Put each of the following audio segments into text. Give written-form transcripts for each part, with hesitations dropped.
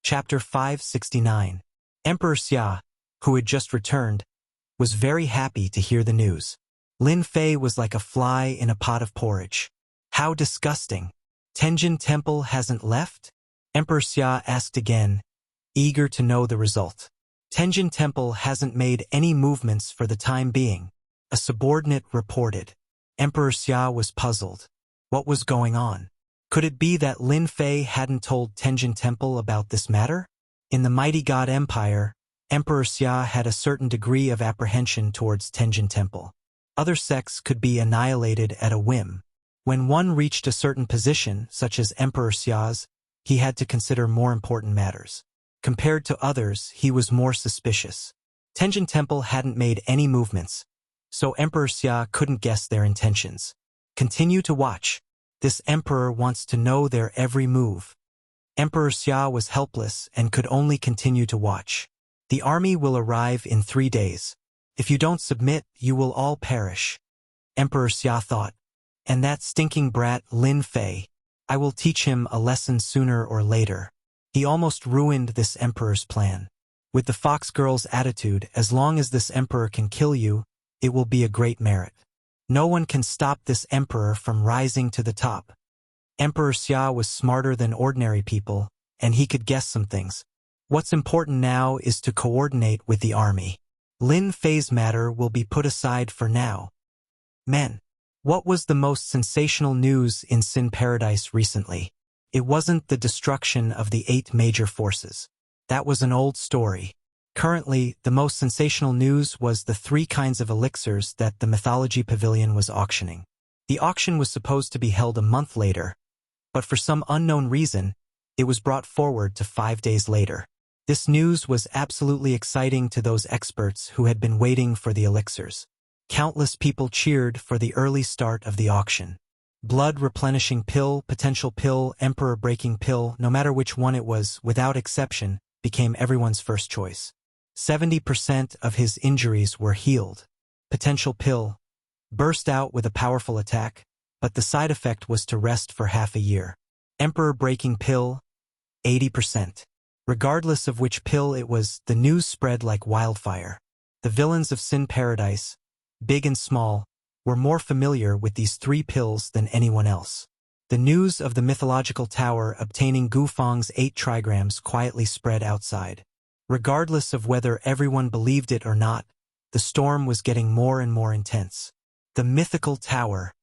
Chapter 569. Emperor Xia, who had just returned, was very happy to hear the news. Lin Fei was like a fly in a pot of porridge. How disgusting! Tenjin Temple hasn't left? Emperor Xia asked again, eager to know the result. Tenjin Temple hasn't made any movements for the time being, a subordinate reported. Emperor Xia was puzzled. What was going on? Could it be that Lin Fei hadn't told Tenjin Temple about this matter? In the mighty God Empire, Emperor Xia had a certain degree of apprehension towards Tenjin Temple. Other sects could be annihilated at a whim. When one reached a certain position, such as Emperor Xia's, he had to consider more important matters. Compared to others, he was more suspicious. Tenjin Temple hadn't made any movements, so Emperor Xia couldn't guess their intentions. Continue to watch. This emperor wants to know their every move. Emperor Xia was helpless and could only continue to watch. The army will arrive in 3 days. If you don't submit, you will all perish. Emperor Xia thought. And that stinking brat Lin Fei. I will teach him a lesson sooner or later. He almost ruined this emperor's plan. With the fox girl's attitude, as long as this emperor can kill you, it will be a great merit. No one can stop this emperor from rising to the top. Emperor Xia was smarter than ordinary people, and he could guess some things. What's important now is to coordinate with the army. Lin Fei's matter will be put aside for now. Men. What was the most sensational news in Sin Paradise recently? It wasn't the destruction of the 8 major forces. That was an old story. Currently, the most sensational news was the 3 kinds of elixirs that the Mythology Pavilion was auctioning. The auction was supposed to be held a month later, but for some unknown reason, it was brought forward to 5 days later. This news was absolutely exciting to those experts who had been waiting for the elixirs. Countless people cheered for the early start of the auction. Blood-replenishing pill, potential pill, emperor-breaking pill, no matter which one it was, without exception, became everyone's first choice. 70% of his injuries were healed. Potential pill burst out with a powerful attack, but the side effect was to rest for half a year. Emperor-breaking pill, 80%. Regardless of which pill it was, the news spread like wildfire. The villains of Sin Paradise, big and small, were more familiar with these 3 pills than anyone else. The news of the mythological tower obtaining Gufang's 8 trigrams quietly spread outside. Regardless of whether everyone believed it or not, the storm was getting more and more intense. The mythical tower.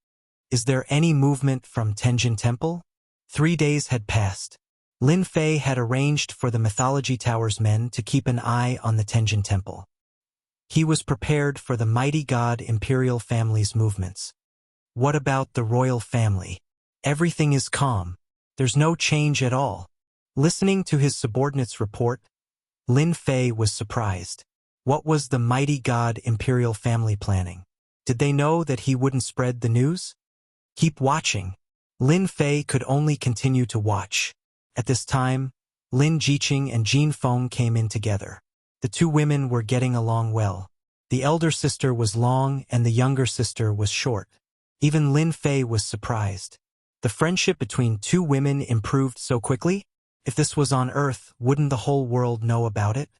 Is there any movement from Tenjin Temple? 3 days had passed. Lin Fei had arranged for the Mythology Tower's men to keep an eye on the Tenjin Temple. He was prepared for the mighty god imperial family's movements. What about the royal family? Everything is calm. There's no change at all. Listening to his subordinate's report, Lin Fei was surprised. What was the mighty god imperial family planning? Did they know that he wouldn't spread the news? Keep watching. Lin Fei could only continue to watch. At this time, Lin Jiqing and Jin Feng came in together. The 2 women were getting along well. The elder sister was long and the younger sister was short. Even Lin Fei was surprised. The friendship between 2 women improved so quickly? If this was on Earth, wouldn't the whole world know about it?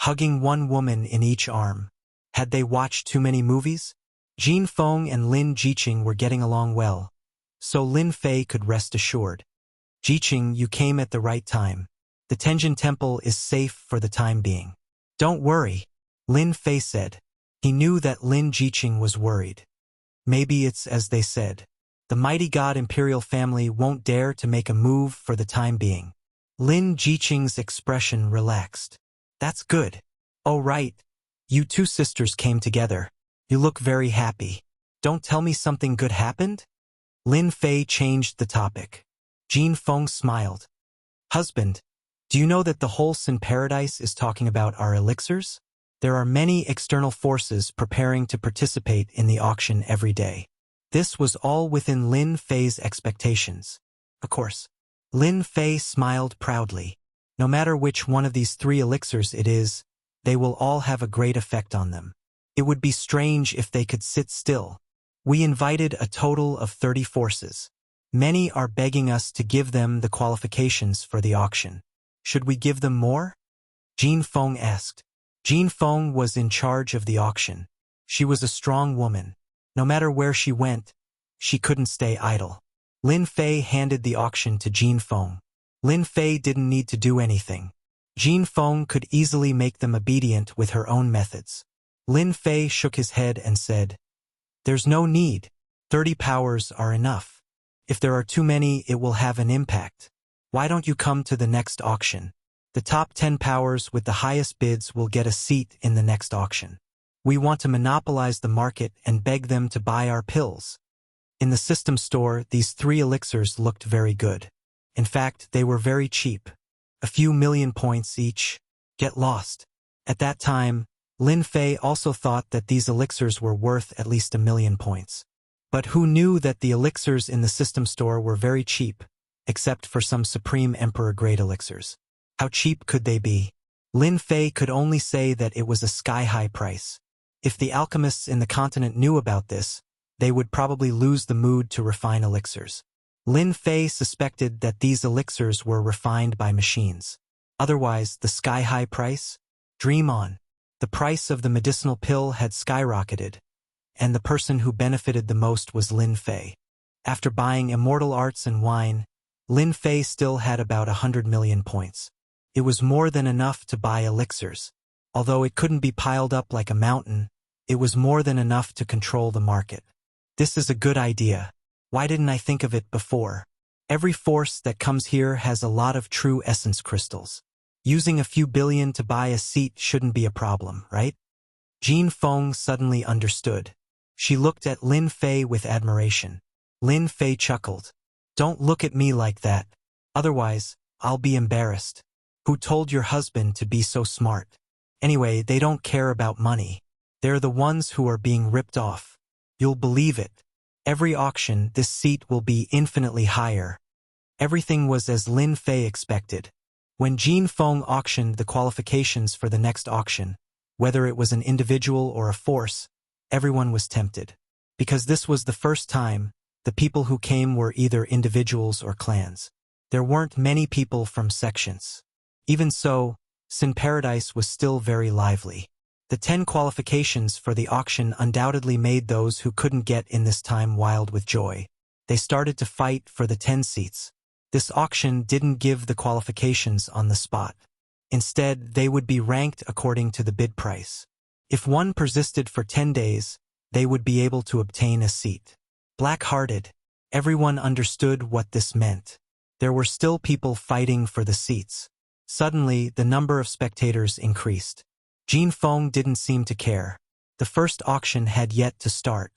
Hugging 1 woman in each arm. Had they watched too many movies? Jin Feng and Lin Jiqing were getting along well, so Lin Fei could rest assured. Jiqing, you came at the right time. The Tenjin Temple is safe for the time being. Don't worry, Lin Fei said. He knew that Lin Jiqing was worried. Maybe it's as they said. The mighty god imperial family won't dare to make a move for the time being. Lin Jiqing's expression relaxed. That's good. Oh right, you 2 sisters came together. You look very happy. Don't tell me something good happened? Lin Fei changed the topic. Jin Feng smiled. Husband, do you know that the whole Sin Paradise is talking about our elixirs? There are many external forces preparing to participate in the auction every day. This was all within Lin Fei's expectations. Of course, Lin Fei smiled proudly. No matter which one of these 3 elixirs it is, they will all have a great effect on them. It would be strange if they could sit still. We invited a total of 30 forces. Many are begging us to give them the qualifications for the auction. Should we give them more? Jin Feng asked. Jin Feng was in charge of the auction. She was a strong woman. No matter where she went, she couldn't stay idle. Lin Fei handed the auction to Jin Feng. Lin Fei didn't need to do anything. Jin Feng could easily make them obedient with her own methods. Lin Fei shook his head and said, "There's no need. 30 powers are enough. If there are too many, it will have an impact. Why don't you come to the next auction? The top 10 powers with the highest bids will get a seat in the next auction. We want to monopolize the market and beg them to buy our pills." In the system store, these 3 elixirs looked very good. In fact, they were very cheap. A few million points each. Get lost. At that time, Lin Fei also thought that these elixirs were worth at least 1,000,000 points. But who knew that the elixirs in the system store were very cheap, except for some Supreme Emperor-grade elixirs? How cheap could they be? Lin Fei could only say that it was a sky-high price. If the alchemists in the continent knew about this, they would probably lose the mood to refine elixirs. Lin Fei suspected that these elixirs were refined by machines. Otherwise, the sky-high price? Dream on. The price of the medicinal pill had skyrocketed, and the person who benefited the most was Lin Fei. After buying immortal arts and wine, Lin Fei still had about 100 million points. It was more than enough to buy elixirs. Although it couldn't be piled up like a mountain, it was more than enough to control the market. This is a good idea. Why didn't I think of it before? Every force that comes here has a lot of true essence crystals. Using a few billion to buy a seat shouldn't be a problem, right? Jin Feng suddenly understood. She looked at Lin Fei with admiration. Lin Fei chuckled. "Don't look at me like that. Otherwise, I'll be embarrassed. Who told your husband to be so smart? Anyway, they don't care about money. They're the ones who are being ripped off. You'll believe it. Every auction, this seat will be infinitely higher." Everything was as Lin Fei expected. When Jin Feng auctioned the qualifications for the next auction, whether it was an individual or a force, everyone was tempted. Because this was the first time, the people who came were either individuals or clans. There weren't many people from sections. Even so, Sin Paradise was still very lively. The 10 qualifications for the auction undoubtedly made those who couldn't get in this time wild with joy. They started to fight for the 10 seats. This auction didn't give the qualifications on the spot. Instead, they would be ranked according to the bid price. If one persisted for 10 days, they would be able to obtain a seat. Black-hearted, everyone understood what this meant. There were still people fighting for the seats. Suddenly, the number of spectators increased. Jin Feng didn't seem to care. The first auction had yet to start.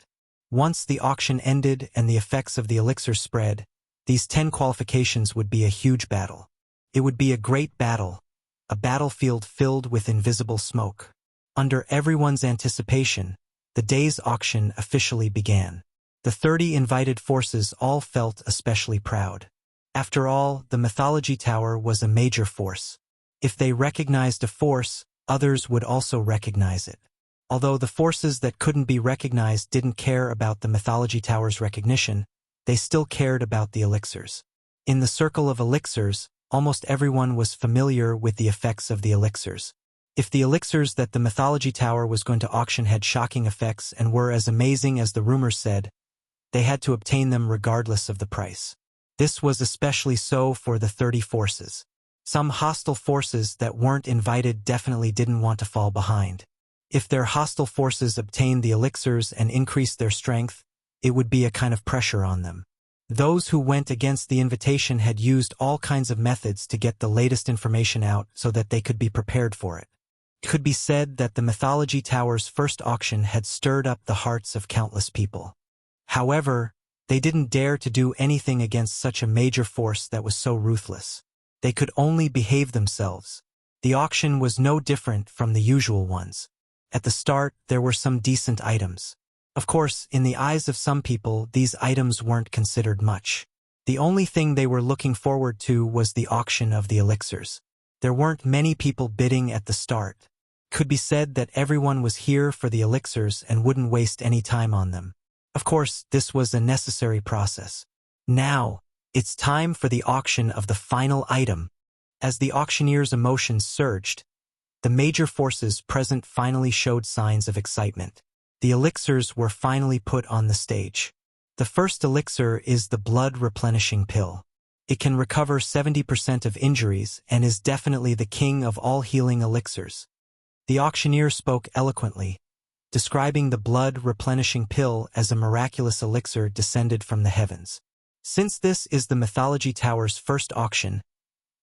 Once the auction ended and the effects of the elixir spread, these 10 qualifications would be a huge battle. It would be a great battle, a battlefield filled with invisible smoke. Under everyone's anticipation, the day's auction officially began. The 30 invited forces all felt especially proud. After all, the mythology tower was a major force. If they recognized a force, others would also recognize it. Although the forces that couldn't be recognized didn't care about the mythology tower's recognition, they still cared about the elixirs. In the circle of elixirs, almost everyone was familiar with the effects of the elixirs. If the elixirs that the mythology tower was going to auction had shocking effects and were as amazing as the rumors said, they had to obtain them regardless of the price. This was especially so for the 30 forces. Some hostile forces that weren't invited definitely didn't want to fall behind. If their hostile forces obtained the elixirs and increased their strength, it would be a kind of pressure on them. Those who went against the invitation had used all kinds of methods to get the latest information out so that they could be prepared for it. It could be said that the mythology tower's first auction had stirred up the hearts of countless people. However, they didn't dare to do anything against such a major force that was so ruthless. They could only behave themselves. The auction was no different from the usual ones. At the start, there were some decent items. Of course, in the eyes of some people, these items weren't considered much. The only thing they were looking forward to was the auction of the elixirs. There weren't many people bidding at the start. It could be said that everyone was here for the elixirs and wouldn't waste any time on them. Of course, this was a necessary process. Now, it's time for the auction of the final item. As the auctioneer's emotions surged, the major forces present finally showed signs of excitement. The elixirs were finally put on the stage. The first elixir is the blood replenishing pill. It can recover 70% of injuries and is definitely the king of all healing elixirs. The auctioneer spoke eloquently, describing the blood replenishing pill as a miraculous elixir descended from the heavens. Since this is the Mythology Tower's first auction,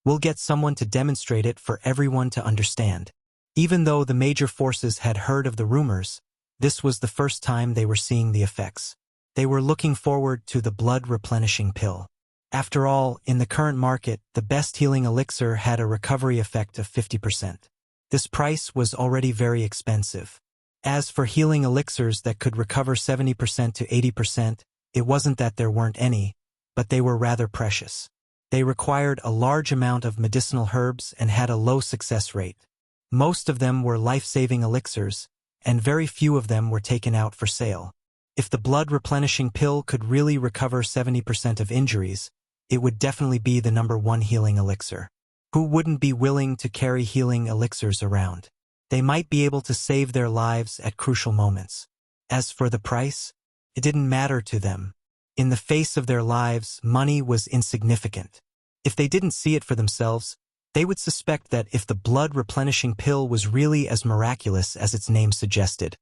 we'll get someone to demonstrate it for everyone to understand. Even though the major forces had heard of the rumors, this was the first time they were seeing the effects. They were looking forward to the blood replenishing pill. After all, in the current market, the best healing elixir had a recovery effect of 50%. This price was already very expensive. As for healing elixirs that could recover 70% to 80%, it wasn't that there weren't any, but they were rather precious. They required a large amount of medicinal herbs and had a low success rate. Most of them were life-saving elixirs, and very few of them were taken out for sale. If the blood replenishing pill could really recover 70% of injuries, it would definitely be the #1 healing elixir. Who wouldn't be willing to carry healing elixirs around? They might be able to save their lives at crucial moments. As for the price, it didn't matter to them. In the face of their lives, money was insignificant. If they didn't see it for themselves, they would suspect that if the blood replenishing pill was really as miraculous as its name suggested,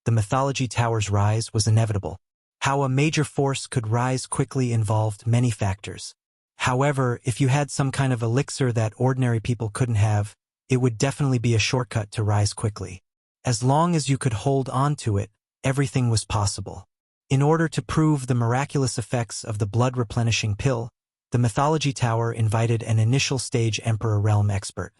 the Mythology Tower's rise was inevitable. How a major force could rise quickly involved many factors. However, if you had some kind of elixir that ordinary people couldn't have, it would definitely be a shortcut to rise quickly. As long as you could hold on to it, everything was possible. In order to prove the miraculous effects of the blood replenishing pill, the Mythology Tower invited an initial stage Emperor Realm expert.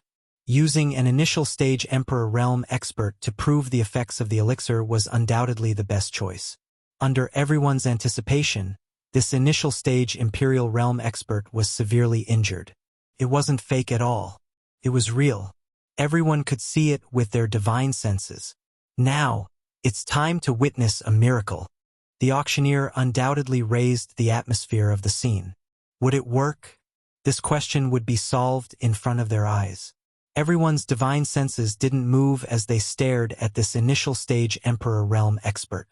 Using an initial stage Emperor Realm expert to prove the effects of the elixir was undoubtedly the best choice. Under everyone's anticipation, this initial stage Imperial Realm expert was severely injured. It wasn't fake at all. It was real. Everyone could see it with their divine senses. Now, it's time to witness a miracle. The auctioneer undoubtedly raised the atmosphere of the scene. Would it work? This question would be solved in front of their eyes. Everyone's divine senses didn't move as they stared at this initial stage Emperor Realm expert.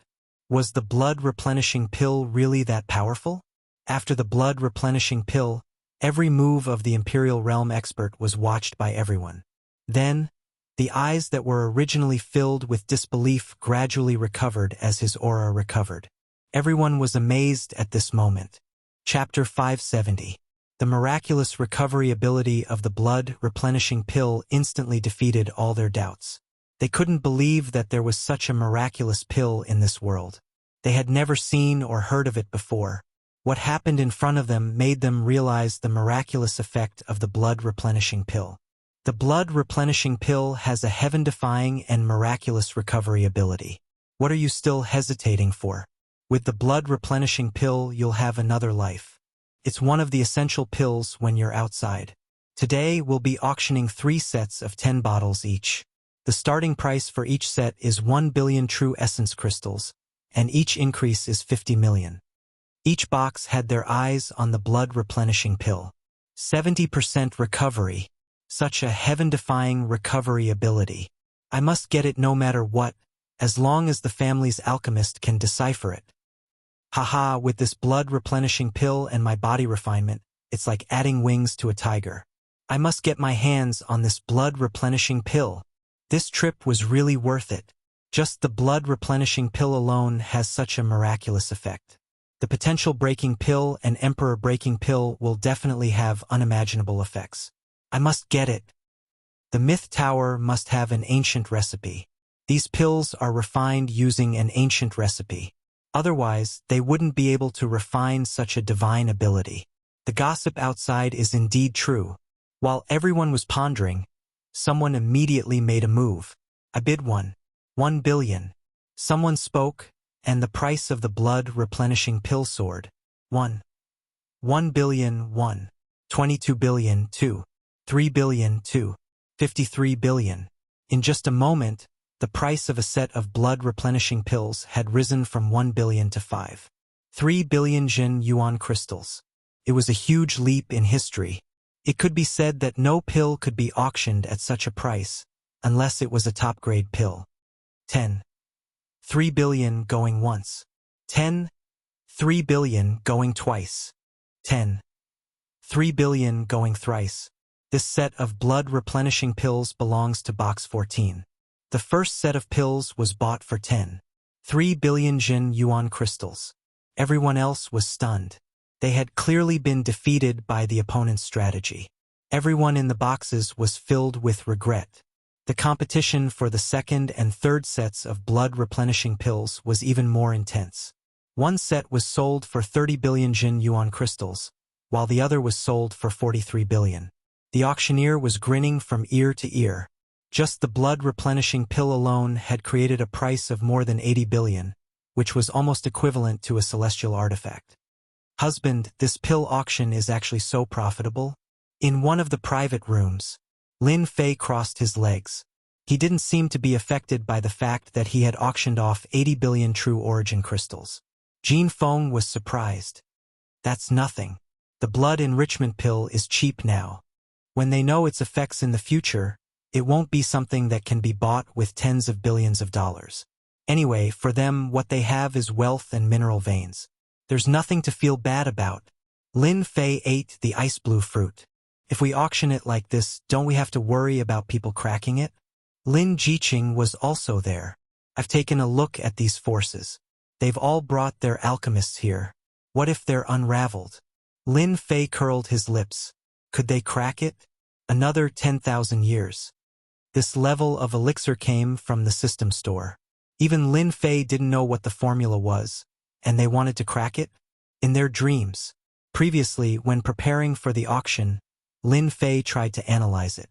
Was the blood replenishing pill really that powerful? After the blood replenishing pill, every move of the Imperial Realm expert was watched by everyone. Then, the eyes that were originally filled with disbelief gradually recovered as his aura recovered. Everyone was amazed at this moment. Chapter 570. The miraculous recovery ability of the blood replenishing pill instantly defeated all their doubts. They couldn't believe that there was such a miraculous pill in this world. They had never seen or heard of it before. What happened in front of them made them realize the miraculous effect of the blood replenishing pill. The blood replenishing pill has a heaven-defying and miraculous recovery ability. What are you still hesitating for? With the blood replenishing pill, you'll have another life. It's one of the essential pills when you're outside. Today, we'll be auctioning 3 sets of 10 bottles each. The starting price for each set is 1 billion true essence crystals, and each increase is 50 million. Each box had their eyes on the blood replenishing pill. 70% recovery. Such a heaven-defying recovery ability. I must get it no matter what, as long as the family's alchemist can decipher it. Haha, with this blood replenishing pill and my body refinement, it's like adding wings to a tiger. I must get my hands on this blood replenishing pill. This trip was really worth it. Just the blood replenishing pill alone has such a miraculous effect. The potential breaking pill and emperor breaking pill will definitely have unimaginable effects. I must get it. The Myth Tower must have an ancient recipe. These pills are refined using an ancient recipe. Otherwise, they wouldn't be able to refine such a divine ability. The gossip outside is indeed true. While everyone was pondering, someone immediately made a move. I bid 1 billion. Someone spoke, and the price of the blood replenishing pill soared. 1 billion 1, 22 billion 2, 3 billion 2, 53 billion. In just a moment, the price of a set of blood replenishing pills had risen from 1 billion to 3 billion Jin Yuan crystals. It was a huge leap in history. It could be said that no pill could be auctioned at such a price, unless it was a top-grade pill. 10. 3 billion going once. 10. 3 billion going twice. 10. 3 billion going thrice. This set of blood-replenishing pills belongs to box 14. The first set of pills was bought for 10. 3 billion Jin Yuan crystals. Everyone else was stunned. They had clearly been defeated by the opponent's strategy. Everyone in the boxes was filled with regret. The competition for the second and third sets of blood-replenishing pills was even more intense. One set was sold for 30 billion Jin Yuan crystals, while the other was sold for 43 billion. The auctioneer was grinning from ear to ear. Just the blood-replenishing pill alone had created a price of more than 80 billion, which was almost equivalent to a celestial artifact. Husband, this pill auction is actually so profitable. In one of the private rooms, Lin Fei crossed his legs. He didn't seem to be affected by the fact that he had auctioned off 80 billion true origin crystals. Jin Feng was surprised. That's nothing. The blood enrichment pill is cheap now. When they know its effects in the future, it won't be something that can be bought with tens of billions of dollars. Anyway, for them, what they have is wealth and mineral veins. There's nothing to feel bad about. Lin Fei ate the ice blue fruit. If we auction it like this, don't we have to worry about people cracking it? Lin Jiqing was also there. I've taken a look at these forces. They've all brought their alchemists here. What if they're unraveled? Lin Fei curled his lips. Could they crack it? Another 10,000 years. This level of elixir came from the system store. Even Lin Fei didn't know what the formula was, and they wanted to crack it? In their dreams. Previously, when preparing for the auction, Lin Fei tried to analyze it.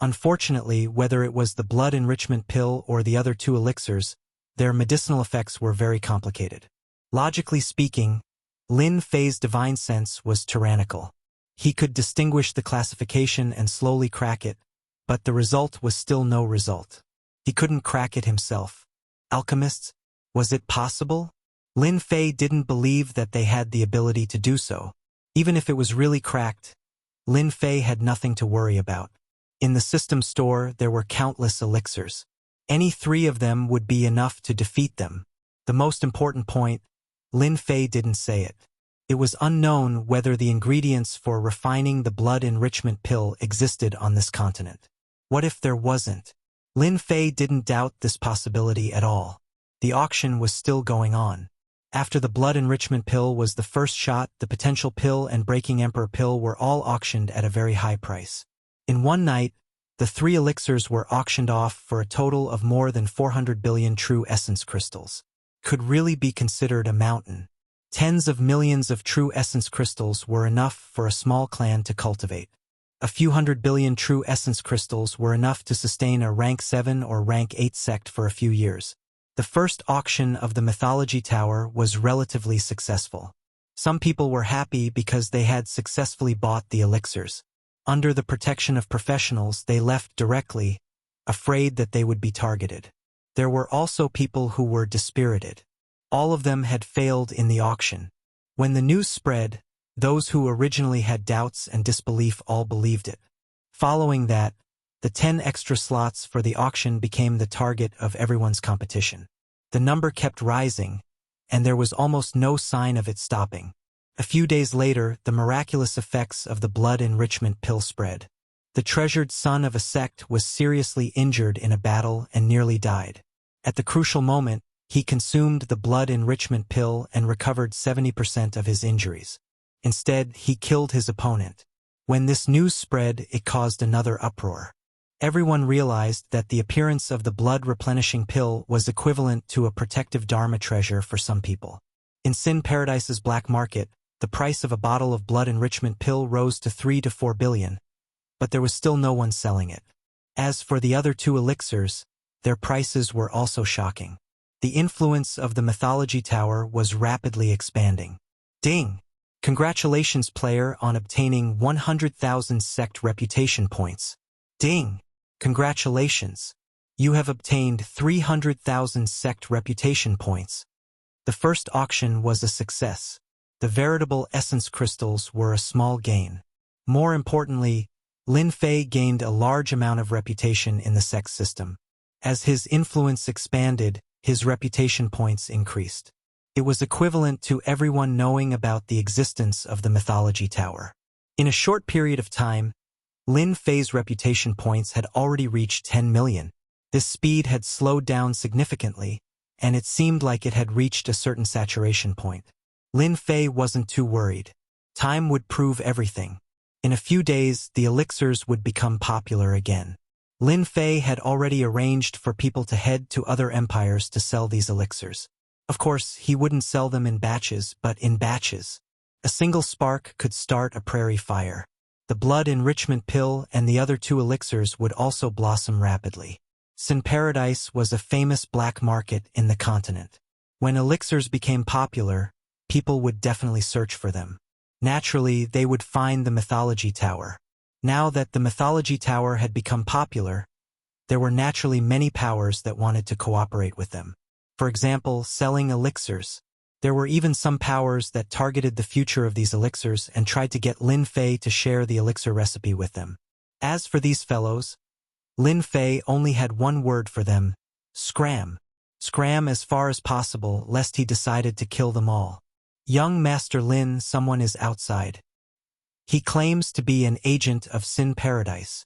Unfortunately, whether it was the blood enrichment pill or the other two elixirs, their medicinal effects were very complicated. Logically speaking, Lin Fei's divine sense was tyrannical. He could distinguish the classification and slowly crack it, but the result was still no result. He couldn't crack it himself. Alchemists? Was it possible? Lin Fei didn't believe that they had the ability to do so. Even if it was really cracked, Lin Fei had nothing to worry about. In the system store, there were countless elixirs. Any 3 of them would be enough to defeat them. The most important point, Lin Fei didn't say it. It was unknown whether the ingredients for refining the blood enrichment pill existed on this continent. What if there wasn't? Lin Fei didn't doubt this possibility at all. The auction was still going on. After the blood enrichment pill was the first shot, the potential pill and breaking emperor pill were all auctioned at a very high price. In one night, the 3 elixirs were auctioned off for a total of more than 400 billion true essence crystals. Could really be considered a mountain. Tens of millions of true essence crystals were enough for a small clan to cultivate. A few 100 billion true essence crystals were enough to sustain a rank 7 or rank 8 sect for a few years. The first auction of the Mythology Tower was relatively successful. Some people were happy because they had successfully bought the elixirs. Under the protection of professionals, they left directly, afraid that they would be targeted. There were also people who were dispirited. All of them had failed in the auction. When the news spread, those who originally had doubts and disbelief all believed it. Following that, the 10 extra slots for the auction became the target of everyone's competition. The number kept rising, and there was almost no sign of it stopping. A few days later, the miraculous effects of the blood enrichment pill spread. The treasured son of a sect was seriously injured in a battle and nearly died. At the crucial moment, he consumed the blood enrichment pill and recovered 70% of his injuries. Instead, he killed his opponent. When this news spread, it caused another uproar. Everyone realized that the appearance of the blood-replenishing pill was equivalent to a protective Dharma treasure for some people. In Sin Paradise's black market, the price of a bottle of blood enrichment pill rose to 3 to 4 billion, but there was still no one selling it. As for the other 2 elixirs, their prices were also shocking. The influence of the Mythology Tower was rapidly expanding. Ding! Congratulations, player, on obtaining 100,000 sect reputation points. Ding! Congratulations! You have obtained 300,000 sect reputation points. The first auction was a success. The veritable essence crystals were a small gain. More importantly, Lin Fei gained a large amount of reputation in the sect system. As his influence expanded, his reputation points increased. It was equivalent to everyone knowing about the existence of the mythology tower. In a short period of time, Lin Fei's reputation points had already reached 10 million. This speed had slowed down significantly, and it seemed like it had reached a certain saturation point. Lin Fei wasn't too worried. Time would prove everything. In a few days, the elixirs would become popular again. Lin Fei had already arranged for people to head to other empires to sell these elixirs. Of course, he wouldn't sell them in batches, but in batches. A single spark could start a prairie fire. The blood enrichment pill and the other two elixirs would also blossom rapidly. Sin Paradise was a famous black market in the continent. When elixirs became popular, people would definitely search for them. Naturally, they would find the mythology tower. Now that the mythology tower had become popular, there were naturally many powers that wanted to cooperate with them. For example, selling elixirs. There were even some powers that targeted the future of these elixirs and tried to get Lin Fei to share the elixir recipe with them. As for these fellows, Lin Fei only had one word for them: scram. Scram as far as possible, lest he decided to kill them all. Young Master Lin, someone is outside. He claims to be an agent of Sin Paradise.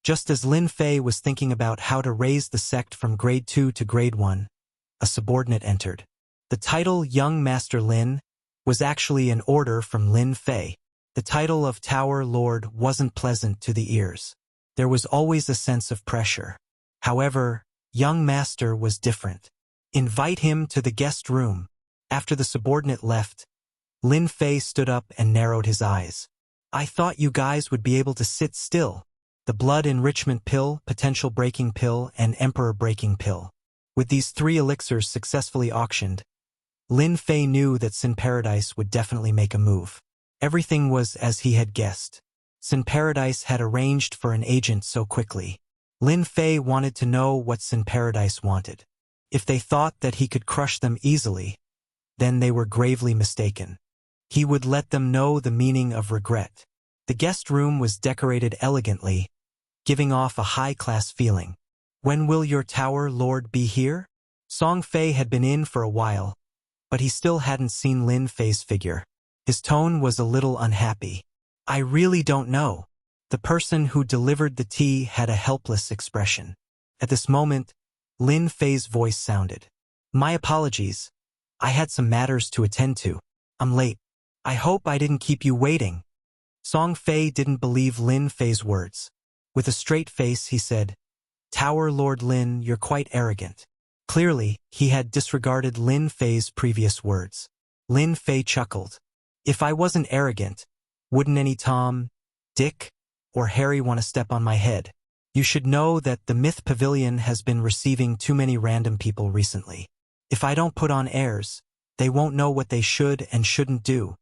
Just as Lin Fei was thinking about how to raise the sect from grade 2 to grade 1, a subordinate entered. The title Young Master Lin was actually an order from Lin Fei. The title of Tower Lord wasn't pleasant to the ears. There was always a sense of pressure. However, Young Master was different. Invite him to the guest room. After the subordinate left, Lin Fei stood up and narrowed his eyes. I thought you guys would be able to sit still. The blood enrichment pill, potential breaking pill, and emperor breaking pill. With these 3 elixirs successfully auctioned, Lin Fei knew that Sin Paradise would definitely make a move. Everything was as he had guessed. Sin Paradise had arranged for an agent so quickly. Lin Fei wanted to know what Sin Paradise wanted. If they thought that he could crush them easily, then they were gravely mistaken. He would let them know the meaning of regret. The guest room was decorated elegantly, giving off a high-class feeling. When will your Tower Lord be here? Song Fei had been in for a while, but he still hadn't seen Lin Fei's figure. His tone was a little unhappy. I really don't know. The person who delivered the tea had a helpless expression. At this moment, Lin Fei's voice sounded. My apologies. I had some matters to attend to. I'm late. I hope I didn't keep you waiting. Song Fei didn't believe Lin Fei's words. With a straight face, he said, Tower Lord Lin, you're quite arrogant. Clearly, he had disregarded Lin Fei's previous words. Lin Fei chuckled. If I wasn't arrogant, wouldn't any Tom, Dick, or Harry want to step on my head? You should know that the Myth Pavilion has been receiving too many random people recently. If I don't put on airs, they won't know what they should and shouldn't do.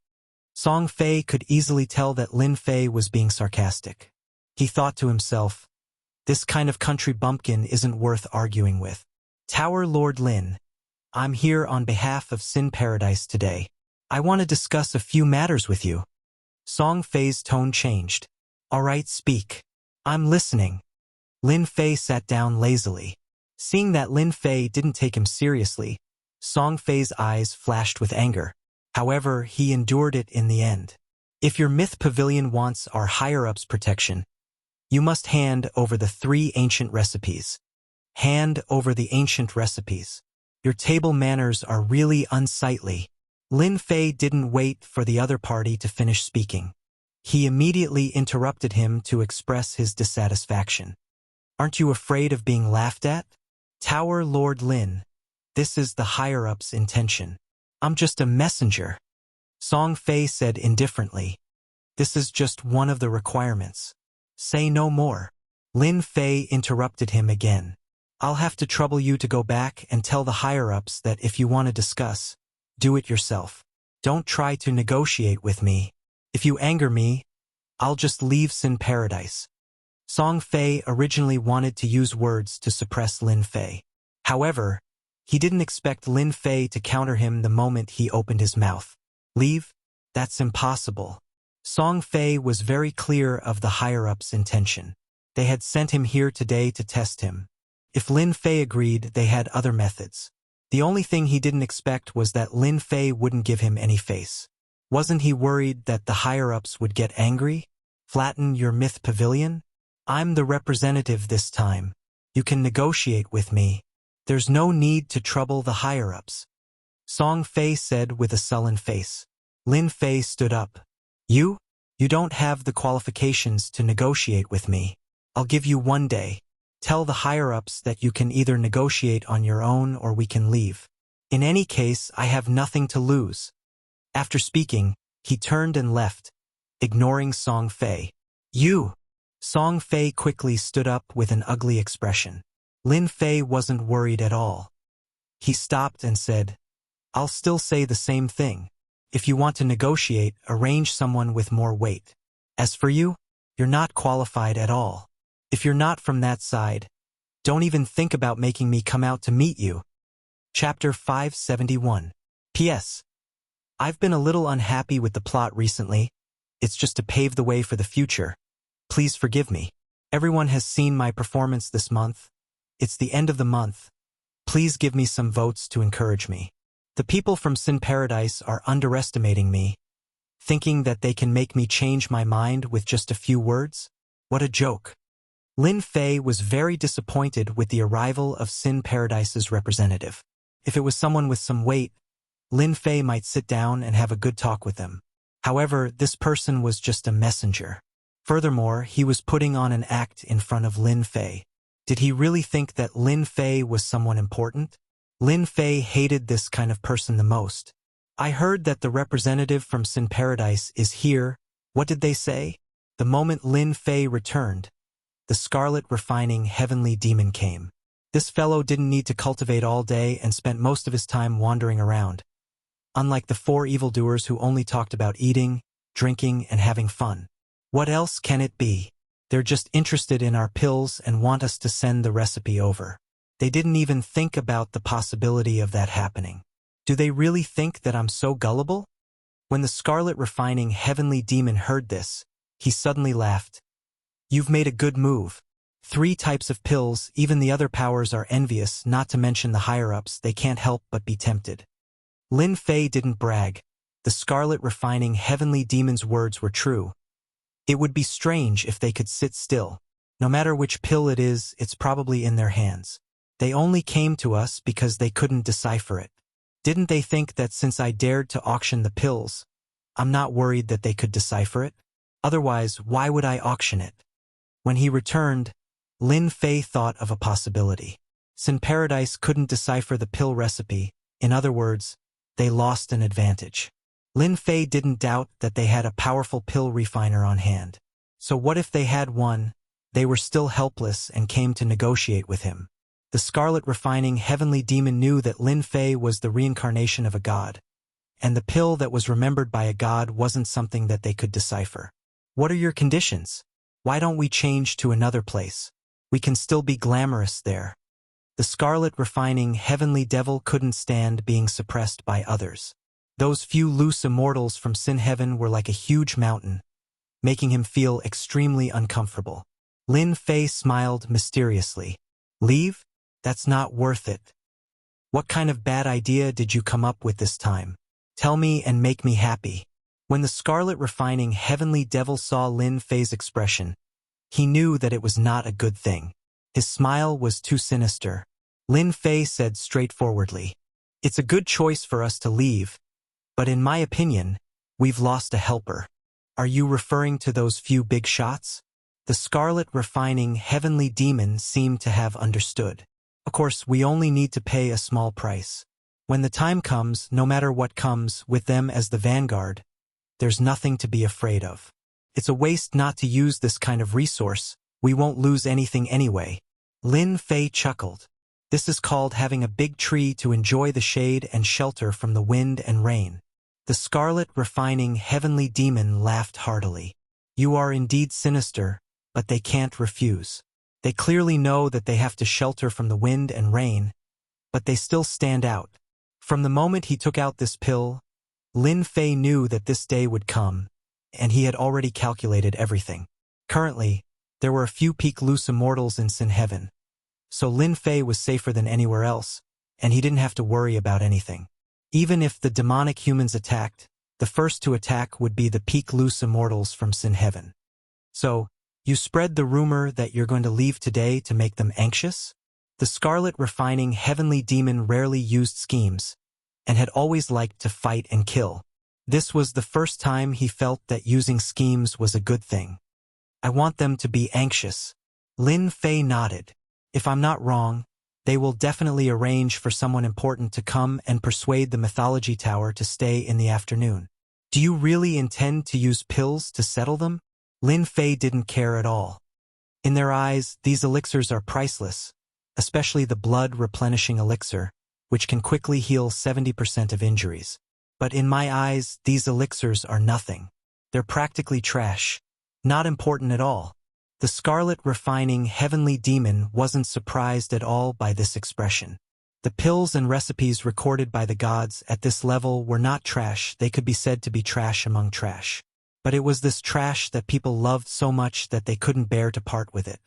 Song Fei could easily tell that Lin Fei was being sarcastic. He thought to himself, this kind of country bumpkin isn't worth arguing with. Tower Lord Lin, I'm here on behalf of Sin Paradise today. I want to discuss a few matters with you. Song Fei's tone changed. All right, speak. I'm listening. Lin Fei sat down lazily. Seeing that Lin Fei didn't take him seriously, Song Fei's eyes flashed with anger. However, he endured it in the end. If your Myth Pavilion wants our higher-ups' protection, you must hand over the 3 ancient recipes. Hand over the ancient recipes. Your table manners are really unsightly. Lin Fei didn't wait for the other party to finish speaking. He immediately interrupted him to express his dissatisfaction. Aren't you afraid of being laughed at? Tower Lord Lin, this is the higher-ups' intention. I'm just a messenger. Song Fei said indifferently. This is just one of the requirements. Say no more. Lin Fei interrupted him again. I'll have to trouble you to go back and tell the higher-ups that if you want to discuss, do it yourself. Don't try to negotiate with me. If you anger me, I'll just leave Sin Paradise. Song Fei originally wanted to use words to suppress Lin Fei. However, he didn't expect Lin Fei to counter him the moment he opened his mouth. Leave? That's impossible. Song Fei was very clear of the higher-up's intention. They had sent him here today to test him. If Lin Fei agreed, they had other methods. The only thing he didn't expect was that Lin Fei wouldn't give him any face. Wasn't he worried that the higher-ups would get angry? Flatten your myth pavilion? I'm the representative this time. You can negotiate with me. There's no need to trouble the higher-ups. Song Fei said with a sullen face. Lin Fei stood up. You don't have the qualifications to negotiate with me. I'll give you 1 day. Tell the higher-ups that you can either negotiate on your own or we can leave. In any case, I have nothing to lose. After speaking, he turned and left, ignoring Song Fei. You! Song Fei quickly stood up with an ugly expression. Lin Fei wasn't worried at all. He stopped and said, I'll still say the same thing. If you want to negotiate, arrange someone with more weight. As for you, you're not qualified at all. If you're not from that side, don't even think about making me come out to meet you. Chapter 571. P.S. I've been a little unhappy with the plot recently. It's just to pave the way for the future. Please forgive me. Everyone has seen my performance this month. It's the end of the month. Please give me some votes to encourage me. The people from Sin Paradise are underestimating me, thinking that they can make me change my mind with just a few words. What a joke. Lin Fei was very disappointed with the arrival of Sin Paradise's representative. If it was someone with some weight, Lin Fei might sit down and have a good talk with them. However, this person was just a messenger. Furthermore, he was putting on an act in front of Lin Fei. Did he really think that Lin Fei was someone important? Lin Fei hated this kind of person the most. I heard that the representative from Sin Paradise is here. What did they say? The moment Lin Fei returned, the scarlet refining heavenly demon came. This fellow didn't need to cultivate all day and spent most of his time wandering around. Unlike the 4 evildoers who only talked about eating, drinking, and having fun. What else can it be? They're just interested in our pills and want us to send the recipe over. They didn't even think about the possibility of that happening. Do they really think that I'm so gullible? When the scarlet refining heavenly demon heard this, he suddenly laughed. You've made a good move. 3 types of pills, even the other powers are envious, not to mention the higher-ups, they can't help but be tempted. Lin Fei didn't brag. The scarlet refining heavenly demon's words were true. It would be strange if they could sit still. No matter which pill it is, it's probably in their hands. They only came to us because they couldn't decipher it. Didn't they think that since I dared to auction the pills, I'm not worried that they could decipher it? Otherwise, why would I auction it? When he returned, Lin Fei thought of a possibility. Sin Paradise couldn't decipher the pill recipe. In other words, they lost an advantage. Lin Fei didn't doubt that they had a powerful pill refiner on hand. So what if they had one? They were still helpless and came to negotiate with him. The scarlet refining heavenly demon knew that Lin Fei was the reincarnation of a god, and the pill that was remembered by a god wasn't something that they could decipher. What are your conditions? Why don't we change to another place? We can still be glamorous there. The scarlet refining heavenly devil couldn't stand being suppressed by others. Those few loose immortals from Sin Heaven were like a huge mountain, making him feel extremely uncomfortable. Lin Fei smiled mysteriously. Leave? That's not worth it. What kind of bad idea did you come up with this time? Tell me and make me happy. When the scarlet refining heavenly devil saw Lin Fei's expression, he knew that it was not a good thing. His smile was too sinister. Lin Fei said straightforwardly, It's a good choice for us to leave, but in my opinion, we've lost a helper. Are you referring to those few big shots? The scarlet refining heavenly demon seemed to have understood. Of course, we only need to pay a small price. When the time comes, no matter what comes, with them as the vanguard, there's nothing to be afraid of. It's a waste not to use this kind of resource. We won't lose anything anyway. Lin Fei chuckled. This is called having a big tree to enjoy the shade and shelter from the wind and rain. The scarlet refining heavenly demon laughed heartily. You are indeed sinister, but they can't refuse. They clearly know that they have to shelter from the wind and rain, but they still stand out. From the moment he took out this pill, Lin Fei knew that this day would come, and he had already calculated everything. Currently, there were a few peak loose immortals in Sin Heaven, so Lin Fei was safer than anywhere else, and he didn't have to worry about anything. Even if the demonic humans attacked, the first to attack would be the peak loose immortals from Sin Heaven. So, you spread the rumor that you're going to leave today to make them anxious? The Scarlet Refining Heavenly Demon rarely used schemes, and had always liked to fight and kill. This was the first time he felt that using schemes was a good thing. I want them to be anxious. Lin Fei nodded. If I'm not wrong, they will definitely arrange for someone important to come and persuade the Mythology Tower to stay in the afternoon. Do you really intend to use pills to settle them? Lin Fei didn't care at all. In their eyes, these elixirs are priceless, especially the blood-replenishing elixir, which can quickly heal 70% of injuries. But in my eyes, these elixirs are nothing. They're practically trash. Not important at all. The Scarlet Refining Heavenly Demon wasn't surprised at all by this expression. The pills and recipes recorded by the gods at this level were not trash. They could be said to be trash among trash. But it was this trash that people loved so much that they couldn't bear to part with it.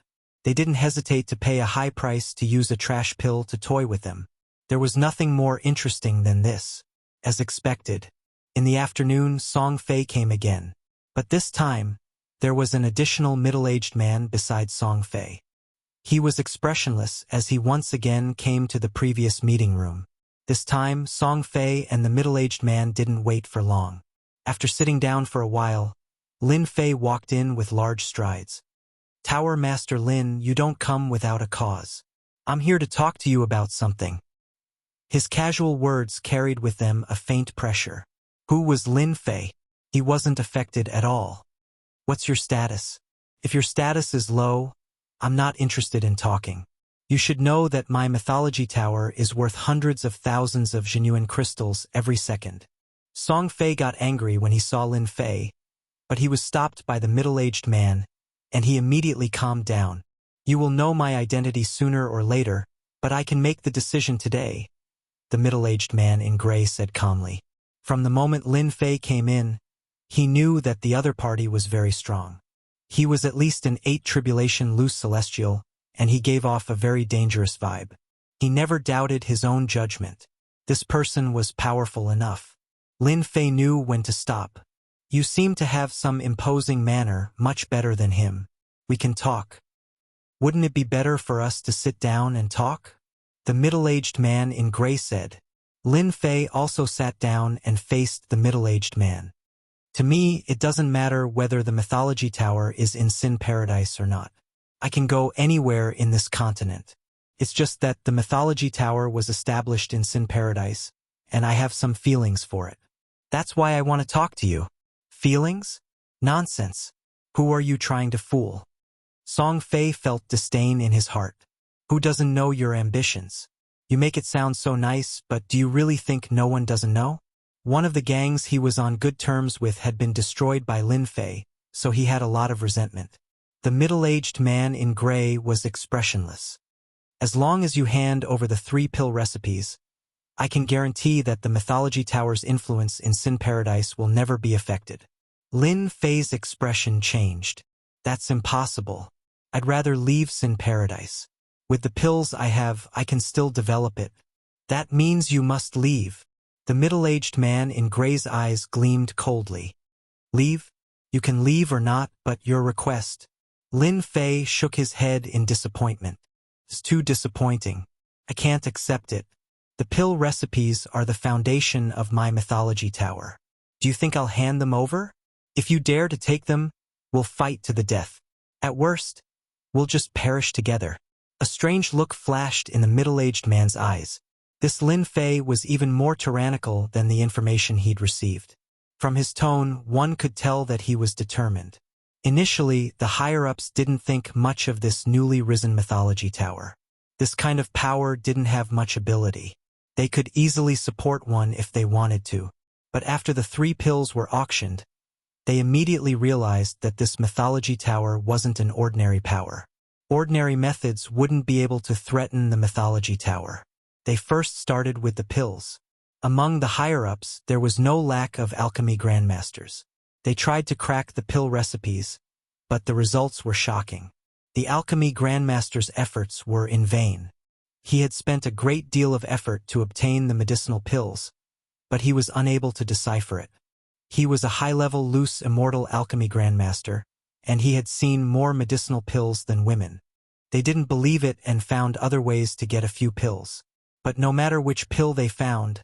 They didn't hesitate to pay a high price to use a trash pill to toy with them. There was nothing more interesting than this. As expected, in the afternoon, Song Fei came again. But this time, there was an additional middle-aged man beside Song Fei. He was expressionless as he once again came to the previous meeting room. This time, Song Fei and the middle-aged man didn't wait for long. After sitting down for a while, Lin Fei walked in with large strides. Tower Master Lin, you don't come without a cause. I'm here to talk to you about something. His casual words carried with them a faint pressure. Who was Lin Fei? He wasn't affected at all. What's your status? If your status is low, I'm not interested in talking. You should know that my Mythology Tower is worth hundreds of thousands of genuine crystals every second. Song Fei got angry when he saw Lin Fei, but he was stopped by the middle-aged man, and he immediately calmed down. You will know my identity sooner or later, but I can make the decision today, the middle-aged man in gray said calmly. From the moment Lin Fei came in, he knew that the other party was very strong. He was at least an 8 tribulation loose celestial, and he gave off a very dangerous vibe. He never doubted his own judgment. This person was powerful enough. Lin Fei knew when to stop. You seem to have some imposing manner, much better than him. We can talk. Wouldn't it be better for us to sit down and talk? The middle-aged man in gray said. Lin Fei also sat down and faced the middle-aged man. To me, it doesn't matter whether the Mythology Tower is in Sin Paradise or not. I can go anywhere in this continent. It's just that the Mythology Tower was established in Sin Paradise, and I have some feelings for it. That's why I want to talk to you. Feelings? Nonsense. Who are you trying to fool? Song Fei felt disdain in his heart. Who doesn't know your ambitions? You make it sound so nice, but do you really think no one doesn't know? One of the gangs he was on good terms with had been destroyed by Lin Fei, so he had a lot of resentment. The middle-aged man in gray was expressionless. As long as you hand over the 3 pill recipes, I can guarantee that the Mythology Tower's influence in Sin Paradise will never be affected. Lin Fei's expression changed. That's impossible. I'd rather leave Sin Paradise. With the pills I have, I can still develop it. That means you must leave. The middle-aged man in gray's eyes gleamed coldly. Leave? You can leave or not, but your request. Lin Fei shook his head in disappointment. It's too disappointing. I can't accept it. The pill recipes are the foundation of my Mythology Tower. Do you think I'll hand them over? If you dare to take them, we'll fight to the death. At worst, we'll just perish together. A strange look flashed in the middle-aged man's eyes. This Lin Fei was even more tyrannical than the information he'd received. From his tone, one could tell that he was determined. Initially, the higher-ups didn't think much of this newly risen Mythology Tower. This kind of power didn't have much ability. They could easily support one if they wanted to. But after the 3 pills were auctioned, they immediately realized that this Mythology Tower wasn't an ordinary power. Ordinary methods wouldn't be able to threaten the Mythology Tower. They first started with the pills. Among the higher-ups, there was no lack of alchemy grandmasters. They tried to crack the pill recipes, but the results were shocking. The alchemy grandmaster's efforts were in vain. He had spent a great deal of effort to obtain the medicinal pills, but he was unable to decipher it. He was a high-level loose immortal alchemy grandmaster, and he had seen more medicinal pills than women. They didn't believe it and found other ways to get a few pills. But no matter which pill they found,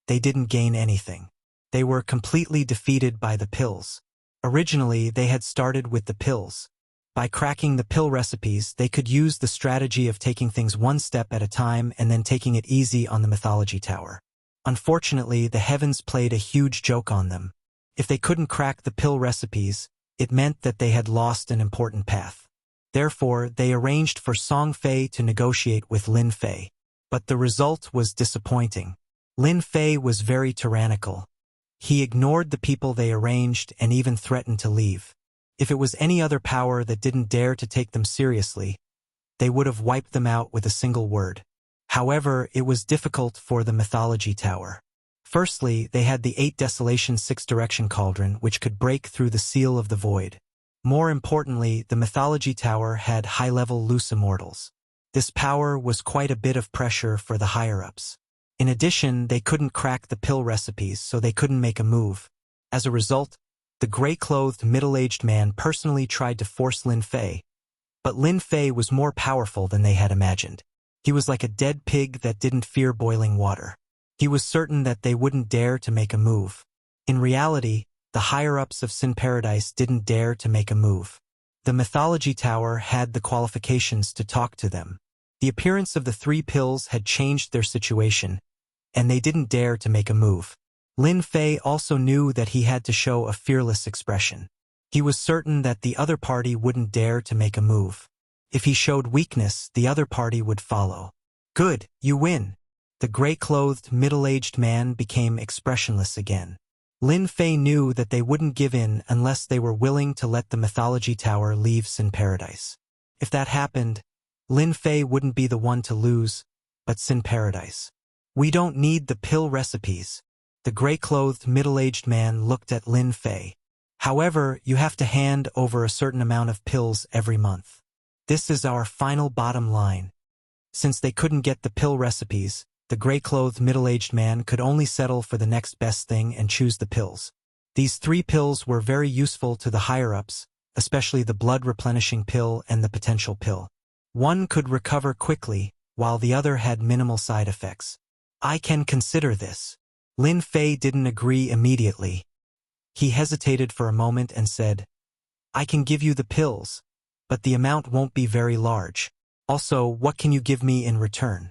they didn't gain anything. They were completely defeated by the pills. Originally, they had started with the pills. By cracking the pill recipes, they could use the strategy of taking things one step at a time and then taking it easy on the mythology tower. Unfortunately, the heavens played a huge joke on them. If they couldn't crack the pill recipes, it meant that they had lost an important path. Therefore, they arranged for Song Fei to negotiate with Lin Fei. But the result was disappointing. Lin Fei was very tyrannical. He ignored the people they arranged and even threatened to leave. If it was any other power that didn't dare to take them seriously, they would have wiped them out with a single word. However, it was difficult for the mythology tower. Firstly, they had the 8 Desolation 6 Direction Cauldron, which could break through the seal of the void. More importantly, the mythology tower had high-level loose immortals. This power was quite a bit of pressure for the higher-ups. In addition, they couldn't crack the pill recipes, so they couldn't make a move. As a result, the gray-clothed middle-aged man personally tried to force Lin Fei. But Lin Fei was more powerful than they had imagined. He was like a dead pig that didn't fear boiling water. He was certain that they wouldn't dare to make a move. In reality, the higher-ups of Sin Paradise didn't dare to make a move. The mythology tower had the qualifications to talk to them. The appearance of the 3 pills had changed their situation, and they didn't dare to make a move. Lin Fei also knew that he had to show a fearless expression. He was certain that the other party wouldn't dare to make a move. If he showed weakness, the other party would follow. Good, you win. The gray-clothed, middle-aged man became expressionless again. Lin Fei knew that they wouldn't give in unless they were willing to let the mythology tower leave Sin Paradise. If that happened, Lin Fei wouldn't be the one to lose, but Sin Paradise. We don't need the pill recipes. The gray-clothed, middle-aged man looked at Lin Fei. However, you have to hand over a certain amount of pills every month. This is our final bottom line. Since they couldn't get the pill recipes, the gray-clothed middle-aged man could only settle for the next best thing and choose the pills. These 3 pills were very useful to the higher-ups, especially the blood-replenishing pill and the potential pill. One could recover quickly, while the other had minimal side effects. I can consider this. Lin Fei didn't agree immediately. He hesitated for a moment and said, I can give you the pills, but the amount won't be very large. Also, what can you give me in return?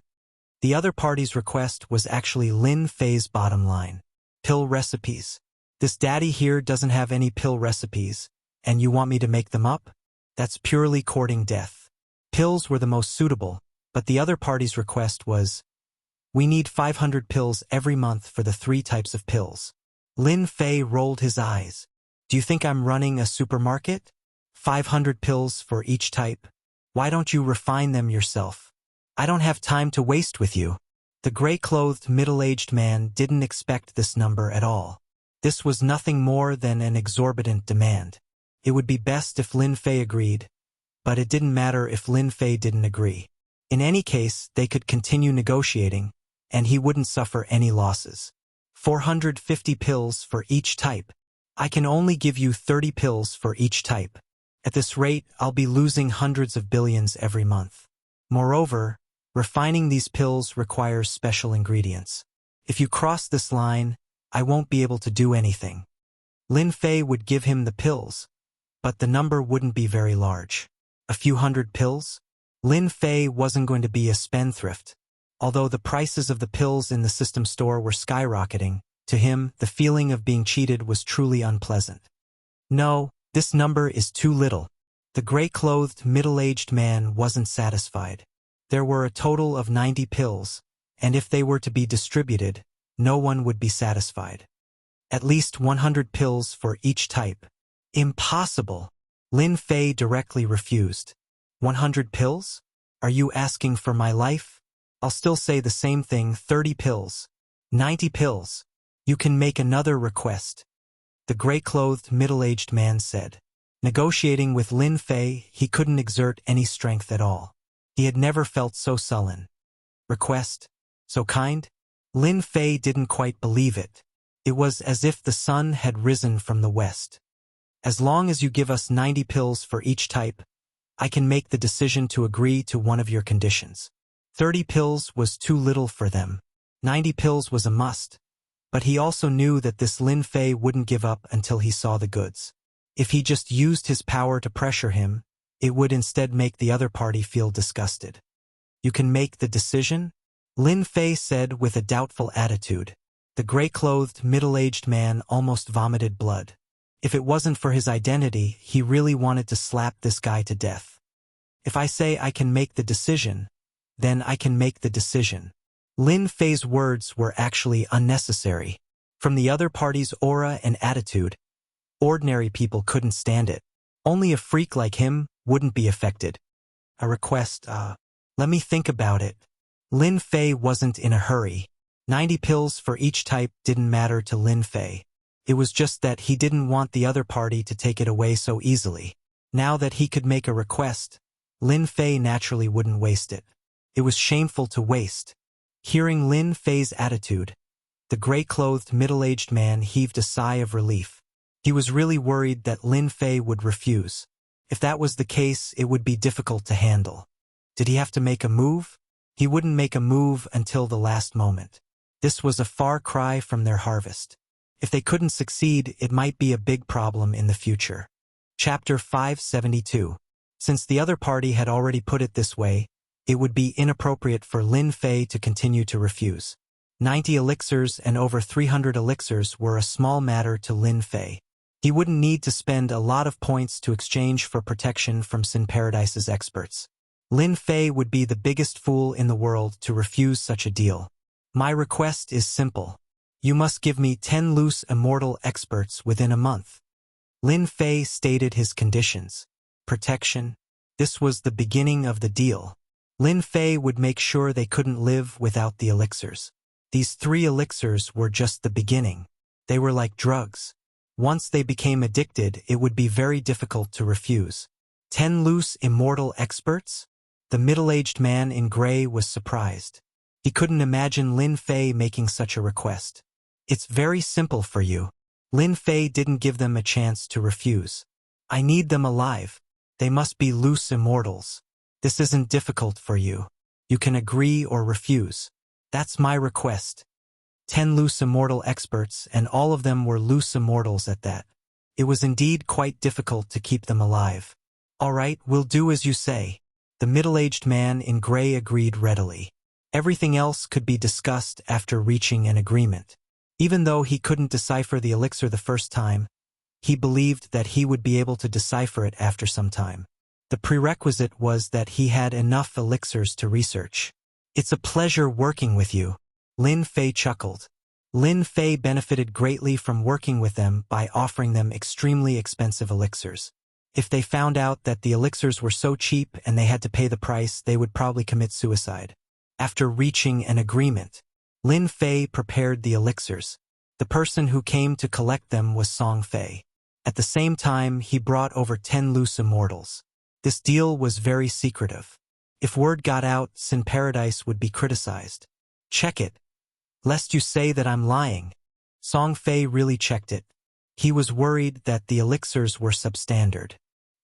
The other party's request was actually Lin Fei's bottom line. Pill recipes. This daddy here doesn't have any pill recipes, and you want me to make them up? That's purely courting death. Pills were the most suitable, but the other party's request was, we need 500 pills every month for the 3 types of pills. Lin Fei rolled his eyes. Do you think I'm running a supermarket? 500 pills for each type? Why don't you refine them yourself? I don't have time to waste with you. The gray-clothed middle-aged man didn't expect this number at all. This was nothing more than an exorbitant demand. It would be best if Lin Fei agreed, but it didn't matter if Lin Fei didn't agree. In any case, they could continue negotiating, and he wouldn't suffer any losses. 450 pills for each type. I can only give you 30 pills for each type. At this rate, I'll be losing hundreds of billions every month. Moreover, refining these pills requires special ingredients. If you cross this line, I won't be able to do anything. Lin Fei would give him the pills, but the number wouldn't be very large. A few hundred pills? Lin Fei wasn't going to be a spendthrift. Although the prices of the pills in the system store were skyrocketing, to him, the feeling of being cheated was truly unpleasant. No, this number is too little. The gray-clothed, middle-aged man wasn't satisfied. There were a total of 90 pills, and if they were to be distributed, no one would be satisfied. At least 100 pills for each type. Impossible! Lin Fei directly refused. 100 pills? Are you asking for my life? I'll still say the same thing, 30 pills. 90 pills. You can make another request. the gray-clothed, middle-aged man said. Negotiating with Lin Fei, he couldn't exert any strength at all. He had never felt so sullen. Request? So kind? Lin Fei didn't quite believe it. It was as if the sun had risen from the west. As long as you give us 90 pills for each type, I can make the decision to agree to one of your conditions. 30 pills was too little for them. 90 pills was a must. But he also knew that this Lin Fei wouldn't give up until he saw the goods. If he just used his power to pressure him, it would instead make the other party feel disgusted. You can make the decision? Lin Fei said with a doubtful attitude. The gray-clothed, middle-aged man almost vomited blood. If it wasn't for his identity, he really wanted to slap this guy to death. If I say I can make the decision, then I can make the decision. Lin Fei's words were actually unnecessary. From the other party's aura and attitude, ordinary people couldn't stand it. Only a freak like him wouldn't be affected. A request, let me think about it. Lin Fei wasn't in a hurry. 90 pills for each type didn't matter to Lin Fei. It was just that he didn't want the other party to take it away so easily. Now that he could make a request, Lin Fei naturally wouldn't waste it. It was shameful to waste. Hearing Lin Fei's attitude, the gray-clothed middle-aged man heaved a sigh of relief. He was really worried that Lin Fei would refuse. If that was the case, it would be difficult to handle. Did he have to make a move? He wouldn't make a move until the last moment. This was a far cry from their harvest. If they couldn't succeed, it might be a big problem in the future. Chapter 572. Since the other party had already put it this way, it would be inappropriate for Lin Fei to continue to refuse. 90 elixirs and over 300 elixirs were a small matter to Lin Fei. He wouldn't need to spend a lot of points to exchange for protection from Sin Paradise's experts. Lin Fei would be the biggest fool in the world to refuse such a deal. My request is simple. You must give me 10 loose immortal experts within a month. Lin Fei stated his conditions. Protection. This was the beginning of the deal. Lin Fei would make sure they couldn't live without the elixirs. These 3 elixirs were just the beginning. They were like drugs. Once they became addicted, it would be very difficult to refuse. 10 loose immortal experts? The middle-aged man in gray was surprised. He couldn't imagine Lin Fei making such a request. It's very simple for you. Lin Fei didn't give them a chance to refuse. I need them alive. They must be loose immortals. This isn't difficult for you. You can agree or refuse. That's my request. 10 loose immortal experts, and all of them were loose immortals at that. It was indeed quite difficult to keep them alive. All right, we'll do as you say. The middle-aged man in gray agreed readily. Everything else could be discussed after reaching an agreement. Even though he couldn't decipher the elixir the first time, he believed that he would be able to decipher it after some time. The prerequisite was that he had enough elixirs to research. It's a pleasure working with you. Lin Fei chuckled. Lin Fei benefited greatly from working with them by offering them extremely expensive elixirs. If they found out that the elixirs were so cheap and they had to pay the price, they would probably commit suicide. After reaching an agreement, Lin Fei prepared the elixirs. The person who came to collect them was Song Fei. At the same time, he brought over 10 loose immortals. This deal was very secretive. If word got out, Sin Paradise would be criticized. Check it. Lest you say that I'm lying. Song Fei really checked it. He was worried that the elixirs were substandard.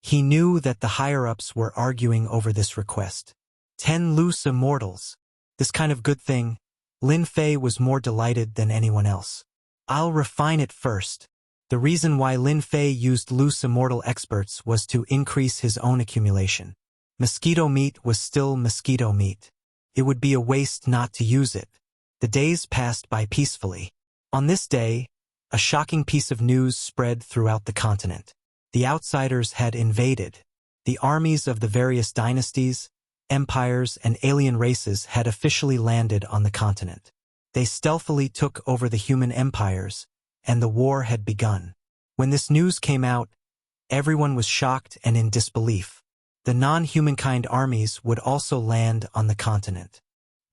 He knew that the higher-ups were arguing over this request. 10 loose immortals. This kind of good thing, Lin Fei was more delighted than anyone else. I'll refine it first. The reason why Lin Fei used loose immortal experts was to increase his own accumulation. Mosquito meat was still mosquito meat. It would be a waste not to use it. The days passed by peacefully. On this day, a shocking piece of news spread throughout the continent. The outsiders had invaded. The armies of the various dynasties, empires, and alien races had officially landed on the continent. They stealthily took over the human empires, and the war had begun. When this news came out, everyone was shocked and in disbelief. The non-humankind armies would also land on the continent.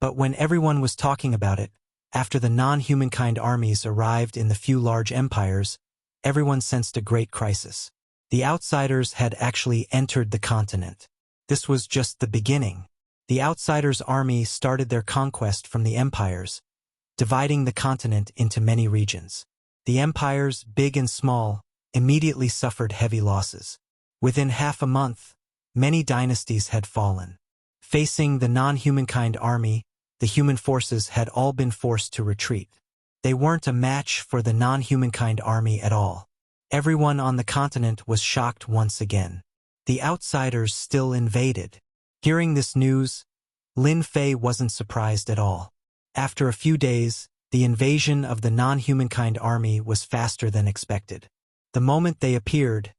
But when everyone was talking about it, after the non-humankind armies arrived in the few large empires, everyone sensed a great crisis. The outsiders had actually entered the continent. This was just the beginning. The outsiders' army started their conquest from the empires, dividing the continent into many regions. The empires, big and small, immediately suffered heavy losses. Within half a month, many dynasties had fallen. Facing the non-humankind army, the human forces had all been forced to retreat. They weren't a match for the non-humankind army at all. Everyone on the continent was shocked once again. The outsiders still invaded. Hearing this news, Lin Fei wasn't surprised at all. After a few days, the invasion of the non-humankind army was faster than expected. The moment they appeared,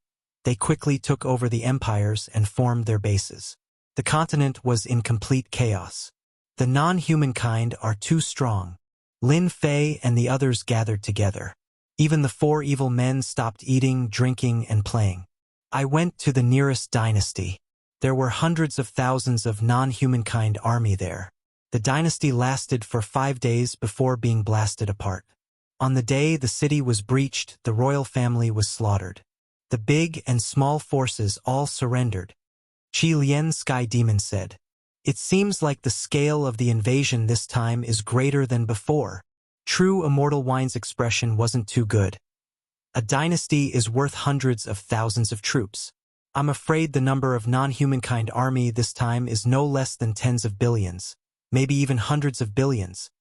they quickly took over the empires and formed their bases. The continent was in complete chaos. The non-humankind are too strong. Lin Fei and the others gathered together. Even the 4 evil men stopped eating, drinking, and playing. I went to the nearest dynasty. There were hundreds of thousands of non-humankind army there. The dynasty lasted for 5 days before being blasted apart. On the day the city was breached, the royal family was slaughtered. The big and small forces all surrendered. Qi Lian Sky Demon said, "It seems like the scale of the invasion this time is greater than before." True Immortal Wine's expression wasn't too good. A dynasty is worth hundreds of thousands of troops. I'm afraid the number of non-humankind army this time is no less than tens of billions, maybe even hundreds of billions.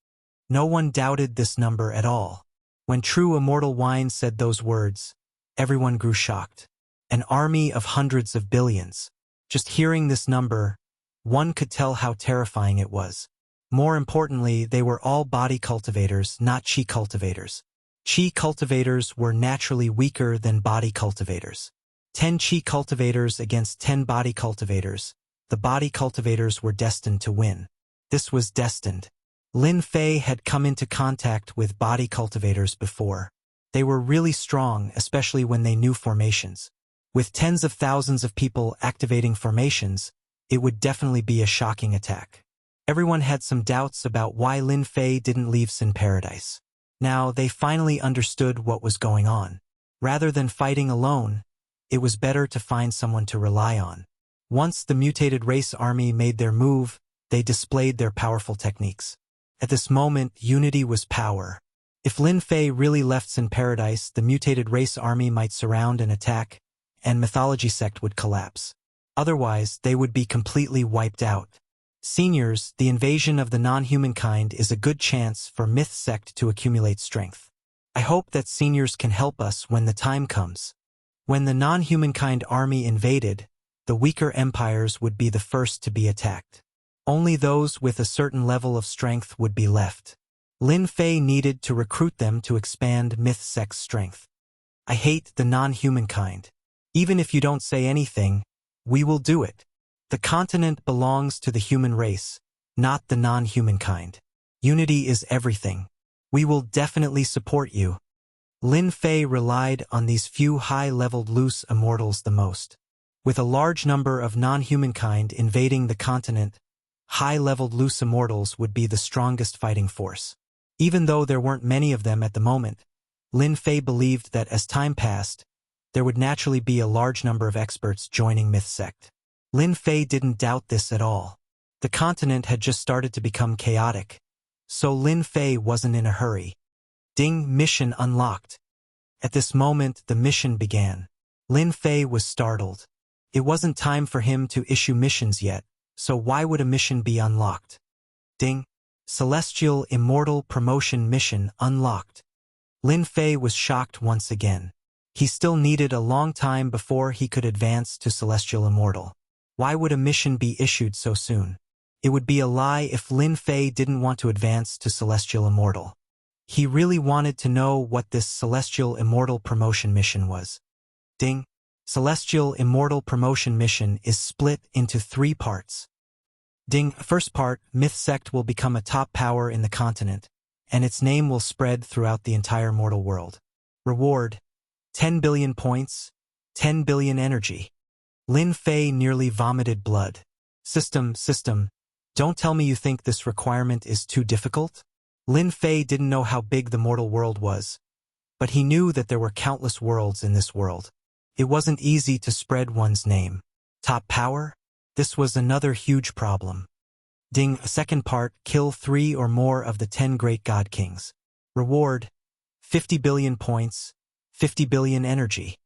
No one doubted this number at all. When True Immortal Wine said those words, everyone grew shocked. An army of hundreds of billions. Just hearing this number, one could tell how terrifying it was. More importantly, they were all body cultivators, not chi cultivators. Chi cultivators were naturally weaker than body cultivators. 10 chi cultivators against 10 body cultivators. The body cultivators were destined to win. This was destined. Lin Fei had come into contact with body cultivators before. They were really strong, especially when they knew formations. With tens of thousands of people activating formations, it would definitely be a shocking attack. Everyone had some doubts about why Lin Fei didn't leave Sin Paradise. Now they finally understood what was going on. Rather than fighting alone, it was better to find someone to rely on. Once the mutated race army made their move, they displayed their powerful techniques. At this moment, unity was power. If Lin Fei really left Sin Paradise, the mutated race army might surround and attack, and Mythology Sect would collapse. Otherwise, they would be completely wiped out. Seniors, the invasion of the non-humankind is a good chance for Myth Sect to accumulate strength. I hope that seniors can help us when the time comes. When the non-humankind army invaded, the weaker empires would be the first to be attacked. Only those with a certain level of strength would be left. Lin Fei needed to recruit them to expand Myth Sect's strength. I hate the non-humankind. Even if you don't say anything, we will do it. The continent belongs to the human race, not the non-humankind. Unity is everything. We will definitely support you. Lin Fei relied on these few high-leveled loose immortals the most. With a large number of non-humankind invading the continent, high-leveled loose immortals would be the strongest fighting force. Even though there weren't many of them at the moment, Lin Fei believed that as time passed, there would naturally be a large number of experts joining Myth Sect. Lin Fei didn't doubt this at all. The continent had just started to become chaotic, so Lin Fei wasn't in a hurry. Ding, mission unlocked. At this moment, the mission began. Lin Fei was startled. It wasn't time for him to issue missions yet, so why would a mission be unlocked? Ding. Celestial Immortal Promotion Mission unlocked. Lin Fei was shocked once again. He still needed a long time before he could advance to Celestial Immortal. Why would a mission be issued so soon? It would be a lie if Lin Fei didn't want to advance to Celestial Immortal. He really wanted to know what this Celestial Immortal Promotion Mission was. Ding. Celestial Immortal Promotion Mission is split into 3 parts. Ding. First part, Myth Sect will become a top power in the continent, and its name will spread throughout the entire mortal world. Reward: 10 billion points, 10 billion energy. Lin Fei nearly vomited blood. System, don't tell me you think this requirement is too difficult? Lin Fei didn't know how big the mortal world was. But he knew that there were countless worlds in this world. It wasn't easy to spread one's name. Top power? This was another huge problem. Ding, a second part, kill 3 or more of the 10 great god kings. Reward, 50 billion points, 50 billion energy.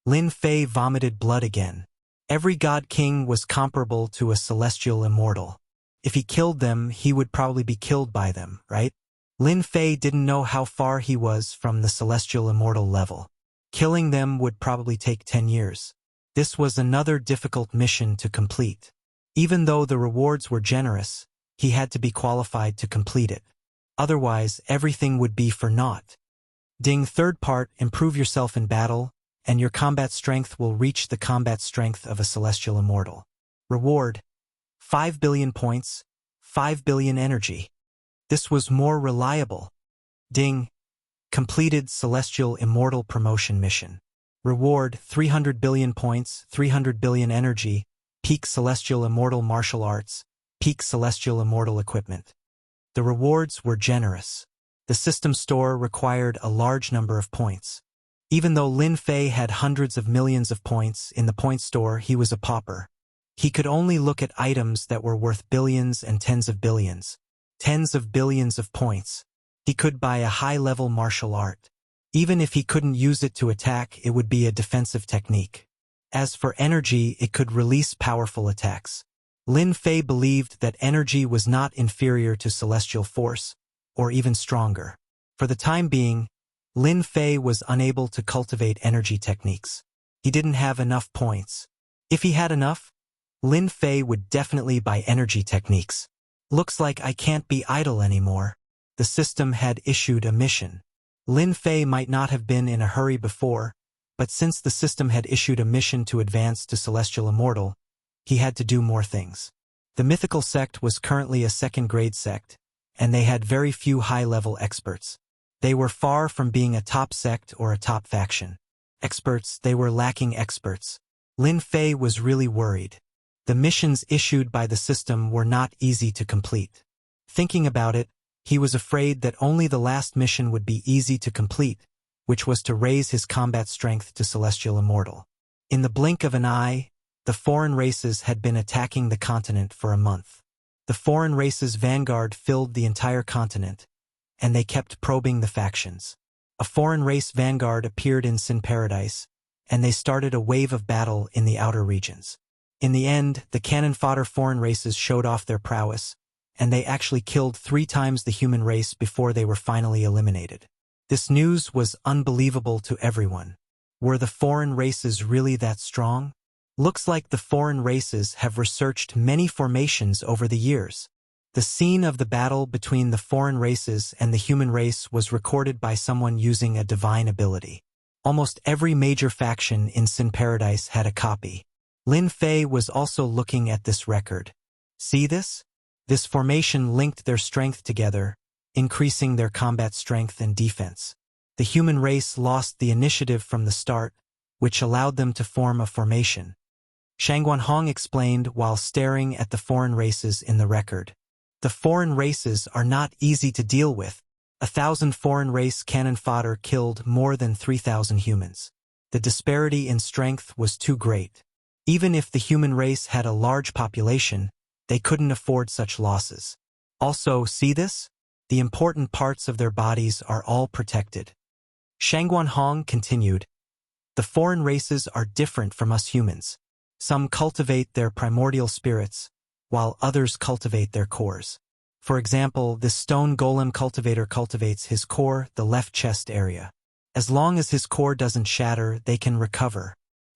Lin Fei vomited blood again. Every god king was comparable to a celestial immortal. If he killed them, he would probably be killed by them, right? Lin Fei didn't know how far he was from the celestial immortal level. Killing them would probably take 10 years. This was another difficult mission to complete. Even though the rewards were generous, he had to be qualified to complete it. Otherwise, everything would be for naught. Ding, third part, improve yourself in battle, and your combat strength will reach the combat strength of a celestial immortal. Reward, 5 billion points, 5 billion energy. This was more reliable. Ding, completed celestial immortal promotion mission. Reward, 300 billion points, 300 billion energy, peak celestial immortal martial arts, peak celestial immortal equipment. The rewards were generous. The system store required a large number of points. Even though Lin Fei had hundreds of millions of points in the point store, he was a pauper. He could only look at items that were worth billions and tens of billions of points. He could buy a high-level martial art. Even if he couldn't use it to attack, it would be a defensive technique. As for energy, it could release powerful attacks. Lin Fei believed that energy was not inferior to celestial force, or even stronger. For the time being, Lin Fei was unable to cultivate energy techniques. He didn't have enough points. If he had enough, Lin Fei would definitely buy energy techniques. Looks like I can't be idle anymore. The system had issued a mission. Lin Fei might not have been in a hurry before, but since the system had issued a mission to advance to Celestial Immortal, he had to do more things. The mythical sect was currently a second-grade sect, and they had very few high-level experts. They were far from being a top sect or a top faction. Experts, they were lacking experts. Lin Fei was really worried. The missions issued by the system were not easy to complete. Thinking about it, he was afraid that only the last mission would be easy to complete, which was to raise his combat strength to Celestial Immortal. In the blink of an eye, the foreign races had been attacking the continent for a month. The foreign races' vanguard filled the entire continent, and they kept probing the factions. A foreign race vanguard appeared in Sin Paradise, and they started a wave of battle in the outer regions. In the end, the cannon-fodder foreign races showed off their prowess, and they actually killed 3 times the human race before they were finally eliminated. This news was unbelievable to everyone. Were the foreign races really that strong? Looks like the foreign races have researched many formations over the years. The scene of the battle between the foreign races and the human race was recorded by someone using a divine ability. Almost every major faction in Sin Paradise had a copy. Lin Fei was also looking at this record. See this? This formation linked their strength together, increasing their combat strength and defense. The human race lost the initiative from the start, which allowed them to form a formation. Shangguanhong explained while staring at the foreign races in the record. The foreign races are not easy to deal with. 1,000 foreign race cannon fodder killed more than 3,000 humans. The disparity in strength was too great. Even if the human race had a large population, they couldn't afford such losses. Also, see this? The important parts of their bodies are all protected. Shangguanhong continued, the foreign races are different from us humans. Some cultivate their primordial spirits, while others cultivate their cores. For example, this stone golem cultivator cultivates his core, the left chest area. As long as his core doesn't shatter, they can recover.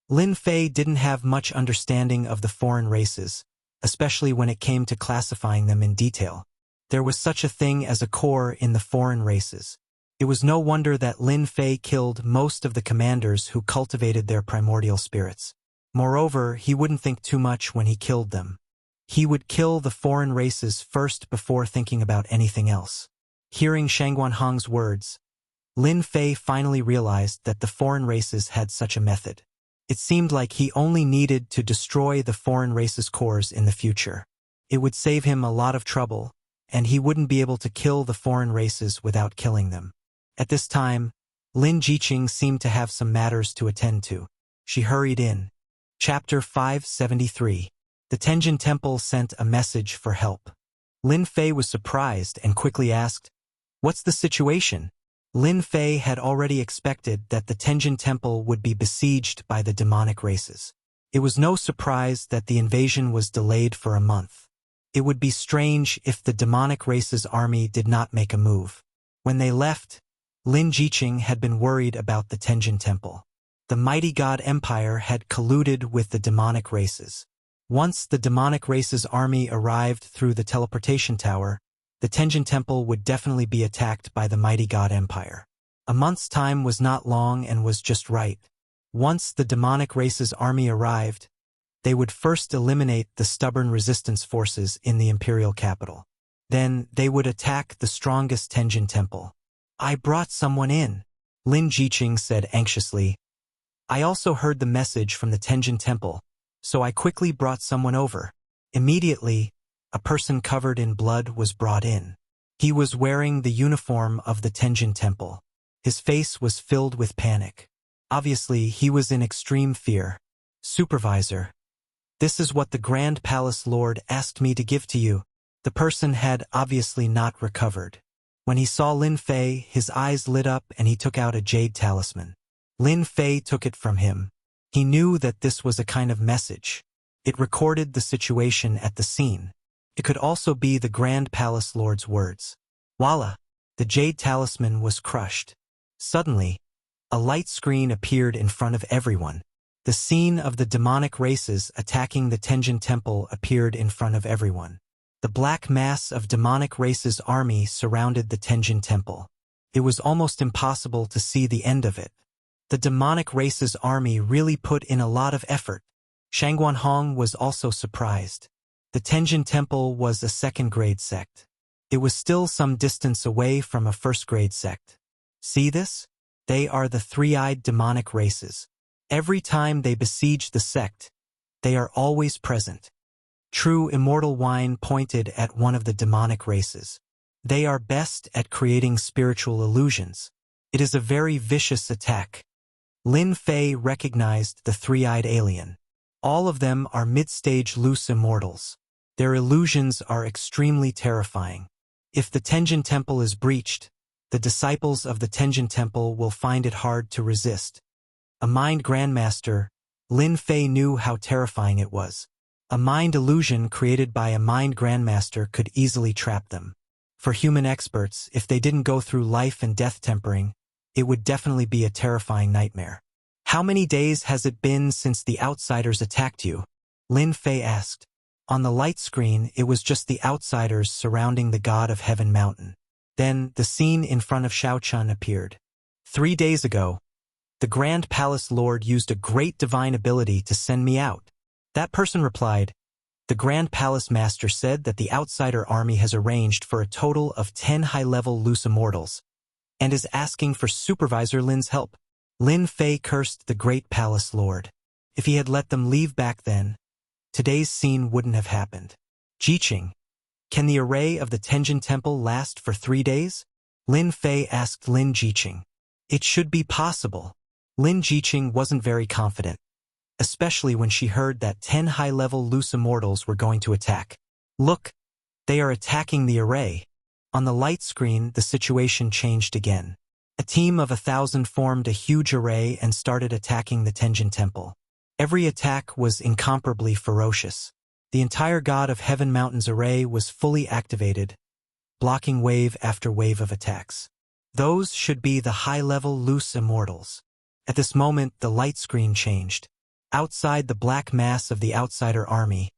Lin Fei didn't have much understanding of the foreign races, especially when it came to classifying them in detail. There was such a thing as a core in the foreign races. It was no wonder that Lin Fei killed most of the commanders who cultivated their primordial spirits. Moreover, he wouldn't think too much when he killed them. He would kill the foreign races first before thinking about anything else. Hearing Shangguanhong's words, Lin Fei finally realized that the foreign races had such a method. It seemed like he only needed to destroy the foreign races' cores in the future. It would save him a lot of trouble, and he wouldn't be able to kill the foreign races without killing them. At this time, Lin Jiqing seemed to have some matters to attend to. She hurried in. Chapter 573. The Tenjin Temple sent a message for help. Lin Fei was surprised and quickly asked, "What's the situation?" Lin Fei had already expected that the Tenjin Temple would be besieged by the demonic races. It was no surprise that the invasion was delayed for a month. It would be strange if the demonic races' army did not make a move. When they left, Lin Jiqing had been worried about the Tenjin Temple. The mighty god empire had colluded with the demonic races. Once the demonic races' army arrived through the teleportation tower, the Tenjin Temple would definitely be attacked by the mighty god empire. A month's time was not long and was just right. Once the demonic races' army arrived, they would first eliminate the stubborn resistance forces in the imperial capital. Then they would attack the strongest Tenjin Temple. "I brought someone in," Lin Jiqing said anxiously. "I also heard the message from the Tenjin Temple, so I quickly brought someone over." Immediately, a person covered in blood was brought in. He was wearing the uniform of the Tenjin Temple. His face was filled with panic. Obviously, he was in extreme fear. "Supervisor, this is what the Grand Palace Lord asked me to give to you." The person had obviously not recovered. When he saw Lin Fei, his eyes lit up and he took out a jade talisman. Lin Fei took it from him. He knew that this was a kind of message. It recorded the situation at the scene. It could also be the Grand Palace Lord's words. Voila! The jade talisman was crushed. Suddenly, a light screen appeared in front of everyone. The scene of the demonic races attacking the Tenjin Temple appeared in front of everyone. The black mass of demonic races' army surrounded the Tenjin Temple. It was almost impossible to see the end of it. The demonic races' army really put in a lot of effort. Shangguan Hong was also surprised. The Tenjin Temple was a second-grade sect. It was still some distance away from a first-grade sect. See this? They are the three-eyed demonic races. Every time they besiege the sect, they are always present. True Immortal Wine pointed at one of the demonic races. They are best at creating spiritual illusions. It is a very vicious attack. Lin Fei recognized the three-eyed alien. All of them are mid-stage loose immortals. Their illusions are extremely terrifying. If the Tenjin Temple is breached, the disciples of the Tenjin Temple will find it hard to resist. A mind grandmaster, Lin Fei knew how terrifying it was. A mind illusion created by a mind grandmaster could easily trap them. For human experts, if they didn't go through life and death tempering, it would definitely be a terrifying nightmare. "How many days has it been since the outsiders attacked you?" Lin Fei asked. On the light screen, it was just the outsiders surrounding the god of Heaven Mountain. Then, the scene in front of Shaochun appeared. 3 days ago, the Grand Palace Lord used a great divine ability to send me out. That person replied, "The Grand Palace Master said that the outsider army has arranged for a total of 10 high-level loose immortals, and is asking for Supervisor Lin's help." Lin Fei cursed the Great Palace Lord. If he had let them leave back then, today's scene wouldn't have happened. "Jiqing, can the array of the Tenjin Temple last for 3 days?" Lin Fei asked Lin Jiqing. "It should be possible." Lin Jiqing wasn't very confident, especially when she heard that 10 high-level loose immortals were going to attack. "Look, they are attacking the array." On the light screen, the situation changed again. A team of 1,000 formed a huge array and started attacking the Tenjin Temple. Every attack was incomparably ferocious. The entire God of Heaven Mountain's array was fully activated, blocking wave after wave of attacks. Those should be the high-level loose immortals. At this moment, the light screen changed. Outside the black mass of the outsider army,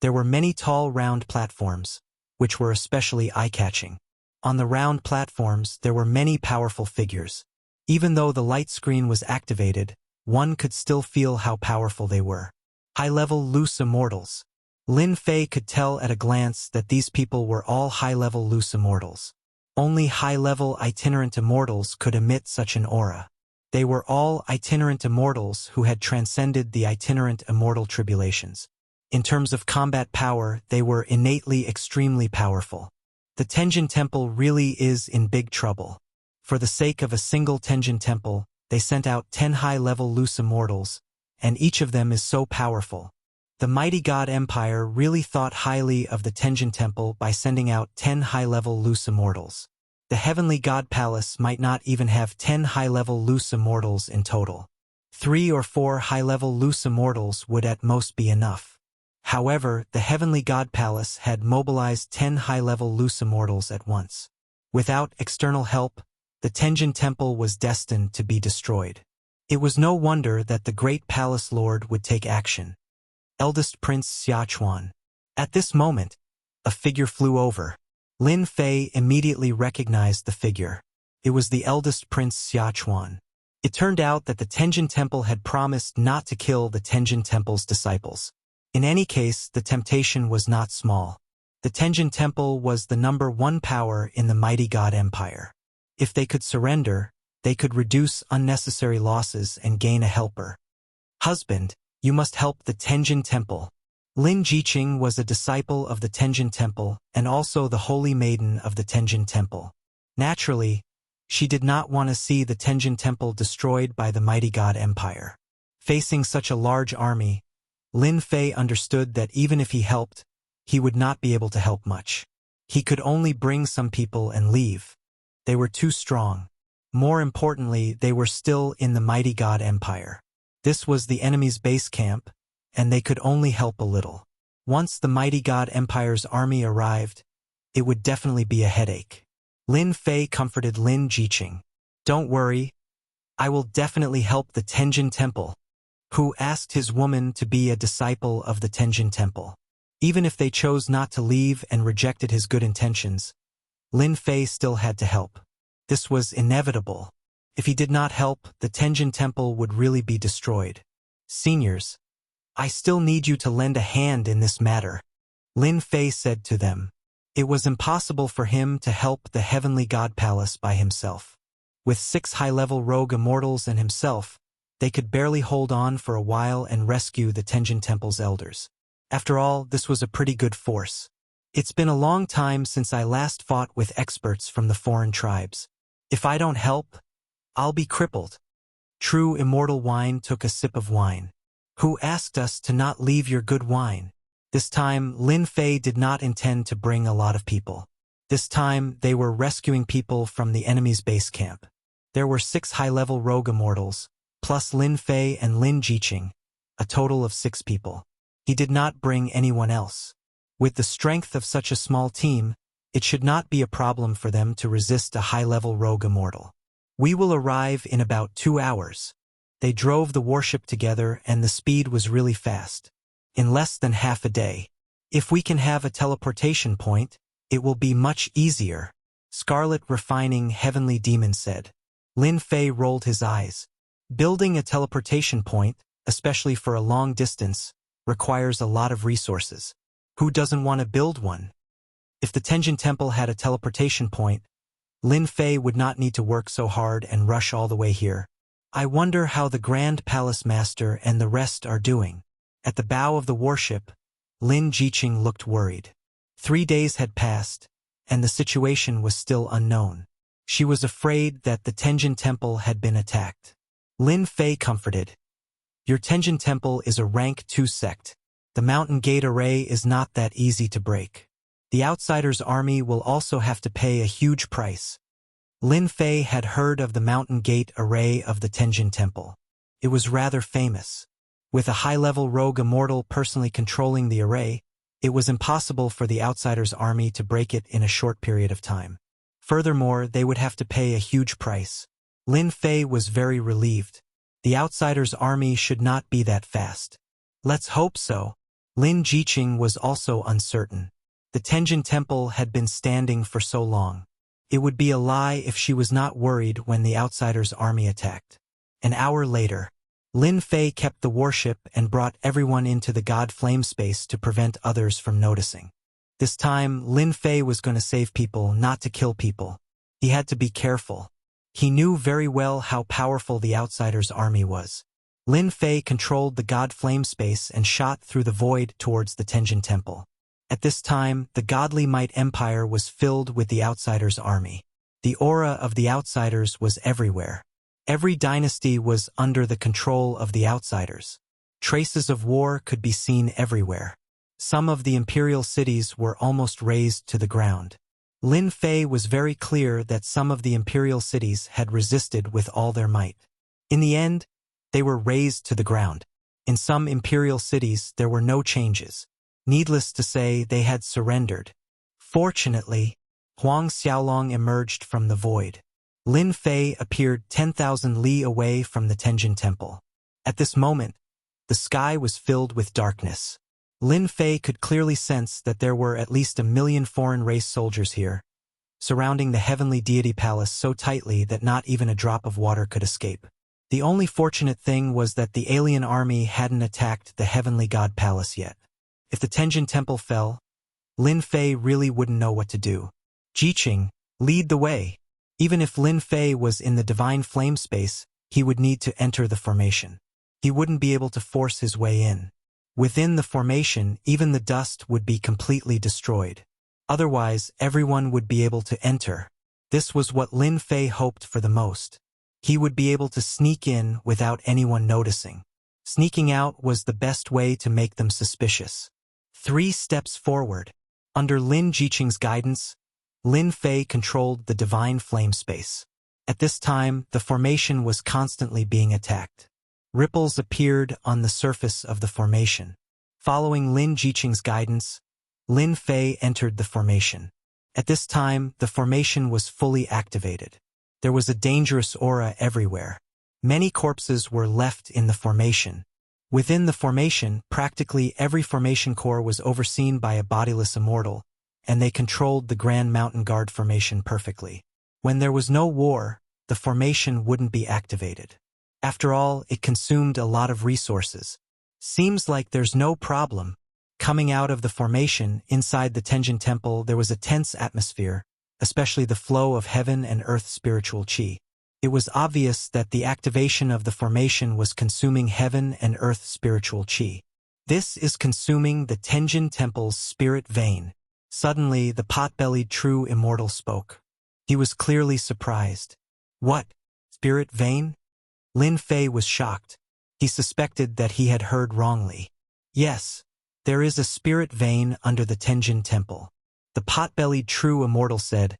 there were many tall round platforms, which were especially eye-catching. On the round platforms, there were many powerful figures. Even though the light screen was activated, one could still feel how powerful they were. High-level loose immortals. Lin Fei could tell at a glance that these people were all high-level loose immortals. Only high-level itinerant immortals could emit such an aura. They were all itinerant immortals who had transcended the itinerant immortal tribulations. In terms of combat power, they were innately extremely powerful. The Tenjin Temple really is in big trouble. For the sake of a single Tenjin temple, they sent out 10 high-level loose immortals, and each of them is so powerful. The mighty god empire really thought highly of the Tenjin temple by sending out 10 high-level loose immortals. The heavenly god palace might not even have 10 high-level loose immortals in total. 3 or 4 high-level loose immortals would at most be enough. However, the heavenly god palace had mobilized 10 high-level loose immortals at once. Without external help, the Tenjin temple was destined to be destroyed. It was no wonder that the great palace lord would take action. Eldest Prince Xiachuan. At this moment, a figure flew over. Lin Fei immediately recognized the figure. It was the eldest Prince Xiachuan. It turned out that the Tenjin temple had promised not to kill the Tenjin temple's disciples. In any case, the temptation was not small. The Tenjin temple was the #1 power in the mighty god empire. If they could surrender, they could reduce unnecessary losses and gain a helper. Husband, you must help the Tenjin temple. Lin Jiqing was a disciple of the Tenjin temple and also the holy maiden of the Tenjin temple. Naturally, she did not want to see the Tenjin temple destroyed by the mighty god empire. Facing such a large army, Lin Fei understood that even if he helped, he would not be able to help much. He could only bring some people and leave. They were too strong. More importantly, they were still in the mighty god empire. This was the enemy's base camp, and they could only help a little. Once the mighty god empire's army arrived, it would definitely be a headache. Lin Fei comforted Lin Jiqing. Don't worry, I will definitely help the Tenjin temple. Who asked his woman to be a disciple of the Tenjin temple. Even if they chose not to leave and rejected his good intentions, Lin Fei still had to help. This was inevitable. If he did not help, the Tenjin temple would really be destroyed. Seniors, I still need you to lend a hand in this matter, Lin Fei said to them. It was impossible for him to help the heavenly god palace by himself. With 6 high-level rogue immortals and himself, they could barely hold on for a while and rescue the Tenjin temple's elders. After all, this was a pretty good force. It's been a long time since I last fought with experts from the foreign tribes. If I don't help, I'll be crippled. True immortal wine took a sip of wine. Who asked us to not leave your good wine? This time, Lin Fei did not intend to bring a lot of people. This time, they were rescuing people from the enemy's base camp. There were 6 high-level rogue immortals, plus Lin Fei and Lin Jiqing, a total of 6 people. He did not bring anyone else. With the strength of such a small team, it should not be a problem for them to resist a high-level rogue immortal. We will arrive in about 2 hours. They drove the warship together and the speed was really fast. In less than half a day. If we can have a teleportation point, it will be much easier, Scarlet Refining Heavenly Demon said. Lin Fei rolled his eyes. Building a teleportation point, especially for a long distance, requires a lot of resources. Who doesn't want to build one? If the Tenjin temple had a teleportation point, Lin Fei would not need to work so hard and rush all the way here. I wonder how the Grand Palace Master and the rest are doing. At the bow of the warship, Lin Jiqing looked worried. 3 days had passed, and the situation was still unknown. She was afraid that the Tenjin temple had been attacked. Lin Fei comforted. Your Tenjin temple is a rank 2 sect. The Mountain Gate array is not that easy to break. The outsider's army will also have to pay a huge price. Lin Fei had heard of the Mountain Gate array of the Tenjin temple. It was rather famous. With a high-level rogue immortal personally controlling the array, it was impossible for the outsider's army to break it in a short period of time. Furthermore, they would have to pay a huge price. Lin Fei was very relieved. The outsider's army should not be that fast. Let's hope so. Lin Jiqing was also uncertain. The Tenjin temple had been standing for so long. It would be a lie if she was not worried when the outsider's army attacked. An hour later, Lin Fei kept the warship and brought everyone into the God Flame space to prevent others from noticing. This time, Lin Fei was going to save people, not to kill people. He had to be careful. He knew very well how powerful the outsider's army was. Lin Fei controlled the God Flame space and shot through the void towards the Tenjin temple. At this time, the Godly Might Empire was filled with the outsider's army. The aura of the outsiders was everywhere. Every dynasty was under the control of the outsiders. Traces of war could be seen everywhere. Some of the imperial cities were almost razed to the ground. Lin Fei was very clear that some of the imperial cities had resisted with all their might. In the end, they were razed to the ground. In some imperial cities, there were no changes. Needless to say, they had surrendered. Fortunately, Huang Xiaolong emerged from the void. Lin Fei appeared 10,000 li away from the Tenjin Temple. At this moment, the sky was filled with darkness. Lin Fei could clearly sense that there were at least 1 million foreign race soldiers here, surrounding the heavenly deity palace so tightly that not even a drop of water could escape. The only fortunate thing was that the alien army hadn't attacked the heavenly god palace yet. If the Tenjin Temple fell, Lin Fei really wouldn't know what to do. Jiqing, lead the way. Even if Lin Fei was in the divine flame space, he would need to enter the formation. He wouldn't be able to force his way in. Within the formation, even the dust would be completely destroyed. Otherwise, everyone would be able to enter. This was what Lin Fei hoped for the most. He would be able to sneak in without anyone noticing. Sneaking out was the best way to make them suspicious. 3 steps forward. Under Lin Jiqing's guidance, Lin Fei controlled the divine flame space. At this time, the formation was constantly being attacked. Ripples appeared on the surface of the formation. Following Lin Jiqing's guidance, Lin Fei entered the formation. At this time, the formation was fully activated. There was a dangerous aura everywhere. Many corpses were left in the formation. Within the formation, practically every formation core was overseen by a bodiless immortal, and they controlled the Grand Mountain Guard formation perfectly. When there was no war, the formation wouldn't be activated. After all, it consumed a lot of resources. Seems like there's no problem. Coming out of the formation, inside the Tenjin Temple, there was a tense atmosphere, especially the flow of heaven and earth spiritual qi. It was obvious that the activation of the formation was consuming heaven and earth spiritual qi. This is consuming the Tenjin Temple's spirit vein. Suddenly, the pot-bellied true immortal spoke. He was clearly surprised. What? Spirit vein? Lin Fei was shocked. He suspected that he had heard wrongly. Yes, there is a spirit vein under the Tenjin Temple. The pot-bellied true immortal said,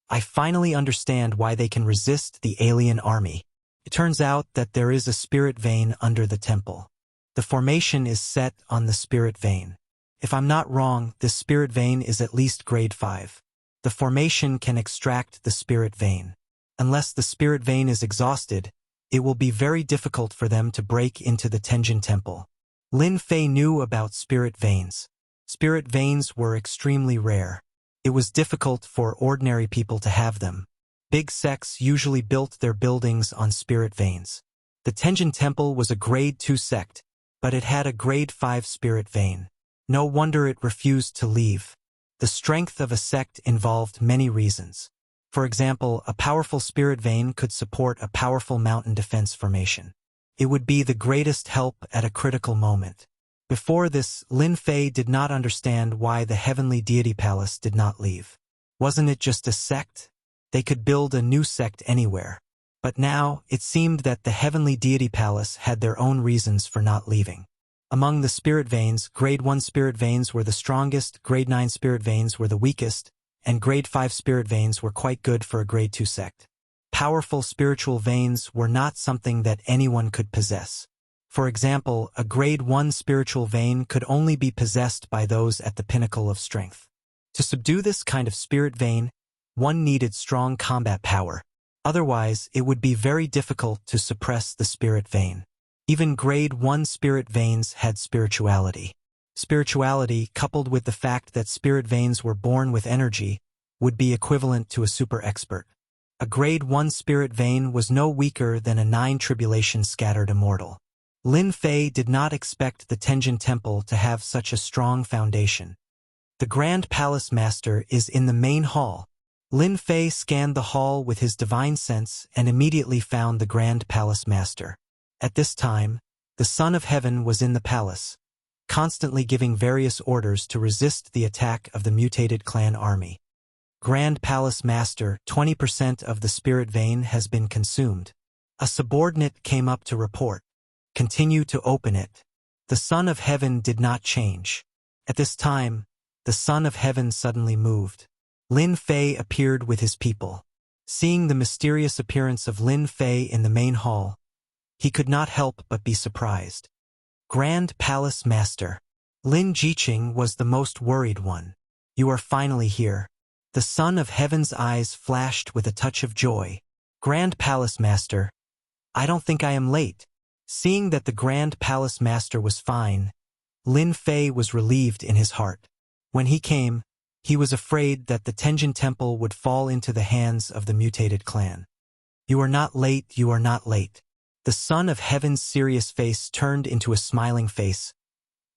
I finally understand why they can resist the alien army. It turns out that there is a spirit vein under the temple. The formation is set on the spirit vein. If I'm not wrong, this spirit vein is at least grade 5. The formation can extract the spirit vein. Unless the spirit vein is exhausted, it will be very difficult for them to break into the Tenjin Temple. Lin Fei knew about spirit veins. Spirit veins were extremely rare. It was difficult for ordinary people to have them. Big sects usually built their buildings on spirit veins. The Tenjin Temple was a grade 2 sect, but it had a grade 5 spirit vein. No wonder it refused to leave. The strength of a sect involved many reasons. For example, a powerful spirit vein could support a powerful mountain defense formation. It would be the greatest help at a critical moment. Before this, Lin Fei did not understand why the heavenly deity palace did not leave. Wasn't it just a sect? They could build a new sect anywhere. But now, it seemed that the heavenly deity palace had their own reasons for not leaving. Among the spirit veins, grade 1 spirit veins were the strongest, grade 9 spirit veins were the weakest, and grade 5 spirit veins were quite good for a grade 2 sect. Powerful spiritual veins were not something that anyone could possess. For example, a grade 1 spiritual vein could only be possessed by those at the pinnacle of strength. To subdue this kind of spirit vein, one needed strong combat power. Otherwise, it would be very difficult to suppress the spirit vein. Even grade 1 spirit veins had spirituality. Spirituality, coupled with the fact that spirit veins were born with energy, would be equivalent to a super expert. A grade 1 spirit vein was no weaker than a 9 tribulation scattered immortal. Lin Fei did not expect the Tenjin Temple to have such a strong foundation. The Grand Palace Master is in the main hall. Lin Fei scanned the hall with his divine sense and immediately found the Grand Palace Master. At this time, the Son of Heaven was in the palace, constantly giving various orders to resist the attack of the mutated clan army. Grand Palace Master, 20% of the spirit vein has been consumed. A subordinate came up to report. Continue to open it. The Son of Heaven did not change. At this time, the Son of Heaven suddenly moved. Lin Fei appeared with his people. Seeing the mysterious appearance of Lin Fei in the main hall, he could not help but be surprised. Grand Palace Master. Lin Jiqing was the most worried one. You are finally here. The Son of Heaven's eyes flashed with a touch of joy. Grand Palace Master. I don't think I am late. Seeing that the Grand Palace Master was fine, Lin Fei was relieved in his heart. When he came, he was afraid that the Tenjin Temple would fall into the hands of the mutated clan. You are not late, you are not late. The Son of Heaven's serious face turned into a smiling face.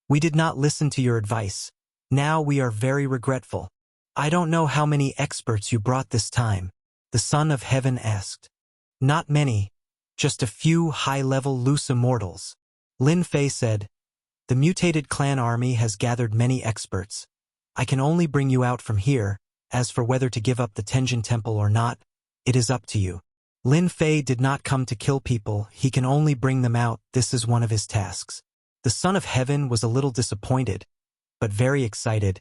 We did not listen to your advice. Now we are very regretful. I don't know how many experts you brought this time, the Son of Heaven asked. Not many, just a few high-level loose immortals. Lin Fei said, the mutated clan army has gathered many experts. I can only bring you out from here. As for whether to give up the Tenjin Temple or not, it is up to you. Lin Fei did not come to kill people, he can only bring them out, this is one of his tasks. The Son of Heaven was a little disappointed, but very excited.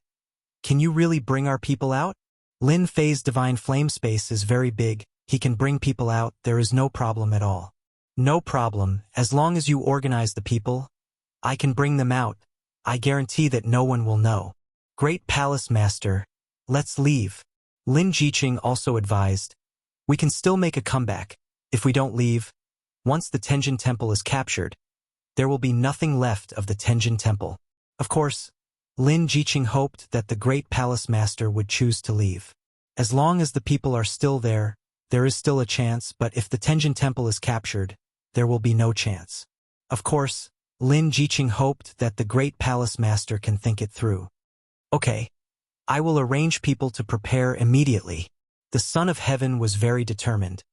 Can you really bring our people out? Lin Fei's divine flame space is very big, he can bring people out, there is no problem at all. No problem, as long as you organize the people, I can bring them out, I guarantee that no one will know. Great Palace Master, let's leave. Lin Jiqing also advised, we can still make a comeback, if we don't leave. Once the Tenjin Temple is captured, there will be nothing left of the Tenjin Temple. Of course, Lin Jiqing hoped that the Great Palace Master would choose to leave. As long as the people are still there is still a chance, but if the Tenjin Temple is captured, there will be no chance. Of course, Lin Jiqing hoped that the Great Palace Master can think it through. Okay, I will arrange people to prepare immediately. The Son of Heaven was very determined.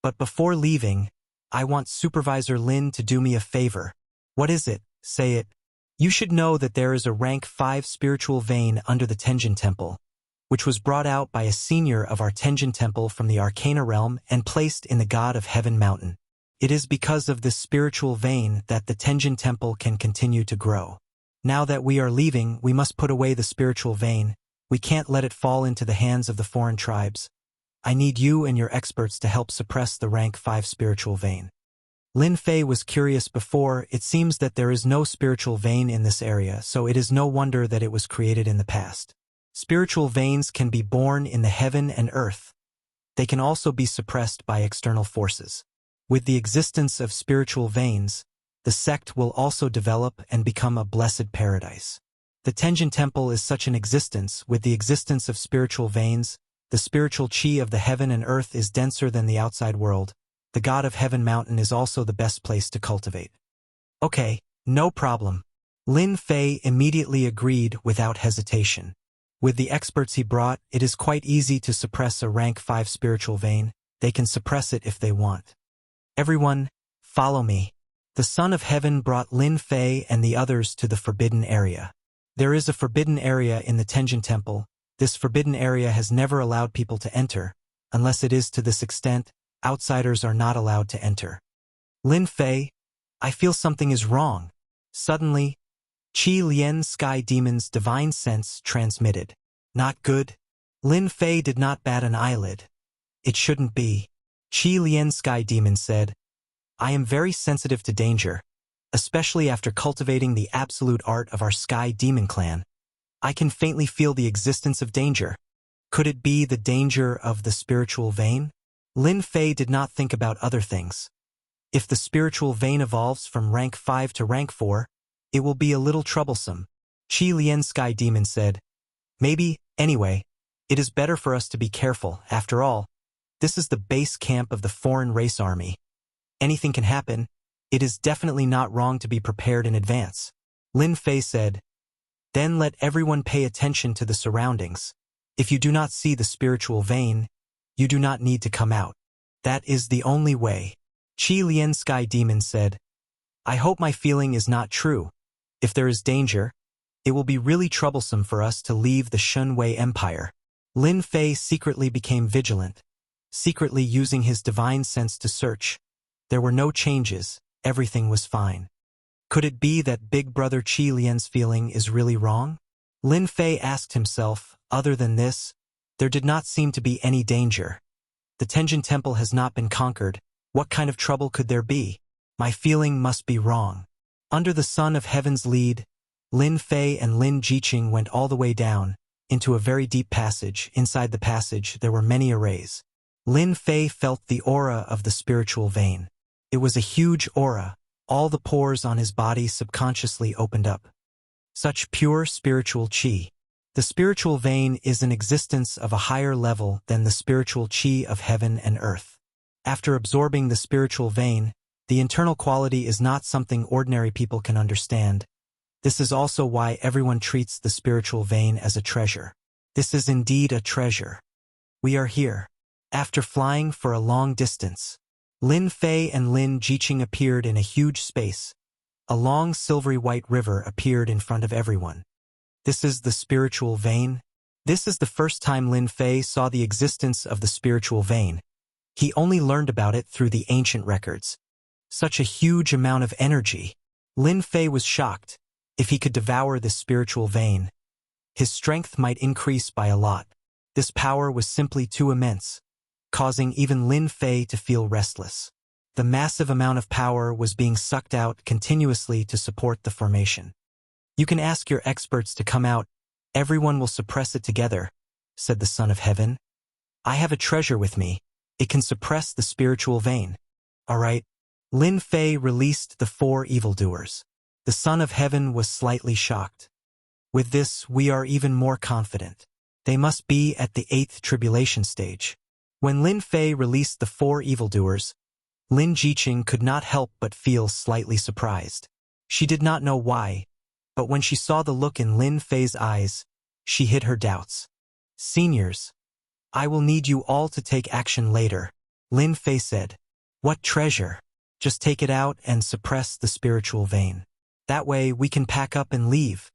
But before leaving, I want Supervisor Lin to do me a favor. What is it? Say it. You should know that there is a rank 5 spiritual vein under the Tenjin Temple, which was brought out by a senior of our Tenjin Temple from the Arcana realm and placed in the God of Heaven mountain. It is because of this spiritual vein that the Tenjin Temple can continue to grow. Now that we are leaving, we must put away the spiritual vein. We can't let it fall into the hands of the foreign tribes. I need you and your experts to help suppress the rank 5 spiritual vein. Lin Fei was curious before. It seems that there is no spiritual vein in this area, so it is no wonder that it was created in the past. Spiritual veins can be born in the heaven and earth. They can also be suppressed by external forces. With the existence of spiritual veins, the sect will also develop and become a blessed paradise. The Tenjin Temple is such an existence. With the existence of spiritual veins, the spiritual chi of the heaven and earth is denser than the outside world. The God of Heaven mountain is also the best place to cultivate. Okay, no problem. Lin Fei immediately agreed without hesitation. With the experts he brought, it is quite easy to suppress a rank 5 spiritual vein. They can suppress it if they want. Everyone, follow me. The Son of Heaven brought Lin Fei and the others to the forbidden area. There is a forbidden area in the Tenjin Temple. This forbidden area has never allowed people to enter. Unless it is to this extent, outsiders are not allowed to enter. Lin Fei, I feel something is wrong. Suddenly, Qi Lian Sky Demon's divine sense transmitted. Not good. Lin Fei did not bat an eyelid. It shouldn't be. Qi Lian Sky Demon said, I am very sensitive to danger, especially after cultivating the absolute art of our Sky Demon clan. I can faintly feel the existence of danger. Could it be the danger of the spiritual vein? Lin Fei did not think about other things. If the spiritual vein evolves from rank 5 to rank 4, it will be a little troublesome. Qi Lian Sky Demon said, maybe, anyway, it is better for us to be careful. After all, this is the base camp of the foreign race army. Anything can happen. It is definitely not wrong to be prepared in advance. Lin Fei said, then let everyone pay attention to the surroundings. If you do not see the spiritual vein, you do not need to come out. That is the only way. Qi Lian Sky Demon said, I hope my feeling is not true. If there is danger, it will be really troublesome for us to leave the Shunwei Empire. Lin Fei secretly became vigilant, secretly using his divine sense to search. There were no changes, everything was fine. Could it be that Big Brother Qi Lian's feeling is really wrong? Lin Fei asked himself. Other than this, there did not seem to be any danger. The Tenjin Temple has not been conquered. What kind of trouble could there be? My feeling must be wrong. Under the Son of Heaven's lead, Lin Fei and Lin Jiqing went all the way down, into a very deep passage. Inside the passage there were many arrays. Lin Fei felt the aura of the spiritual vein. It was a huge aura. All the pores on his body subconsciously opened up. Such pure spiritual qi. The spiritual vein is an existence of a higher level than the spiritual qi of heaven and earth. After absorbing the spiritual vein, the internal quality is not something ordinary people can understand. This is also why everyone treats the spiritual vein as a treasure. This is indeed a treasure. We are here. After flying for a long distance, Lin Fei and Lin Jiqing appeared in a huge space. A long silvery white river appeared in front of everyone. This is the spiritual vein. This is the first time Lin Fei saw the existence of the spiritual vein. He only learned about it through the ancient records. Such a huge amount of energy. Lin Fei was shocked. If he could devour this spiritual vein, his strength might increase by a lot. This power was simply too immense, causing even Lin Fei to feel restless. The massive amount of power was being sucked out continuously to support the formation. You can ask your experts to come out. Everyone will suppress it together, said the Son of Heaven. I have a treasure with me. It can suppress the spiritual vein. All right. Lin Fei released the 4 evildoers. The Son of Heaven was slightly shocked. With this, we are even more confident. They must be at the 8th tribulation stage. When Lin Fei released the 4 evildoers, Lin Jiqing could not help but feel slightly surprised. She did not know why, but when she saw the look in Lin Fei's eyes, she hid her doubts. Seniors, I will need you all to take action later, Lin Fei said. What treasure? Just take it out and suppress the spiritual vein. That way we can pack up and leave.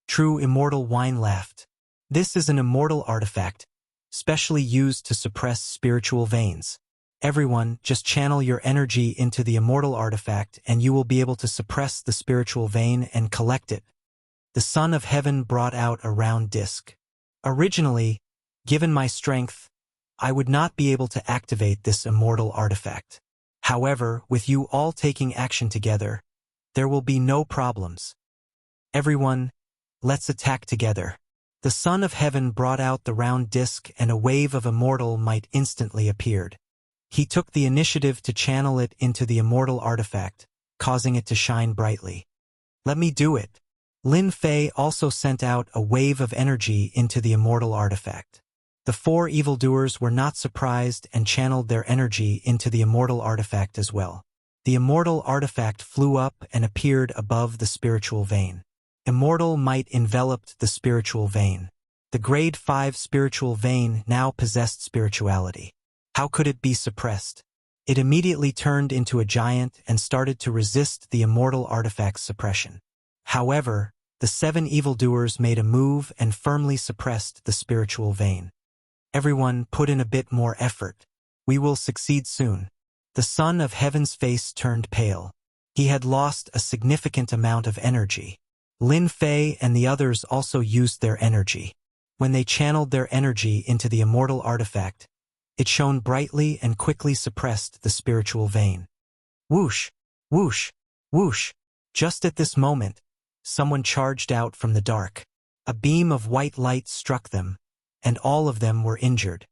True Immortal Wine laughed. This is an immortal artifact, specially used to suppress spiritual veins. Everyone, just channel your energy into the immortal artifact and you will be able to suppress the spiritual vein and collect it. The Son of Heaven brought out a round disc. Originally, given my strength, I would not be able to activate this immortal artifact. However, with you all taking action together, there will be no problems. Everyone, let's attack together. The Son of Heaven brought out the round disc and a wave of immortal might instantly appeared. He took the initiative to channel it into the immortal artifact, causing it to shine brightly. Let me do it. Lin Fei also sent out a wave of energy into the immortal artifact. The 4 evildoers were not surprised and channeled their energy into the immortal artifact as well. The immortal artifact flew up and appeared above the spiritual vein. Immortal might enveloped the spiritual vein. The grade 5 spiritual vein now possessed spirituality. How could it be suppressed? It immediately turned into a giant and started to resist the immortal artifact's suppression. However, the 7 evildoers made a move and firmly suppressed the spiritual vein. Everyone put in a bit more effort. We will succeed soon. The Son of Heaven's face turned pale. He had lost a significant amount of energy. Lin Fei and the others also used their energy. When they channeled their energy into the immortal artifact, it shone brightly and quickly suppressed the spiritual vein. Whoosh! Whoosh! Whoosh! Just at this moment, someone charged out from the dark. A beam of white light struck them, and all of them were injured.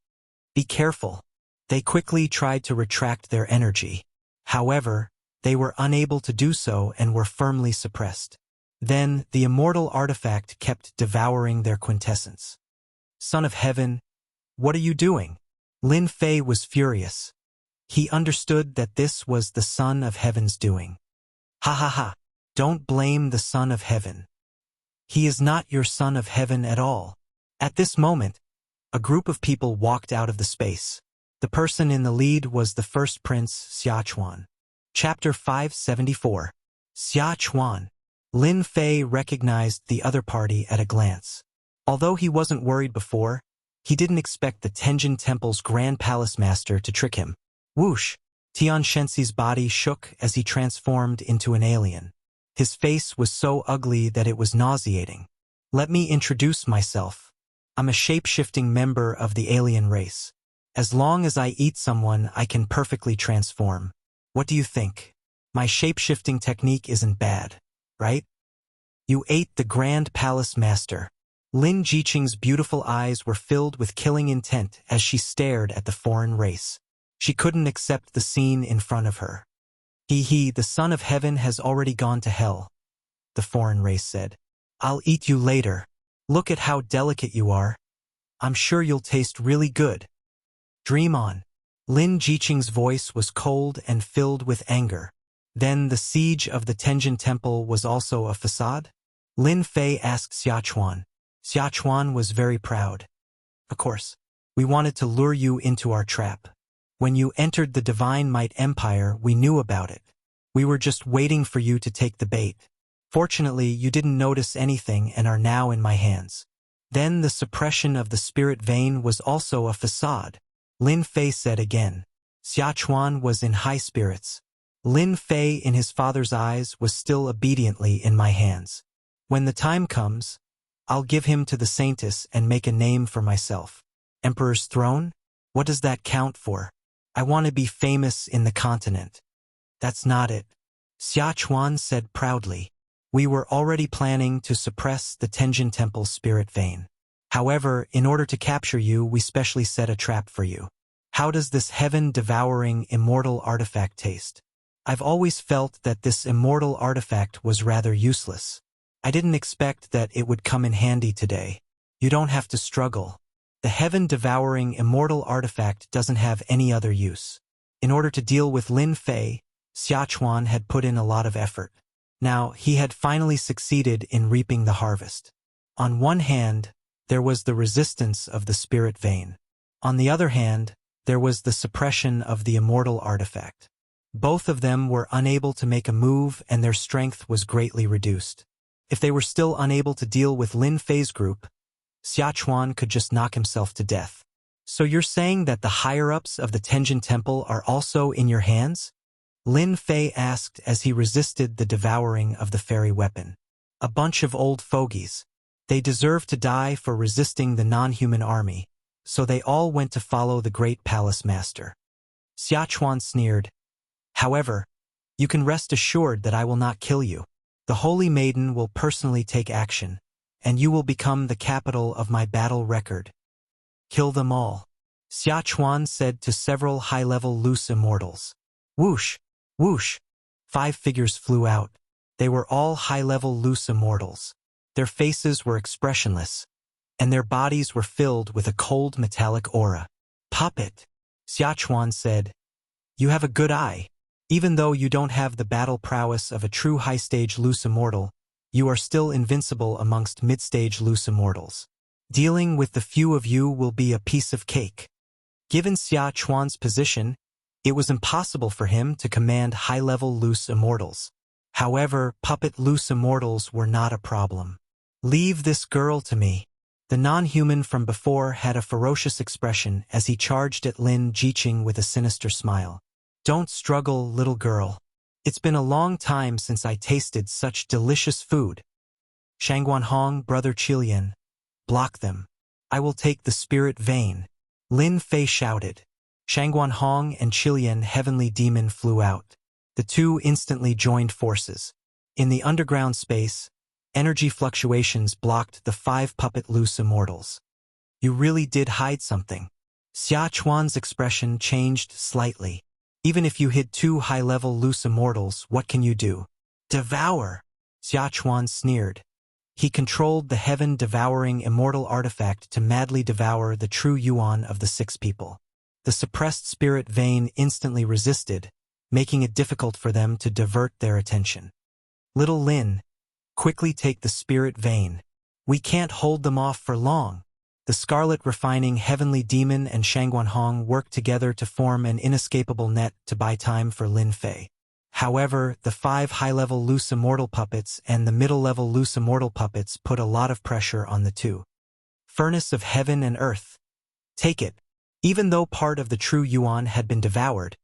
Be careful. They quickly tried to retract their energy. However, they were unable to do so and were firmly suppressed. Then, the immortal artifact kept devouring their quintessence. Son of Heaven, what are you doing? Lin Fei was furious. He understood that this was the Son of Heaven's doing. Ha ha ha. Don't blame the Son of Heaven. He is not your Son of Heaven at all. At this moment, a group of people walked out of the space. The person in the lead was the first prince, Xia Chuan. Chapter 574. Xia Chuan. Lin Fei recognized the other party at a glance. Although he wasn't worried before, He didn't expect the Tenjin Temple's Grand Palace Master to trick him. Whoosh! Tian Shenxi's body shook as he transformed into an alien. His face was so ugly that it was nauseating. Let me introduce myself. I'm a shape-shifting member of the alien race. As long as I eat someone, I can perfectly transform. What do you think? My shape-shifting technique isn't bad, right? You ate the Grand Palace Master. Lin Jiqing's beautiful eyes were filled with killing intent as she stared at the foreign race. She couldn't accept the scene in front of her. The son of heaven has already gone to hell, the foreign race said. I'll eat you later. Look at how delicate you are. I'm sure you'll taste really good. Dream on. Lin Jiqing's voice was cold and filled with anger. Then the siege of the Tenjin Temple was also a facade? Lin Fei asked Xiachuan. Xiachuan was very proud. Of course. We wanted to lure you into our trap. When you entered the Divine Might Empire, we knew about it. We were just waiting for you to take the bait. Fortunately, you didn't notice anything and are now in my hands. Then the suppression of the spirit vein was also a facade. Lin Fei said again. Xiachuan was in high spirits. Lin Fei in his father's eyes was still obediently in my hands. When the time comes, I'll give him to the Saintess and make a name for myself. Emperor's throne? What does that count for? I want to be famous in the continent. That's not it. Xiachuan said proudly. We were already planning to suppress the Tenjin Temple's spirit vein. However, in order to capture you, we specially set a trap for you. How does this heaven-devouring immortal artifact taste? I've always felt that this immortal artifact was rather useless. I didn't expect that it would come in handy today. You don't have to struggle. The heaven-devouring immortal artifact doesn't have any other use. In order to deal with Lin Fei, Xiachuan had put in a lot of effort. Now, he had finally succeeded in reaping the harvest. On one hand, there was the resistance of the spirit vein. On the other hand, there was the suppression of the immortal artifact. Both of them were unable to make a move and their strength was greatly reduced. If they were still unable to deal with Lin Fei's group, Xiachuan could just knock himself to death. So you're saying that the higher-ups of the Tenjin Temple are also in your hands? Lin Fei asked as he resisted the devouring of the fairy weapon. A bunch of old fogies. They deserve to die for resisting the non-human army, so they all went to follow the great palace master. Xiachuan sneered. However, you can rest assured that I will not kill you. The Holy Maiden will personally take action, and you will become the capital of my battle record. Kill them all, Xiachuan said to several high-level loose immortals. Whoosh! Whoosh! 5 figures flew out. They were all high-level loose immortals. Their faces were expressionless, and their bodies were filled with a cold metallic aura. Puppet, Xiachuan said. You have a good eye. Even though you don't have the battle prowess of a true high-stage loose immortal, you are still invincible amongst mid-stage loose immortals. Dealing with the few of you will be a piece of cake. Given Xiachuan's position, it was impossible for him to command high-level loose immortals. However, puppet loose immortals were not a problem. Leave this girl to me. The non-human from before had a ferocious expression as he charged at Lin Jiqing with a sinister smile. Don't struggle, little girl. It's been a long time since I tasted such delicious food. Shangguanhong, brother Qilian, block them. I will take the spirit vein. Lin Fei shouted. Shangguanhong and Qilian heavenly demon flew out. The two instantly joined forces. In the underground space, energy fluctuations blocked the 5 puppet loose immortals. You really did hide something. Xiachuan's expression changed slightly. Even if you hid 2 high-level loose immortals, what can you do? Devour! Xiachuan sneered. He controlled the heaven-devouring immortal artifact to madly devour the true Yuan of the 6 people. The suppressed spirit vein instantly resisted, making it difficult for them to divert their attention. Little Lin, quickly take the spirit vein. We can't hold them off for long. The Scarlet Refining Heavenly Demon and Shangguanhong worked together to form an inescapable net to buy time for Lin Fei. However, the 5 high-level loose immortal puppets and the middle-level loose immortal puppets put a lot of pressure on the 2. Furnace of Heaven and Earth. Take it." Even though part of the true Yuan had been devoured,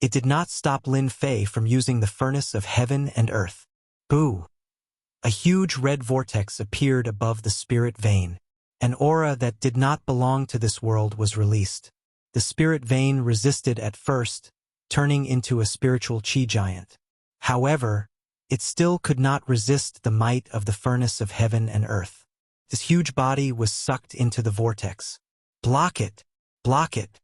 it did not stop Lin Fei from using the furnace of heaven and earth. Boo! A huge red vortex appeared above the spirit vein. An aura that did not belong to this world was released. The spirit vein resisted at first, turning into a spiritual chi giant. However, it still could not resist the might of the furnace of heaven and earth. This huge body was sucked into the vortex. "Block it! Block it!"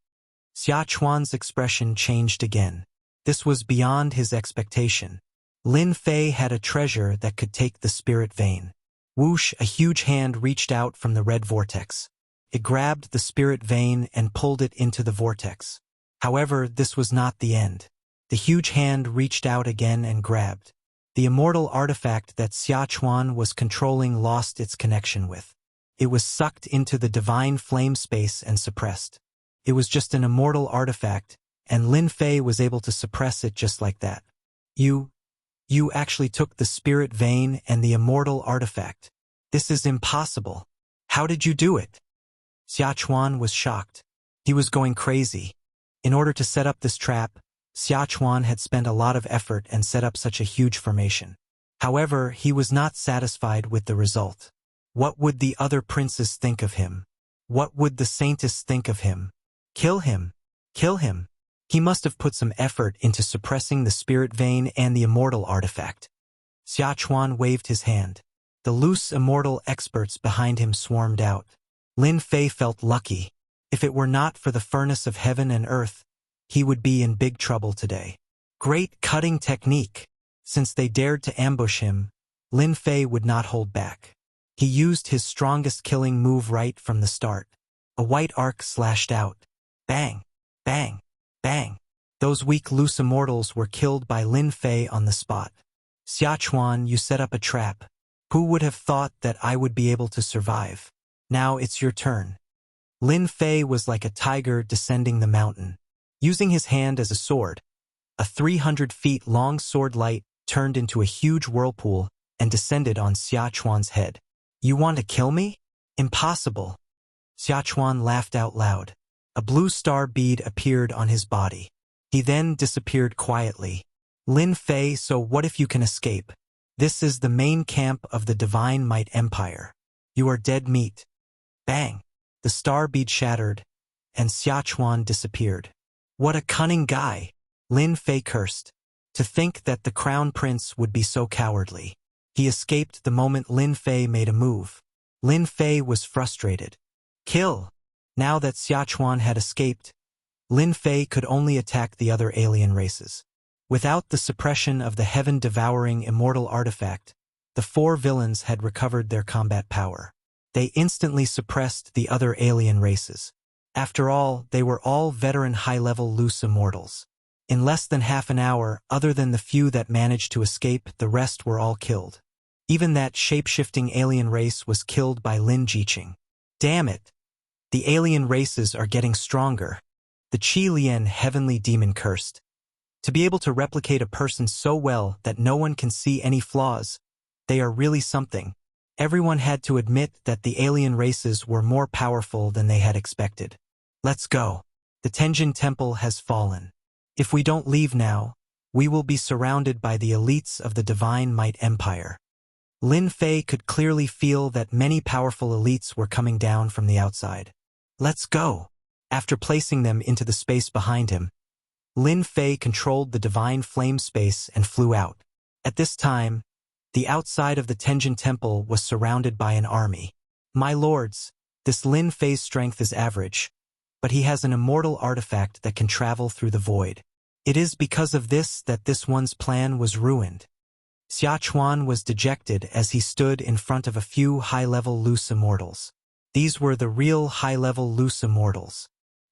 Xia Chuan's expression changed again. This was beyond his expectation. Lin Fei had a treasure that could take the spirit vein. Whoosh! A huge hand reached out from the red vortex. It grabbed the spirit vein and pulled it into the vortex. However, this was not the end. The huge hand reached out again and grabbed. The immortal artifact that Xia Chuan was controlling lost its connection with. It was sucked into the divine flame space and suppressed. It was just an immortal artifact, and Lin Fei was able to suppress it just like that. You actually took the spirit vein and the immortal artifact. This is impossible. How did you do it?" Xia Chuan was shocked. He was going crazy. In order to set up this trap, Xia Chuan had spent a lot of effort and set up such a huge formation. However, he was not satisfied with the result. What would the other princes think of him? What would the saintess think of him? Kill him! Kill him! He must have put some effort into suppressing the spirit vein and the immortal artifact. Xia Chuan waved his hand. The loose immortal experts behind him swarmed out. Lin Fei felt lucky. If it were not for the furnace of heaven and earth, he would be in big trouble today. Great cutting technique! Since they dared to ambush him, Lin Fei would not hold back. He used his strongest killing move right from the start. A white arc slashed out. Bang! Bang! Bang! Those weak loose immortals were killed by Lin Fei on the spot. "Xia Chuan, you set up a trap. Who would have thought that I would be able to survive? Now it's your turn." Lin Fei was like a tiger descending the mountain. Using his hand as a sword, a 300 feet long sword light turned into a huge whirlpool and descended on Xia Chuan's head. "You want to kill me? Impossible." Xia Chuan laughed out loud. A blue star bead appeared on his body. He then disappeared quietly. "Lin Fei, so what if you can escape? This is the main camp of the Divine Might Empire. You are dead meat." Bang! The star bead shattered, and Xia Chuan disappeared. "What a cunning guy!" Lin Fei cursed. To think that the crown prince would be so cowardly. He escaped the moment Lin Fei made a move. Lin Fei was frustrated. Kill! Now that Xia Chuan had escaped, Lin Fei could only attack the other alien races. Without the suppression of the heaven-devouring immortal artifact, the four villains had recovered their combat power. They instantly suppressed the other alien races. After all, they were all veteran high-level loose immortals. In less than half an hour, other than the few that managed to escape, the rest were all killed. Even that shape-shifting alien race was killed by Lin Jiqing. Damn it! The alien races are getting stronger. The Qi Lian heavenly demon cursed. To be able to replicate a person so well that no one can see any flaws, they are really something. Everyone had to admit that the alien races were more powerful than they had expected. Let's go. The Tenjin Temple has fallen. If we don't leave now, we will be surrounded by the elites of the Divine Might Empire. Lin Fei could clearly feel that many powerful elites were coming down from the outside. Let's go. After placing them into the space behind him, Lin Fei controlled the divine flame space and flew out. At this time, the outside of the Tenjin Temple was surrounded by an army. My lords, this Lin Fei's strength is average, but he has an immortal artifact that can travel through the void. It is because of this that this one's plan was ruined. Xia Chuan was dejected as he stood in front of a few high-level loose immortals. These were the real high-level loose immortals.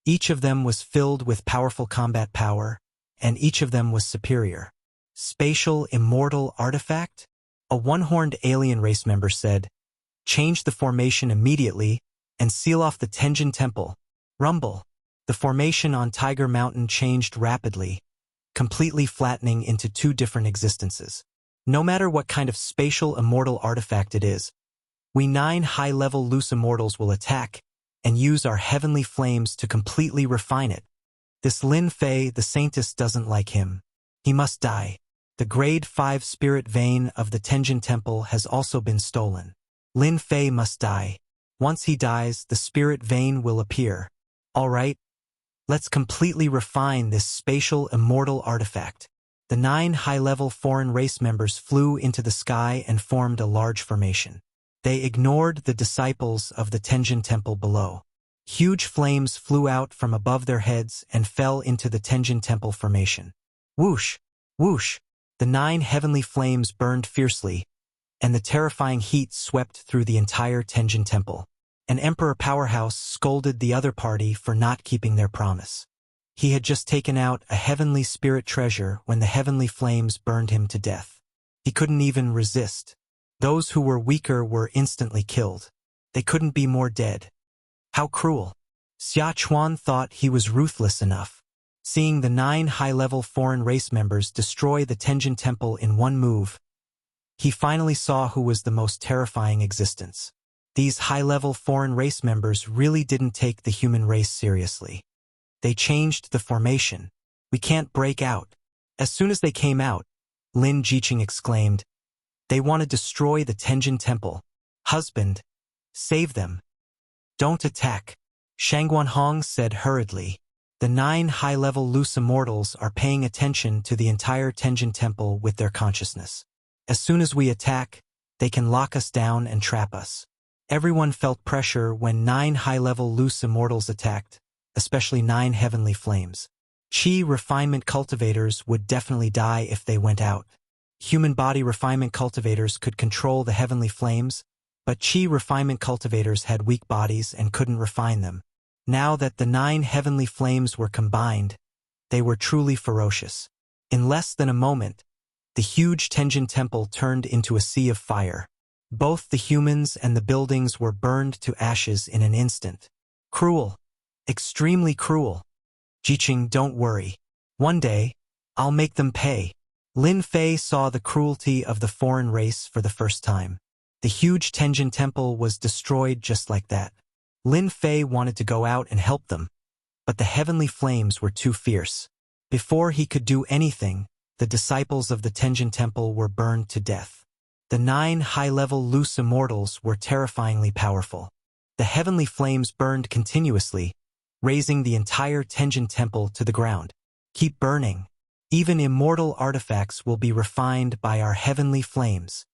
Each of them was filled with powerful combat power, and each of them was superior. Spatial immortal artifact? A one-horned alien race member said, "Change the formation immediately and seal off the Tenjin Temple." Rumble. The formation on Tiger Mountain changed rapidly, completely flattening into two different existences. No matter what kind of spatial immortal artifact it is, we 9 high-level loose immortals will attack, and use our heavenly flames to completely refine it. This Lin Fei, the saintess, doesn't like him. He must die. The grade 5 spirit vein of the Tenjin Temple has also been stolen. Lin Fei must die. Once he dies, the spirit vein will appear. All right, let's completely refine this spatial immortal artifact. The 9 high-level foreign race members flew into the sky and formed a large formation. They ignored the disciples of the Tenjin Temple below. Huge flames flew out from above their heads and fell into the Tenjin Temple formation. Whoosh! Whoosh! The 9 heavenly flames burned fiercely, and the terrifying heat swept through the entire Tenjin Temple. An Emperor Powerhouse scolded the other party for not keeping their promise. He had just taken out a heavenly spirit treasure when the heavenly flames burned him to death. He couldn't even resist. Those who were weaker were instantly killed. They couldn't be more dead. How cruel. Xia Chuan thought he was ruthless enough. Seeing the 9 high-level foreign race members destroy the Tenjin Temple in one move, he finally saw who was the most terrifying existence. These high-level foreign race members really didn't take the human race seriously. They changed the formation. We can't break out. As soon as they came out, Lin Jiqing exclaimed, "They want to destroy the Tenjin Temple. Husband, save them. Don't attack." Shang Guanhong said hurriedly, "The 9 high-level loose immortals are paying attention to the entire Tenjin Temple with their consciousness. As soon as we attack, they can lock us down and trap us." Everyone felt pressure when 9 high-level loose immortals attacked, especially 9 heavenly flames. Qi refinement cultivators would definitely die if they went out. Human body refinement cultivators could control the heavenly flames, but Qi refinement cultivators had weak bodies and couldn't refine them. Now that the 9 heavenly flames were combined, they were truly ferocious. In less than a moment, the huge Tenjin Temple turned into a sea of fire. Both the humans and the buildings were burned to ashes in an instant. Cruel. Extremely cruel. Jiqing, don't worry. One day, I'll make them pay. Lin Fei saw the cruelty of the foreign race for the first time. The huge Tenjin Temple was destroyed just like that. Lin Fei wanted to go out and help them, but the heavenly flames were too fierce. Before he could do anything, the disciples of the Tenjin Temple were burned to death. The 9 high-level loose immortals were terrifyingly powerful. The heavenly flames burned continuously, raising the entire Tenjin Temple to the ground. Keep burning. Even immortal artifacts will be refined by our heavenly flames.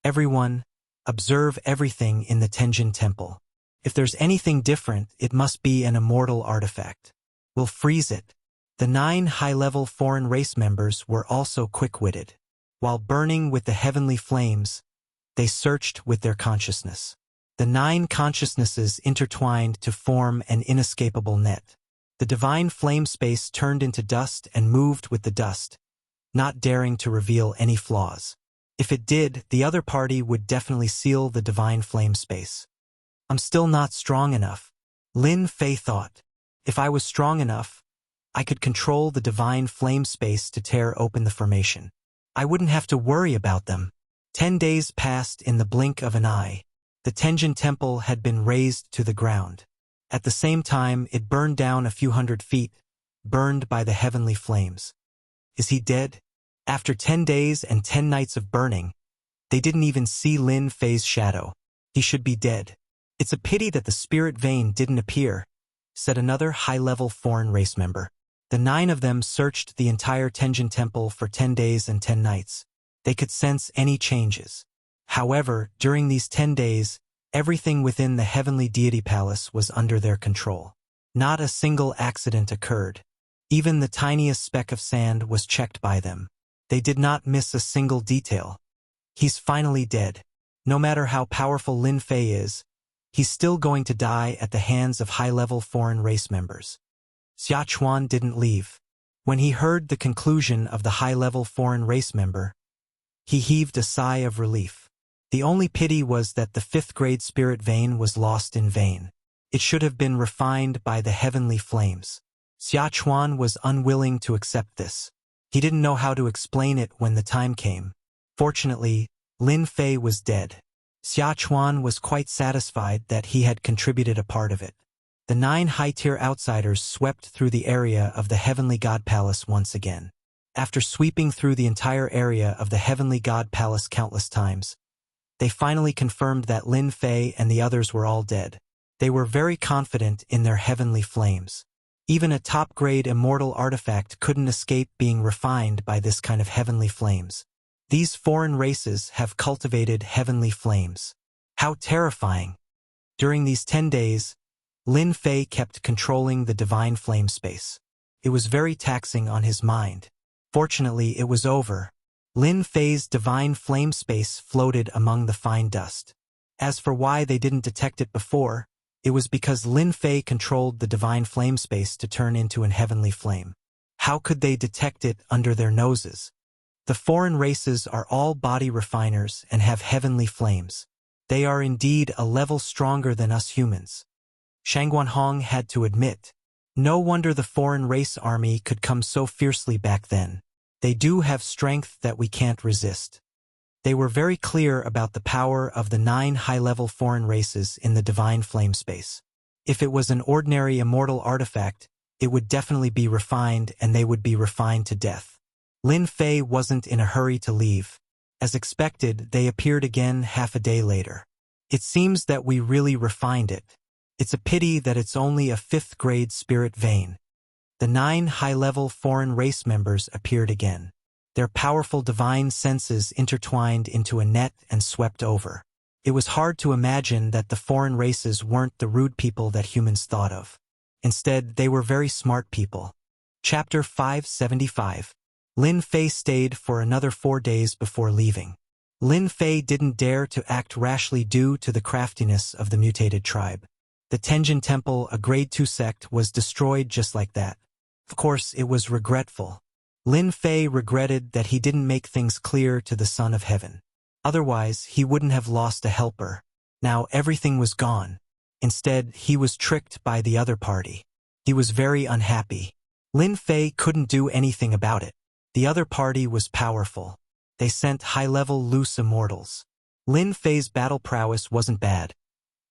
Everyone, observe everything in the Tenjin Temple. If there's anything different, it must be an immortal artifact. We'll freeze it. The 9 high-level foreign race members were also quick-witted. While burning with the heavenly flames, they searched with their consciousness. The 9 consciousnesses intertwined to form an inescapable net. The divine flame space turned into dust and moved with the dust, not daring to reveal any flaws. If it did, the other party would definitely seal the divine flame space. I'm still not strong enough. Lin Fei thought. If I was strong enough, I could control the divine flame space to tear open the formation. I wouldn't have to worry about them. 10 days passed in the blink of an eye. The Tenjin Temple had been razed to the ground. At the same time, it burned down a few hundred feet, burned by the heavenly flames. Is he dead? After 10 days and 10 nights of burning, they didn't even see Lin Fei's shadow. He should be dead. It's a pity that the spirit vein didn't appear, said another high-level foreign race member. The 9 of them searched the entire Tenjin Temple for 10 days and 10 nights. They could sense any changes. However, during these 10 days, everything within the heavenly deity palace was under their control. Not a single accident occurred. Even the tiniest speck of sand was checked by them. They did not miss a single detail. He's finally dead. No matter how powerful Lin Fei is, he's still going to die at the hands of high-level foreign race members. Xia Chuan didn't leave. When he heard the conclusion of the high-level foreign race member, he heaved a sigh of relief. The only pity was that the 5th-grade spirit vein was lost in vain. It should have been refined by the heavenly flames. Xia Chuan was unwilling to accept this. He didn't know how to explain it when the time came. Fortunately, Lin Fei was dead. Xia Chuan was quite satisfied that he had contributed a part of it. The 9 high-tier outsiders swept through the area of the Heavenly God Palace once again. After sweeping through the entire area of the Heavenly God Palace countless times, they finally confirmed that Lin Fei and the others were all dead. They were very confident in their heavenly flames. Even a top-grade immortal artifact couldn't escape being refined by this kind of heavenly flames. These foreign races have cultivated heavenly flames. How terrifying! During these 10 days, Lin Fei kept controlling the divine flame space. It was very taxing on his mind. Fortunately, it was over. Lin Fei's divine flame space floated among the fine dust. As for why they didn't detect it before, it was because Lin Fei controlled the divine flame space to turn into an heavenly flame. How could they detect it under their noses? The foreign races are all body refiners and have heavenly flames. They are indeed a level stronger than us humans. Shang Guanhong had to admit. No wonder the foreign race army could come so fiercely back then. They do have strength that we can't resist. They were very clear about the power of the 9 high-level foreign races in the divine flame space. If it was an ordinary immortal artifact, it would definitely be refined and they would be refined to death. Lin Fei wasn't in a hurry to leave. As expected, they appeared again half a day later. It seems that we really refined it. It's a pity that it's only a 5th-grade spirit vein. The 9 high-level foreign race members appeared again. Their powerful divine senses intertwined into a net and swept over. It was hard to imagine that the foreign races weren't the rude people that humans thought of. Instead, they were very smart people. Chapter 575. Lin Fei stayed for another 4 days before leaving. Lin Fei didn't dare to act rashly due to the craftiness of the mutated tribe. The Tenjin Temple, a grade 2 sect, was destroyed just like that. Of course, it was regretful. Lin Fei regretted that he didn't make things clear to the Son of Heaven. Otherwise, he wouldn't have lost a helper. Now everything was gone. Instead, he was tricked by the other party. He was very unhappy. Lin Fei couldn't do anything about it. The other party was powerful. They sent high-level loose immortals. Lin Fei's battle prowess wasn't bad,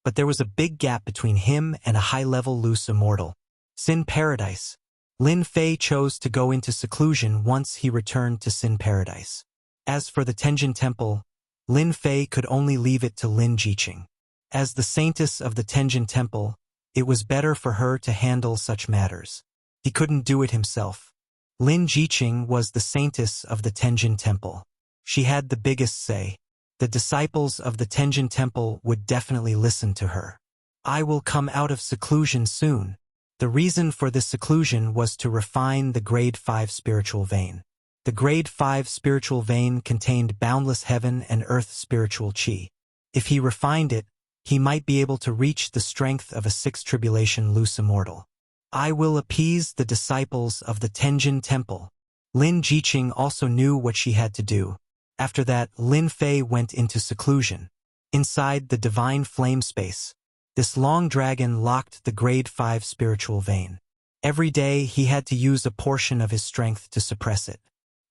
but there was a big gap between him and a high-level loose immortal. Sin Paradise. Lin Fei chose to go into seclusion once he returned to Sin Paradise. As for the Tenjin Temple, Lin Fei could only leave it to Lin Jiqing. As the saintess of the Tenjin Temple, it was better for her to handle such matters. He couldn't do it himself. Lin Jiqing was the saintess of the Tenjin Temple. She had the biggest say. The disciples of the Tenjin Temple would definitely listen to her. I will come out of seclusion soon. The reason for this seclusion was to refine the grade 5 spiritual vein. The grade 5 spiritual vein contained boundless heaven and earth spiritual qi. If he refined it, he might be able to reach the strength of a 6th tribulation loose immortal. I will appease the disciples of the Tenjin Temple. Lin Jiqing also knew what she had to do. After that, Lin Fei went into seclusion. Inside the divine flame space, this long dragon locked the grade 5 spiritual vein. Every day he had to use a portion of his strength to suppress it.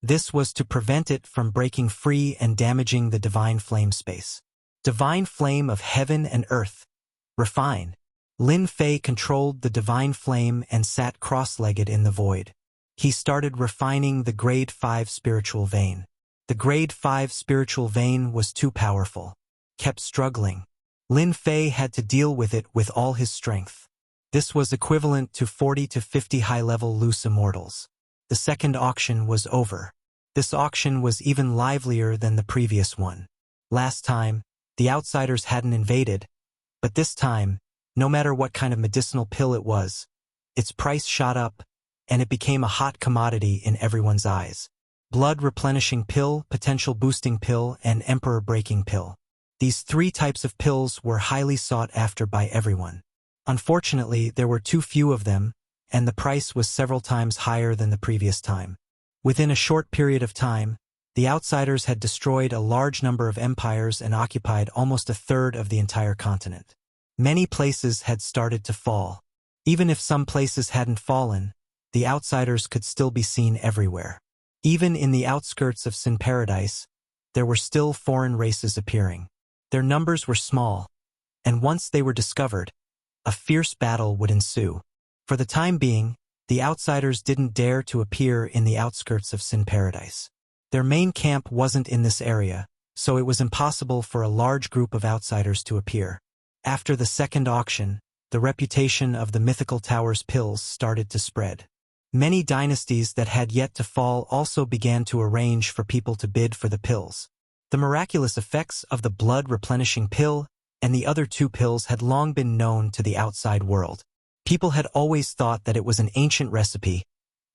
This was to prevent it from breaking free and damaging the divine flame space. Divine flame of heaven and earth. Refine. Lin Fei controlled the divine flame and sat cross-legged in the void. He started refining the grade 5 spiritual vein. The grade 5 spiritual vein was too powerful. Kept struggling. Lin Fei had to deal with it with all his strength. This was equivalent to 40 to 50 high-level loose immortals. The second auction was over. This auction was even livelier than the previous one. Last time, the outsiders hadn't invaded, but this time, no matter what kind of medicinal pill it was, its price shot up, and it became a hot commodity in everyone's eyes. Blood-replenishing pill, potential-boosting pill, and emperor-breaking pill. These 3 types of pills were highly sought after by everyone. Unfortunately, there were too few of them, and the price was several times higher than the previous time. Within a short period of time, the outsiders had destroyed a large number of empires and occupied almost a third of the entire continent. Many places had started to fall. Even if some places hadn't fallen, the outsiders could still be seen everywhere. Even in the outskirts of Sin Paradise, there were still foreign races appearing. Their numbers were small, and once they were discovered, a fierce battle would ensue. For the time being, the outsiders didn't dare to appear in the outskirts of Sin Paradise. Their main camp wasn't in this area, so it was impossible for a large group of outsiders to appear. After the second auction, the reputation of the mythical tower's pills started to spread. Many dynasties that had yet to fall also began to arrange for people to bid for the pills. The miraculous effects of the blood-replenishing pill and the other two pills had long been known to the outside world. People had always thought that it was an ancient recipe,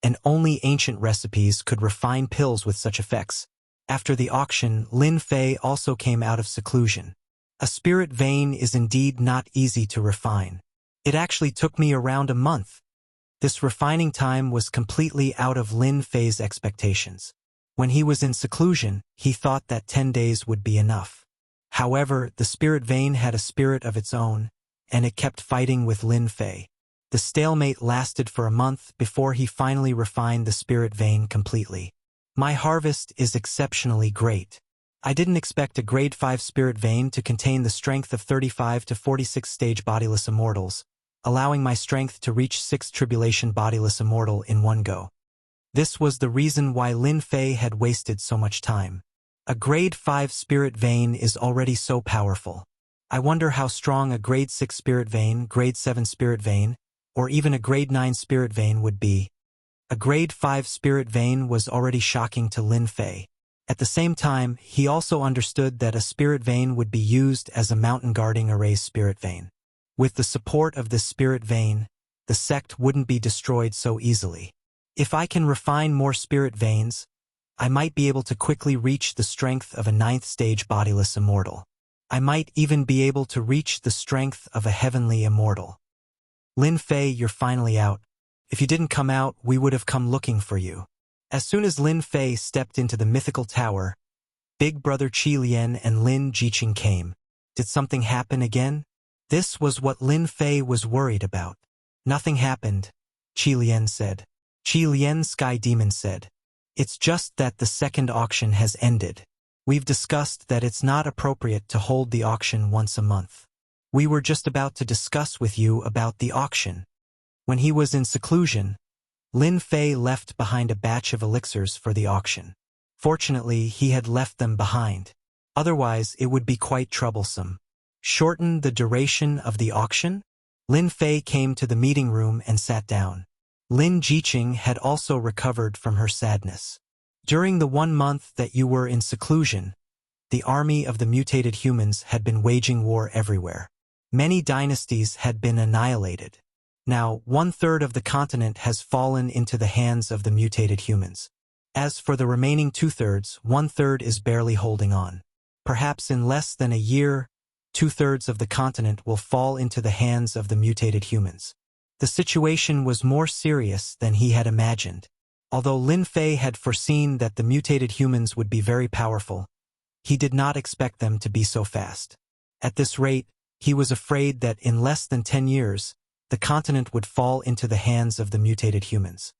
and only ancient recipes could refine pills with such effects. After the auction, Lin Fei also came out of seclusion. A spirit vein is indeed not easy to refine. It actually took me around a month. This refining time was completely out of Lin Fei's expectations. When he was in seclusion, he thought that 10 days would be enough. However, the spirit vein had a spirit of its own, and it kept fighting with Lin Fei. The stalemate lasted for a month before he finally refined the spirit vein completely. My harvest is exceptionally great. I didn't expect a grade 5 spirit vein to contain the strength of 35 to 46 stage bodiless immortals, allowing my strength to reach 6 tribulation bodiless immortal in one go. This was the reason why Lin Fei had wasted so much time. A grade 5 spirit vein is already so powerful. I wonder how strong a grade 6 spirit vein, grade 7 spirit vein, or even a grade 9 spirit vein would be. A grade 5 spirit vein was already shocking to Lin Fei. At the same time, he also understood that a spirit vein would be used as a mountain guarding array's spirit vein. With the support of this spirit vein, the sect wouldn't be destroyed so easily. If I can refine more spirit veins, I might be able to quickly reach the strength of a 9th stage bodiless immortal. I might even be able to reach the strength of a heavenly immortal. Lin Fei, you're finally out. If you didn't come out, we would have come looking for you. As soon as Lin Fei stepped into the mythical tower, Big Brother Qi Lian and Lin Jiqing came. Did something happen again? This was what Lin Fei was worried about. Nothing happened, Qi Lian said. Qi Lian Sky Demon said. It's just that the second auction has ended. We've discussed that it's not appropriate to hold the auction once a month. We were just about to discuss with you about the auction. When he was in seclusion, Lin Fei left behind a batch of elixirs for the auction. Fortunately, he had left them behind. Otherwise, it would be quite troublesome. Shorten the duration of the auction? Lin Fei came to the meeting room and sat down. Lin Jiqing had also recovered from her sadness. During the 1 month that you were in seclusion, the army of the mutated humans had been waging war everywhere. Many dynasties had been annihilated. Now, 1/3 of the continent has fallen into the hands of the mutated humans. As for the remaining 2/3, 1/3 is barely holding on. Perhaps in less than a year, 2/3 of the continent will fall into the hands of the mutated humans. The situation was more serious than he had imagined. Although Lin Fei had foreseen that the mutated humans would be very powerful, he did not expect them to be so fast. At this rate, he was afraid that in less than 10 years, the continent would fall into the hands of the mutated humans.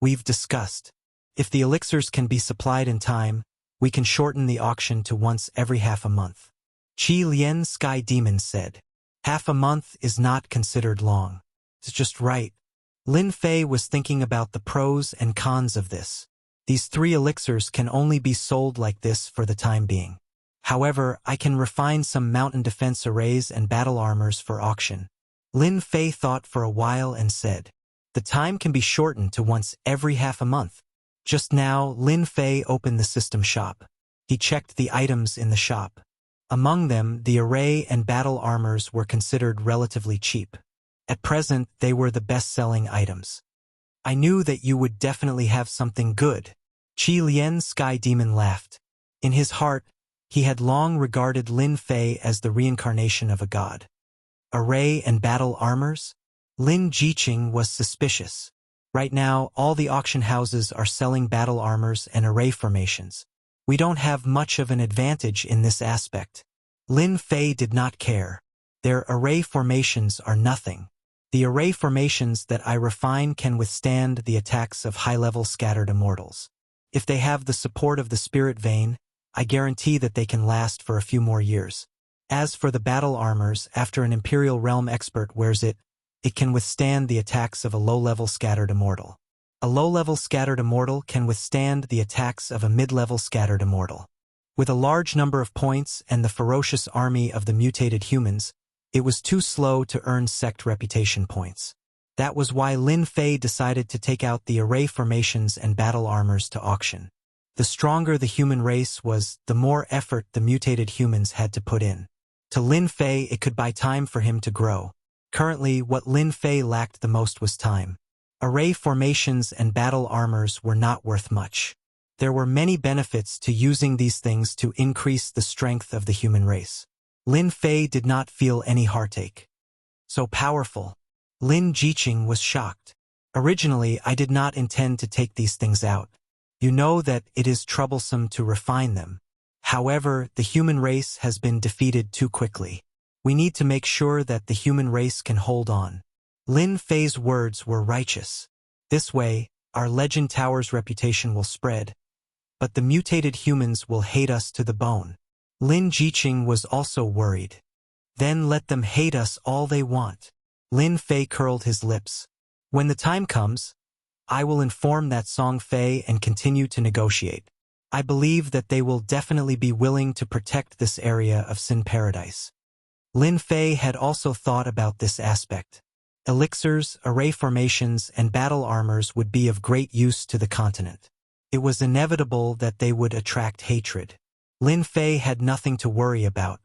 We've discussed. If the elixirs can be supplied in time, we can shorten the auction to once every half a month. Qi Lian Sky Demon said. Half a month is not considered long. It's just right. Lin Fei was thinking about the pros and cons of this. These 3 elixirs can only be sold like this for the time being. However, I can refine some mountain defense arrays and battle armors for auction. Lin Fei thought for a while and said, the time can be shortened to once every half a month. Just now, Lin Fei opened the system shop. He checked the items in the shop. Among them, the array and battle armors were considered relatively cheap. At present, they were the best-selling items. I knew that you would definitely have something good. Qi Lian Sky Demon laughed. In his heart, he had long regarded Lin Fei as the reincarnation of a god. Array and battle armors? Lin Jiqing was suspicious. Right now, all the auction houses are selling battle armors and array formations. We don't have much of an advantage in this aspect. Lin Fei did not care. Their array formations are nothing. The array formations that I refine can withstand the attacks of high-level scattered immortals. If they have the support of the spirit vein, I guarantee that they can last for a few more years. As for the battle armors, after an Imperial Realm expert wears it, it can withstand the attacks of a low-level scattered immortal. A low-level scattered immortal can withstand the attacks of a mid-level scattered immortal. With a large number of points and the ferocious army of the mutated humans, it was too slow to earn sect reputation points. That was why Lin Fei decided to take out the array formations and battle armors to auction. The stronger the human race was, the more effort the mutated humans had to put in. To Lin Fei, it could buy time for him to grow. Currently, what Lin Fei lacked the most was time. Array formations and battle armors were not worth much. There were many benefits to using these things to increase the strength of the human race. Lin Fei did not feel any heartache. So powerful. Lin Jiqing was shocked. Originally, I did not intend to take these things out. You know that it is troublesome to refine them. However, the human race has been defeated too quickly. We need to make sure that the human race can hold on. Lin Fei's words were righteous. This way, our Legend Tower's reputation will spread, but the mutated humans will hate us to the bone. Lin Jiqing was also worried. Then let them hate us all they want. Lin Fei curled his lips. When the time comes, I will inform that Song Fei and continue to negotiate. I believe that they will definitely be willing to protect this area of Sin Paradise. Lin Fei had also thought about this aspect. Elixirs, array formations, and battle armors would be of great use to the continent. It was inevitable that they would attract hatred. Lin Fei had nothing to worry about.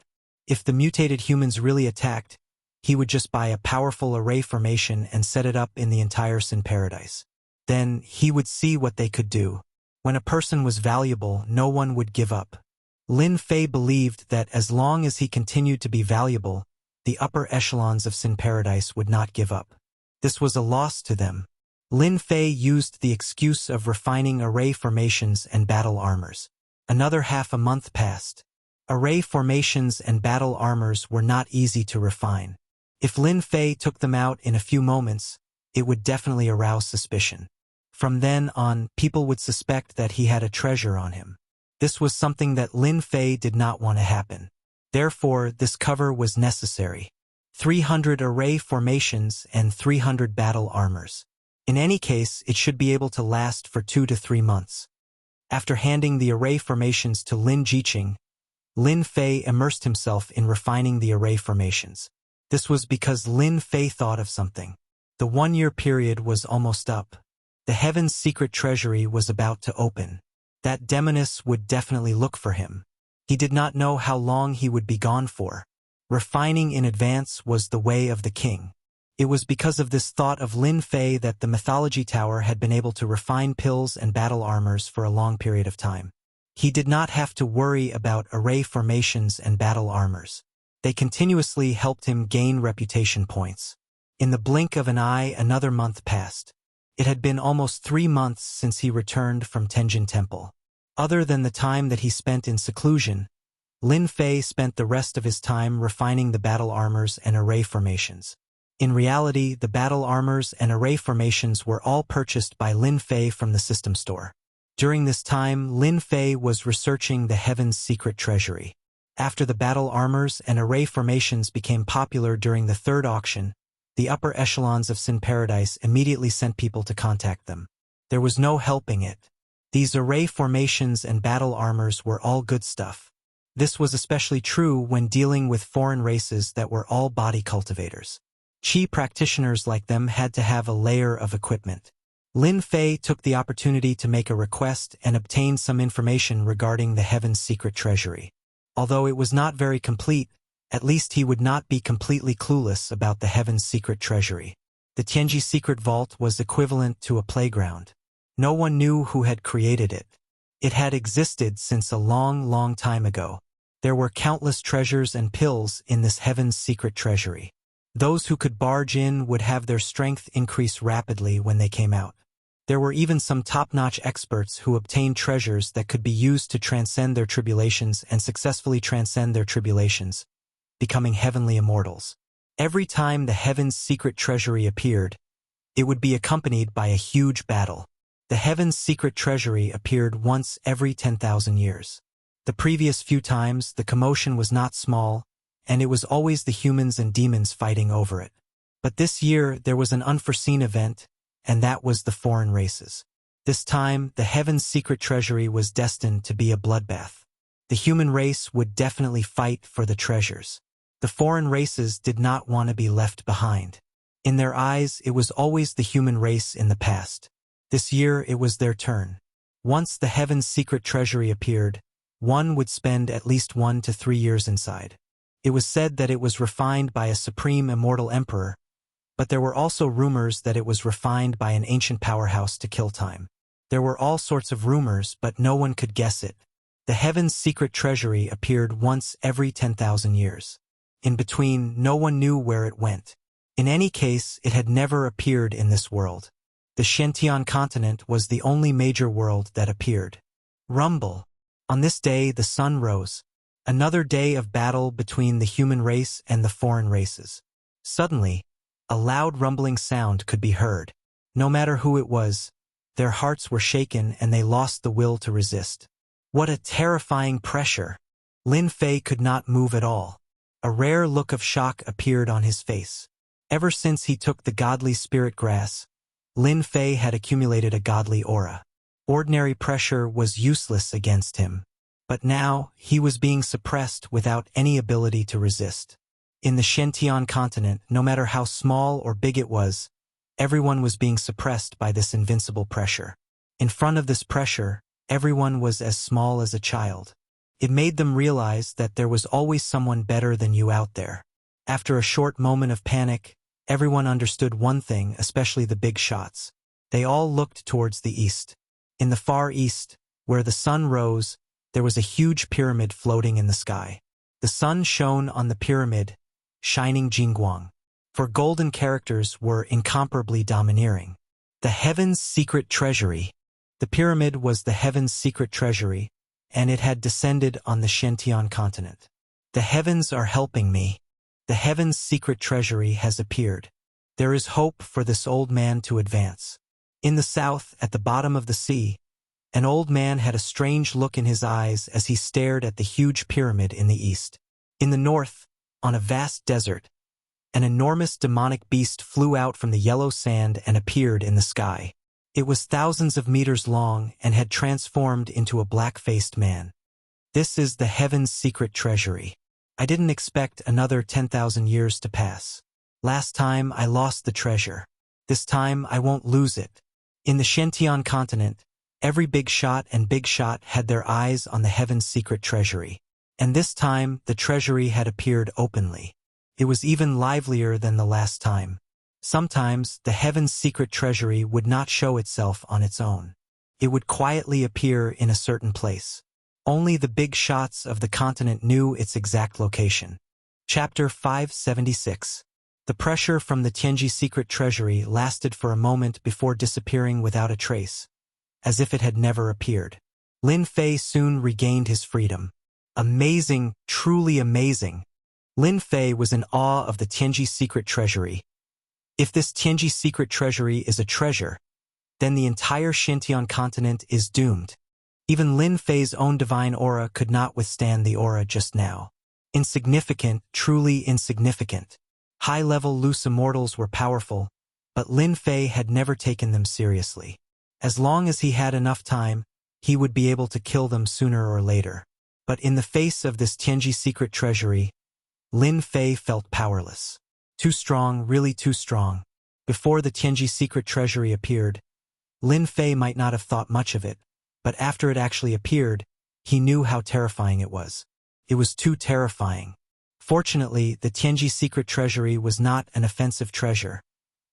If the mutated humans really attacked, he would just buy a powerful array formation and set it up in the entire Sin Paradise. Then he would see what they could do. When a person was valuable, no one would give up. Lin Fei believed that as long as he continued to be valuable, the upper echelons of Sin Paradise would not give up. This was a loss to them. Lin Fei used the excuse of refining array formations and battle armors. Another half a month passed. Array formations and battle armors were not easy to refine. If Lin Fei took them out in a few moments, it would definitely arouse suspicion. From then on, people would suspect that he had a treasure on him. This was something that Lin Fei did not want to happen. Therefore, this cover was necessary. 300 array formations and 300 battle armors. In any case, it should be able to last for 2 to 3 months. After handing the array formations to Lin Jiqing, Lin Fei immersed himself in refining the array formations. This was because Lin Fei thought of something. The 1-year period was almost up. The Heaven's secret treasury was about to open. That demoness would definitely look for him. He did not know how long he would be gone for. Refining in advance was the way of the king. It was because of this thought of Lin Fei that the Mythology Tower had been able to refine pills and battle armors for a long period of time. He did not have to worry about array formations and battle armors. They continuously helped him gain reputation points. In the blink of an eye, another month passed. It had been almost 3 months since he returned from Tenjin Temple. Other than the time that he spent in seclusion, Lin Fei spent the rest of his time refining the battle armors and array formations. In reality, the battle armors and array formations were all purchased by Lin Fei from the system store. During this time, Lin Fei was researching the Heaven's secret treasury. After the battle armors and array formations became popular during the 3rd auction, the upper echelons of Sin Paradise immediately sent people to contact them. There was no helping it. These array formations and battle armors were all good stuff. This was especially true when dealing with foreign races that were all body cultivators. Qi practitioners like them had to have a layer of equipment. Lin Fei took the opportunity to make a request and obtain some information regarding the Heaven's secret treasury. Although it was not very complete, at least he would not be completely clueless about the Heaven's secret treasury. The Tianji secret vault was equivalent to a playground. No one knew who had created it. It had existed since a long, long time ago. There were countless treasures and pills in this Heaven's secret treasury. Those who could barge in would have their strength increase rapidly when they came out. There were even some top-notch experts who obtained treasures that could be used to transcend their tribulations and successfully transcend their tribulations, becoming heavenly immortals. Every time the Heaven's secret treasury appeared, it would be accompanied by a huge battle. The Heaven's secret treasury appeared once every 10,000 years. The previous few times, the commotion was not small, and it was always the humans and demons fighting over it. But this year there was an unforeseen event, and that was the foreign races. This time, the heaven's secret treasury was destined to be a bloodbath. The human race would definitely fight for the treasures. The foreign races did not want to be left behind. In their eyes, it was always the human race in the past. This year, it was their turn. Once the heaven's secret treasury appeared, one would spend at least 1 to 3 years inside. It was said that it was refined by a supreme immortal emperor, but there were also rumors that it was refined by an ancient powerhouse to kill time. There were all sorts of rumors, but no one could guess it. The heaven's secret treasury appeared once every 10,000 years. In between, no one knew where it went. In any case, it had never appeared in this world. The Shentian continent was the only major world that appeared. Rumble. On this day, the sun rose. Another day of battle between the human race and the foreign races. Suddenly, a loud rumbling sound could be heard. No matter who it was, their hearts were shaken and they lost the will to resist. What a terrifying pressure! Lin Fei could not move at all. A rare look of shock appeared on his face. Ever since he took the godly spirit grass, Lin Fei had accumulated a godly aura. Ordinary pressure was useless against him. But now, he was being suppressed without any ability to resist. In the Shentian continent, no matter how small or big it was, everyone was being suppressed by this invincible pressure. In front of this pressure, everyone was as small as a child. It made them realize that there was always someone better than you out there. After a short moment of panic, everyone understood one thing, especially the big shots. They all looked towards the east. In the far east, where the sun rose, there was a huge pyramid floating in the sky. The sun shone on the pyramid, shining Jingguang. For golden characters were incomparably domineering. The heaven's secret treasury. The pyramid was the heaven's secret treasury, and it had descended on the Shentian continent. The heavens are helping me. The heaven's secret treasury has appeared. There is hope for this old man to advance. In the south, at the bottom of the sea, an old man had a strange look in his eyes as he stared at the huge pyramid in the east. In the north, on a vast desert, an enormous demonic beast flew out from the yellow sand and appeared in the sky. It was thousands of meters long and had transformed into a black-faced man. This is the heaven's secret treasury. I didn't expect another 10,000 years to pass. Last time I lost the treasure. This time I won't lose it. In the Shentian continent, every big shot and big shot had their eyes on the heaven's secret treasury. And this time the treasury had appeared openly. It was even livelier than the last time. Sometimes the heaven's secret treasury would not show itself on its own. It would quietly appear in a certain place. Only the big shots of the continent knew its exact location. Chapter 576. The pressure from the Tianji secret treasury lasted for a moment before disappearing without a trace, as if it had never appeared. Lin Fei soon regained his freedom. Amazing, truly amazing. Lin Fei was in awe of the Tianji secret treasury. If this Tianji secret treasury is a treasure, then the entire Shentian continent is doomed. Even Lin Fei's own divine aura could not withstand the aura just now. Insignificant, truly insignificant. High-level loose immortals were powerful, but Lin Fei had never taken them seriously. As long as he had enough time, he would be able to kill them sooner or later. But in the face of this Tianji secret treasury, Lin Fei felt powerless. Too strong, really too strong. Before the Tianji secret treasury appeared, Lin Fei might not have thought much of it, but after it actually appeared, he knew how terrifying it was. It was too terrifying. Fortunately, the Tianji secret treasury was not an offensive treasure,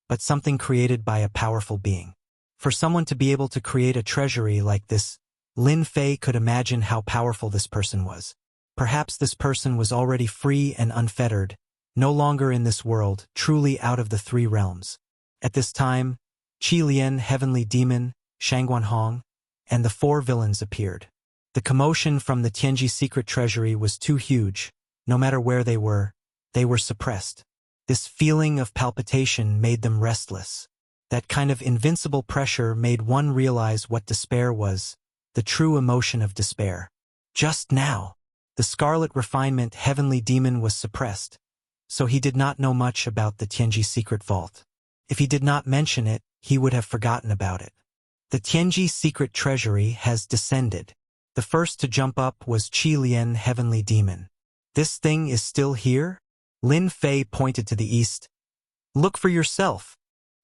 but something created by a powerful being. For someone to be able to create a treasury like this, Lin Fei could imagine how powerful this person was. Perhaps this person was already free and unfettered, no longer in this world, truly out of the 3 realms. At this time, Qi Lian, heavenly demon, Shangguan Hong, and the 4 villains appeared. The commotion from the Tianji secret treasury was too huge. No matter where they were suppressed. This feeling of palpitation made them restless. That kind of invincible pressure made one realize what despair was, the true emotion of despair. Just now, The scarlet refinement heavenly demon was suppressed, so he did not know much about the Tianji secret vault. If he did not mention it, he would have forgotten about it. The Tianji secret treasury has descended. The first to jump up was Qi Lian heavenly demon. This thing is still here? Lin Fei pointed to the east. Look for yourself.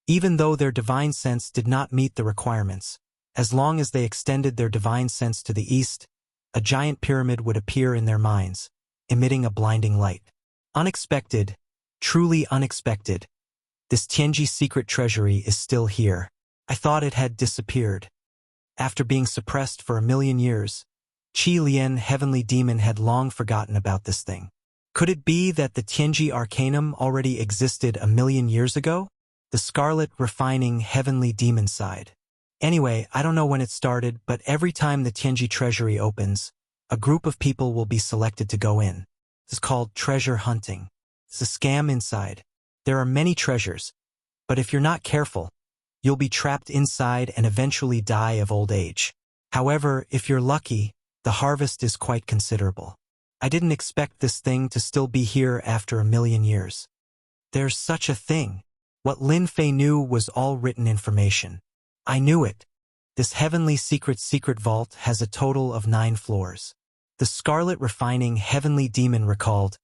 Even though their divine sense did not meet the requirements, as long as they extended their divine sense to the east, a giant pyramid would appear in their minds, emitting a blinding light. Unexpected, truly unexpected. This Tianji secret treasury is still here. I thought it had disappeared. After being suppressed for 1,000,000 years, Qi Lian heavenly demon had long forgotten about this thing. Could it be that the Tianji arcanum already existed 1,000,000 years ago? The scarlet refining heavenly demon sighed. Anyway, I don't know when it started, but every time the Tianji treasury opens, a group of people will be selected to go in. This is called treasure hunting. It's a scam inside. There are many treasures, but if you're not careful, you'll be trapped inside and eventually die of old age. However, if you're lucky, the harvest is quite considerable. I didn't expect this thing to still be here after 1,000,000 years. There's such a thing. What Lin Fei knew was all written information. I knew it. This heavenly secret vault has a total of 9 floors. The scarlet refining heavenly demon recalled,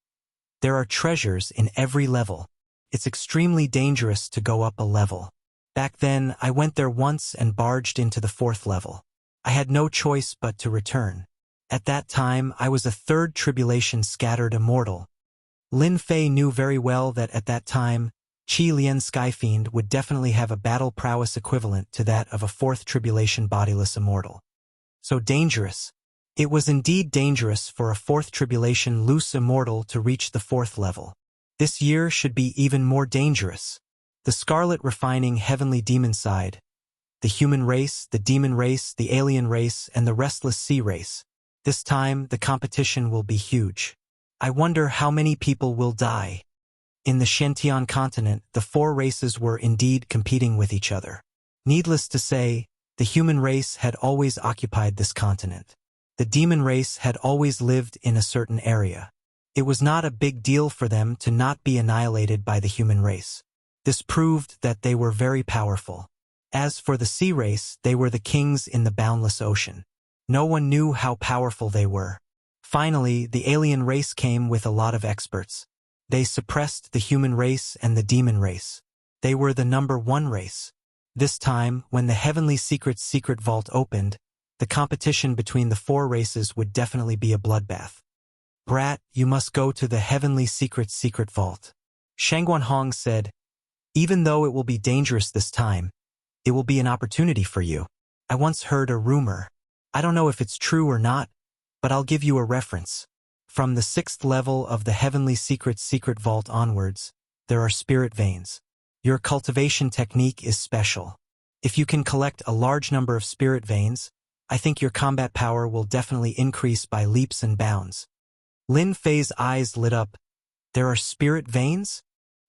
there are treasures in every level. It's extremely dangerous to go up a level. Back then, I went there once and barged into the 4th level. I had no choice but to return. At that time, I was a 3rd tribulation scattered immortal. Lin Fei knew very well that at that time, Qi Lian Skyfiend would definitely have a battle prowess equivalent to that of a 4th tribulation bodiless immortal. So dangerous. It was indeed dangerous for a 4th tribulation loose immortal to reach the 4th level. This year should be even more dangerous. The scarlet refining heavenly demon sighed. The human race, the demon race, the alien race, and the restless sea race. This time, the competition will be huge. I wonder how many people will die. In the Shantian continent, the 4 races were indeed competing with each other. Needless to say, the human race had always occupied this continent. The demon race had always lived in a certain area. It was not a big deal for them to not be annihilated by the human race. This proved that they were very powerful. As for the sea race, they were the kings in the boundless ocean. No one knew how powerful they were. Finally, the alien race came with a lot of experts. They suppressed the human race and the demon race. They were the number 1 race. This time, when the heavenly secret vault opened, the competition between the 4 races would definitely be a bloodbath. Brat, you must go to the heavenly secret vault. Shangguan Hong said, even though it will be dangerous this time, it will be an opportunity for you. I once heard a rumor. I don't know if it's true or not, but I'll give you a reference. From the 6th level of the heavenly secret vault onwards, there are spirit veins. Your cultivation technique is special. If you can collect a large number of spirit veins, I think your combat power will definitely increase by leaps and bounds. Lin Fei's eyes lit up. There are spirit veins?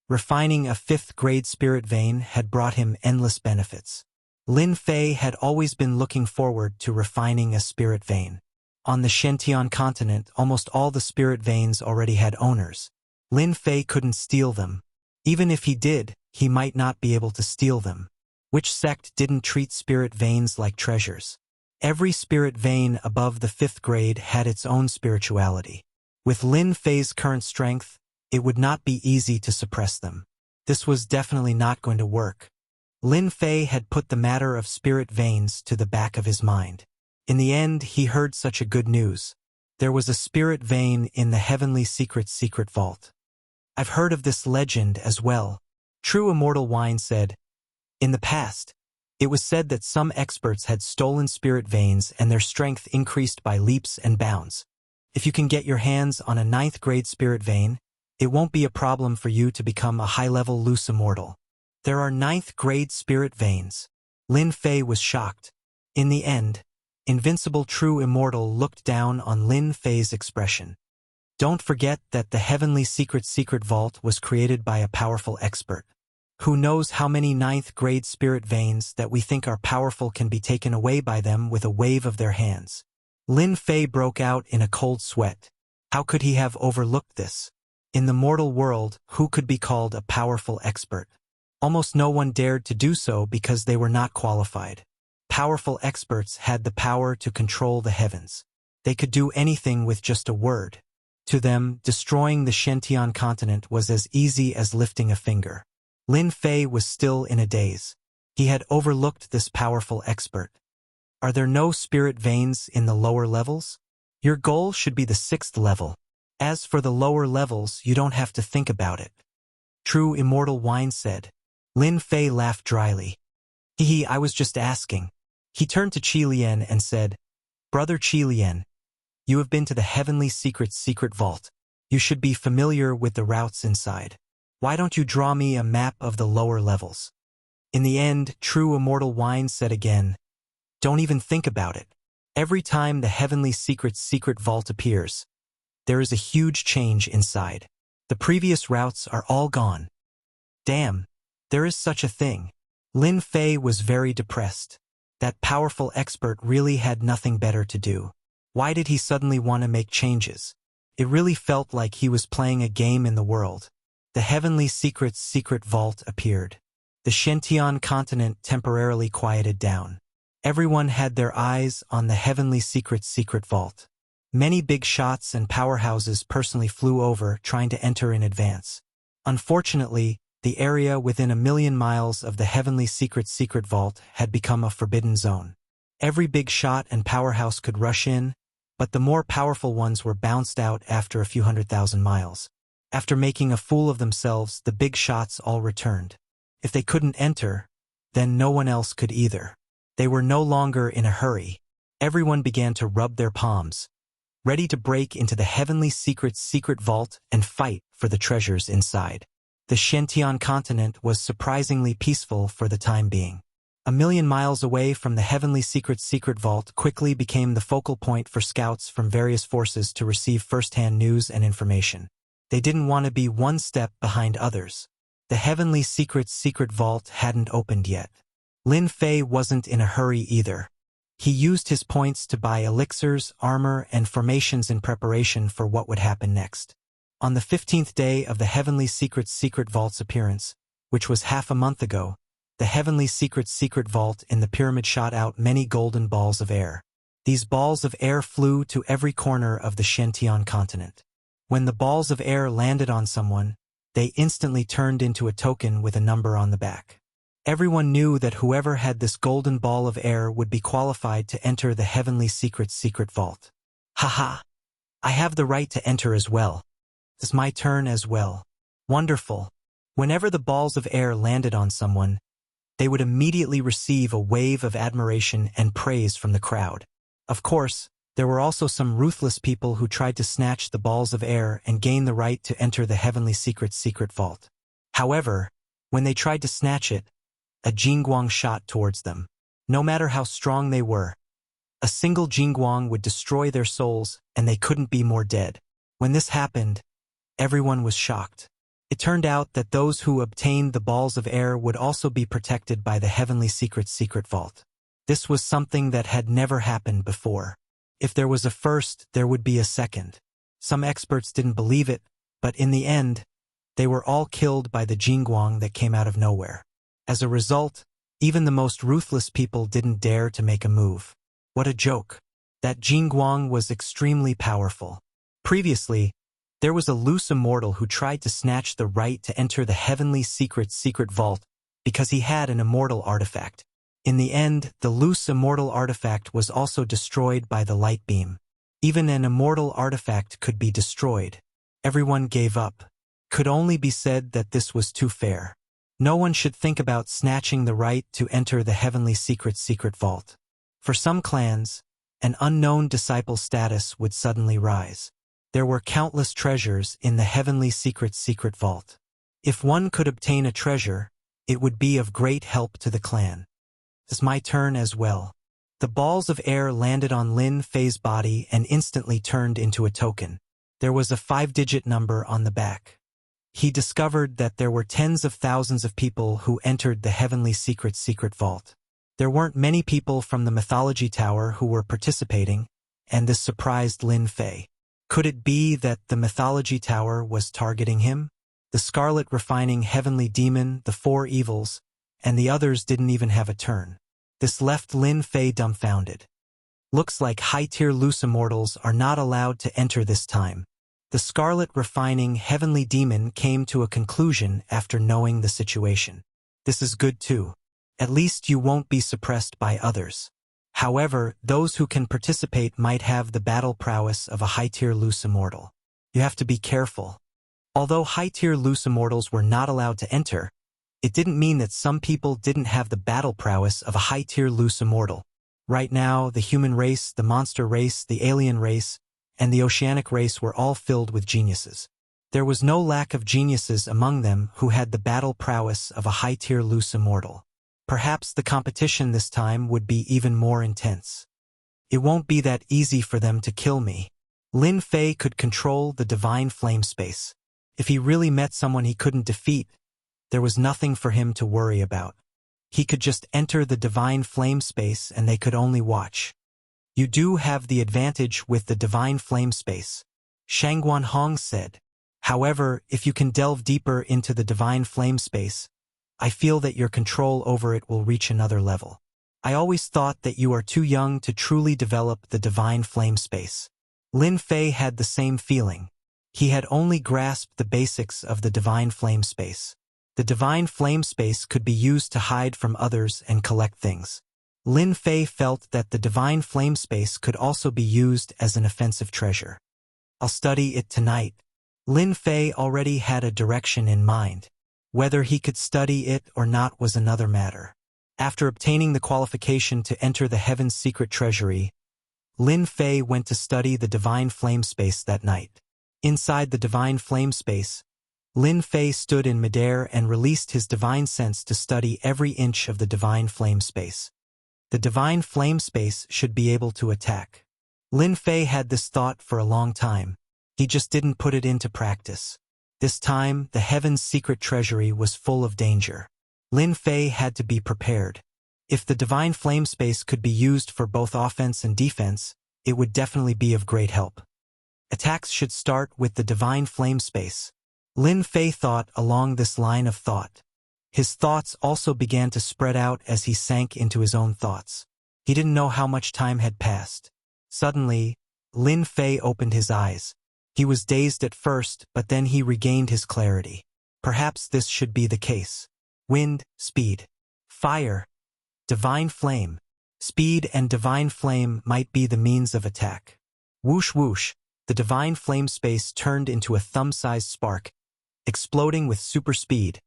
Refining a 5th grade spirit vein had brought him endless benefits. Lin Fei had always been looking forward to refining a spirit vein. On the Shantian continent, almost all the spirit veins already had owners. Lin Fei couldn't steal them. Even if he did, he might not be able to steal them. Which sect didn't treat spirit veins like treasures? Every spirit vein above the 5th grade had its own spirituality. With Lin Fei's current strength, it would not be easy to suppress them. This was definitely not going to work. Lin Fei had put the matter of spirit veins to the back of his mind. In the end, he heard such a good news. There was a spirit vein in the heavenly secret vault. I've heard of this legend as well. True Immortal Wine said, in the past, it was said that some experts had stolen spirit veins and their strength increased by leaps and bounds. If you can get your hands on a 9th grade spirit vein, it won't be a problem for you to become a high-level loose immortal. There are 9th grade spirit veins. Lin Fei was shocked. In the end, Invincible True Immortal looked down on Lin Fei's expression. Don't forget that the heavenly secret vault was created by a powerful expert. Who knows how many 9th grade spirit veins that we think are powerful can be taken away by them with a wave of their hands. Lin Fei broke out in a cold sweat. How could he have overlooked this? In the mortal world, who could be called a powerful expert? Almost no one dared to do so because they were not qualified. Powerful experts had the power to control the heavens. They could do anything with just a word. To them, destroying the Shentian continent was as easy as lifting a finger. Lin Fei was still in a daze. He had overlooked this powerful expert. Are there no spirit veins in the lower levels? Your goal should be the 6th level. As for the lower levels, you don't have to think about it. True Immortal Wine said. Lin Fei laughed dryly. Hee, I was just asking. He turned to Qi Lian and said, Brother Qi Lian, you have been to the Heavenly secret vault. You should be familiar with the routes inside. Why don't you draw me a map of the lower levels? In the end, True Immortal Wine said again, don't even think about it. Every time the Heavenly secret vault appears, there is a huge change inside. The previous routes are all gone. Damn, there is such a thing. Lin Fei was very depressed. That powerful expert really had nothing better to do. Why did he suddenly want to make changes? It really felt like he was playing a game in the world. The Heavenly secret vault appeared. The Shentian continent temporarily quieted down. Everyone had their eyes on the Heavenly secret vault. Many big shots and powerhouses personally flew over, trying to enter in advance. Unfortunately, the area within 1,000,000 miles of the Heavenly secret vault had become a forbidden zone. Every big shot and powerhouse could rush in, but the more powerful ones were bounced out after a few 100,000 miles. After making a fool of themselves, the big shots all returned. If they couldn't enter, then no one else could either. They were no longer in a hurry. Everyone began to rub their palms, ready to break into the Heavenly secret vault and fight for the treasures inside. The Shentian continent was surprisingly peaceful for the time being. 1,000,000 miles away from the Heavenly secret vault quickly became the focal point for scouts from various forces to receive first-hand news and information. They didn't want to be one step behind others. The Heavenly secret vault hadn't opened yet. Lin Fei wasn't in a hurry either. He used his points to buy elixirs, armor, and formations in preparation for what would happen next. On the 15th day of the Heavenly secret vault's appearance, which was half a month ago, the Heavenly secret vault in the pyramid shot out many golden balls of air. These balls of air flew to every corner of the Shentian continent. When the balls of air landed on someone, they instantly turned into a token with a number on the back. Everyone knew that whoever had this golden ball of air would be qualified to enter the Heavenly secret vault. Haha! I have the right to enter as well. It's my turn as well. Wonderful. Whenever the balls of air landed on someone, they would immediately receive a wave of admiration and praise from the crowd. Of course, there were also some ruthless people who tried to snatch the balls of air and gain the right to enter the Heavenly secret vault. However, when they tried to snatch it, a Jingguang shot towards them. No matter how strong they were, a single Jingguang would destroy their souls, and they couldn't be more dead. When this happened, everyone was shocked. It turned out that those who obtained the balls of air would also be protected by the Heavenly secret vault. This was something that had never happened before. If there was a first, there would be a second. Some experts didn't believe it, but in the end, they were all killed by the Jingguang that came out of nowhere. As a result, even the most ruthless people didn't dare to make a move. What a joke. That Jingguang was extremely powerful. Previously, there was a loose immortal who tried to snatch the right to enter the Heavenly secret vault because he had an immortal artifact. In the end, the loose immortal artifact was also destroyed by the light beam. Even an immortal artifact could be destroyed. Everyone gave up. Could only be said that this was too fair. No one should think about snatching the right to enter the Heavenly secret vault. For some clans, an unknown disciple status would suddenly rise. There were countless treasures in the Heavenly secret vault. If one could obtain a treasure, it would be of great help to the clan. It's my turn as well. The balls of air landed on Lin Fei's body and instantly turned into a token. There was a 5-digit number on the back. He discovered that there were tens of thousands of people who entered the Heavenly secret vault. There weren't many people from the Mythology Tower who were participating, and this surprised Lin Fei. Could it be that the mythology tower was targeting him? The scarlet refining heavenly demon, the four evils, and the others didn't even have a turn. This left Lin Fei dumbfounded. Looks like high-tier loose immortals are not allowed to enter this time. The scarlet refining heavenly demon came to a conclusion after knowing the situation. This is good too. At least you won't be suppressed by others. However, those who can participate might have the battle prowess of a high-tier loose immortal. You have to be careful. Although high-tier loose immortals were not allowed to enter, it didn't mean that some people didn't have the battle prowess of a high-tier loose immortal. Right now, the human race, the monster race, the alien race, and the oceanic race were all filled with geniuses. There was no lack of geniuses among them who had the battle prowess of a high-tier loose immortal. Perhaps the competition this time would be even more intense. It won't be that easy for them to kill me. Lin Fei could control the divine flame space. If he really met someone he couldn't defeat, there was nothing for him to worry about. He could just enter the divine flame space and they could only watch. You do have the advantage with the divine flame space, Shangguan Hong said. However, if you can delve deeper into the divine flame space, I feel that your control over it will reach another level. I always thought that you are too young to truly develop the divine flame space. Lin Fei had the same feeling. He had only grasped the basics of the divine flame space. The divine flame space could be used to hide from others and collect things. Lin Fei felt that the divine flame space could also be used as an offensive treasure. I'll study it tonight. Lin Fei already had a direction in mind. Whether he could study it or not was another matter. After obtaining the qualification to enter the Heaven's secret treasury, Lin Fei went to study the divine flame space that night. Inside the divine flame space, Lin Fei stood in midair and released his divine sense to study every inch of the divine flame space. The divine flame space should be able to attack. Lin Fei had this thought for a long time. He just didn't put it into practice. This time, the Heaven's secret treasury was full of danger. Lin Fei had to be prepared. If the divine flame space could be used for both offense and defense, it would definitely be of great help. Attacks should start with the divine flame space. Lin Fei thought along this line of thought. His thoughts also began to spread out as he sank into his own thoughts. He didn't know how much time had passed. Suddenly, Lin Fei opened his eyes. He was dazed at first, but then he regained his clarity. Perhaps this should be the case. Wind, speed, fire, divine flame. Speed and divine flame might be the means of attack. Whoosh whoosh, the divine flame space turned into a thumb-sized spark, exploding with super speed,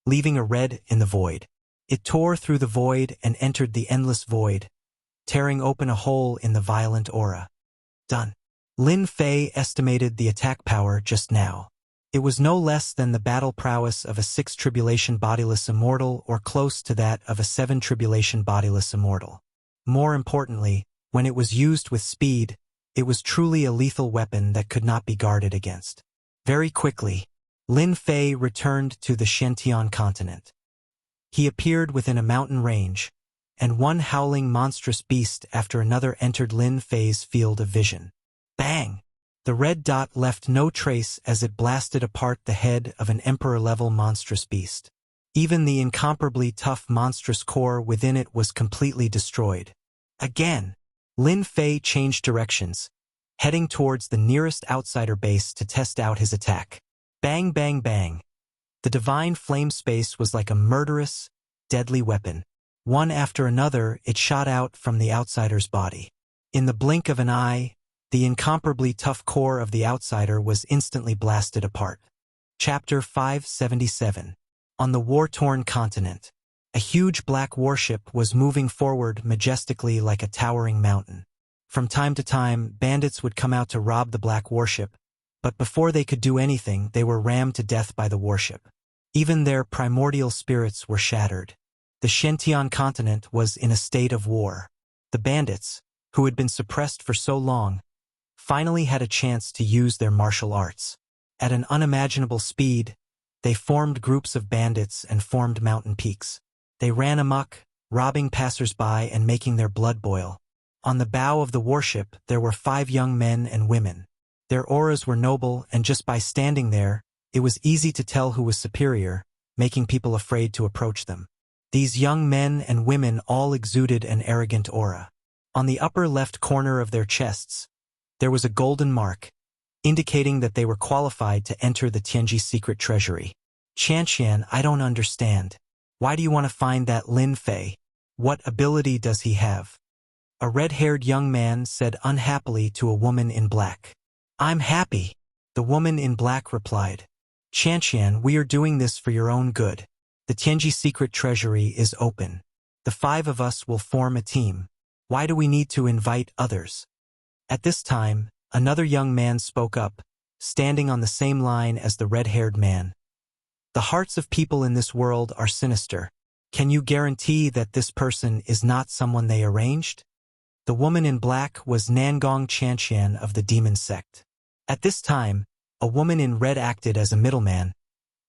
leaving a red in the void. It tore through the void and entered the endless void, tearing open a hole in the violent aura. Done. Lin Fei estimated the attack power just now. It was no less than the battle prowess of a 6 tribulation bodiless immortal or close to that of a 7 tribulation bodiless immortal. More importantly, when it was used with speed, it was truly a lethal weapon that could not be guarded against. Very quickly, Lin Fei returned to the Shentian continent. He appeared within a mountain range, and one howling monstrous beast after another entered Lin Fei's field of vision. Bang! The red dot left no trace as it blasted apart the head of an emperor-level monstrous beast. Even the incomparably tough monstrous core within it was completely destroyed. Again, Lin Fei changed directions, heading towards the nearest outsider base to test out his attack. Bang, bang, bang. The divine flame space was like a murderous, deadly weapon. One after another, it shot out from the outsider's body. In the blink of an eye, the incomparably tough core of the outsider was instantly blasted apart. Chapter 577. On the war-torn continent, a huge black warship was moving forward majestically like a towering mountain. From time to time, bandits would come out to rob the black warship, but before they could do anything, they were rammed to death by the warship. Even their primordial spirits were shattered. The Shentian continent was in a state of war. The bandits, who had been suppressed for so long, finally had a chance to use their martial arts. At an unimaginable speed, they formed groups of bandits and formed mountain peaks. They ran amok, robbing passers-by and making their blood boil. On the bow of the warship, there were 5 young men and women. Their auras were noble, and just by standing there, it was easy to tell who was superior, making people afraid to approach them. These young men and women all exuded an arrogant aura. On the upper left corner of their chests, there was a golden mark, indicating that they were qualified to enter the Tianji secret treasury. Qianqian, I don't understand. Why do you want to find that Lin Fei? What ability does he have? A red-haired young man said unhappily to a woman in black. I'm happy, the woman in black replied. Qianqian, we are doing this for your own good. The Tianji secret treasury is open. The 5 of us will form a team. Why do we need to invite others? At this time, another young man spoke up, standing on the same line as the red-haired man. The hearts of people in this world are sinister. Can you guarantee that this person is not someone they arranged? The woman in black was Nangong Qianqian of the demon sect. At this time, a woman in red acted as a middleman.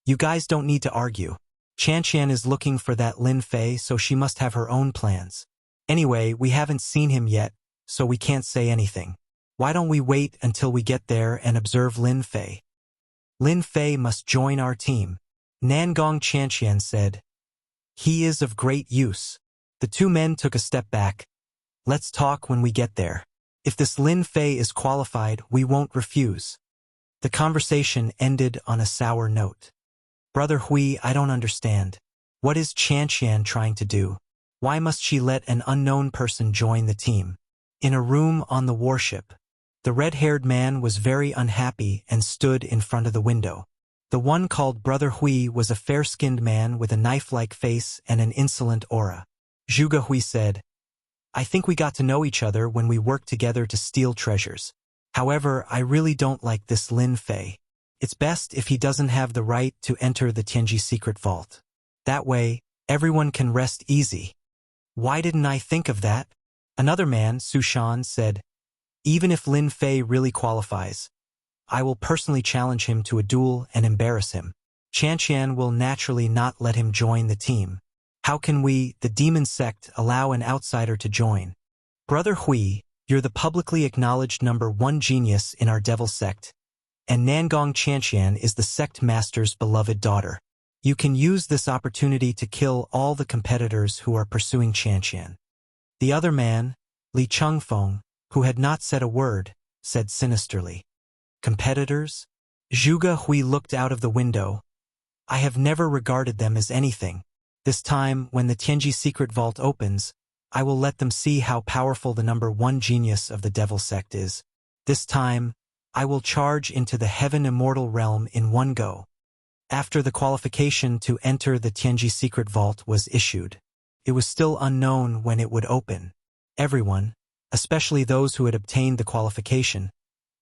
You guys don't need to argue. Qianqian is looking for that Lin Fei, so she must have her own plans. Anyway, we haven't seen him yet, so we can't say anything. Why don't we wait until we get there and observe Lin Fei? Lin Fei must join our team. Nangong Qianqian said. He is of great use. The 2 men took a step back. Let's talk when we get there. If this Lin Fei is qualified, we won't refuse. The conversation ended on a sour note. Brother Hui, I don't understand. What is Qianqian trying to do? Why must she let an unknown person join the team? In a room on the warship, the red-haired man was very unhappy and stood in front of the window. The one called Brother Hui was a fair-skinned man with a knife-like face and an insolent aura. Zhuge Hui said, I think we got to know each other when we worked together to steal treasures. However, I really don't like this Lin Fei. It's best if he doesn't have the right to enter the Tianji secret vault. That way, everyone can rest easy. Why didn't I think of that? Another man, Su Shan, said, even if Lin Fei really qualifies, I will personally challenge him to a duel and embarrass him. Qianqian will naturally not let him join the team. How can we, the demon sect, allow an outsider to join? Brother Hui, you're the publicly acknowledged #1 genius in our devil sect, and Nangong Qianqian is the sect master's beloved daughter. You can use this opportunity to kill all the competitors who are pursuing Qianqian. The other man, Li Chengfeng, who had not said a word, said sinisterly. Competitors? Zhuge Hui looked out of the window. I have never regarded them as anything. This time, when the Tianji secret vault opens, I will let them see how powerful the #1 genius of the devil sect is. This time, I will charge into the heaven immortal realm in one go. After the qualification to enter the Tianji secret vault was issued, it was still unknown when it would open. Everyone, especially those who had obtained the qualification,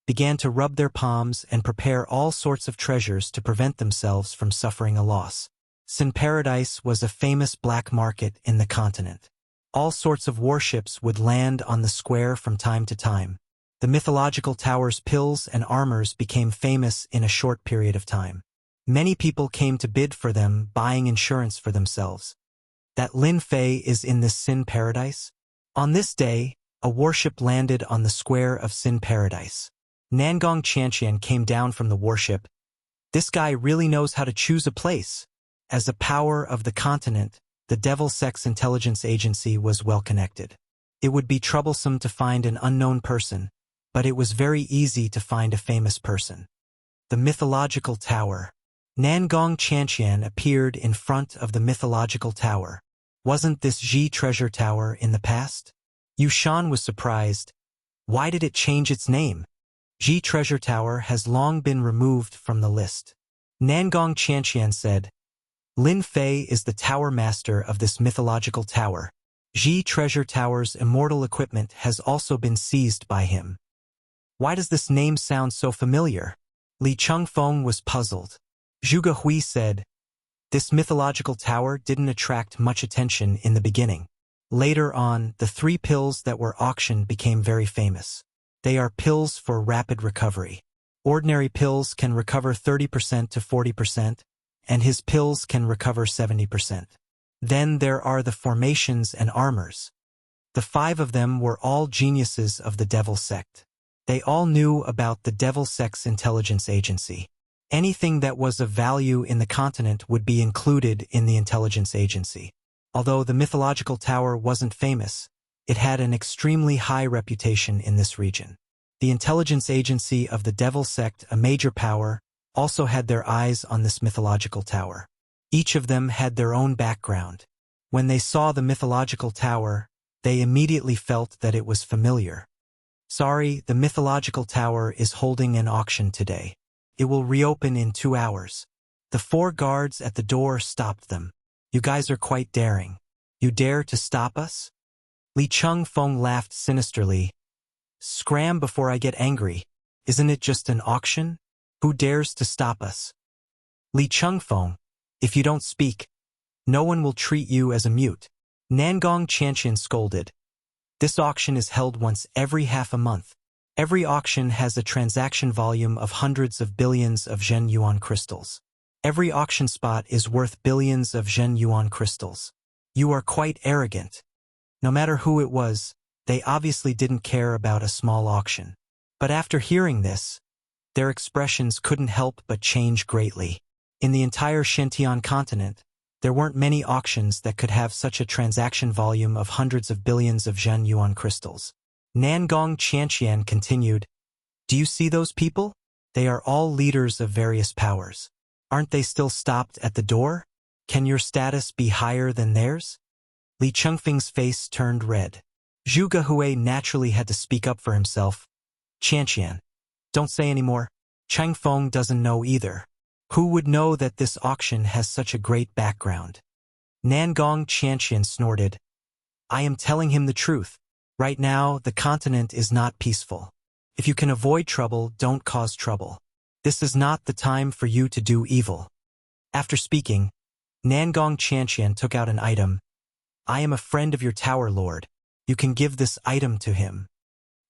began to rub their palms and prepare all sorts of treasures to prevent themselves from suffering a loss. Sin Paradise was a famous black market in the continent. All sorts of warships would land on the square from time to time. The mythological tower's pills and armors became famous in a short period of time. Many people came to bid for them, buying insurance for themselves. That Lin Fei is in this Sin Paradise? On this day, a warship landed on the square of Sin Paradise. Nangong Qianqian came down from the warship. This guy really knows how to choose a place. As a power of the continent, the Devil Sect's intelligence agency was well connected. It would be troublesome to find an unknown person, but it was very easy to find a famous person. The mythological tower. Nangong Qianqian appeared in front of the mythological tower. Wasn't this Ji treasure tower in the past? Yu Shan was surprised. Why did it change its name? Ji treasure tower has long been removed from the list. Nangong Qianqian said, Lin Fei is the tower master of this mythological tower. Ji treasure tower's immortal equipment has also been seized by him. Why does this name sound so familiar? Li Chengfeng was puzzled. Zhuge Hui said, this mythological tower didn't attract much attention in the beginning. Later on, the 3 pills that were auctioned became very famous. They are pills for rapid recovery. Ordinary pills can recover 30% to 40%, and his pills can recover 70%. Then there are the formations and armors. The 5 of them were all geniuses of the devil sect. They all knew about the Devil Sex Intelligence Agency. Anything that was of value in the continent would be included in the intelligence agency. Although the mythological tower wasn't famous, it had an extremely high reputation in this region. The intelligence agency of the Devil Sect, a major power, also had their eyes on this mythological tower. Each of them had their own background. When they saw the mythological tower, they immediately felt that it was familiar. Sorry, the mythological tower is holding an auction today. It will reopen in 2 hours. The 4 guards at the door stopped them. You guys are quite daring. You dare to stop us? Li Changfeng laughed sinisterly. Scram before I get angry. Isn't it just an auction? Who dares to stop us? Li Changfeng, if you don't speak, no one will treat you as a mute. Nangong Qianqian scolded. This auction is held once every half a month. Every auction has a transaction volume of hundreds of billions of Zhen Yuan crystals. Every auction spot is worth billions of Zhen Yuan crystals. You are quite arrogant. No matter who it was, they obviously didn't care about a small auction. But after hearing this, their expressions couldn't help but change greatly. In the entire Xintian continent, there weren't many auctions that could have such a transaction volume of hundreds of billions of Zhen Yuan crystals. Nangong Qianqian continued, Do you see those people? They are all leaders of various powers. Aren't they still stopped at the door? Can your status be higher than theirs? Li Chengfeng's face turned red. Zhu Gehui naturally had to speak up for himself. Qianqian, don't say any more. Changfeng doesn't know either. Who would know that this auction has such a great background? Nangong Qianqian snorted. I am telling him the truth. Right now, the continent is not peaceful. If you can avoid trouble, don't cause trouble. This is not the time for you to do evil. After speaking, Nangong Qianqian took out an item. I am a friend of your tower lord. You can give this item to him.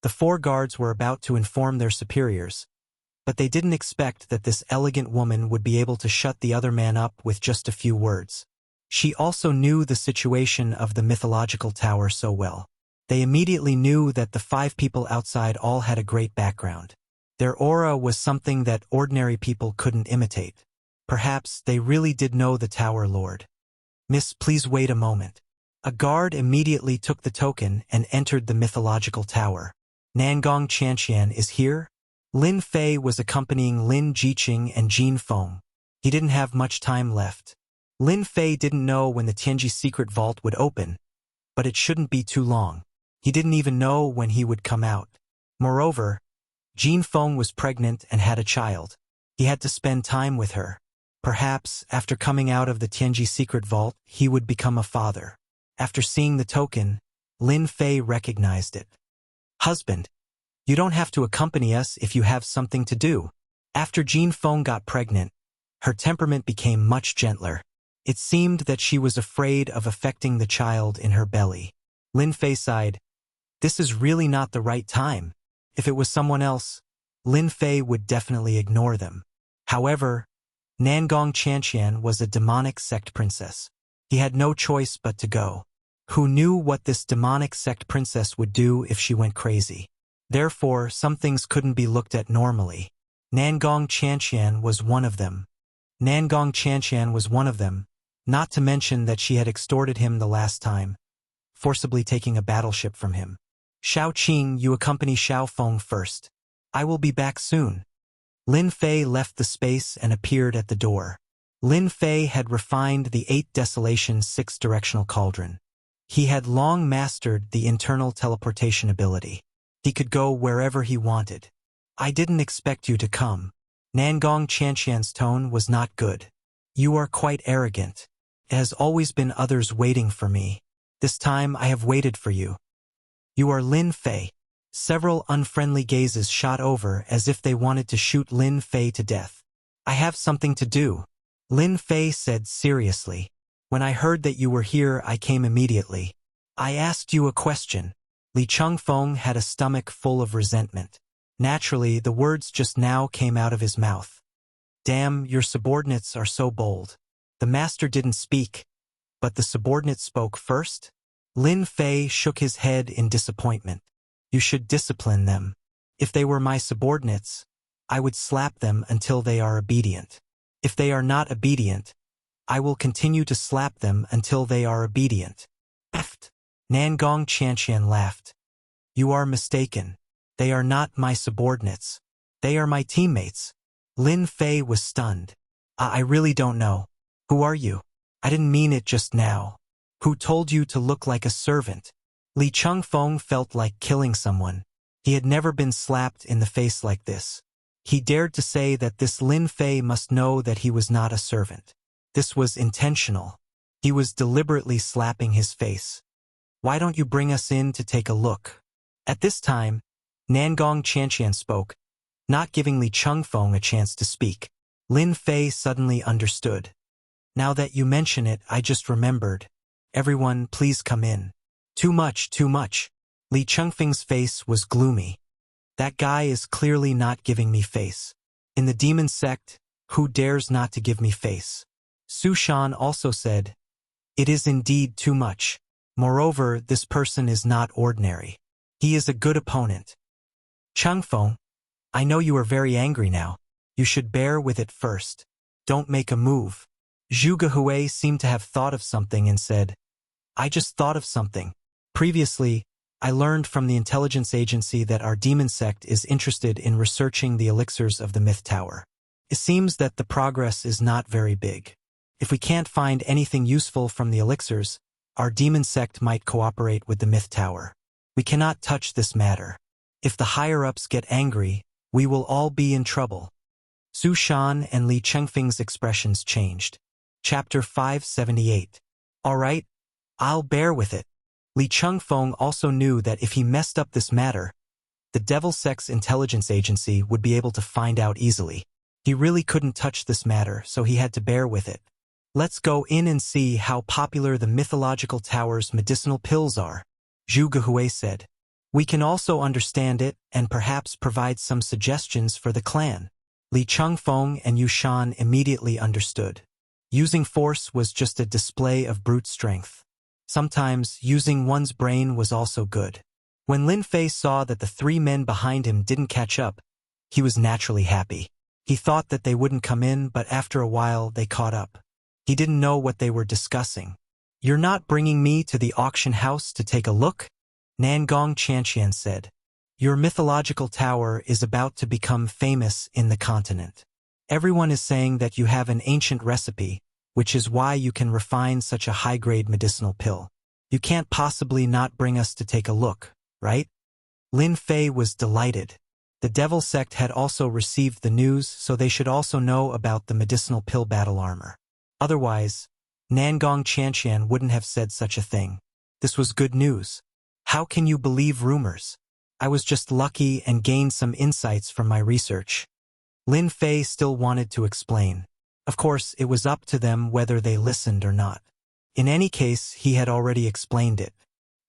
The 4 guards were about to inform their superiors, but they didn't expect that this elegant woman would be able to shut the other man up with just a few words. She also knew the situation of the mythological tower so well. They immediately knew that the 5 people outside all had a great background. Their aura was something that ordinary people couldn't imitate. Perhaps they really did know the tower lord. Miss, please wait a moment. A guard immediately took the token and entered the mythological tower. Nangong Qianqian is here? Lin Fei was accompanying Lin Jiqing and Jin Feng. He didn't have much time left. Lin Fei didn't know when the Tianji secret vault would open, but it shouldn't be too long. He didn't even know when he would come out. Moreover, Jin Feng was pregnant and had a child. He had to spend time with her. Perhaps, after coming out of the Tianji secret vault, he would become a father. After seeing the token, Lin Fei recognized it. Husband, you don't have to accompany us if you have something to do. After Jin Feng got pregnant, her temperament became much gentler. It seemed that she was afraid of affecting the child in her belly. Lin Fei sighed. This is really not the right time. If it was someone else, Lin Fei would definitely ignore them. However, Nangong Qianqian was a demonic sect princess. He had no choice but to go. Who knew what this demonic sect princess would do if she went crazy? Therefore, some things couldn't be looked at normally. Nangong Qianqian was one of them. Nangong Qianqian was one of them, not to mention that she had extorted him the last time, forcibly taking a battleship from him. Xiao Qing, you accompany Xiao Feng first. I will be back soon. Lin Fei left the space and appeared at the door. Lin Fei had refined the 8 Desolation 6-directional cauldron. He had long mastered the internal teleportation ability. He could go wherever he wanted. I didn't expect you to come. Nangong Qianqian's tone was not good. You are quite arrogant. It has always been others waiting for me. This time I have waited for you. You are Lin Fei. Several unfriendly gazes shot over as if they wanted to shoot Lin Fei to death. I have something to do. Lin Fei said seriously. When I heard that you were here, I came immediately. I asked you a question. Li Changfeng had a stomach full of resentment. Naturally, the words just now came out of his mouth. Damn, your subordinates are so bold. The master didn't speak, but the subordinate spoke first? Lin Fei shook his head in disappointment. You should discipline them. If they were my subordinates, I would slap them until they are obedient. If they are not obedient, I will continue to slap them until they are obedient. Eft. Nangong Qianqian laughed. You are mistaken. They are not my subordinates. They are my teammates. Lin Fei was stunned. I really don't know. Who are you? I didn't mean it just now. Who told you to look like a servant? Li Chengfeng felt like killing someone. He had never been slapped in the face like this. He dared to say that this Lin Fei must know that he was not a servant. This was intentional. He was deliberately slapping his face. Why don't you bring us in to take a look? At this time, Nangong Qianqian spoke, not giving Li Chengfeng a chance to speak. Lin Fei suddenly understood. Now that you mention it, I just remembered. Everyone, please come in. Too much, too much. Li Chengfeng's face was gloomy. That guy is clearly not giving me face. In the demon sect, who dares not to give me face? Su Shan also said, it is indeed too much. Moreover, this person is not ordinary. He is a good opponent. Chengfeng, I know you are very angry now. You should bear with it first. Don't make a move. Zhu Gehui seemed to have thought of something and said, I just thought of something. Previously, I learned from the intelligence agency that our demon sect is interested in researching the elixirs of the Myth Tower. It seems that the progress is not very big. If we can't find anything useful from the elixirs, our demon sect might cooperate with the Myth Tower. We cannot touch this matter. If the higher-ups get angry, we will all be in trouble. Su Shan and Li Chengfeng's expressions changed. Chapter 578. All right, I'll bear with it. Li Chengfeng also knew that if he messed up this matter, the Devil Sect's intelligence agency would be able to find out easily. He really couldn't touch this matter, so he had to bear with it. Let's go in and see how popular the mythological tower's medicinal pills are, Zhu Gehui said. We can also understand it and perhaps provide some suggestions for the clan. Li Chengfeng and Yu Shan immediately understood. Using force was just a display of brute strength. Sometimes, using one's brain was also good. When Lin Fei saw that the three men behind him didn't catch up, he was naturally happy. He thought that they wouldn't come in, but after a while they caught up. He didn't know what they were discussing. You're not bringing me to the auction house to take a look? Nangong Qianqian said. Your mythological tower is about to become famous in the continent. Everyone is saying that you have an ancient recipe, which is why you can refine such a high-grade medicinal pill. You can't possibly not bring us to take a look, right? Lin Fei was delighted. The Devil Sect had also received the news, so they should also know about the medicinal pill battle armor. Otherwise, Nangong Qianqian wouldn't have said such a thing. This was good news. How can you believe rumors? I was just lucky and gained some insights from my research. Lin Fei still wanted to explain. Of course, it was up to them whether they listened or not. In any case, he had already explained it.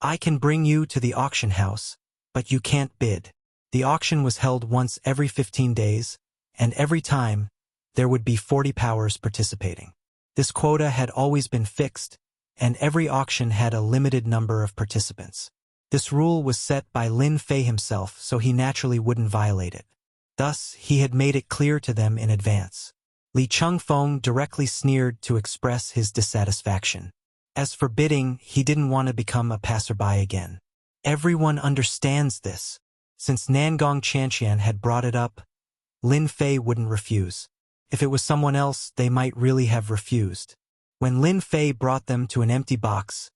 I can bring you to the auction house, but you can't bid. The auction was held once every 15 days, and every time, there would be 40 powers participating. This quota had always been fixed, and every auction had a limited number of participants. This rule was set by Lin Fei himself, so he naturally wouldn't violate it. Thus, he had made it clear to them in advance. Li Chengfeng directly sneered to express his dissatisfaction. As for bidding, he didn't want to become a passerby again. Everyone understands this. Since Nangong Qianqian had brought it up, Lin Fei wouldn't refuse. If it was someone else, they might really have refused. When Lin Fei brought them to an empty box,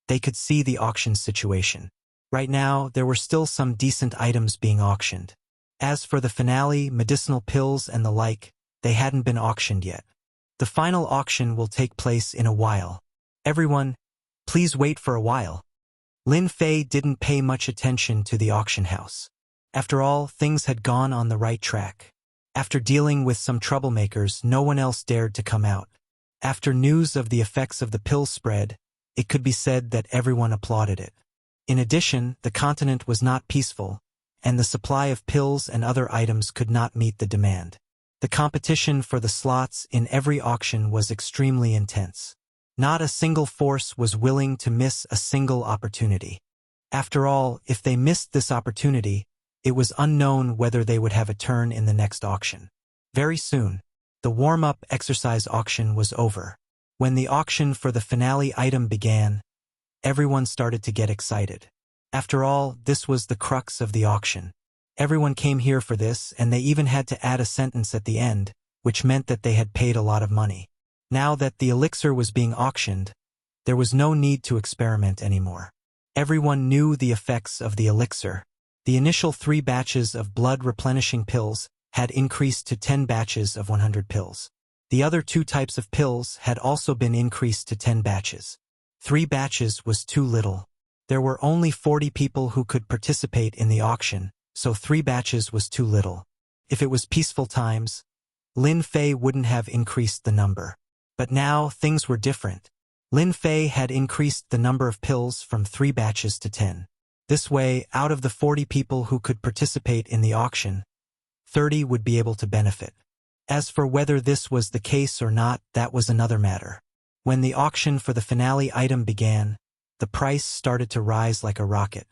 they could see the auction situation. Right now, there were still some decent items being auctioned. As for the finale, medicinal pills and the like, they hadn't been auctioned yet. The final auction will take place in a while. Everyone, please wait for a while. Lin Fei didn't pay much attention to the auction house. After all, things had gone on the right track. After dealing with some troublemakers, no one else dared to come out. After news of the effects of the pill spread, it could be said that everyone applauded it. In addition, the continent was not peaceful, and the supply of pills and other items could not meet the demand. The competition for the slots in every auction was extremely intense. Not a single force was willing to miss a single opportunity. After all, if they missed this opportunity, It was unknown whether they would have a turn in the next auction. Very soon, the warm-up exercise auction was over. When the auction for the finale item began, everyone started to get excited. After all, this was the crux of the auction. Everyone came here for this, and they even had to add a sentence at the end, which meant that they had paid a lot of money. Now that the elixir was being auctioned, there was no need to experiment anymore. Everyone knew the effects of the elixir. The initial 3 batches of blood-replenishing pills had increased to 10 batches of 100 pills. The other 2 types of pills had also been increased to 10 batches. 3 batches was too little. There were only 40 people who could participate in the auction, so 3 batches was too little. If it was peaceful times, Lin Fei wouldn't have increased the number. But now things were different. Lin Fei had increased the number of pills from 3 batches to 10. This way, out of the 40 people who could participate in the auction, 30 would be able to benefit. As for whether this was the case or not, that was another matter. When the auction for the finale item began, the price started to rise like a rocket.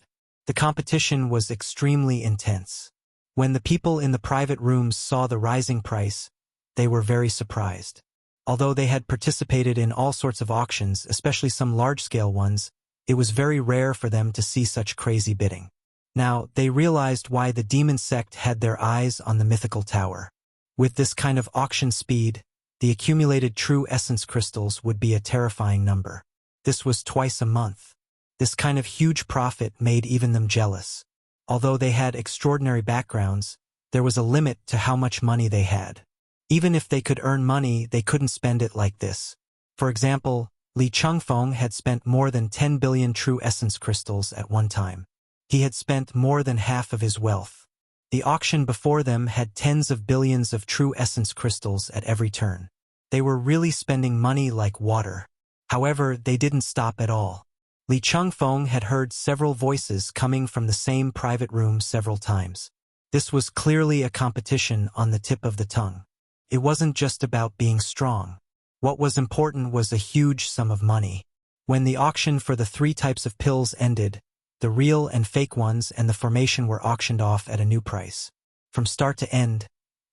The competition was extremely intense. When the people in the private rooms saw the rising price, they were very surprised. Although they had participated in all sorts of auctions, especially some large-scale ones, it was very rare for them to see such crazy bidding. Now, they realized why the demon sect had their eyes on the mythical tower. With this kind of auction speed, the accumulated true essence crystals would be a terrifying number. This was twice a month. This kind of huge profit made even them jealous. Although they had extraordinary backgrounds, there was a limit to how much money they had. Even if they could earn money, they couldn't spend it like this. For example, Li Chengfeng had spent more than 10 billion true essence crystals at one time. He had spent more than half of his wealth. The auction before them had tens of billions of true essence crystals at every turn. They were really spending money like water. However, they didn't stop at all. Li Chengfeng had heard several voices coming from the same private room several times. This was clearly a competition on the tip of the tongue. It wasn't just about being strong. What was important was a huge sum of money. When the auction for the 3 types of pills ended, the real and fake ones and the formation were auctioned off at a new price. From start to end,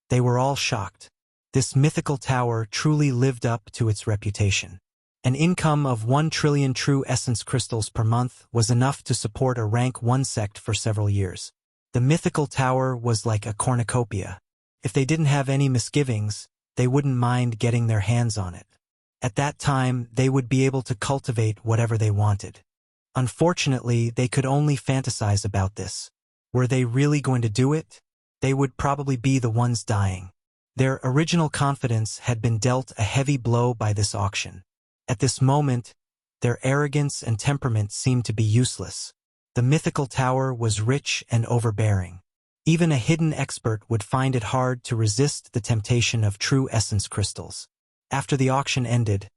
they were all shocked. This mythical tower truly lived up to its reputation. An income of 1 trillion true essence crystals per month was enough to support a rank 1 sect for several years. The mythical tower was like a cornucopia. If they didn't have any misgivings, they wouldn't mind getting their hands on it. At that time, they would be able to cultivate whatever they wanted. Unfortunately, they could only fantasize about this. Were they really going to do it? They would probably be the ones dying. Their original confidence had been dealt a heavy blow by this auction. At this moment, their arrogance and temperament seemed to be useless. The mythical tower was rich and overbearing. Even a hidden expert would find it hard to resist the temptation of true essence crystals. After the auction ended,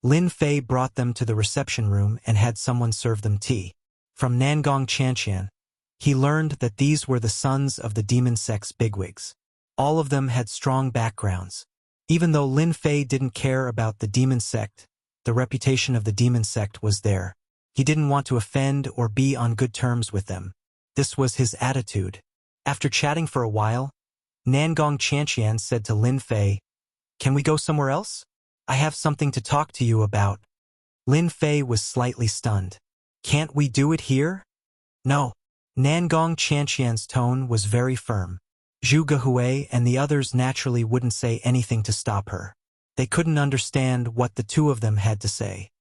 Lin Fei brought them to the reception room and had someone serve them tea. From Nangong Qianqian, he learned that these were the sons of the demon sect's bigwigs. All of them had strong backgrounds. Even though Lin Fei didn't care about the demon sect, the reputation of the demon sect was there. He didn't want to offend or be on good terms with them. This was his attitude. After chatting for a while, Nangong Qianqian said to Lin Fei, "Can we go somewhere else? I have something to talk to you about." Lin Fei was slightly stunned. "Can't we do it here?" "No." Nangong Qianqian's tone was very firm. Zhu Gehui and the others naturally wouldn't say anything to stop her. They couldn't understand what the 2 of them had to say.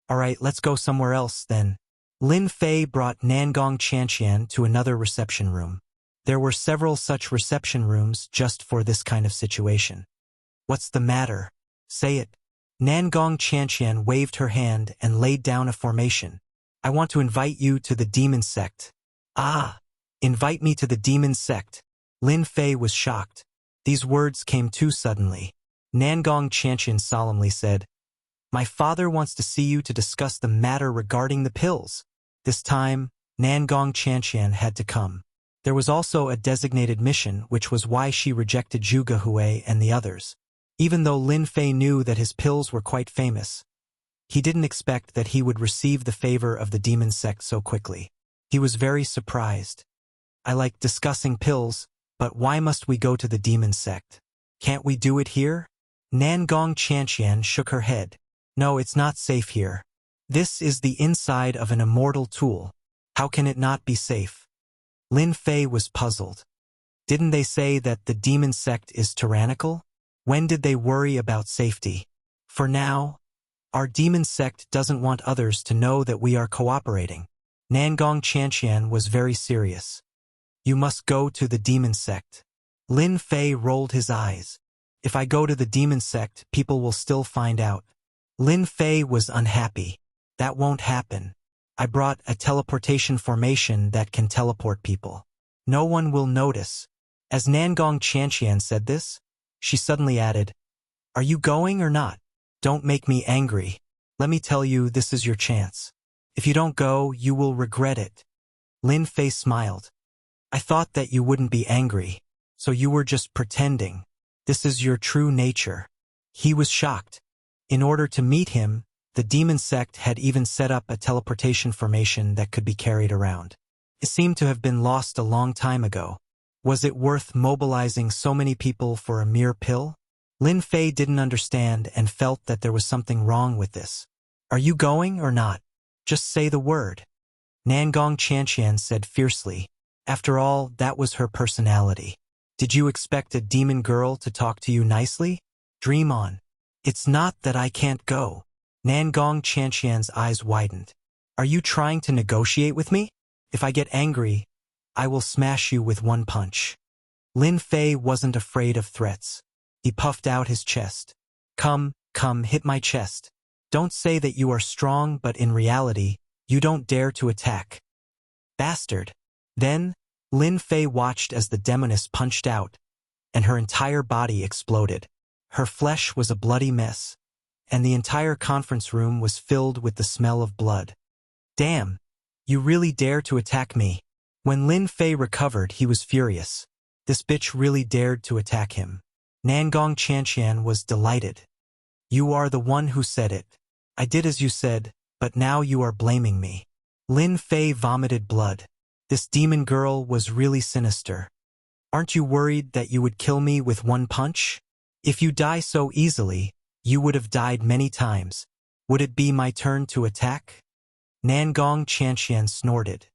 "All right, let's go somewhere else, then." Lin Fei brought Nangong Qianqian to another reception room. There were several such reception rooms just for this kind of situation. "What's the matter? Say it." Nangong Qianqian waved her hand and laid down a formation. "I want to invite you to the demon sect." "Ah, invite me to the demon sect." Lin Fei was shocked. These words came too suddenly. Nangong Qianqian solemnly said, "My father wants to see you to discuss the matter regarding the pills." This time, Nangong Qianqian had to come. There was also a designated mission, which was why she rejected Zhu Gehui and the others. Even though Lin Fei knew that his pills were quite famous, he didn't expect that he would receive the favor of the demon sect so quickly. He was very surprised. I like discussing pills, but why must we go to the demon sect? Can't we do it here? Nangong Chantian shook her head. No, it's not safe here. This is the inside of an immortal tool. How can it not be safe? Lin Fei was puzzled. Didn't they say that the demon sect is tyrannical? When did they worry about safety? For now, our demon sect doesn't want others to know that we are cooperating. Nangong Chantian was very serious. You must go to the demon sect. Lin Fei rolled his eyes. If I go to the demon sect, people will still find out. Lin Fei was unhappy. That won't happen. I brought a teleportation formation that can teleport people. No one will notice. As Nangong Chantian said this, she suddenly added, Are you going or not? Don't make me angry. Let me tell you, this is your chance. If you don't go, you will regret it. Lin Fei smiled. I thought that you wouldn't be angry, so you were just pretending. This is your true nature. He was shocked. In order to meet him, the demon sect had even set up a teleportation formation that could be carried around. It seemed to have been lost a long time ago. Was it worth mobilizing so many people for a mere pill? Lin Fei didn't understand and felt that there was something wrong with this. Are you going or not? Just say the word. Nangong Chantian said fiercely. After all, that was her personality. Did you expect a demon girl to talk to you nicely? Dream on. It's not that I can't go. Nangong Chantian's eyes widened. Are you trying to negotiate with me? If I get angry, I will smash you with one punch. Lin Fei wasn't afraid of threats. He puffed out his chest. Come, hit my chest. Don't say that you are strong, but in reality, you don't dare to attack. Bastard. Then, Lin Fei watched as the demoness punched out, and her entire body exploded. Her flesh was a bloody mess, and the entire conference room was filled with the smell of blood. Damn, you really dare to attack me. When Lin Fei recovered, he was furious. This bitch really dared to attack him. Nangong Chantian was delighted. You are the one who said it. I did as you said, but now you are blaming me. Lin Fei vomited blood. This demon girl was really sinister. Aren't you worried that you would kill me with one punch? If you die so easily, you would have died many times. Would it be my turn to attack? Nangong Chantian snorted.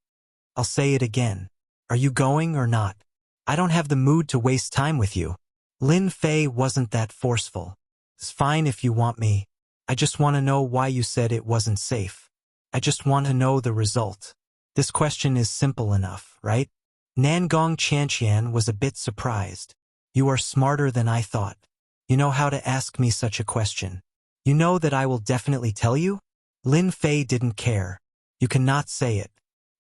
I'll say it again. Are you going or not? I don't have the mood to waste time with you. Lin Fei wasn't that forceful. It's fine if you want me. I just want to know why you said it wasn't safe. I just want to know the result. This question is simple enough, right? Nangong Chantian was a bit surprised. You are smarter than I thought. You know how to ask me such a question. You know that I will definitely tell you? Lin Fei didn't care. You cannot say it.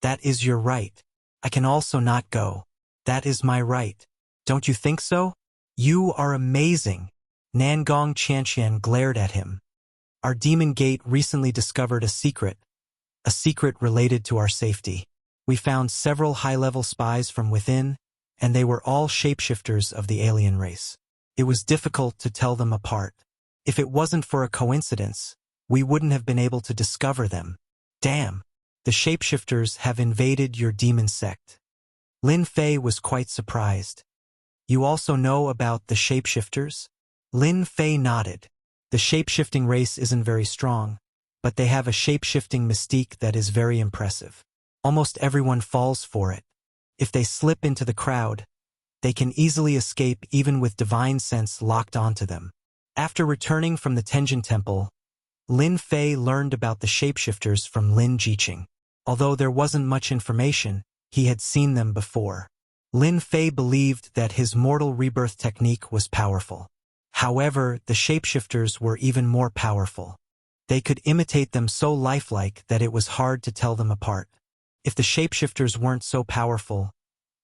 That is your right. I can also not go. That is my right. Don't you think so? You are amazing. Nangong Chantian glared at him. Our demon gate recently discovered a secret related to our safety. We found several high-level spies from within, and they were all shapeshifters of the alien race. It was difficult to tell them apart. If it wasn't for a coincidence, we wouldn't have been able to discover them. Damn, the shapeshifters have invaded your demon sect. Lin Fei was quite surprised. You also know about the shapeshifters? Lin Fei nodded. The shapeshifting race isn't very strong, but they have a shapeshifting mystique that is very impressive. Almost everyone falls for it. If they slip into the crowd, they can easily escape even with divine sense locked onto them. After returning from the Tenjin Temple, Lin Fei learned about the shapeshifters from Lin Jiqing. Although there wasn't much information, he had seen them before. Lin Fei believed that his mortal rebirth technique was powerful. However, the shapeshifters were even more powerful. They could imitate them so lifelike that it was hard to tell them apart. If the shapeshifters weren't so powerful,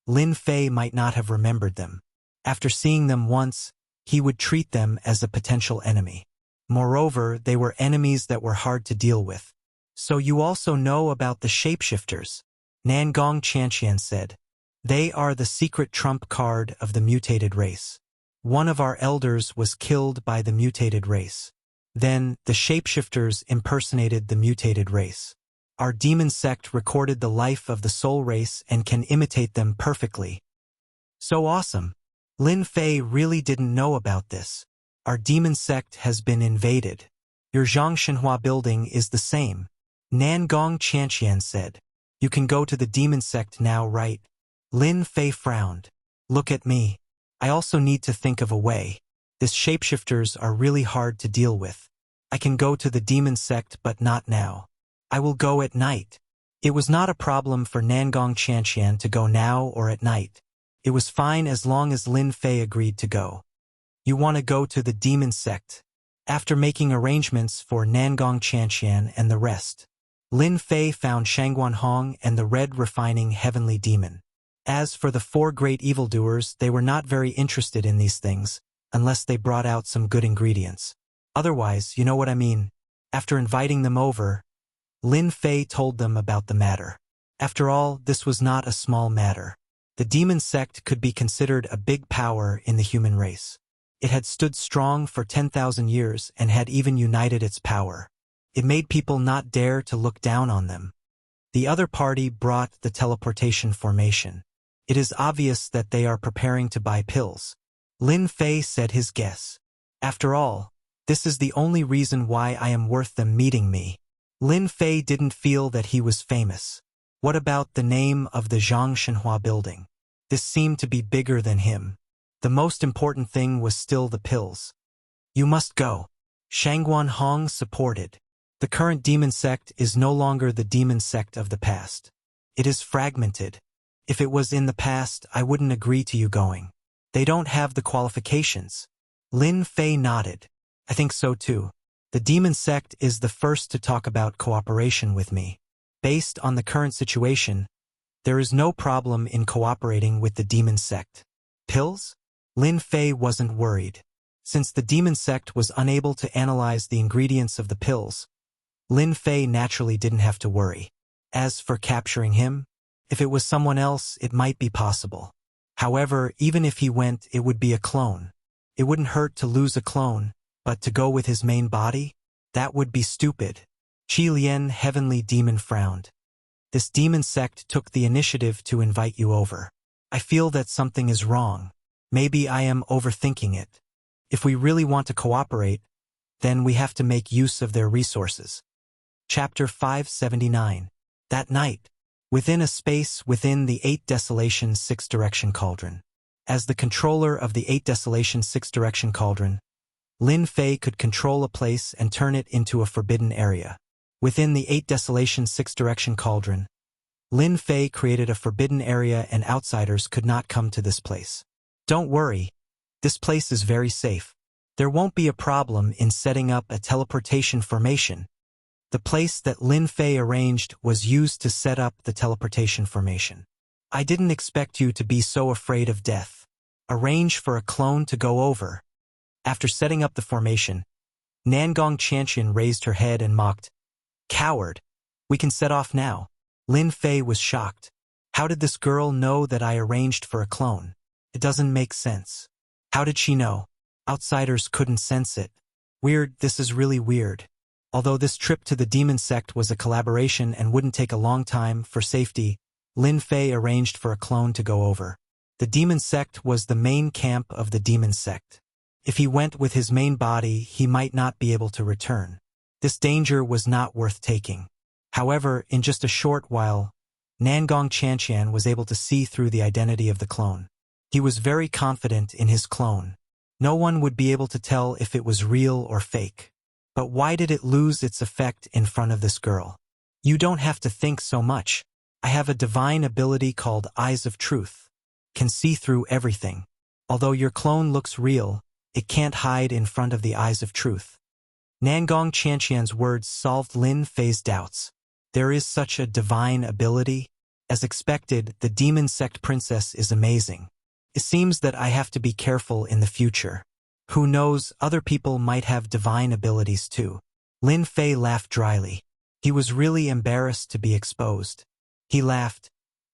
Lin Fei might not have remembered them. After seeing them once, he would treat them as a potential enemy. Moreover, they were enemies that were hard to deal with. So you also know about the shapeshifters, Nangong Chantian said. They are the secret trump card of the mutated race. One of our elders was killed by the mutated race. Then, the shapeshifters impersonated the mutated race. Our demon sect recorded the life of the soul race and can imitate them perfectly. So awesome. Lin Fei really didn't know about this. Our demon sect has been invaded. Your Zhongshanhua building is the same. Nangong Chanqian said. You can go to the demon sect now, right? Lin Fei frowned. Look at me. I also need to think of a way. These shapeshifters are really hard to deal with. I can go to the demon sect but not now. I will go at night. It was not a problem for Nangong Chanqian to go now or at night. It was fine as long as Lin Fei agreed to go. You want to go to the demon sect? After making arrangements for Nangong Chanqian and the rest, Lin Fei found Shangguan Hong and the red refining heavenly demon. As for the 4 great evildoers, they were not very interested in these things, unless they brought out some good ingredients. Otherwise, you know what I mean. After inviting them over, Lin Fei told them about the matter. After all, this was not a small matter. The demon sect could be considered a big power in the human race. It had stood strong for 10,000 years and had even united its power. It made people not dare to look down on them. The other party brought the teleportation formation. It is obvious that they are preparing to buy pills. Lin Fei said his guess. After all, this is the only reason why I am worth them meeting me. Lin Fei didn't feel that he was famous. What about the name of the Zhongshanhua building? This seemed to be bigger than him. The most important thing was still the pills. You must go. Shangguan Hong supported. The current demon sect is no longer the demon sect of the past. It is fragmented. If it was in the past, I wouldn't agree to you going. They don't have the qualifications. Lin Fei nodded. I think so too. The demon sect is the first to talk about cooperation with me. Based on the current situation, there is no problem in cooperating with the demon sect. Pills? Lin Fei wasn't worried. Since the demon sect was unable to analyze the ingredients of the pills, Lin Fei naturally didn't have to worry. As for capturing him, if it was someone else, it might be possible. However, even if he went, it would be a clone. It wouldn't hurt to lose a clone, but to go with his main body? That would be stupid. Qi Lian, heavenly demon, frowned. This demon sect took the initiative to invite you over. I feel that something is wrong. Maybe I am overthinking it. If we really want to cooperate, then we have to make use of their resources. Chapter 579. That night, within a space within the 8 Desolation 6 Direction Cauldron. As the controller of the 8 Desolation 6 Direction Cauldron, Lin Fei could control a place and turn it into a forbidden area. Within the 8 Desolation 6 Direction Cauldron, Lin Fei created a forbidden area and outsiders could not come to this place. Don't worry, this place is very safe. There won't be a problem in setting up a teleportation formation. The place that Lin Fei arranged was used to set up the teleportation formation. I didn't expect you to be so afraid of death. Arrange for a clone to go over. After setting up the formation, Nangong Chanqian raised her head and mocked. Coward! We can set off now. Lin Fei was shocked. How did this girl know that I arranged for a clone? It doesn't make sense. How did she know? Outsiders couldn't sense it. Weird, this is really weird. Although this trip to the demon sect was a collaboration and wouldn't take a long time, for safety, Lin Fei arranged for a clone to go over. The demon sect was the main camp of the demon sect. If he went with his main body, he might not be able to return. This danger was not worth taking. However, in just a short while, Nangong Chanqian was able to see through the identity of the clone. He was very confident in his clone. No one would be able to tell if it was real or fake. But why did it lose its effect in front of this girl? You don't have to think so much. I have a divine ability called Eyes of Truth. Can see through everything. Although your clone looks real, it can't hide in front of the Eyes of Truth. Nangong Chanqian's words solved Lin Fei's doubts. There is such a divine ability? As expected, the demon sect princess is amazing. It seems that I have to be careful in the future. Who knows, other people might have divine abilities too. Lin Fei laughed dryly. He was really embarrassed to be exposed. He laughed.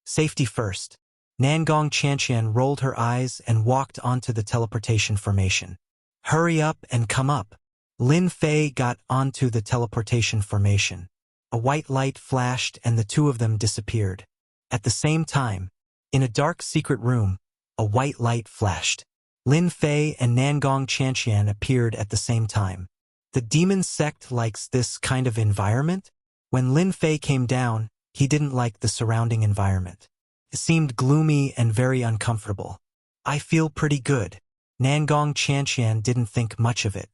Safety first. Nangong Chanqian rolled her eyes and walked onto the teleportation formation. Hurry up and come up. Lin Fei got onto the teleportation formation. A white light flashed and the two of them disappeared. At the same time, in a dark secret room, a white light flashed. Lin Fei and Nangong Chanqian appeared at the same time. The demon sect likes this kind of environment? When Lin Fei came down, he didn't like the surrounding environment. It seemed gloomy and very uncomfortable. I feel pretty good. Nangong Chanqian didn't think much of it.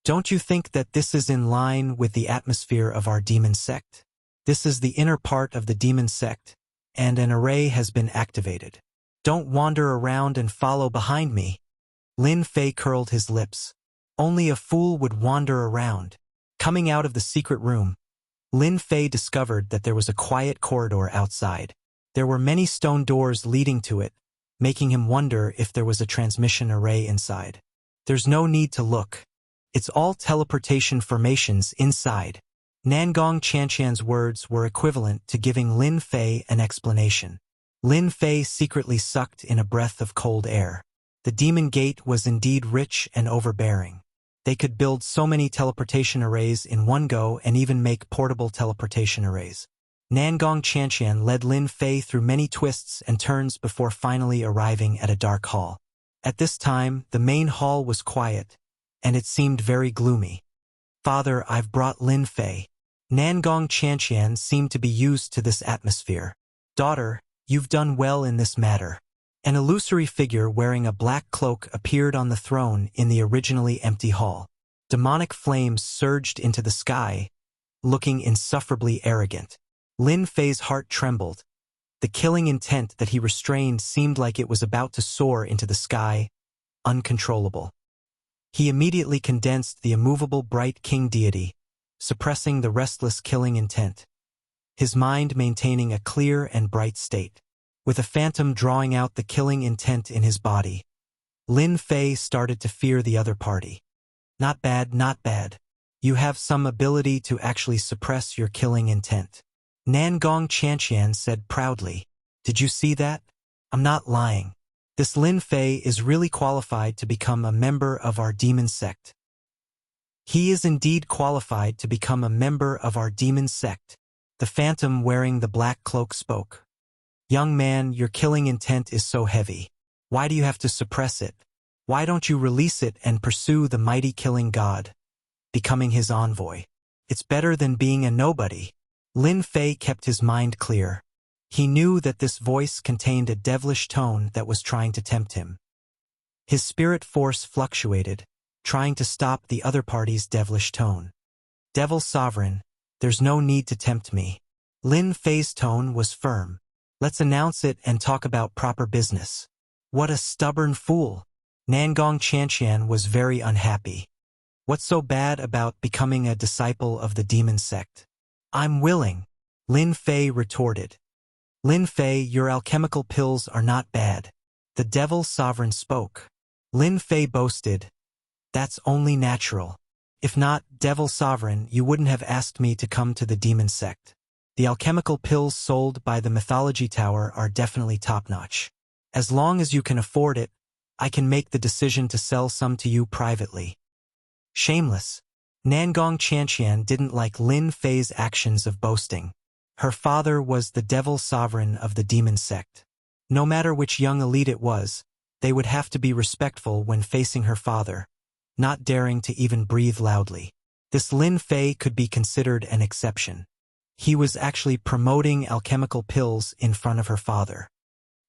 Don't you think that this is in line with the atmosphere of our demon sect? This is the inner part of the demon sect, and an array has been activated. Don't wander around and follow behind me. Lin Fei curled his lips. Only a fool would wander around. Coming out of the secret room, Lin Fei discovered that there was a quiet corridor outside. There were many stone doors leading to it, making him wonder if there was a transmission array inside. There's no need to look. It's all teleportation formations inside. Nangong Chanqian's words were equivalent to giving Lin Fei an explanation. Lin Fei secretly sucked in a breath of cold air. The demon gate was indeed rich and overbearing. They could build so many teleportation arrays in one go and even make portable teleportation arrays. Nangong Chanqian led Lin Fei through many twists and turns before finally arriving at a dark hall. At this time, the main hall was quiet, and it seemed very gloomy. Father, I've brought Lin Fei. Nangong Chanqian seemed to be used to this atmosphere. Daughter, you've done well in this matter. An illusory figure wearing a black cloak appeared on the throne in the originally empty hall. Demonic flames surged into the sky, looking insufferably arrogant. Lin Fei's heart trembled. The killing intent that he restrained seemed like it was about to soar into the sky, uncontrollable. He immediately condensed the immovable bright king deity, suppressing the restless killing intent, his mind maintaining a clear and bright state. With a phantom drawing out the killing intent in his body, Lin Fei started to fear the other party. Not bad, not bad. You have some ability to actually suppress your killing intent. Nangong Chanqian said proudly. Did you see that? I'm not lying. This Lin Fei is really qualified to become a member of our demon sect. He is indeed qualified to become a member of our demon sect. The phantom wearing the black cloak spoke. Young man, your killing intent is so heavy. Why do you have to suppress it? Why don't you release it and pursue the mighty killing god, becoming his envoy? It's better than being a nobody. Lin Fei kept his mind clear. He knew that this voice contained a devilish tone that was trying to tempt him. His spirit force fluctuated, trying to stop the other party's devilish tone. Devil sovereign, there's no need to tempt me. Lin Fei's tone was firm. Let's announce it and talk about proper business. What a stubborn fool. Nangong Chanqian was very unhappy. What's so bad about becoming a disciple of the demon sect? I'm willing, Lin Fei retorted. Lin Fei, your alchemical pills are not bad. The devil sovereign spoke. Lin Fei boasted. That's only natural. If not, devil sovereign, you wouldn't have asked me to come to the demon sect. The alchemical pills sold by the Mythology Tower are definitely top-notch. As long as you can afford it, I can make the decision to sell some to you privately. Shameless. Nangong Chanqian didn't like Lin Fei's actions of boasting. Her father was the devil sovereign of the demon sect. No matter which young elite it was, they would have to be respectful when facing her father, not daring to even breathe loudly. This Lin Fei could be considered an exception. He was actually promoting alchemical pills in front of her father.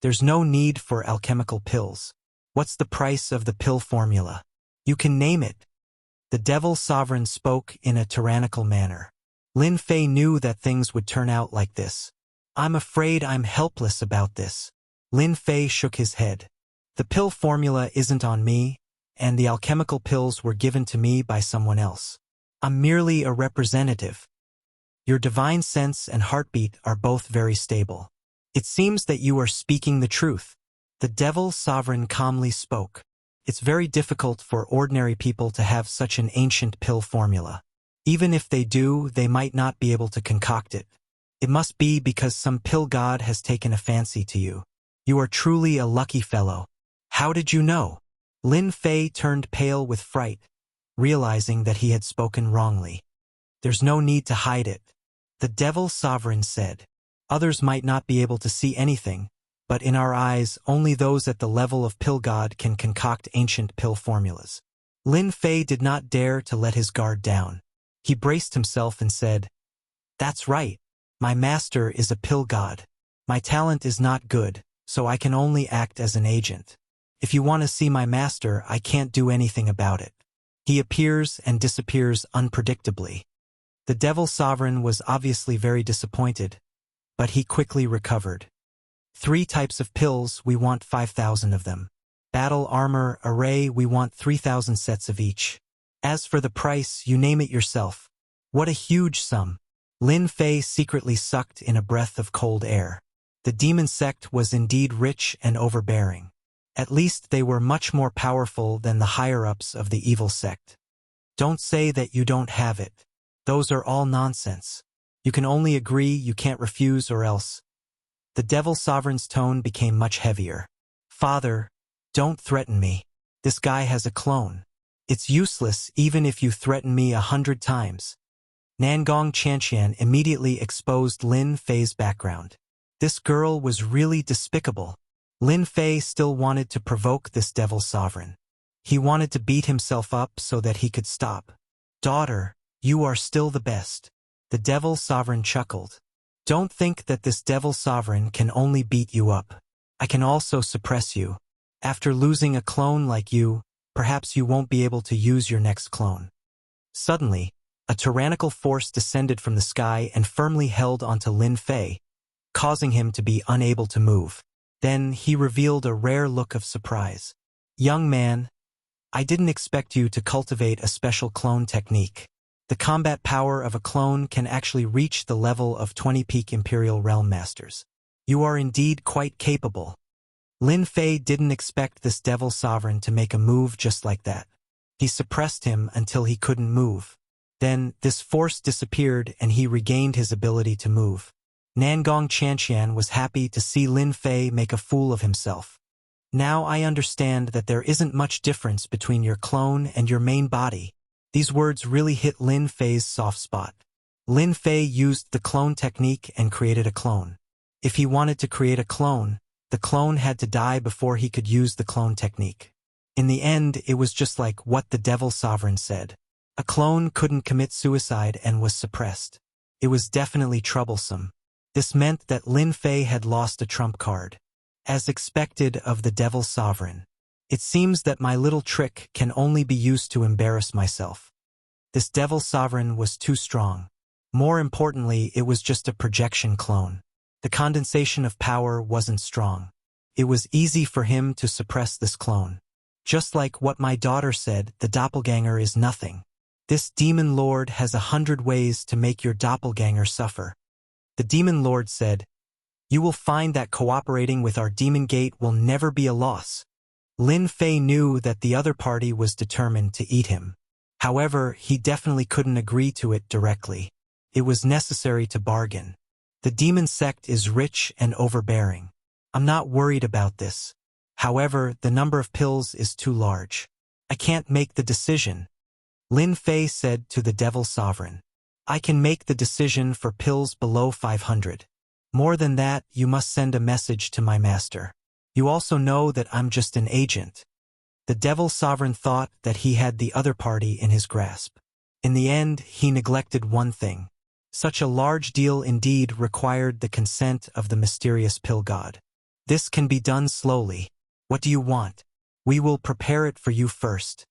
There's no need for alchemical pills. What's the price of the pill formula? You can name it. The devil sovereign spoke in a tyrannical manner. Lin Fei knew that things would turn out like this. I'm afraid I'm helpless about this. Lin Fei shook his head. The pill formula isn't on me, and the alchemical pills were given to me by someone else. I'm merely a representative. Your divine sense and heartbeat are both very stable. It seems that you are speaking the truth. The devil sovereign calmly spoke. It's very difficult for ordinary people to have such an ancient pill formula. Even if they do, they might not be able to concoct it. It must be because some pill god has taken a fancy to you. You are truly a lucky fellow. How did you know? Lin Fei turned pale with fright, realizing that he had spoken wrongly. There's no need to hide it. The Devil Sovereign said. Others might not be able to see anything, but in our eyes, only those at the level of Pill God can concoct ancient pill formulas. Lin Fei did not dare to let his guard down. He braced himself and said, "That's right. My master is a pill god. My talent is not good, so I can only act as an agent. If you want to see my master, I can't do anything about it. He appears and disappears unpredictably." The Devil Sovereign was obviously very disappointed, but he quickly recovered. 3 types of pills, we want 5,000 of them. Battle armor array, we want 3,000 sets of each. As for the price, you name it yourself. What a huge sum. Lin Fei secretly sucked in a breath of cold air. The demon sect was indeed rich and overbearing. At least they were much more powerful than the higher-ups of the evil sect. Don't say that you don't have it. Those are all nonsense. You can only agree, you can't refuse, or else. The Devil Sovereign's tone became much heavier. Father, don't threaten me. This guy has a clone. It's useless even if you threaten me 100 times. Nangong Chanqian immediately exposed Lin Fei's background. This girl was really despicable. Lin Fei still wanted to provoke this Devil Sovereign. He wanted to beat himself up so that he could stop. Daughter, you are still the best. The Devil Sovereign chuckled. Don't think that this Devil Sovereign can only beat you up. I can also suppress you. After losing a clone like you, perhaps you won't be able to use your next clone. Suddenly, a tyrannical force descended from the sky and firmly held onto Lin Fei, causing him to be unable to move. Then he revealed a rare look of surprise. Young man, I didn't expect you to cultivate a special clone technique. The combat power of a clone can actually reach the level of 20 peak Imperial Realm Masters. You are indeed quite capable. Lin Fei didn't expect this Devil Sovereign to make a move just like that. He suppressed him until he couldn't move. Then, this force disappeared and he regained his ability to move. Nangong Chanqian was happy to see Lin Fei make a fool of himself. Now I understand that there isn't much difference between your clone and your main body. These words really hit Lin Fei's soft spot. Lin Fei used the clone technique and created a clone. If he wanted to create a clone, the clone had to die before he could use the clone technique. In the end, it was just like what the Devil Sovereign said. A clone couldn't commit suicide and was suppressed. It was definitely troublesome. This meant that Lin Fei had lost a trump card. As expected of the Devil Sovereign. It seems that my little trick can only be used to embarrass myself. This Devil Sovereign was too strong. More importantly, it was just a projection clone. The condensation of power wasn't strong. It was easy for him to suppress this clone. Just like what my daughter said, the doppelganger is nothing. This Demon Lord has 100 ways to make your doppelganger suffer. The Demon Lord said, "You will find that cooperating with our Demon Gate will never be a loss." Lin Fei knew that the other party was determined to eat him. However, he definitely couldn't agree to it directly. It was necessary to bargain. The demon sect is rich and overbearing. I'm not worried about this. However, the number of pills is too large. I can't make the decision. Lin Fei said to the Devil Sovereign. I can make the decision for pills below 500. More than that, you must send a message to my master. You also know that I'm just an agent. The Devil Sovereign thought that he had the other party in his grasp. In the end, he neglected one thing. Such a large deal indeed required the consent of the mysterious pill god. This can be done slowly. What do you want? We will prepare it for you first.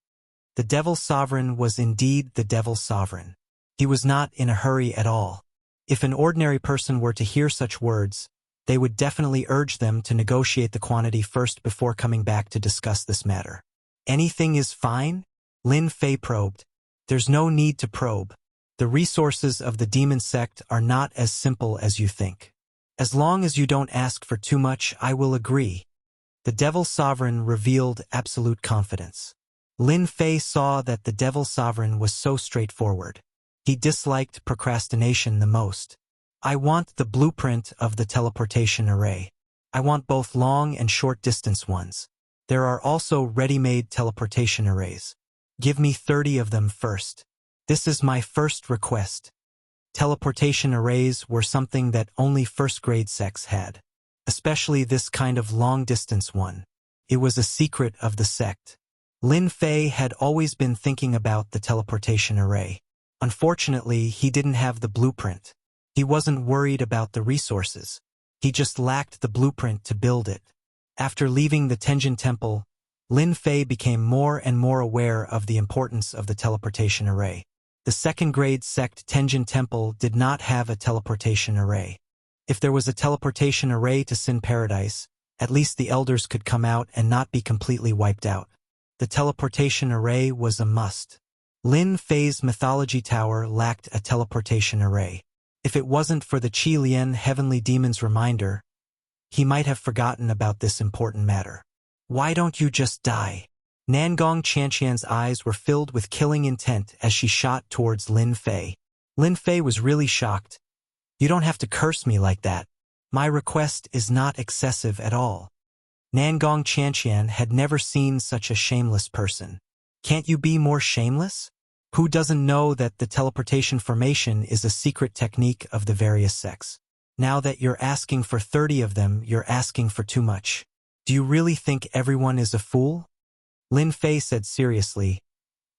The Devil Sovereign was indeed the Devil Sovereign. He was not in a hurry at all. If an ordinary person were to hear such words, they would definitely urge them to negotiate the quantity first before coming back to discuss this matter. Anything is fine? Lin Fei probed. There's no need to probe. The resources of the demon sect are not as simple as you think. As long as you don't ask for too much, I will agree. The Devil Sovereign revealed absolute confidence. Lin Fei saw that the Devil Sovereign was so straightforward. He disliked procrastination the most. I want the blueprint of the teleportation array. I want both long and short distance ones. There are also ready-made teleportation arrays. Give me 30 of them first. This is my first request. Teleportation arrays were something that only first-grade sects had, especially this kind of long-distance one. It was a secret of the sect. Lin Fei had always been thinking about the teleportation array. Unfortunately, he didn't have the blueprint. He wasn't worried about the resources. He just lacked the blueprint to build it. After leaving the Tenjin Temple, Lin Fei became more and more aware of the importance of the teleportation array. The second-grade sect Tenjin Temple did not have a teleportation array. If there was a teleportation array to Sin Paradise, at least the elders could come out and not be completely wiped out. The teleportation array was a must. Lin Fei's mythology tower lacked a teleportation array. If it wasn't for the Qi Lian Heavenly Demon's reminder, he might have forgotten about this important matter. Why don't you just die? Nangong Qianqian's eyes were filled with killing intent as she shot towards Lin Fei. Lin Fei was really shocked. You don't have to curse me like that. My request is not excessive at all. Nangong Qianqian had never seen such a shameless person. Can't you be more shameless? Who doesn't know that the teleportation formation is a secret technique of the various sects? Now that you're asking for 30 of them, you're asking for too much. Do you really think everyone is a fool? Lin Fei said seriously.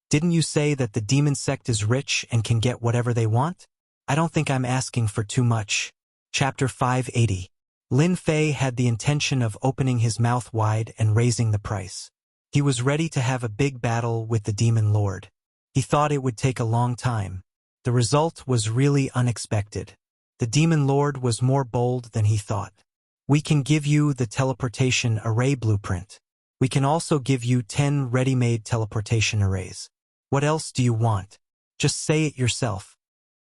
Didn't you say that the demon sect is rich and can get whatever they want? I don't think I'm asking for too much. Chapter 580. Lin Fei had the intention of opening his mouth wide and raising the price. He was ready to have a big battle with the demon lord. He thought it would take a long time. The result was really unexpected. The demon lord was more bold than he thought. We can give you the teleportation array blueprint. We can also give you 10 ready-made teleportation arrays. What else do you want? Just say it yourself.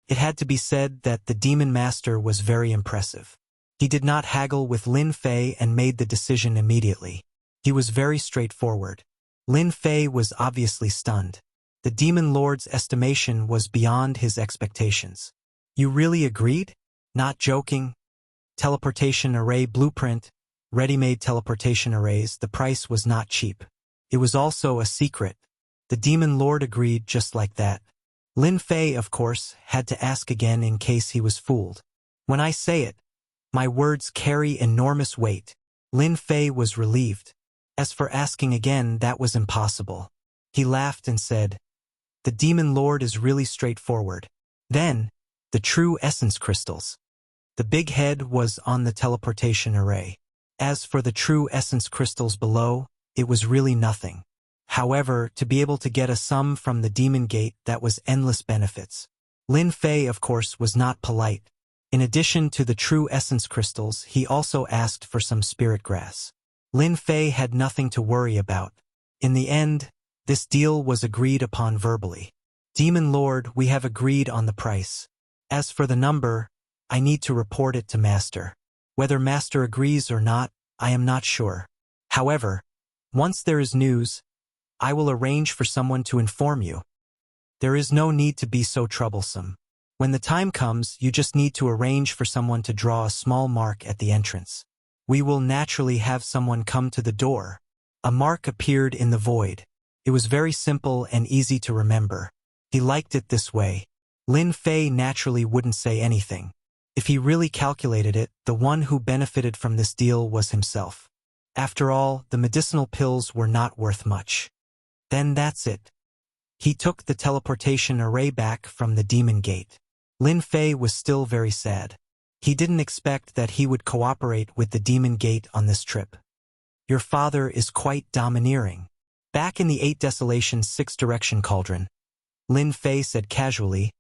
It had to be said that the demon master was very impressive. He did not haggle with Lin Fei and made the decision immediately. He was very straightforward. Lin Fei was obviously stunned. The demon lord's estimation was beyond his expectations. You really agreed? Not joking? Teleportation array blueprint, ready-made teleportation arrays, the price was not cheap. It was also a secret. The demon lord agreed just like that. Lin Fei, of course, had to ask again in case he was fooled. When I say it, my words carry enormous weight. Lin Fei was relieved. As for asking again, that was impossible. He laughed and said, the demon lord is really straightforward. Then, the true essence crystals. The big head was on the teleportation array. As for the true essence crystals below, it was really nothing. However, to be able to get a sum from the demon gate, that was endless benefits. Lin Fei, of course, was not polite. In addition to the true essence crystals, he also asked for some spirit grass. Lin Fei had nothing to worry about. In the end, this deal was agreed upon verbally. Demon Lord, we have agreed on the price. As for the number, I need to report it to Master. Whether Master agrees or not, I am not sure. However, once there is news, I will arrange for someone to inform you. There is no need to be so troublesome. When the time comes, you just need to arrange for someone to draw a small mark at the entrance. We will naturally have someone come to the door. A mark appeared in the void. It was very simple and easy to remember. He liked it this way. Lin Fei naturally wouldn't say anything. If he really calculated it, the one who benefited from this deal was himself. After all, the medicinal pills were not worth much. Then that's it. He took the teleportation array back from the demon gate. Lin Fei was still very sad. He didn't expect that he would cooperate with the demon gate on this trip. Your father is quite domineering. Back in the 8 Desolation 6 Direction Cauldron, Lin Fei said casually,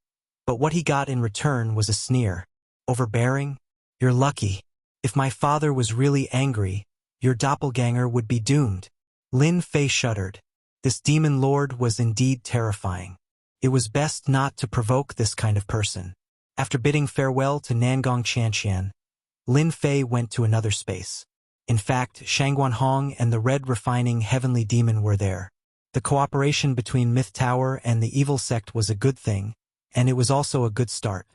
but what he got in return was a sneer. Overbearing? You're lucky. If my father was really angry, your doppelganger would be doomed. Lin Fei shuddered. This demon lord was indeed terrifying. It was best not to provoke this kind of person. After bidding farewell to Nangong Qianqian, Lin Fei went to another space. In fact, Shangguan Hong and the Red Refining Heavenly Demon were there. The cooperation between Myth Tower and the evil sect was a good thing, and it was also a good start.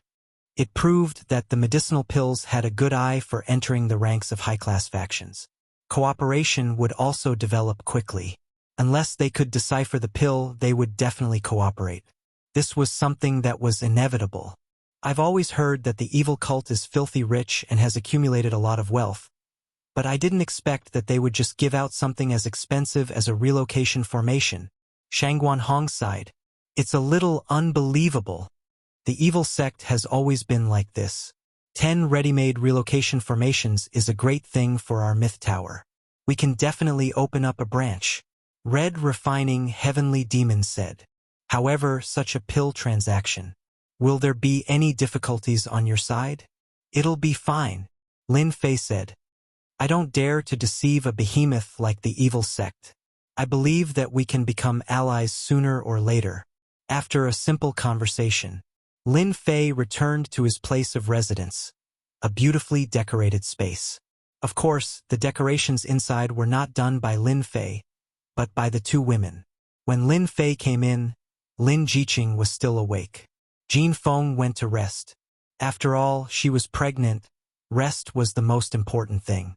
It proved that the medicinal pills had a good eye for entering the ranks of high-class factions. Cooperation would also develop quickly. Unless they could decipher the pill, they would definitely cooperate. This was something that was inevitable. I've always heard that the evil cult is filthy rich and has accumulated a lot of wealth, but I didn't expect that they would just give out something as expensive as a relocation formation. Shangguan Hong sighed. It's a little unbelievable. The evil sect has always been like this. 10 ready-made relocation formations is a great thing for our myth tower. We can definitely open up a branch. Red Refining Heavenly Demon said. However, such a pill transaction. Will there be any difficulties on your side? It'll be fine, Lin Fei said. I don't dare to deceive a behemoth like the evil sect. I believe that we can become allies sooner or later. After a simple conversation, Lin Fei returned to his place of residence, a beautifully decorated space. Of course, the decorations inside were not done by Lin Fei, but by the two women. When Lin Fei came in, Lin Jiqing was still awake. Jin Feng went to rest. After all, she was pregnant. Rest was the most important thing.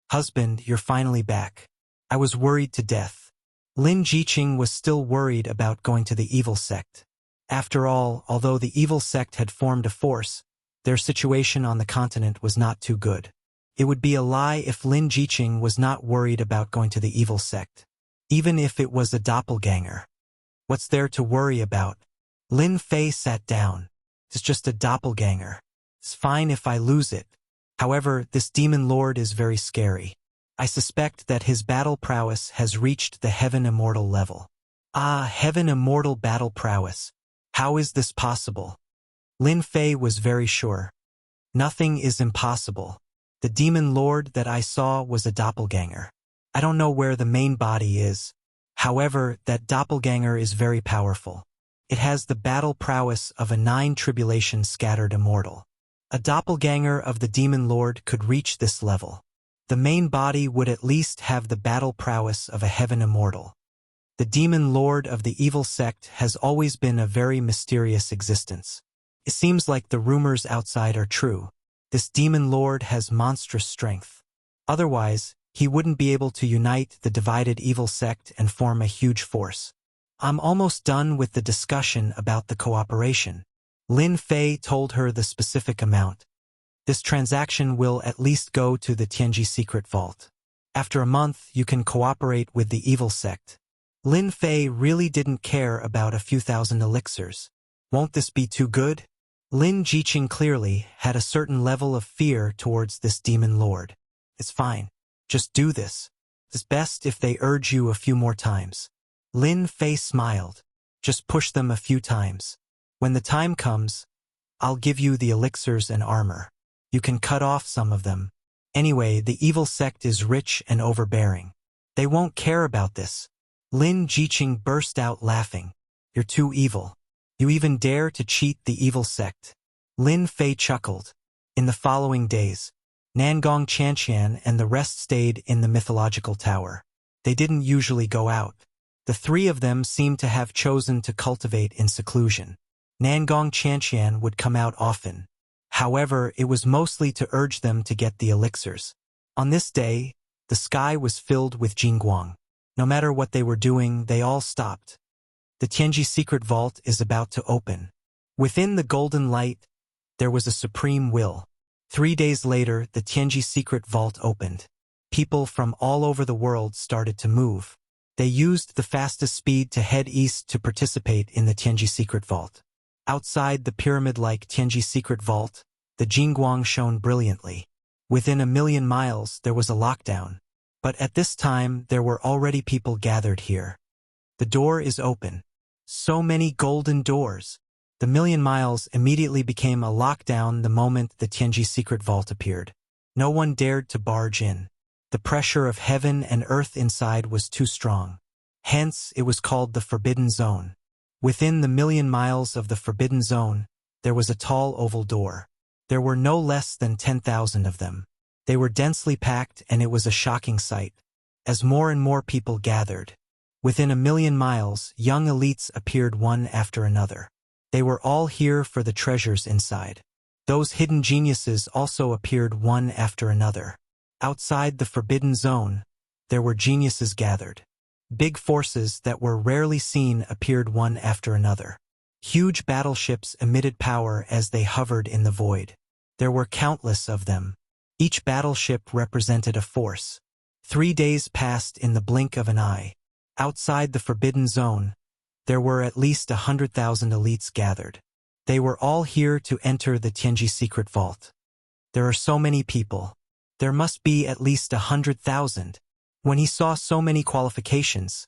Husband, you're finally back. I was worried to death. Lin Jiqing was still worried about going to the evil sect. After all, although the evil sect had formed a force, their situation on the continent was not too good. It would be a lie if Lin Jiqing was not worried about going to the evil sect. Even if it was a doppelganger. What's there to worry about? Lin Fei sat down. It's just a doppelganger. It's fine if I lose it. However, this demon lord is very scary. I suspect that his battle prowess has reached the Heaven Immortal level. Ah, Heaven Immortal battle prowess. How is this possible? Lin Fei was very sure. Nothing is impossible. The demon lord that I saw was a doppelganger. I don't know where the main body is. However, that doppelganger is very powerful. It has the battle prowess of a 9 tribulation scattered immortal. A doppelganger of the demon lord could reach this level. The main body would at least have the battle prowess of a heaven immortal. The demon lord of the evil sect has always been a very mysterious existence. It seems like the rumors outside are true. This demon lord has monstrous strength. Otherwise, he wouldn't be able to unite the divided evil sect and form a huge force. I'm almost done with the discussion about the cooperation. Lin Fei told her the specific amount. This transaction will at least go to the Tianji secret vault. After a month, you can cooperate with the evil sect. Lin Fei really didn't care about a few thousand elixirs. Won't this be too good? Lin Jiqing clearly had a certain level of fear towards this demon lord. It's fine. Just do this. It's best if they urge you a few more times. Lin Fei smiled. Just push them a few times. When the time comes, I'll give you the elixirs and armor. You can cut off some of them. Anyway, the evil sect is rich and overbearing. They won't care about this. Lin Jiqing burst out laughing. You're too evil. You even dare to cheat the evil sect. Lin Fei chuckled. In the following days, Nangong Chanqian and the rest stayed in the mythological tower. They didn't usually go out. The three of them seemed to have chosen to cultivate in seclusion. Nangong Chanqian would come out often. However, it was mostly to urge them to get the elixirs. On this day, the sky was filled with Jingguang. No matter what they were doing, they all stopped. The Tianji secret vault is about to open. Within the golden light, there was a supreme will. 3 days later, the Tianji secret vault opened. People from all over the world started to move. They used the fastest speed to head east to participate in the Tianji secret vault. Outside the pyramid-like Tianji secret vault, the Jingguang shone brilliantly. Within 1,000,000 miles, there was a lockdown. But at this time, there were already people gathered here. The door is open. So many golden doors. The 1,000,000 miles immediately became a lockdown the moment the Tianji secret vault appeared. No one dared to barge in. The pressure of heaven and earth inside was too strong. Hence, it was called the Forbidden Zone. Within the 1,000,000 miles of the Forbidden Zone, there was a tall oval door. There were no less than 10,000 of them. They were densely packed and it was a shocking sight. As more and more people gathered, within 1,000,000 miles, young elites appeared one after another. They were all here for the treasures inside. Those hidden geniuses also appeared one after another. Outside the Forbidden Zone, there were geniuses gathered. Big forces that were rarely seen appeared one after another. Huge battleships emitted power as they hovered in the void. There were countless of them. Each battleship represented a force. 3 days passed in the blink of an eye. Outside the Forbidden Zone, there were at least 100,000 elites gathered. They were all here to enter the Tianji secret vault. There are so many people. There must be at least 100,000. When he saw so many qualifications,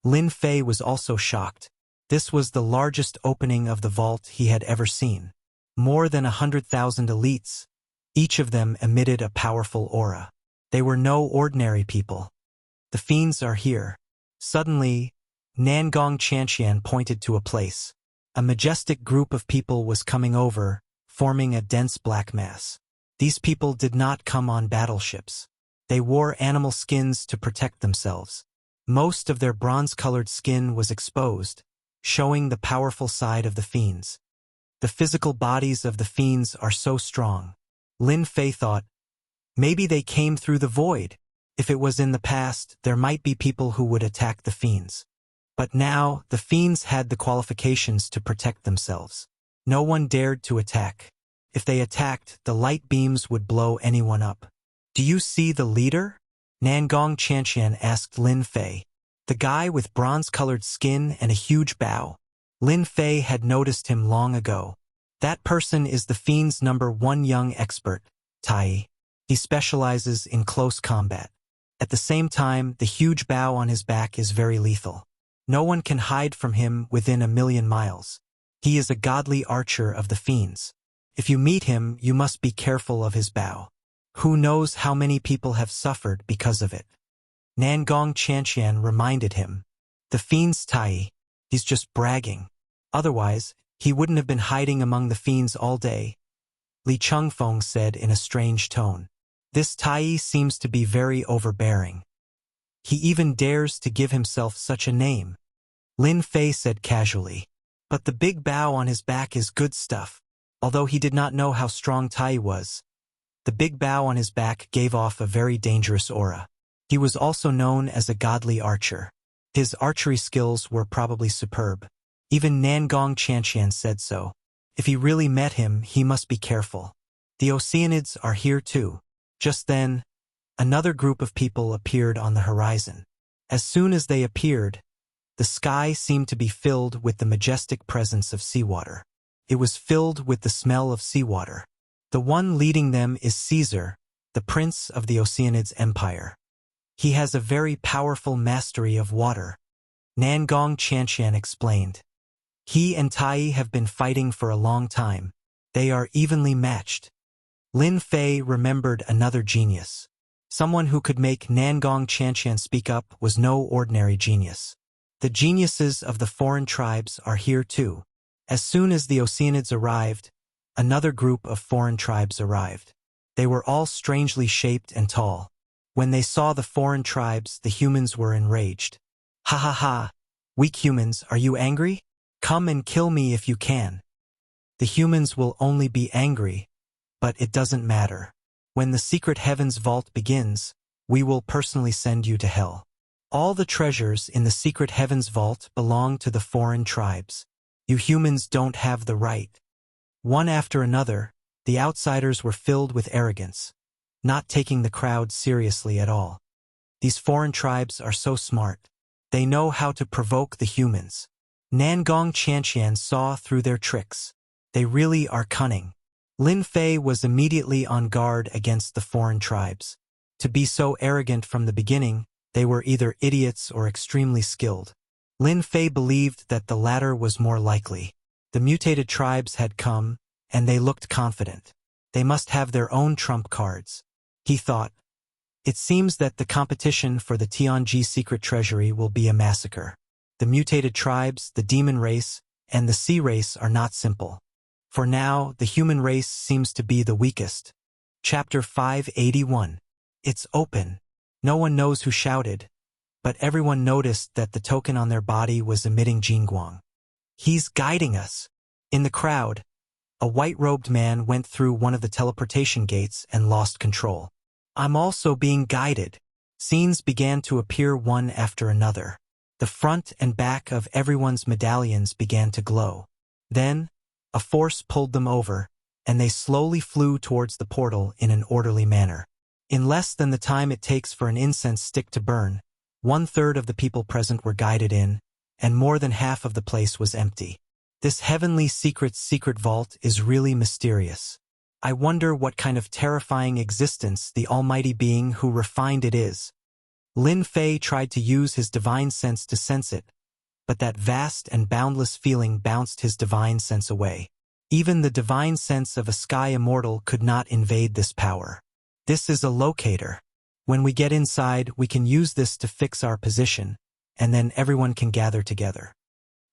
Lin Fei was also shocked. This was the largest opening of the vault he had ever seen. More than 100,000 elites. Each of them emitted a powerful aura. They were no ordinary people. The fiends are here. Suddenly, Nangong Chanxian pointed to a place. A majestic group of people was coming over, forming a dense black mass. These people did not come on battleships. They wore animal skins to protect themselves. Most of their bronze-colored skin was exposed, showing the powerful side of the fiends. The physical bodies of the fiends are so strong. Lin Fei thought, maybe they came through the void. If it was in the past, there might be people who would attack the fiends. But now, the fiends had the qualifications to protect themselves. No one dared to attack. If they attacked, the light beams would blow anyone up. Do you see the leader? Nangong Chanxian asked Lin Fei. The guy with bronze-colored skin and a huge bow. Lin Fei had noticed him long ago. That person is the fiend's #1 young expert, Tai. He specializes in close combat. At the same time, the huge bow on his back is very lethal. No one can hide from him within 1,000,000 miles. He is a godly archer of the fiends. If you meet him, you must be careful of his bow. Who knows how many people have suffered because of it? Nangong Chanxian reminded him. The fiend's Tai. He's just bragging. Otherwise, he wouldn't have been hiding among the fiends all day. Li Chengfeng said in a strange tone. This Tai seems to be very overbearing. He even dares to give himself such a name. Lin Fei said casually. But the big bow on his back is good stuff. Although he did not know how strong Tai was, the big bow on his back gave off a very dangerous aura. He was also known as a godly archer. His archery skills were probably superb. Even Nangong Chanxian said so. If he really met him, he must be careful. The Oceanids are here too. Just then, another group of people appeared on the horizon. As soon as they appeared, the sky seemed to be filled with the majestic presence of seawater. It was filled with the smell of seawater. The one leading them is Caesar, the prince of the Oceanids Empire. He has a very powerful mastery of water. Nangong Chanxian explained. He and Tai have been fighting for a long time. They are evenly matched. Lin Fei remembered another genius. Someone who could make Nangong Chanxian speak up was no ordinary genius. The geniuses of the foreign tribes are here too. As soon as the Oceanids arrived, another group of foreign tribes arrived. They were all strangely shaped and tall. When they saw the foreign tribes, the humans were enraged. Ha ha ha! Weak humans, are you angry? Come and kill me if you can. The humans will only be angry, but it doesn't matter. When the secret heavens vault begins, we will personally send you to hell. All the treasures in the secret heavens vault belong to the foreign tribes. You humans don't have the right. One after another, the outsiders were filled with arrogance, not taking the crowd seriously at all. These foreign tribes are so smart. They know how to provoke the humans. Nangong Chanxian saw through their tricks. They really are cunning. Lin Fei was immediately on guard against the foreign tribes. To be so arrogant from the beginning, they were either idiots or extremely skilled. Lin Fei believed that the latter was more likely. The mutated tribes had come, and they looked confident. They must have their own trump cards. He thought, it seems that the competition for the Tianji secret treasury will be a massacre. The mutated tribes, the demon race, and the sea race are not simple. For now, the human race seems to be the weakest. Chapter 581. It's open. No one knows who shouted, but everyone noticed that the token on their body was emitting Jingguang. He's guiding us. In the crowd, a white-robed man went through one of the teleportation gates and lost control. I'm also being guided. Scenes began to appear one after another. The front and back of everyone's medallions began to glow. Then, a force pulled them over, and they slowly flew towards the portal in an orderly manner. In less than the time it takes for an incense stick to burn, 1/3 of the people present were guided in, and more than half of the place was empty. This heavenly secret vault is really mysterious. I wonder what kind of terrifying existence the almighty being who refined it is. Lin Fei tried to use his divine sense to sense it, but that vast and boundless feeling bounced his divine sense away. Even the divine sense of a sky immortal could not invade this power. This is a locator. When we get inside, we can use this to fix our position, and then everyone can gather together.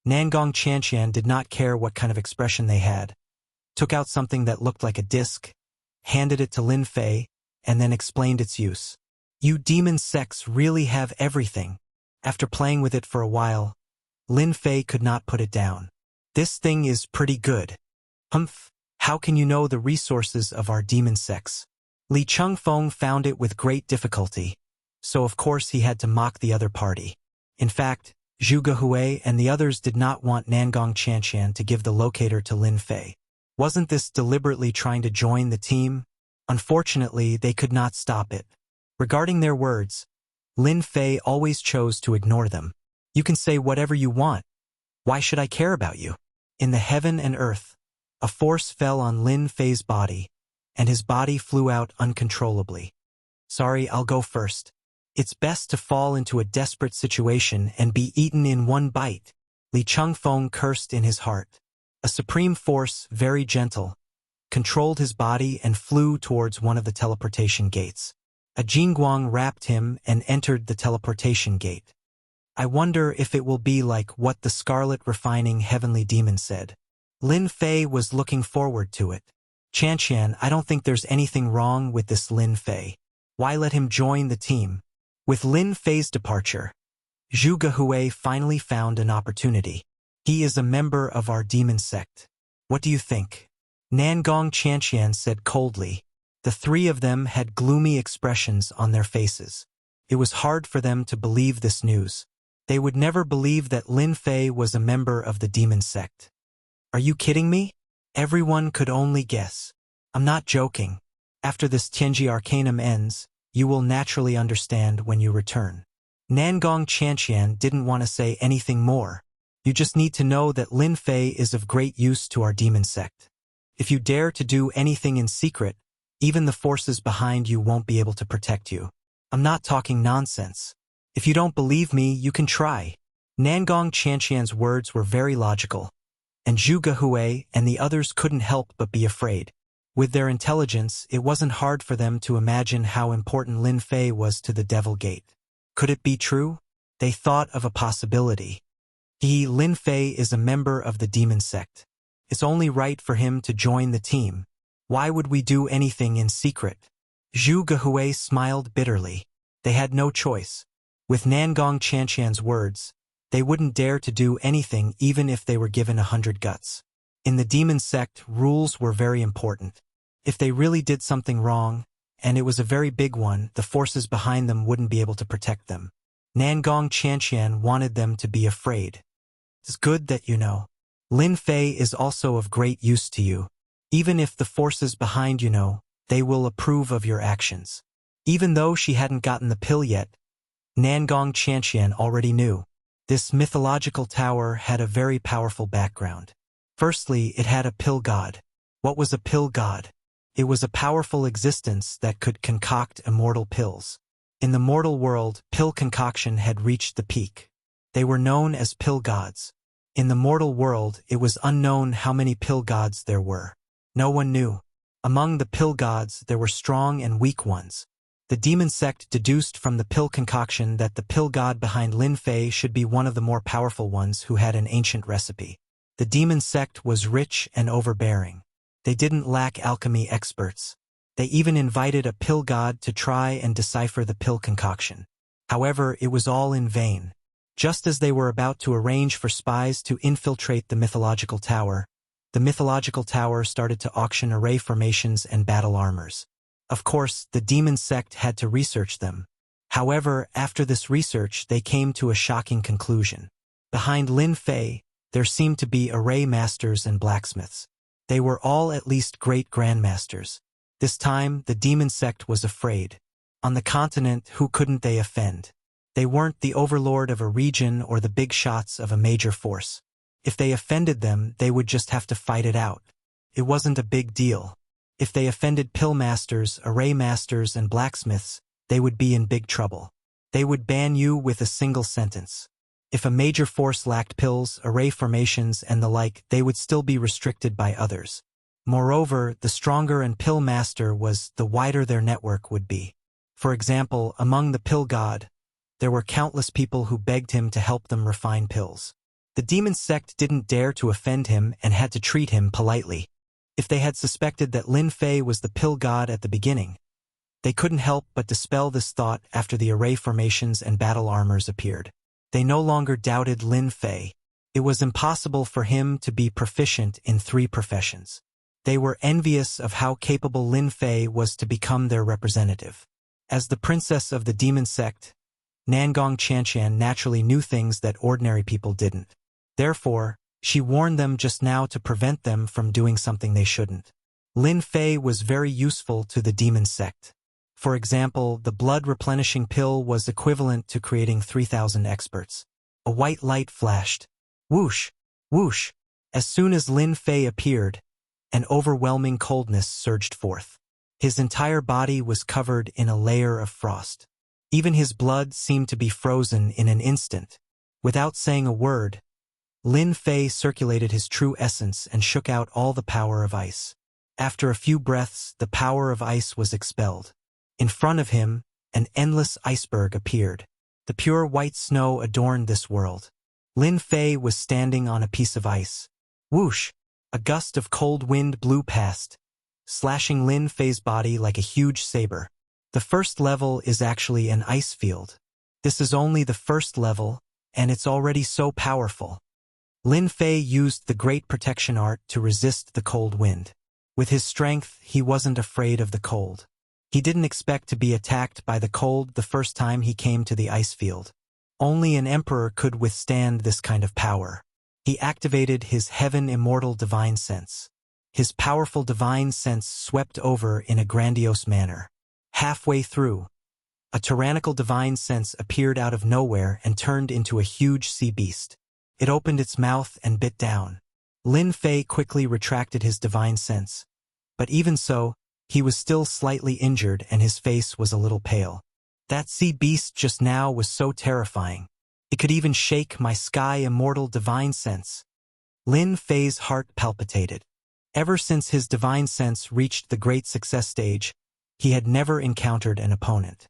Nangong Qianqian did not care what kind of expression they had, took out something that looked like a disc, handed it to Lin Fei, and then explained its use. You demon sects really have everything. After playing with it for a while, Lin Fei could not put it down. This thing is pretty good. Humph, how can you know the resources of our demon sects? Li Chengfeng found it with great difficulty, so of course he had to mock the other party. In fact, Zhu Gehui and the others did not want Nangong Qianqian to give the locator to Lin Fei. Wasn't this deliberately trying to join the team? Unfortunately, they could not stop it. Regarding their words, Lin Fei always chose to ignore them. You can say whatever you want. Why should I care about you? In the heaven and earth, a force fell on Lin Fei's body, and his body flew out uncontrollably. Sorry, I'll go first. It's best to fall into a desperate situation and be eaten in one bite. Li Chengfeng cursed in his heart. A supreme force, very gentle, controlled his body and flew towards one of the teleportation gates. A Jingguang wrapped him and entered the teleportation gate. I wonder if it will be like what the scarlet refining heavenly demon said. Lin Fei was looking forward to it. Qianqian, I don't think there's anything wrong with this Lin Fei. Why let him join the team? With Lin Fei's departure, Zhu Gehui finally found an opportunity. He is a member of our demon sect. What do you think? Nangong Qianqian said coldly. The three of them had gloomy expressions on their faces. It was hard for them to believe this news. They would never believe that Lin Fei was a member of the demon sect. Are you kidding me? Everyone could only guess. I'm not joking. After this Tianji Arcanum ends, you will naturally understand when you return. Nangong Qianqian didn't want to say anything more. You just need to know that Lin Fei is of great use to our demon sect. If you dare to do anything in secret, even the forces behind you won't be able to protect you. I'm not talking nonsense. If you don't believe me, you can try. Nangong Qianqian's words were very logical, and Zhu Gehui and the others couldn't help but be afraid. With their intelligence, it wasn't hard for them to imagine how important Lin Fei was to the Devil Gate. Could it be true? They thought of a possibility. Lin Fei is a member of the demon sect. It's only right for him to join the team. Why would we do anything in secret? Zhu Gehui smiled bitterly. They had no choice. With Nangong Qianqian's words, they wouldn't dare to do anything even if they were given 100 guts. In the demon sect, rules were very important. If they really did something wrong, and it was a very big one, the forces behind them wouldn't be able to protect them. Nangong Qianqian wanted them to be afraid. It's good that you know. Lin Fei is also of great use to you. Even if the forces behind you know, they will approve of your actions. Even though she hadn't gotten the pill yet, Nangong Qianqian already knew. This mythological tower had a very powerful background. Firstly, it had a pill god. What was a pill god? It was a powerful existence that could concoct immortal pills. In the mortal world, pill concoction had reached the peak. They were known as pill gods. In the mortal world, it was unknown how many pill gods there were. No one knew. Among the pill gods, there were strong and weak ones. The demon sect deduced from the pill concoction that the pill god behind Lin Fei should be one of the more powerful ones who had an ancient recipe. The demon sect was rich and overbearing. They didn't lack alchemy experts. They even invited a pill god to try and decipher the pill concoction. However, it was all in vain. Just as they were about to arrange for spies to infiltrate the mythological tower started to auction array formations and battle armors. Of course, the demon sect had to research them. However, after this research, they came to a shocking conclusion. Behind Lin Fei, There seemed to be array masters and blacksmiths. They were all at least great grandmasters. This time, the demon sect was afraid. On the continent, who couldn't they offend? They weren't the overlord of a region or the big shots of a major force. If they offended them, they would just have to fight it out. It wasn't a big deal. If they offended pill masters, array masters, and blacksmiths, they would be in big trouble. They would ban you with a single sentence. If a major force lacked pills, array formations, and the like, they would still be restricted by others. Moreover, the stronger an pill master was, the wider their network would be. For example, among the pill god, there were countless people who begged him to help them refine pills. The demon sect didn't dare to offend him and had to treat him politely. If they had suspected that Lin Fei was the pill god at the beginning, they couldn't help but dispel this thought after the array formations and battle armors appeared. They no longer doubted Lin Fei. It was impossible for him to be proficient in 3 professions. They were envious of how capable Lin Fei was to become their representative. As the princess of the demon sect, Nangong Qianqian naturally knew things that ordinary people didn't. Therefore, she warned them just now to prevent them from doing something they shouldn't. Lin Fei was very useful to the demon sect. For example, the blood replenishing pill was equivalent to creating 3,000 experts. A white light flashed. Whoosh! Whoosh! As soon as Lin Fei appeared, an overwhelming coldness surged forth. His entire body was covered in a layer of frost. Even his blood seemed to be frozen in an instant. Without saying a word, Lin Fei circulated his true essence and shook out all the power of ice. After a few breaths, the power of ice was expelled. In front of him, an endless iceberg appeared. The pure white snow adorned this world. Lin Fei was standing on a piece of ice. Whoosh! A gust of cold wind blew past, slashing Lin Fei's body like a huge saber. The first level is actually an ice field. This is only the first level, and it's already so powerful. Lin Fei used the great protection art to resist the cold wind. With his strength, he wasn't afraid of the cold. He didn't expect to be attacked by the cold the first time he came to the ice field. Only an emperor could withstand this kind of power. He activated his heaven immortal divine sense. His powerful divine sense swept over in a grandiose manner. Halfway through, a tyrannical divine sense appeared out of nowhere and turned into a huge sea beast. It opened its mouth and bit down. Lin Fei quickly retracted his divine sense. But even so, he was still slightly injured and his face was a little pale. That sea beast just now was so terrifying. It could even shake my sky immortal divine sense. Lin Fei's heart palpitated. Ever since his divine sense reached the great success stage, he had never encountered an opponent.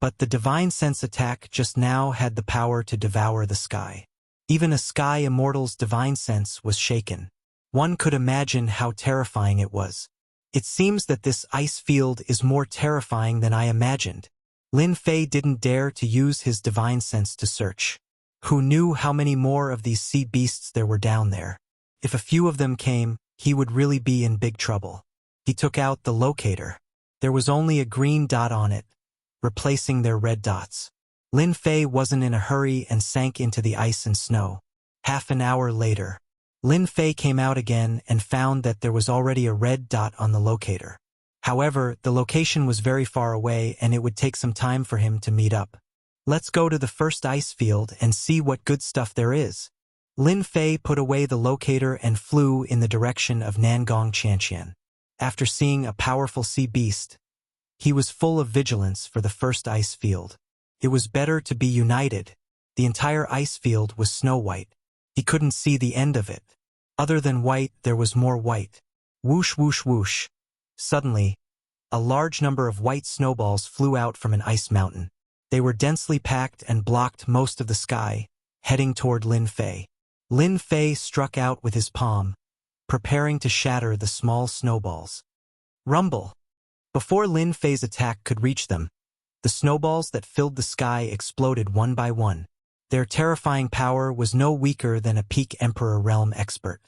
But the divine sense attack just now had the power to devour the sky. Even a sky immortal's divine sense was shaken. One could imagine how terrifying it was. It seems that this ice field is more terrifying than I imagined. Lin Fei didn't dare to use his divine sense to search. Who knew how many more of these sea beasts there were down there? If a few of them came, he would really be in big trouble. He took out the locator. There was only a green dot on it, replacing their red dots. Lin Fei wasn't in a hurry and sank into the ice and snow. Half an hour later, Lin Fei came out again and found that there was already a red dot on the locator. However, the location was very far away and it would take some time for him to meet up. Let's go to the first ice field and see what good stuff there is. Lin Fei put away the locator and flew in the direction of Nangong Qianqian. After seeing a powerful sea beast, he was full of vigilance for the first ice field. It was better to be united. The entire ice field was snow-white. He couldn't see the end of it. Other than white, there was more white. Whoosh, whoosh, whoosh. Suddenly, a large number of white snowballs flew out from an ice mountain. They were densely packed and blocked most of the sky, heading toward Lin Fei. Lin Fei struck out with his palm, preparing to shatter the small snowballs. Rumble! Before Lin Fei's attack could reach them, the snowballs that filled the sky exploded one by one. Their terrifying power was no weaker than a peak Emperor realm expert.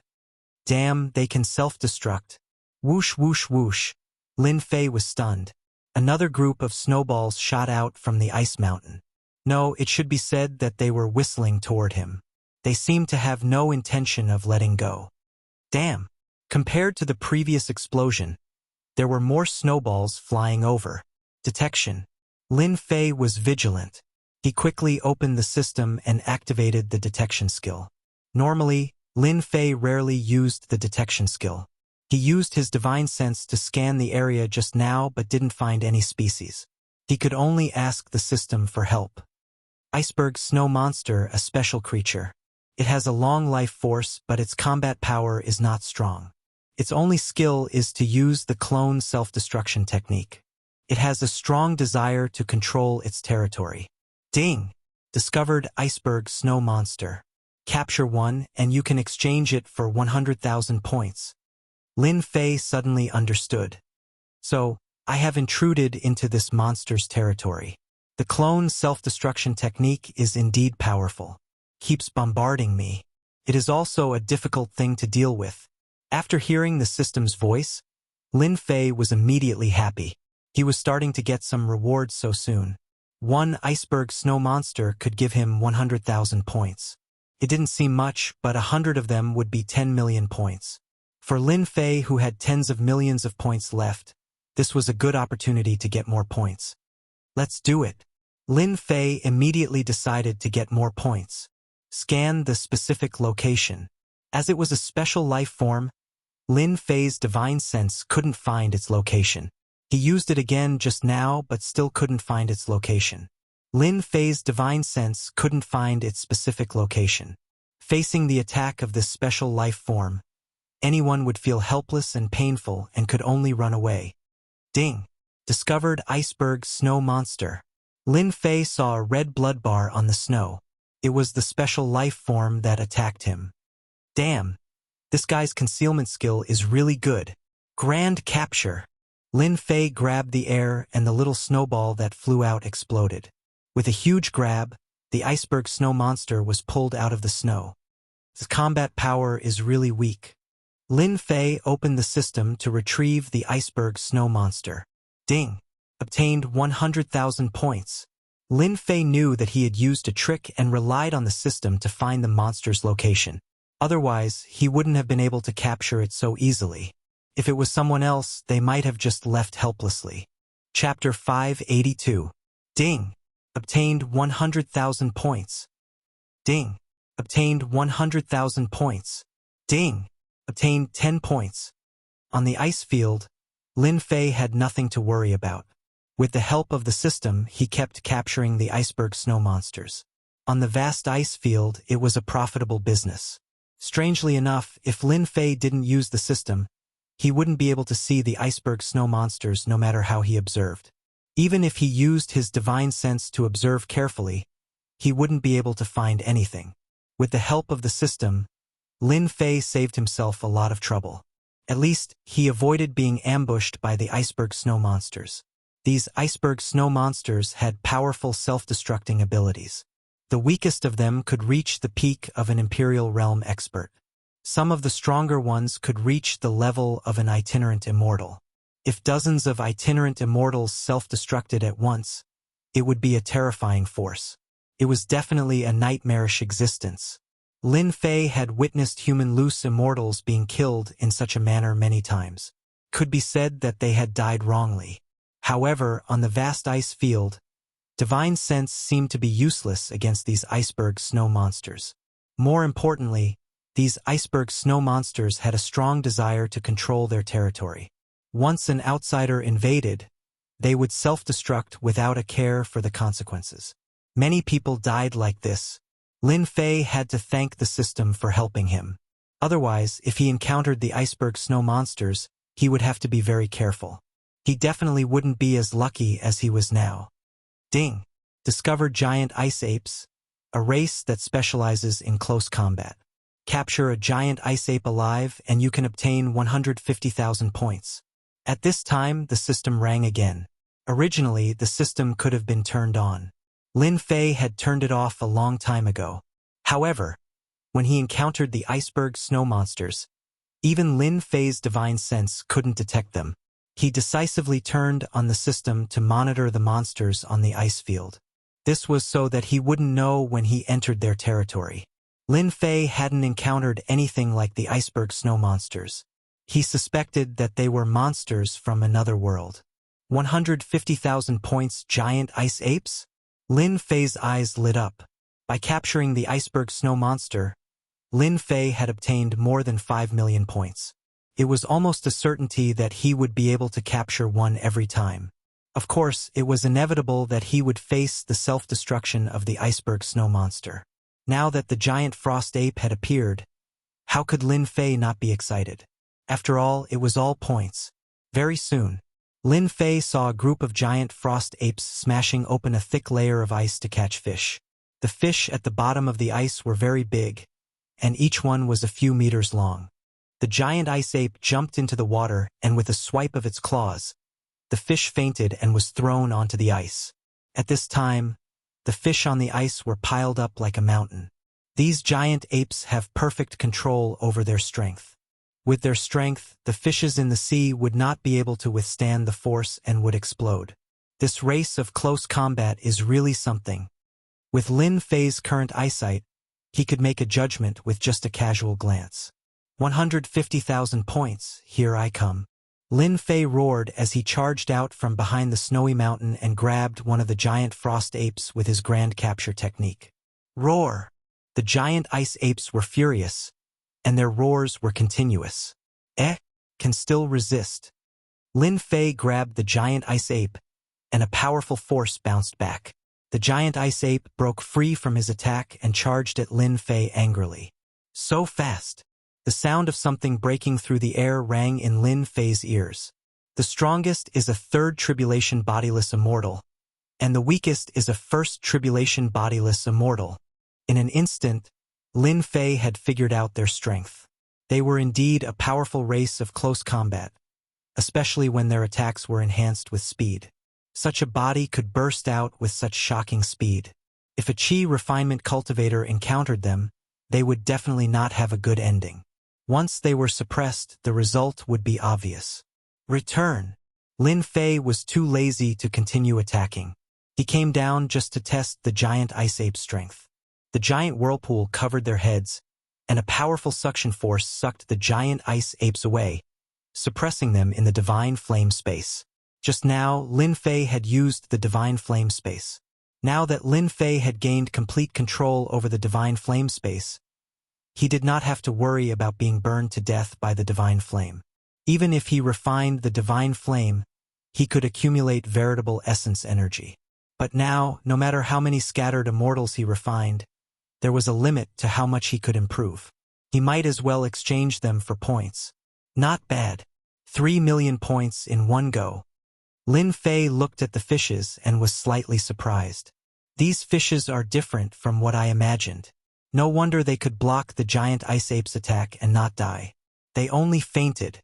Damn, they can self-destruct. Whoosh, whoosh, whoosh. Lin Fei was stunned. Another group of snowballs shot out from the ice mountain. No, it should be said that they were whistling toward him. They seemed to have no intention of letting go. Damn! Compared to the previous explosion, there were more snowballs flying over. Detection. Lin Fei was vigilant. He quickly opened the system and activated the detection skill. Normally, Lin Fei rarely used the detection skill. He used his divine sense to scan the area just now but didn't find any species. He could only ask the system for help. Iceberg Snow Monster, a special creature. It has a long life force, but its combat power is not strong. Its only skill is to use the clone self-destruction technique. It has a strong desire to control its territory. Ding! Discovered Iceberg Snow Monster. Capture one and you can exchange it for 100,000 points. Lin Fei suddenly understood. So, I have intruded into this monster's territory. The clone self-destruction technique is indeed powerful. Keeps bombarding me. It is also a difficult thing to deal with. After hearing the system's voice, Lin Fei was immediately happy. He was starting to get some rewards so soon. One Iceberg Snow Monster could give him 100,000 points. It didn't seem much, but 100 of them would be 10 million points. For Lin Fei, who had tens of millions of points left, this was a good opportunity to get more points. Let's do it. Lin Fei immediately decided to get more points. Scan the specific location. As it was a special life form, Lin Fei's divine sense couldn't find its location. He used it again just now but still couldn't find its location. Lin Fei's divine sense couldn't find its specific location. Facing the attack of this special life form, anyone would feel helpless and painful and could only run away. Ding! Discovered Iceberg Snow Monster. Lin Fei saw a red blood bar on the snow. It was the special life form that attacked him. Damn! This guy's concealment skill is really good. Grand capture! Lin Fei grabbed the air and the little snowball that flew out exploded. With a huge grab, the Iceberg Snow Monster was pulled out of the snow. His combat power is really weak. Lin Fei opened the system to retrieve the Iceberg Snow Monster. Ding! Obtained 100,000 points. Lin Fei knew that he had used a trick and relied on the system to find the monster's location. Otherwise, he wouldn't have been able to capture it so easily. If it was someone else, they might have just left helplessly. Chapter 582. Ding! Obtained 100,000 points. Ding! Obtained 100,000 points. Ding! Obtained 10 points. On the ice field, Lin Fei had nothing to worry about. With the help of the system, he kept capturing the Iceberg Snow Monsters. On the vast ice field, it was a profitable business. Strangely enough, if Lin Fei didn't use the system, he wouldn't be able to see the Iceberg Snow Monsters no matter how he observed. Even if he used his divine sense to observe carefully, he wouldn't be able to find anything. With the help of the system, Lin Fei saved himself a lot of trouble. At least, he avoided being ambushed by the Iceberg Snow Monsters. These Iceberg Snow Monsters had powerful self-destructing abilities. The weakest of them could reach the peak of an Imperial Realm expert. Some of the stronger ones could reach the level of an itinerant immortal. If dozens of itinerant immortals self-destructed at once, it would be a terrifying force. It was definitely a nightmarish existence. Lin Fei had witnessed human loose immortals being killed in such a manner many times. Could be said that they had died wrongly. However, on the vast ice field, divine sense seemed to be useless against these Iceberg Snow Monsters. More importantly, these Iceberg Snow Monsters had a strong desire to control their territory. Once an outsider invaded, they would self-destruct without a care for the consequences. Many people died like this. Lin Fei had to thank the system for helping him. Otherwise, if he encountered the Iceberg Snow Monsters, he would have to be very careful. He definitely wouldn't be as lucky as he was now. Ding! Discovered giant ice apes, a race that specializes in close combat. Capture a giant ice ape alive and you can obtain 150,000 points. At this time, the system rang again. Originally, the system could have been turned on. Lin Fei had turned it off a long time ago. However, when he encountered the Iceberg Snow Monsters, even Lin Fei's divine sense couldn't detect them. He decisively turned on the system to monitor the monsters on the ice field. This was so that he wouldn't know when he entered their territory. Lin Fei hadn't encountered anything like the iceberg snow monsters. He suspected that they were monsters from another world. 150,000 points giant ice apes? Lin Fei's eyes lit up. By capturing the iceberg snow monster, Lin Fei had obtained more than 5 million points. It was almost a certainty that he would be able to capture one every time. Of course, it was inevitable that he would face the self-destruction of the iceberg snow monster. Now that the giant frost ape had appeared, how could Lin Fei not be excited? After all, it was all points. Very soon, Lin Fei saw a group of giant frost apes smashing open a thick layer of ice to catch fish. The fish at the bottom of the ice were very big, and each one was a few meters long. The giant ice ape jumped into the water, and with a swipe of its claws, the fish fainted and was thrown onto the ice. At this time, the fish on the ice were piled up like a mountain. These giant apes have perfect control over their strength. With their strength, the fishes in the sea would not be able to withstand the force and would explode. This race of close combat is really something. With Lin Fei's current eyesight, he could make a judgment with just a casual glance. 150,000 points, here I come. Lin Fei roared as he charged out from behind the snowy mountain and grabbed one of the giant frost apes with his grand capture technique. Roar! The giant ice apes were furious, and their roars were continuous. Can still resist. Lin Fei grabbed the giant ice ape, and a powerful force bounced back. The giant ice ape broke free from his attack and charged at Lin Fei angrily. So fast! The sound of something breaking through the air rang in Lin Fei's ears. The strongest is a third tribulation bodiless immortal, and the weakest is a first tribulation bodiless immortal. In an instant, Lin Fei had figured out their strength. They were indeed a powerful race of close combat, especially when their attacks were enhanced with speed. Such a body could burst out with such shocking speed. If a Qi refinement cultivator encountered them, they would definitely not have a good ending. Once they were suppressed, the result would be obvious. Return! Lin Fei was too lazy to continue attacking. He came down just to test the giant ice ape's strength. The giant whirlpool covered their heads, and a powerful suction force sucked the giant ice apes away, suppressing them in the divine flame space. Just now, Lin Fei had used the divine flame space. Now that Lin Fei had gained complete control over the divine flame space, he did not have to worry about being burned to death by the divine flame. Even if he refined the divine flame, he could accumulate veritable essence energy. But now, no matter how many scattered immortals he refined, there was a limit to how much he could improve. He might as well exchange them for points. Not bad. 3 million points in one go. Lin Fei looked at the fishes and was slightly surprised. These fishes are different from what I imagined. No wonder they could block the giant ice ape's attack and not die. They only fainted.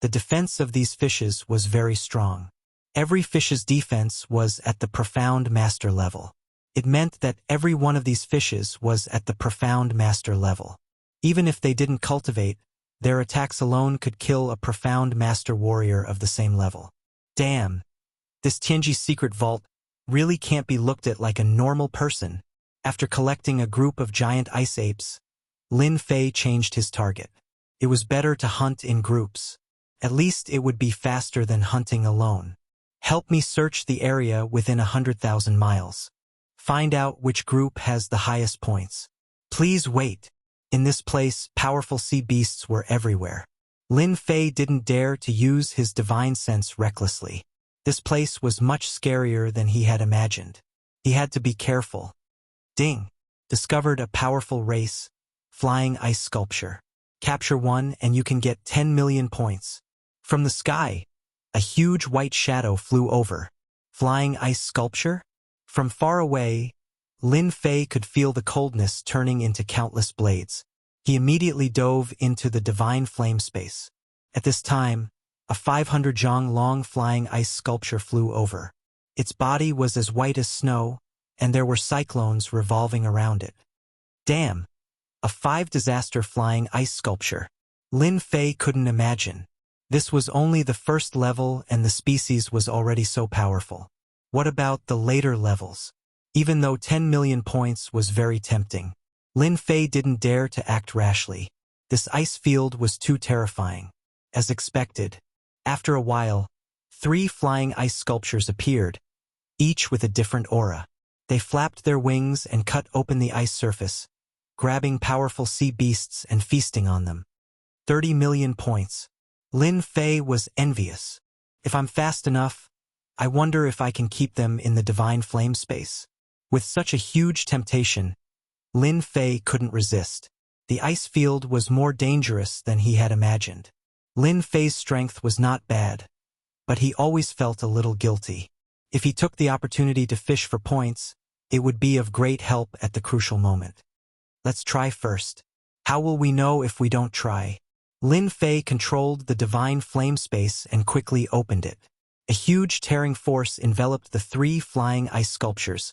The defense of these fishes was very strong. Every fish's defense was at the profound master level. It meant that every one of these fishes was at the profound master level. Even if they didn't cultivate, their attacks alone could kill a profound master warrior of the same level. Damn! This Tianji's secret vault really can't be looked at like a normal person. After collecting a group of giant ice apes, Lin Fei changed his target. It was better to hunt in groups. At least it would be faster than hunting alone. Help me search the area within 100,000 miles. Find out which group has the highest points. Please wait. In this place, powerful sea beasts were everywhere. Lin Fei didn't dare to use his divine sense recklessly. This place was much scarier than he had imagined. He had to be careful. Ding! Discovered a powerful race, flying ice sculpture. Capture one and you can get 10 million points. From the sky, a huge white shadow flew over. Flying ice sculpture? From far away, Lin Fei could feel the coldness turning into countless blades. He immediately dove into the divine flame space. At this time, a 500 zhang long flying ice sculpture flew over. Its body was as white as snow, and there were cyclones revolving around it. Damn! A 5-disaster flying ice sculpture. Lin Fei couldn't imagine. This was only the first level and the species was already so powerful. What about the later levels? Even though 10 million points was very tempting, Lin Fei didn't dare to act rashly. This ice field was too terrifying. As expected, after a while, 3 flying ice sculptures appeared, each with a different aura. They flapped their wings and cut open the ice surface, grabbing powerful sea beasts and feasting on them. 30 million points. Lin Fei was envious. If I'm fast enough, I wonder if I can keep them in the divine flame space. With such a huge temptation, Lin Fei couldn't resist. The ice field was more dangerous than he had imagined. Lin Fei's strength was not bad, but he always felt a little guilty. If he took the opportunity to fish for points, it would be of great help at the crucial moment. Let's try first. How will we know if we don't try? Lin Fei controlled the divine flame space and quickly opened it. A huge tearing force enveloped the 3 flying ice sculptures,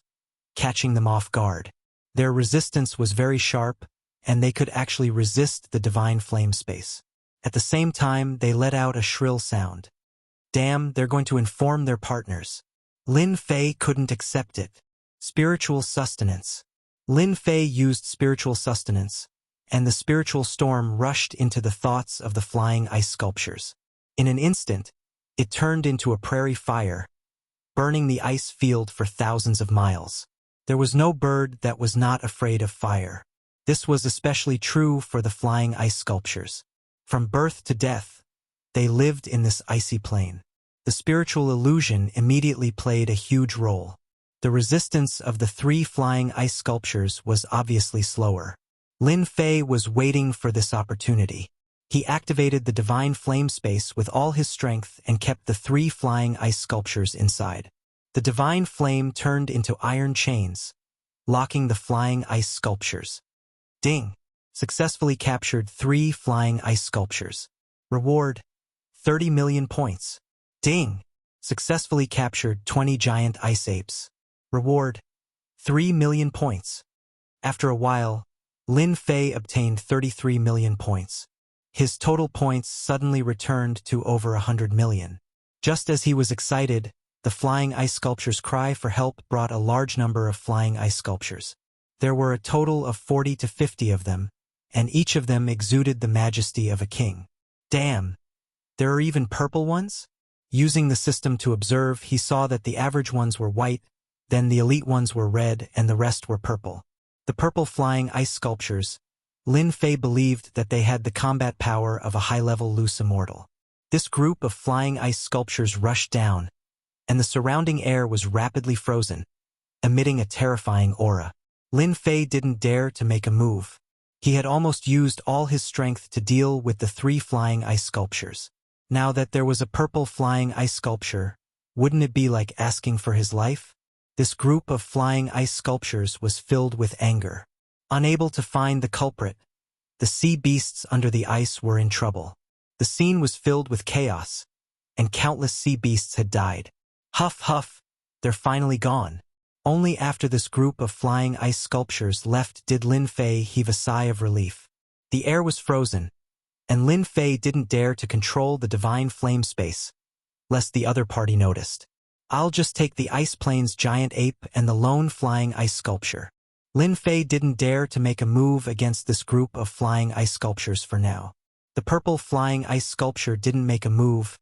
catching them off guard. Their resistance was very sharp, and they could actually resist the divine flame space. At the same time, they let out a shrill sound. Damn, they're going to inform their partners. Lin Fei couldn't accept it. Spiritual sustenance. Lin Fei used spiritual sustenance, and the spiritual storm rushed into the thoughts of the flying ice sculptures. In an instant, it turned into a prairie fire, burning the ice field for thousands of miles. There was no bird that was not afraid of fire. This was especially true for the flying ice sculptures. From birth to death, they lived in this icy plane. The spiritual illusion immediately played a huge role. The resistance of the 3 flying ice sculptures was obviously slower. Lin Fei was waiting for this opportunity. He activated the divine flame space with all his strength and kept the 3 flying ice sculptures inside. The divine flame turned into iron chains, locking the flying ice sculptures. Ding! Successfully captured 3 flying ice sculptures. Reward: 30 million points. Ding! Successfully captured 20 giant ice apes. Reward: 3 million points. After a while, Lin Fei obtained 33 million points. His total points suddenly returned to over 100 million. Just as he was excited, the flying ice sculptures' cry for help brought a large number of flying ice sculptures. There were a total of 40 to 50 of them, and each of them exuded the majesty of a king. Damn! There are even purple ones? Using the system to observe, he saw that the average ones were white, then the elite ones were red, and the rest were purple. The purple flying ice sculptures, Lin Fei believed that they had the combat power of a high-level loose immortal. This group of flying ice sculptures rushed down, and the surrounding air was rapidly frozen, emitting a terrifying aura. Lin Fei didn't dare to make a move. He had almost used all his strength to deal with the 3 flying ice sculptures. Now that there was a purple flying ice sculpture, wouldn't it be like asking for his life? This group of flying ice sculptures was filled with anger. Unable to find the culprit, the sea beasts under the ice were in trouble. The scene was filled with chaos, and countless sea beasts had died. Huff, huff, they're finally gone. Only after this group of flying ice sculptures left did Lin Fei heave a sigh of relief. The air was frozen, and Lin Fei didn't dare to control the divine flame space, lest the other party noticed. I'll just take the ice plane's giant ape and the lone flying ice sculpture. Lin Fei didn't dare to make a move against this group of flying ice sculptures for now. The purple flying ice sculpture didn't make a move,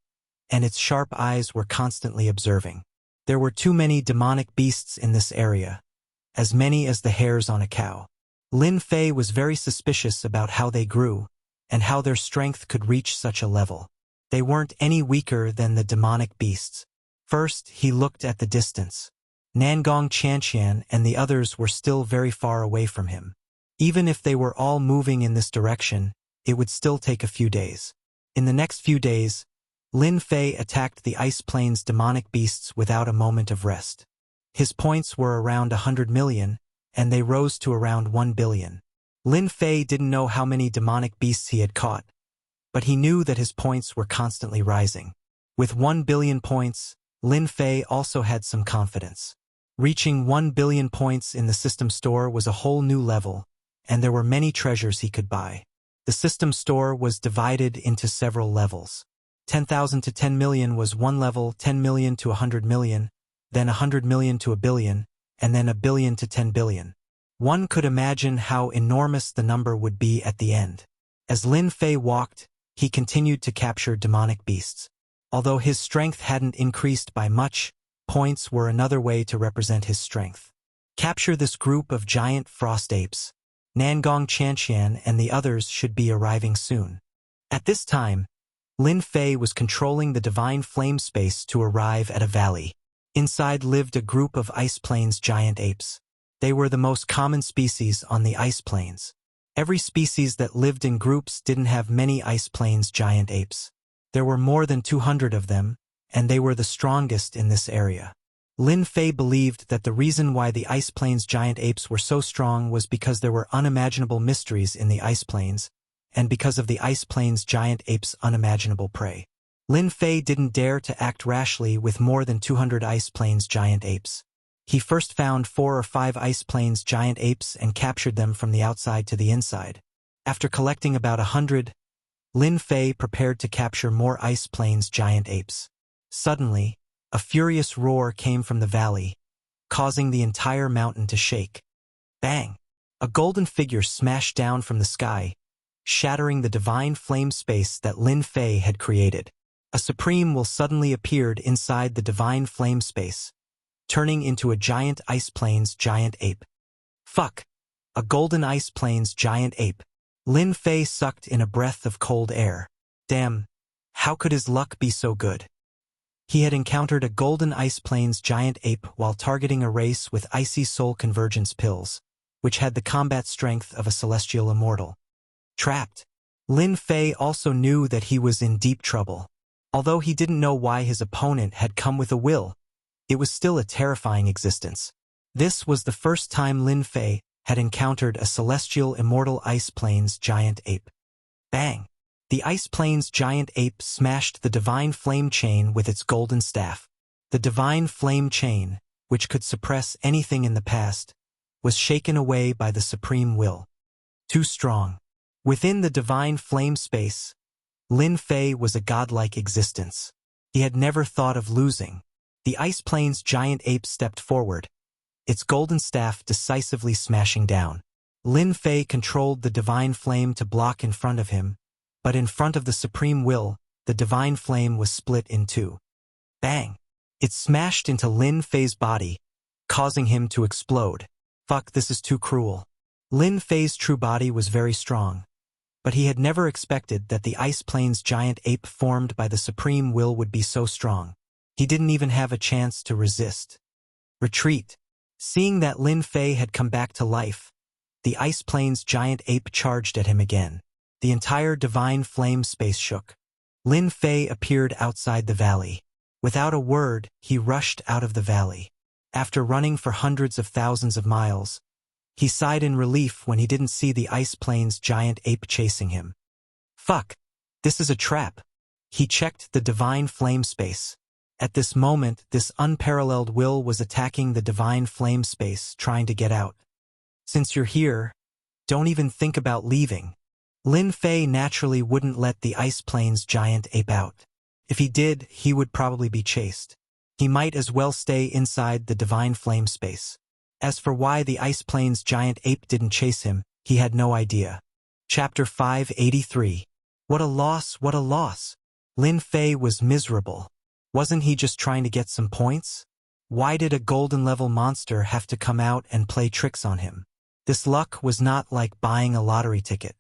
and its sharp eyes were constantly observing. There were too many demonic beasts in this area, as many as the hairs on a cow. Lin Fei was very suspicious about how they grew, and how their strength could reach such a level. They weren't any weaker than the demonic beasts. First, he looked at the distance. Nangong Qianqian and the others were still very far away from him. Even if they were all moving in this direction, it would still take a few days. In the next few days, Lin Fei attacked the ice plane's demonic beasts without a moment of rest. His points were around 100 million, and they rose to around 1 billion. Lin Fei didn't know how many demonic beasts he had caught, but he knew that his points were constantly rising. With 1 billion points, Lin Fei also had some confidence. Reaching 1 billion points in the system store was a whole new level, and there were many treasures he could buy. The system store was divided into several levels. 10,000 to 10 million was one level, 10 million to 100 million, then 100 million to a billion, and then a billion to 10 billion. One could imagine how enormous the number would be at the end. As Lin Fei walked, he continued to capture demonic beasts. Although his strength hadn't increased by much, points were another way to represent his strength. Capture this group of giant frost apes. Nangong Chanxian and the others should be arriving soon. At this time, Lin Fei was controlling the divine flame space to arrive at a valley. Inside lived a group of Ice Plains giant apes. They were the most common species on the Ice Plains. Every species that lived in groups didn't have many Ice Plains giant apes. There were more than 200 of them, and they were the strongest in this area. Lin Fei believed that the reason why the Ice Plains giant apes were so strong was because there were unimaginable mysteries in the Ice Plains, and because of the Ice Plains giant apes' unimaginable prey. Lin Fei didn't dare to act rashly with more than 200 Ice Plains giant apes. He first found 4 or 5 Ice Plains giant apes and captured them from the outside to the inside. After collecting about 100, Lin Fei prepared to capture more Ice Plains giant apes. Suddenly, a furious roar came from the valley, causing the entire mountain to shake. Bang! A golden figure smashed down from the sky, shattering the divine flame space that Lin Fei had created. A supreme will suddenly appeared inside the divine flame space, turning into a giant Ice Plains giant ape. Fuck! A golden Ice Plains giant ape. Lin Fei sucked in a breath of cold air. Damn, how could his luck be so good? He had encountered a golden Ice Plains giant ape while targeting a race with icy soul convergence pills, which had the combat strength of a celestial immortal. Trapped. Lin Fei also knew that he was in deep trouble. Although he didn't know why his opponent had come with a will, it was still a terrifying existence. This was the first time Lin Fei had encountered a celestial immortal Ice Plains giant ape. Bang! The Ice Plains giant ape smashed the divine flame chain with its golden staff. The divine flame chain, which could suppress anything in the past, was shaken away by the supreme will. Too strong. Within the divine flame space, Lin Fei was a godlike existence. He had never thought of losing. The Ice Plains giant ape stepped forward, its golden staff decisively smashing down. Lin Fei controlled the divine flame to block in front of him, but in front of the supreme will, the divine flame was split in two. Bang! It smashed into Lin Fei's body, causing him to explode. Fuck, this is too cruel. Lin Fei's true body was very strong, but he had never expected that the Ice Plains giant ape formed by the supreme will would be so strong. He didn't even have a chance to resist. Retreat. Seeing that Lin Fei had come back to life, the Ice Plains giant ape charged at him again. The entire divine flame space shook. Lin Fei appeared outside the valley. Without a word, he rushed out of the valley. After running for hundreds of thousands of miles, he sighed in relief when he didn't see the Ice Plains giant ape chasing him. Fuck! This is a trap. He checked the divine flame space. At this moment, this unparalleled will was attacking the divine flame space, trying to get out. Since you're here, don't even think about leaving. Lin Fei naturally wouldn't let the Ice Plains giant ape out. If he did, he would probably be chased. He might as well stay inside the divine flame space. As for why the Ice Plains giant ape didn't chase him, he had no idea. Chapter 583. What a loss, what a loss. Lin Fei was miserable. Wasn't he just trying to get some points? Why did a golden level monster have to come out and play tricks on him? This luck was not like buying a lottery ticket.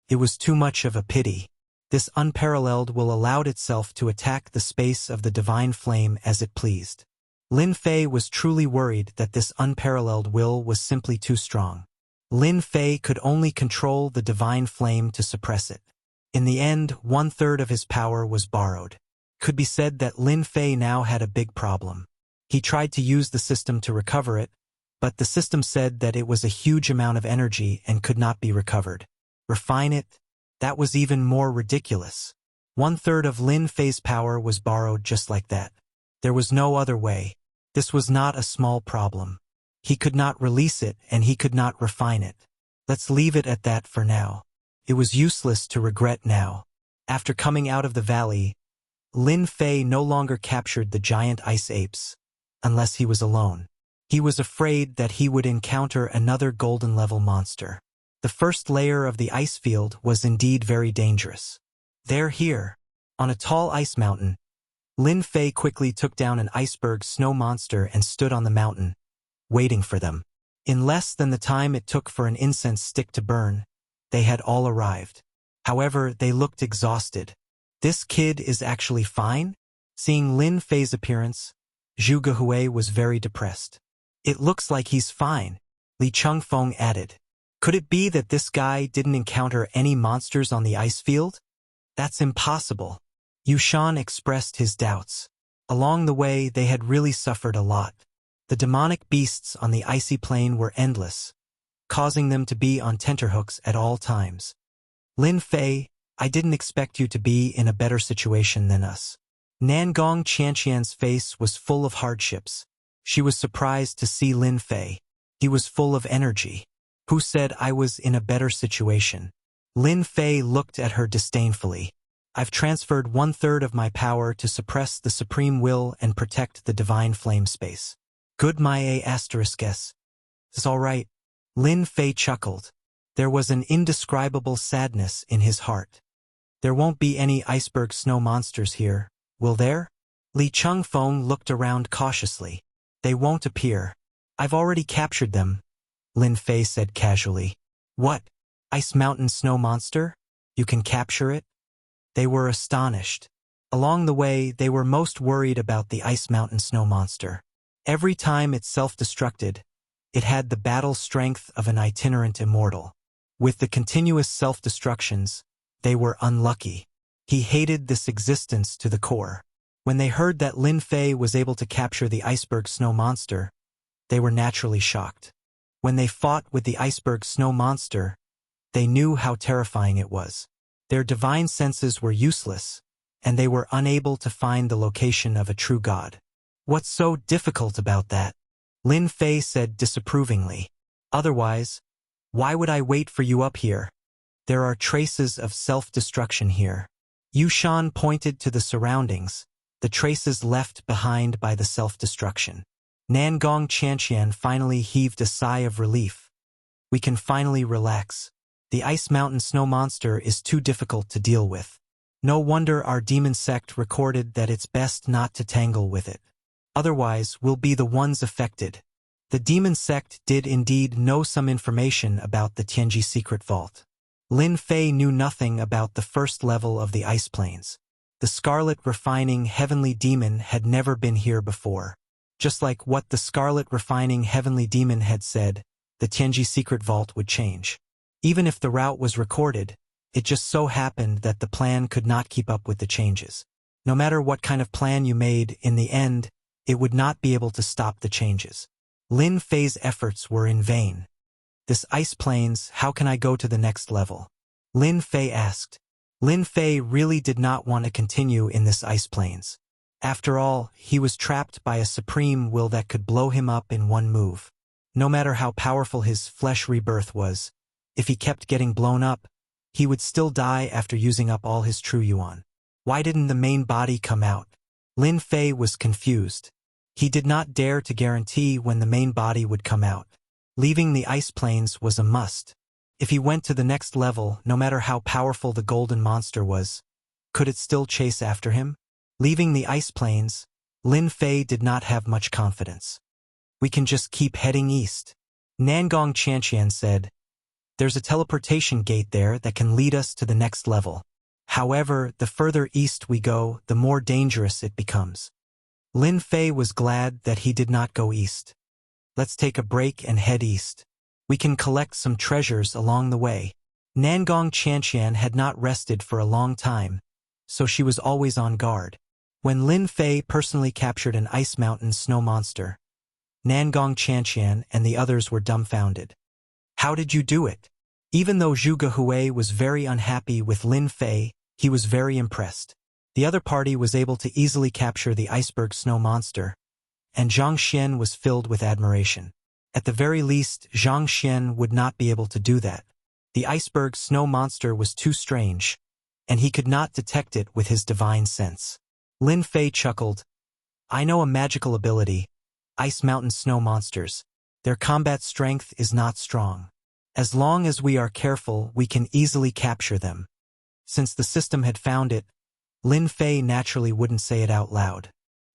It was too much of a pity. This unparalleled will allowed itself to attack the space of the divine flame as it pleased. Lin Fei was truly worried that this unparalleled will was simply too strong. Lin Fei could only control the divine flame to suppress it. In the end, 1/3 of his power was borrowed. Could be said that Lin Fei now had a big problem. He tried to use the system to recover it, but the system said that it was a huge amount of energy and could not be recovered. Refine it? That was even more ridiculous. 1/3 of Lin Fei's power was borrowed just like that. There was no other way. This was not a small problem. He could not release it and he could not refine it. Let's leave it at that for now. It was useless to regret now. After coming out of the valley, Lin Fei no longer captured the giant ice apes, unless he was alone. He was afraid that he would encounter another golden-level monster. The first layer of the ice field was indeed very dangerous. They're here. On a tall ice mountain, Lin Fei quickly took down an iceberg snow monster and stood on the mountain, waiting for them. In less than the time it took for an incense stick to burn, they had all arrived. However, they looked exhausted. This kid is actually fine? Seeing Lin Fei's appearance, Zhu Gehui was very depressed. It looks like he's fine, Li Chengfeng added. Could it be that this guy didn't encounter any monsters on the ice field? That's impossible. Yushan expressed his doubts. Along the way, they had really suffered a lot. The demonic beasts on the icy plain were endless, causing them to be on tenterhooks at all times. Lin Fei, I didn't expect you to be in a better situation than us. Nangong Qianqian's face was full of hardships. She was surprised to see Lin Fei. He was full of energy. Who said I was in a better situation? Lin Fei looked at her disdainfully. I've transferred 1/3 of my power to suppress the supreme will and protect the divine flame space. Good my *s. It's all right. Lin Fei chuckled. There was an indescribable sadness in his heart. There won't be any iceberg snow monsters here, will there? Li Chengfeng looked around cautiously. They won't appear. I've already captured them, Lin Fei said casually. What? Ice mountain snow monster? You can capture it? They were astonished. Along the way, they were most worried about the ice mountain snow monster. Every time it self-destructed, it had the battle strength of an itinerant immortal. With the continuous self-destructions, they were unlucky. He hated this existence to the core. When they heard that Lin Fei was able to capture the iceberg snow monster, they were naturally shocked. When they fought with the iceberg snow monster, they knew how terrifying it was. Their divine senses were useless, and they were unable to find the location of a true god. What's so difficult about that? Lin Fei said disapprovingly. Otherwise, why would I wait for you up here? There are traces of self-destruction here. Yushan pointed to the surroundings, the traces left behind by the self-destruction. Nangong Qianqian finally heaved a sigh of relief. We can finally relax. The ice mountain snow monster is too difficult to deal with. No wonder our demon sect recorded that it's best not to tangle with it. Otherwise, we'll be the ones affected. The demon sect did indeed know some information about the Tianji secret vault. Lin Fei knew nothing about the first level of the ice plains. The scarlet refining heavenly demon had never been here before. Just like what the scarlet refining heavenly demon had said, the Tianji secret vault would change. Even if the route was recorded, it just so happened that the plan could not keep up with the changes. No matter what kind of plan you made, in the end, it would not be able to stop the changes. Lin Fei's efforts were in vain. This ice plains, how can I go to the next level? Lin Fei asked. Lin Fei really did not want to continue in this ice plains. After all, he was trapped by a supreme will that could blow him up in one move. No matter how powerful his flesh rebirth was, if he kept getting blown up, he would still die after using up all his true yuan. Why didn't the main body come out? Lin Fei was confused. He did not dare to guarantee when the main body would come out. Leaving the ice plains was a must. If he went to the next level, no matter how powerful the golden monster was, could it still chase after him? Leaving the ice plains, Lin Fei did not have much confidence. We can just keep heading east. Nangong Qianqian said, there's a teleportation gate there that can lead us to the next level. However, the further east we go, the more dangerous it becomes. Lin Fei was glad that he did not go east. Let's take a break and head east. We can collect some treasures along the way. Nangong Qianqian had not rested for a long time, so she was always on guard. When Lin Fei personally captured an ice mountain snow monster, Nangong Qianqian and the others were dumbfounded. How did you do it? Even though Zhu Gehui was very unhappy with Lin Fei, he was very impressed. The other party was able to easily capture the iceberg snow monster, and Zhang Xian was filled with admiration. At the very least, Zhang Xian would not be able to do that. The iceberg snow monster was too strange, and he could not detect it with his divine sense. Lin Fei chuckled. I know a magical ability. Ice Mountain snow monsters. Their combat strength is not strong. As long as we are careful, we can easily capture them. Since the system had found it, Lin Fei naturally wouldn't say it out loud.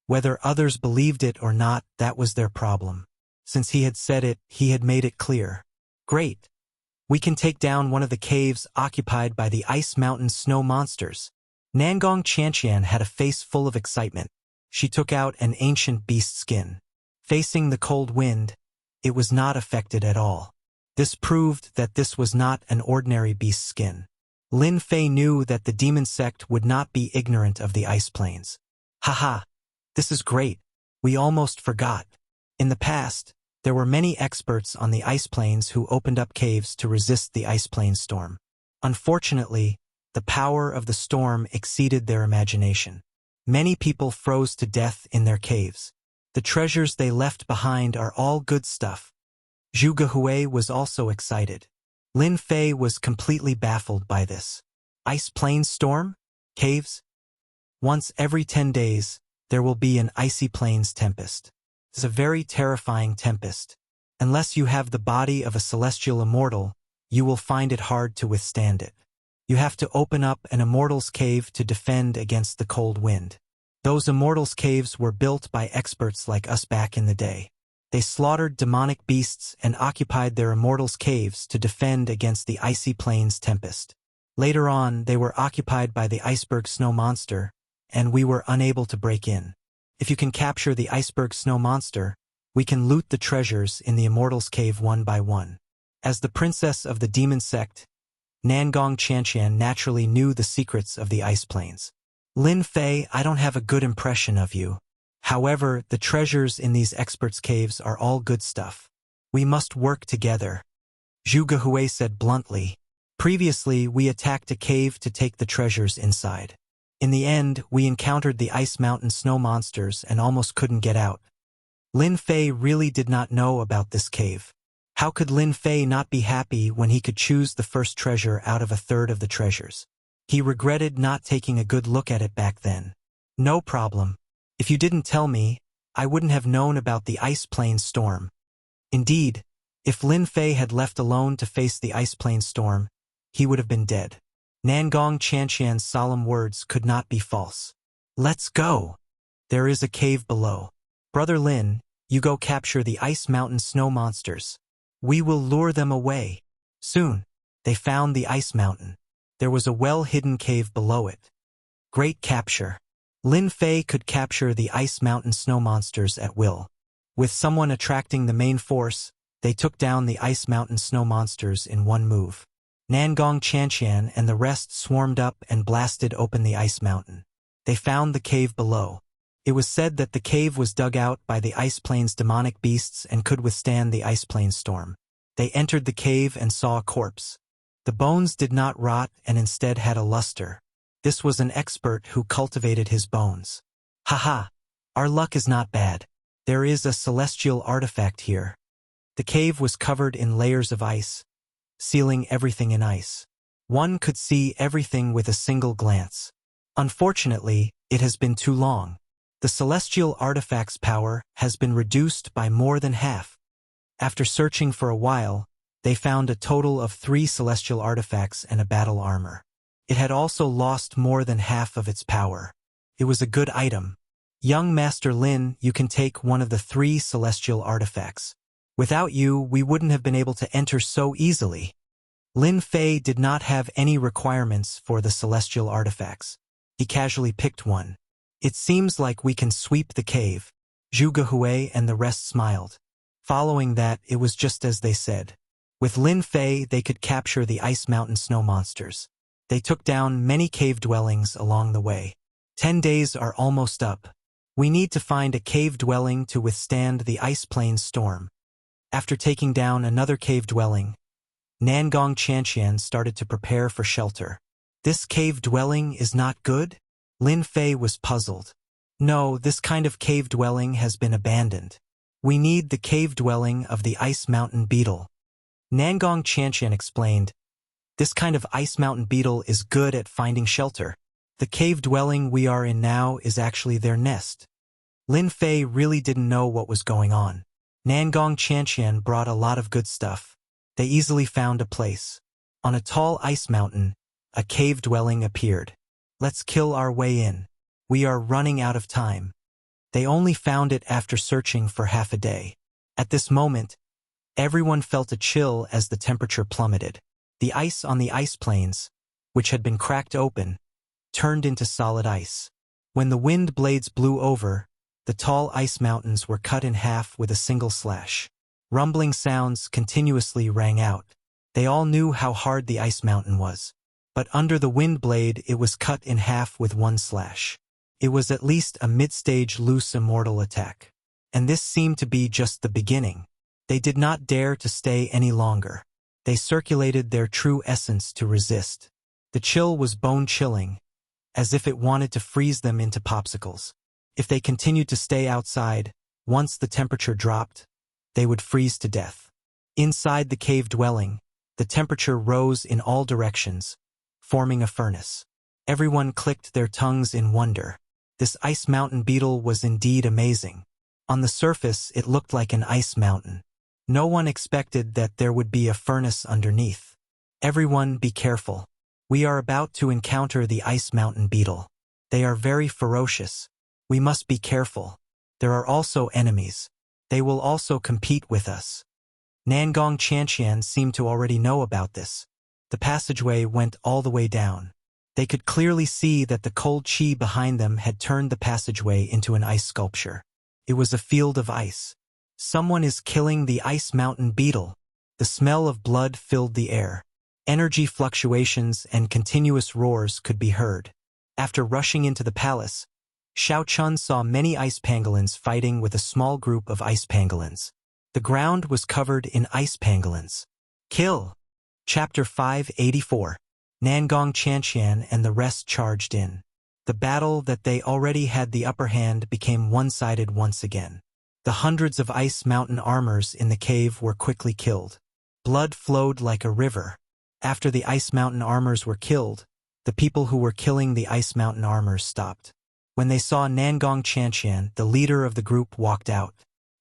Whether others believed it or not, that was their problem. Since he had said it, he had made it clear. Great. We can take down one of the caves occupied by the Ice Mountain snow monsters. Nangong Qianqian had a face full of excitement. She took out an ancient beast skin. Facing the cold wind, it was not affected at all. This proved that this was not an ordinary beast skin. Lin Fei knew that the demon sect would not be ignorant of the ice plains. Haha, this is great. We almost forgot. In the past, there were many experts on the ice plains who opened up caves to resist the ice plains storm. Unfortunately, the power of the storm exceeded their imagination. Many people froze to death in their caves. The treasures they left behind are all good stuff. Zhu Gehui was also excited. Lin Fei was completely baffled by this. Ice plains storm? Caves? Once every 10 days, there will be an icy plains tempest. It's a very terrifying tempest. Unless you have the body of a celestial immortal, you will find it hard to withstand it. You have to open up an immortal's cave to defend against the cold wind. Those immortals' caves were built by experts like us back in the day. They slaughtered demonic beasts and occupied their immortals' caves to defend against the icy plains tempest. Later on, they were occupied by the iceberg snow monster, and we were unable to break in. If you can capture the iceberg snow monster, we can loot the treasures in the immortals' cave one by one. As the princess of the demon sect, Nangong Qianqian naturally knew the secrets of the ice plains. Lin Fei, I don't have a good impression of you. However, the treasures in these experts' caves are all good stuff. We must work together. Zhu Gehui said bluntly. Previously, we attacked a cave to take the treasures inside. In the end, we encountered the Ice Mountain snow monsters and almost couldn't get out. Lin Fei really did not know about this cave. How could Lin Fei not be happy when he could choose the first treasure out of a third of the treasures? He regretted not taking a good look at it back then. No problem. If you didn't tell me, I wouldn't have known about the ice plains storm. Indeed, if Lin Fei had left alone to face the ice plains storm, he would have been dead. Nangong Qianqian's solemn words could not be false. Let's go. There is a cave below. Brother Lin, you go capture the Ice Mountain snow monsters. We will lure them away. Soon, they found the Ice Mountain. There was a well-hidden cave below it. Great capture. Lin Fei could capture the Ice Mountain snow monsters at will. With someone attracting the main force, they took down the Ice Mountain snow monsters in one move. Nangong Qianqian and the rest swarmed up and blasted open the Ice Mountain. They found the cave below. It was said that the cave was dug out by the Ice Plains demonic beasts and could withstand the Ice Plains storm. They entered the cave and saw a corpse. The bones did not rot and instead had a luster. This was an expert who cultivated his bones. Haha, our luck is not bad. There is a celestial artifact here. The cave was covered in layers of ice, sealing everything in ice. One could see everything with a single glance. Unfortunately, it has been too long. The celestial artifact's power has been reduced by more than half. After searching for a while, they found a total of 3 celestial artifacts and a battle armor. It had also lost more than half of its power. It was a good item. Young Master Lin, you can take one of the 3 celestial artifacts. Without you, we wouldn't have been able to enter so easily. Lin Fei did not have any requirements for the celestial artifacts. He casually picked one. It seems like we can sweep the cave. Zhu Gehui and the rest smiled. Following that, it was just as they said. With Lin Fei, they could capture the Ice Mountain snow monsters. They took down many cave dwellings along the way. 10 days are almost up. We need to find a cave dwelling to withstand the Ice Plains storm. After taking down another cave dwelling, Nangong Qianqian started to prepare for shelter. This cave dwelling is not good? Lin Fei was puzzled. No, this kind of cave dwelling has been abandoned. We need the cave dwelling of the Ice Mountain beetle. Nangong Qianqian explained, this kind of Ice Mountain beetle is good at finding shelter. The cave dwelling we are in now is actually their nest. Lin Fei really didn't know what was going on. Nangong Chanqian brought a lot of good stuff. They easily found a place. On a tall ice mountain, a cave dwelling appeared. Let's kill our way in. We are running out of time. They only found it after searching for half a day. At this moment, everyone felt a chill as the temperature plummeted. The ice on the ice plains, which had been cracked open, turned into solid ice. When the wind blades blew over, the tall ice mountains were cut in half with a single slash. Rumbling sounds continuously rang out. They all knew how hard the ice mountain was. But under the wind blade it was cut in half with one slash. It was at least a mid-stage loose immortal attack. And this seemed to be just the beginning. They did not dare to stay any longer. They circulated their true essence to resist. The chill was bone-chilling, as if it wanted to freeze them into popsicles. If they continued to stay outside, once the temperature dropped, they would freeze to death. Inside the cave dwelling, the temperature rose in all directions, forming a furnace. Everyone clicked their tongues in wonder. This ice mountain beetle was indeed amazing. On the surface, it looked like an ice mountain. No one expected that there would be a furnace underneath. Everyone be careful. We are about to encounter the ice mountain beetle. They are very ferocious. We must be careful. There are also enemies. They will also compete with us. Nangong Chanqian seemed to already know about this. The passageway went all the way down. They could clearly see that the cold chi behind them had turned the passageway into an ice sculpture. It was a field of ice. Someone is killing the ice mountain beetle. The smell of blood filled the air. Energy fluctuations and continuous roars could be heard. After rushing into the palace, Xiao Chun saw many ice pangolins fighting with a small group of ice pangolins. The ground was covered in ice pangolins. Kill! Chapter 584. Nangong Chanqian and the rest charged in. The battle that they already had the upper hand became one-sided once again. The hundreds of ice mountain armors in the cave were quickly killed. Blood flowed like a river. After the ice mountain armors were killed, the people who were killing the ice mountain armors stopped. When they saw Nangong Chanqian, the leader of the group walked out.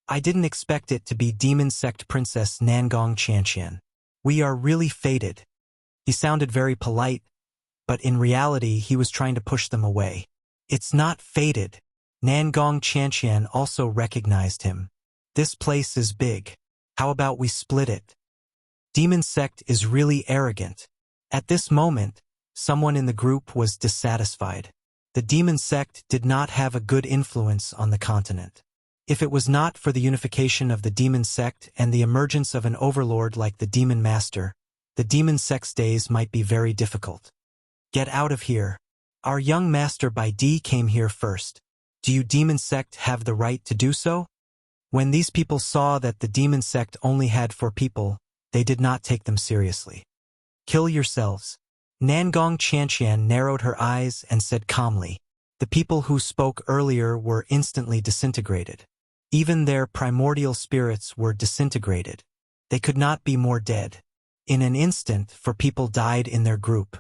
I didn't expect it to be Demon Sect Princess Nangong Chanqian. We are really fated. He sounded very polite, but in reality he was trying to push them away. It's not fated. Nangong Chanqian also recognized him. This place is big. How about we split it? Demon Sect is really arrogant. At this moment, someone in the group was dissatisfied. The Demon Sect did not have a good influence on the continent. If it was not for the unification of the Demon Sect and the emergence of an overlord like the Demon Master, the Demon Sect's days might be very difficult. Get out of here. Our young master Bai Di came here first. Do you Demon Sect have the right to do so? When these people saw that the Demon Sect only had 4 people, they did not take them seriously. Kill yourselves. Nangong Chanqian narrowed her eyes and said calmly. The people who spoke earlier were instantly disintegrated. Even their primordial spirits were disintegrated. They could not be more dead. In an instant, 4 people died in their group.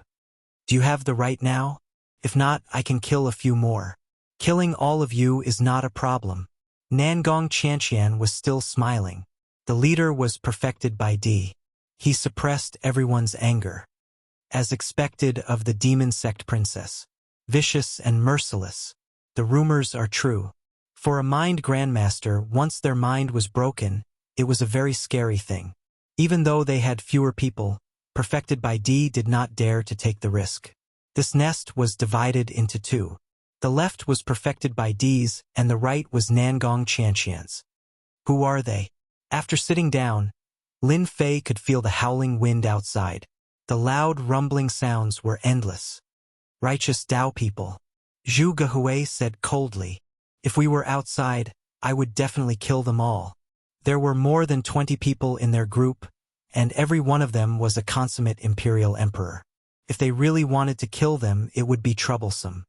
Do you have the right now? If not, I can kill a few more. Killing all of you is not a problem. Nangong Chanqian was still smiling. The leader was perfected by D. He suppressed everyone's anger. As expected of the Demon Sect Princess. Vicious and merciless. The rumors are true. For a mind grandmaster, once their mind was broken, it was a very scary thing. Even though they had fewer people, perfected by D did not dare to take the risk. This nest was divided into 2. The left was perfected by D's and the right was Nangong Chanqian's. Who are they? After sitting down, Lin Fei could feel the howling wind outside. The loud rumbling sounds were endless. Righteous Tao people. Zhu Gehui said coldly. If we were outside, I would definitely kill them all. There were more than 20 people in their group, and every one of them was a consummate imperial emperor. If they really wanted to kill them, it would be troublesome.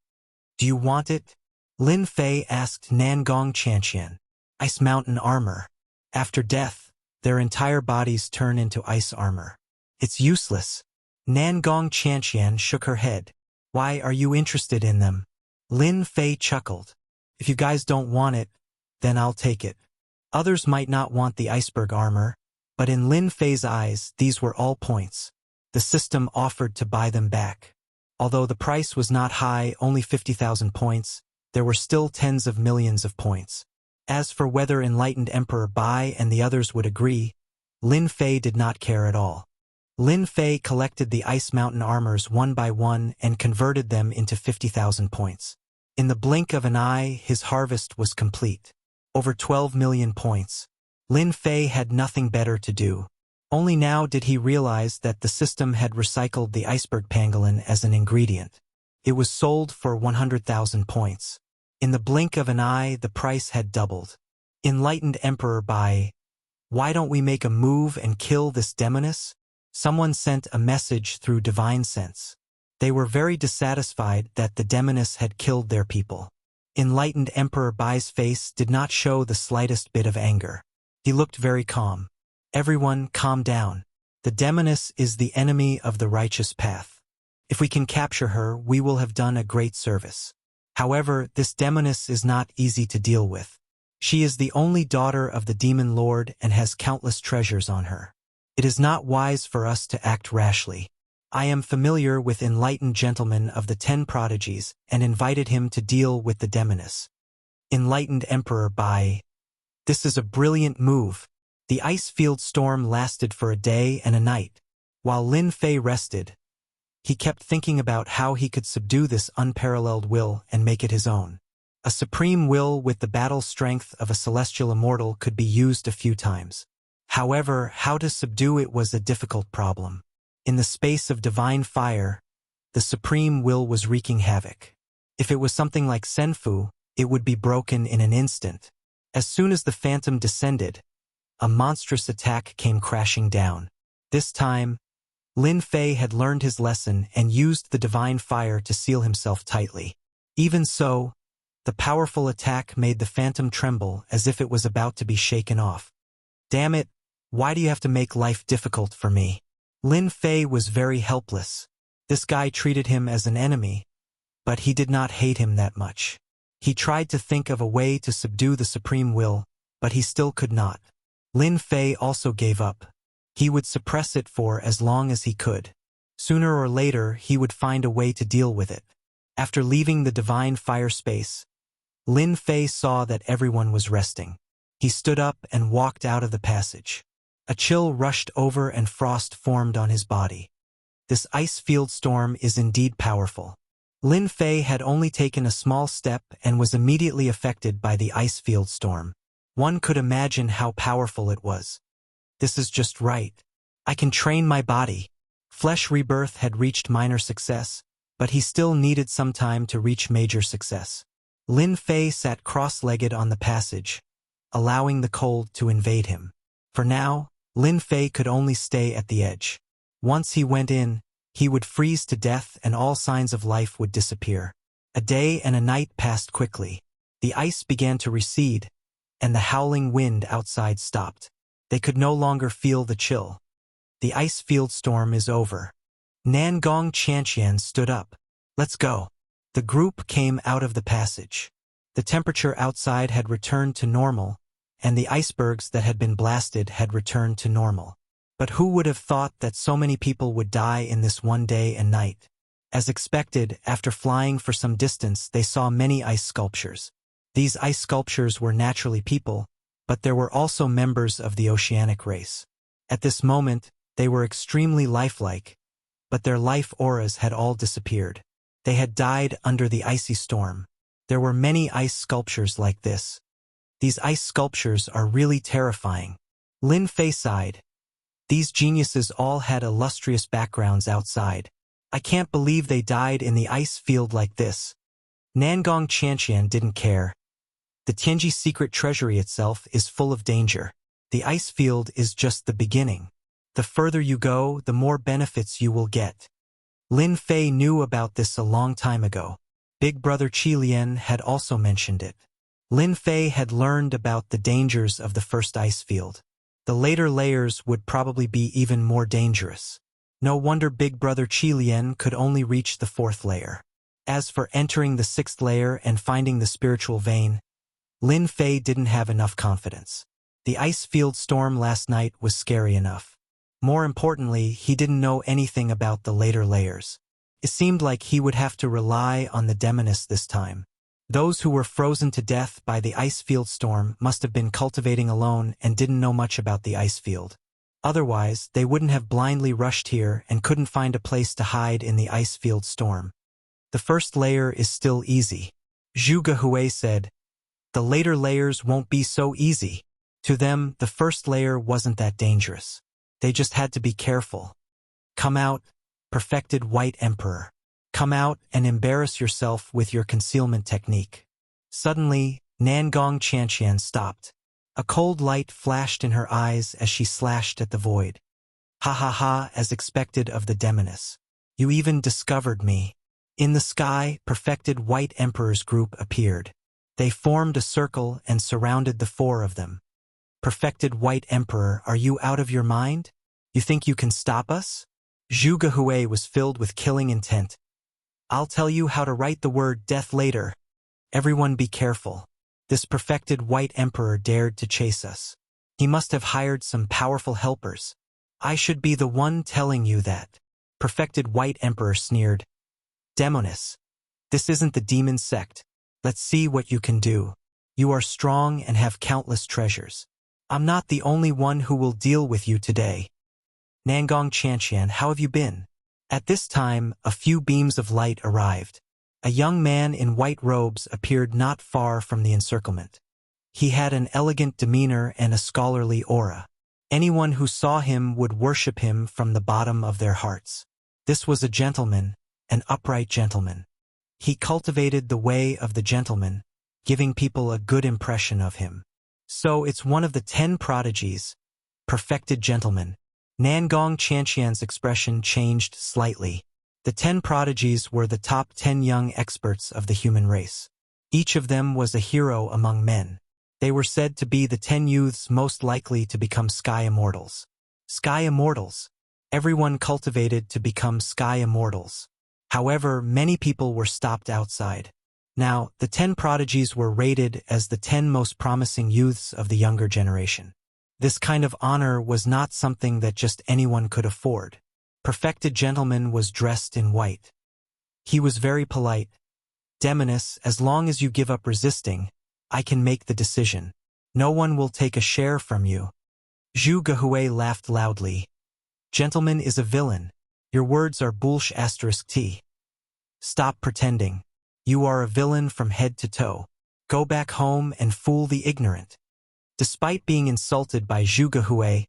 Do you want it? Lin Fei asked Nangong Chanqian. Ice mountain armor. After death, their entire bodies turn into ice armor. It's useless. Nangong Chanqian shook her head. Why are you interested in them? Lin Fei chuckled. If you guys don't want it, then I'll take it. Others might not want the iceberg armor, but in Lin Fei's eyes, these were all points. The system offered to buy them back. Although the price was not high, only 50,000 points, there were still tens of millions of points. As for whether Enlightened Emperor Bai and the others would agree, Lin Fei did not care at all. Lin Fei collected the Ice Mountain armors one by one and converted them into 50,000 points. In the blink of an eye, his harvest was complete. Over 12 million points. Lin Fei had nothing better to do. Only now did he realize that the system had recycled the iceberg pangolin as an ingredient. It was sold for 100,000 points. In the blink of an eye, the price had doubled. Enlightened Emperor Bai, why don't we make a move and kill this demoness? Someone sent a message through divine sense. They were very dissatisfied that the demoness had killed their people. Enlightened Emperor Bai's face did not show the slightest bit of anger. He looked very calm. Everyone, calm down. The demoness is the enemy of the righteous path. If we can capture her, we will have done a great service. However, this demoness is not easy to deal with. She is the only daughter of the demon lord and has countless treasures on her. It is not wise for us to act rashly. I am familiar with enlightened gentlemen of the 10 prodigies and invited him to deal with the demoness. Enlightened Emperor Bai, this is a brilliant move. The ice field storm lasted for a day and a night. While Lin Fei rested, he kept thinking about how he could subdue this unparalleled will and make it his own. A supreme will with the battle strength of a celestial immortal could be used a few times. However, how to subdue it was a difficult problem. In the space of divine fire, the supreme will was wreaking havoc. If it was something like Senfu, it would be broken in an instant. As soon as the phantom descended, a monstrous attack came crashing down. This time, Lin Fei had learned his lesson and used the divine fire to seal himself tightly. Even so, the powerful attack made the phantom tremble as if it was about to be shaken off. Damn it, why do you have to make life difficult for me? Lin Fei was very helpless. This guy treated him as an enemy, but he did not hate him that much. He tried to think of a way to subdue the supreme will, but he still could not. Lin Fei also gave up. He would suppress it for as long as he could. Sooner or later, he would find a way to deal with it. After leaving the divine fire space, Lin Fei saw that everyone was resting. He stood up and walked out of the passage. A chill rushed over and frost formed on his body. This ice field storm is indeed powerful. Lin Fei had only taken a small step and was immediately affected by the ice field storm. One could imagine how powerful it was. This is just right. I can train my body. Flesh rebirth had reached minor success, but he still needed some time to reach major success. Lin Fei sat cross-legged on the passage, allowing the cold to invade him. For now, Lin Fei could only stay at the edge. Once he went in, he would freeze to death and all signs of life would disappear. A day and a night passed quickly. The ice began to recede, and the howling wind outside stopped. They could no longer feel the chill. The ice field storm is over. Nangong Qianqian stood up. Let's go. The group came out of the passage. The temperature outside had returned to normal, and the icebergs that had been blasted had returned to normal. But who would have thought that so many people would die in this one day and night? As expected, after flying for some distance, they saw many ice sculptures. These ice sculptures were naturally people, but there were also members of the oceanic race. At this moment, they were extremely lifelike, but their life auras had all disappeared. They had died under the icy storm. There were many ice sculptures like this. These ice sculptures are really terrifying. Lin Fei sighed. These geniuses all had illustrious backgrounds outside. I can't believe they died in the ice field like this. Nangong Qianqian didn't care. The Tianji secret treasury itself is full of danger. The ice field is just the beginning. The further you go, the more benefits you will get. Lin Fei knew about this a long time ago. Big brother Qi Lian had also mentioned it. Lin Fei had learned about the dangers of the first ice field. The later layers would probably be even more dangerous. No wonder big brother Qi Lian could only reach the 4th layer. As for entering the 6th layer and finding the spiritual vein, Lin Fei didn't have enough confidence. The ice field storm last night was scary enough. More importantly, he didn't know anything about the later layers. It seemed like he would have to rely on the demonists this time. Those who were frozen to death by the ice field storm must have been cultivating alone and didn't know much about the ice field. Otherwise, they wouldn't have blindly rushed here and couldn't find a place to hide in the ice field storm. The 1st layer is still easy. Zhu Gehui said, "The later layers won't be so easy." To them, the 1st layer wasn't that dangerous. They just had to be careful. Come out, perfected White Emperor. Come out and embarrass yourself with your concealment technique. Suddenly, Nangong Qianqian stopped. A cold light flashed in her eyes as she slashed at the void. Ha ha ha, as expected of the demoness. You even discovered me. In the sky, perfected White Emperor's group appeared. They formed a circle and surrounded the 4 of them. Perfected White Emperor, are you out of your mind? You think you can stop us? Zhu Gehui was filled with killing intent. I'll tell you how to write the word death later. Everyone be careful. This perfected White Emperor dared to chase us. He must have hired some powerful helpers. I should be the one telling you that. Perfected White Emperor sneered. Demoness. This isn't the demon sect. Let's see what you can do. You are strong and have countless treasures. I'm not the only one who will deal with you today. Nangong Qianqian, how have you been? At this time, a few beams of light arrived. A young man in white robes appeared not far from the encirclement. He had an elegant demeanor and a scholarly aura. Anyone who saw him would worship him from the bottom of their hearts. This was a gentleman, an upright gentleman. He cultivated the way of the gentleman, giving people a good impression of him. So it's one of the 10 prodigies, perfected gentleman. Nangong Qianqian's expression changed slightly. The 10 prodigies were the top 10 young experts of the human race. Each of them was a hero among men. They were said to be the 10 youths most likely to become sky immortals. Sky immortals. Everyone cultivated to become sky immortals. However, many people were stopped outside. Now, the 10 prodigies were rated as the 10 most promising youths of the younger generation. This kind of honor was not something that just anyone could afford. Perfected gentleman was dressed in white. He was very polite. Demoness, as long as you give up resisting, I can make the decision. No one will take a share from you. Zhu Gehui laughed loudly. Gentleman is a villain. Your words are **t. Stop pretending. You are a villain from head to toe. Go back home and fool the ignorant. Despite being insulted by Zhu Gehui,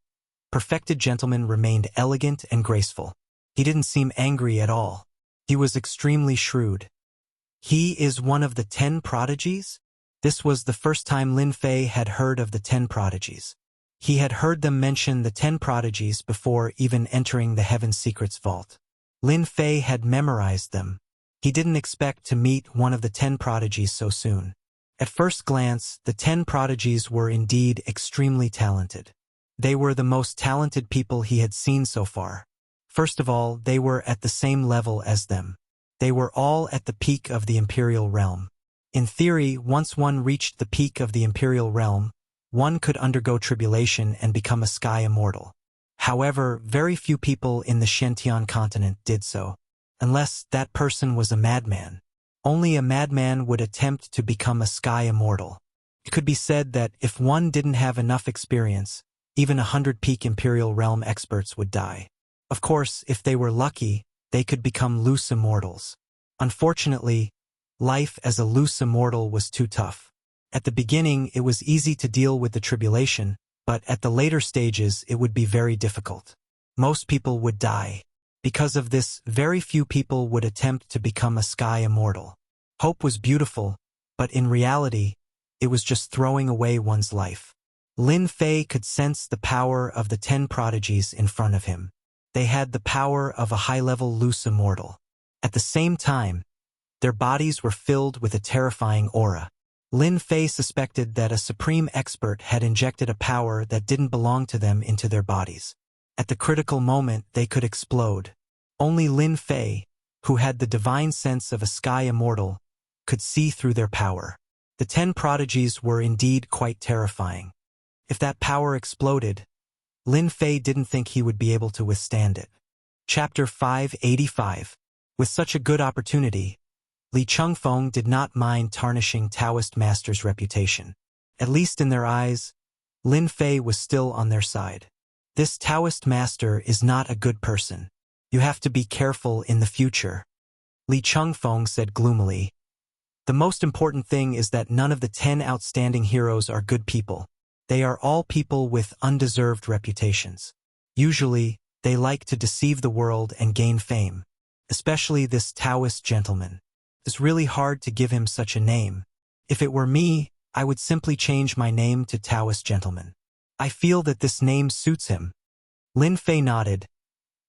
perfected gentleman remained elegant and graceful. He didn't seem angry at all. He was extremely shrewd. He is one of the 10 prodigies? This was the first time Lin Fei had heard of the 10 prodigies. He had heard them mention the 10 prodigies before even entering the Heaven Secrets Vault. Lin Fei had memorized them. He didn't expect to meet one of the 10 prodigies so soon. At first glance, the 10 prodigies were indeed extremely talented. They were the most talented people he had seen so far. First of all, they were at the same level as them. They were all at the peak of the Imperial Realm. In theory, once one reached the peak of the Imperial Realm, one could undergo tribulation and become a sky immortal. However, very few people in the Shentian continent did so, unless that person was a madman. Only a madman would attempt to become a sky immortal. It could be said that if one didn't have enough experience, even 100 peak Imperial Realm experts would die. Of course, if they were lucky, they could become loose immortals. Unfortunately, life as a loose immortal was too tough. At the beginning, it was easy to deal with the tribulation, but at the later stages, it would be very difficult. Most people would die. Because of this, very few people would attempt to become a sky immortal. Hope was beautiful, but in reality, it was just throwing away one's life. Lin Fei could sense the power of the 10 prodigies in front of him. They had the power of a high-level loose immortal. At the same time, their bodies were filled with a terrifying aura. Lin Fei suspected that a supreme expert had injected a power that didn't belong to them into their bodies. At the critical moment, they could explode. Only Lin Fei, who had the divine sense of a sky immortal, could see through their power. The 10 prodigies were indeed quite terrifying. If that power exploded, Lin Fei didn't think he would be able to withstand it. Chapter 585. With such a good opportunity, Li Chengfeng did not mind tarnishing Taoist masters' reputation. At least in their eyes, Lin Fei was still on their side. This Taoist master is not a good person. You have to be careful in the future, Li Chengfeng said gloomily. The most important thing is that none of the 10 outstanding heroes are good people. They are all people with undeserved reputations. Usually, they like to deceive the world and gain fame. Especially this Taoist gentleman. It's really hard to give him such a name. If it were me, I would simply change my name to Taoist gentleman. I feel that this name suits him. Lin Fei nodded.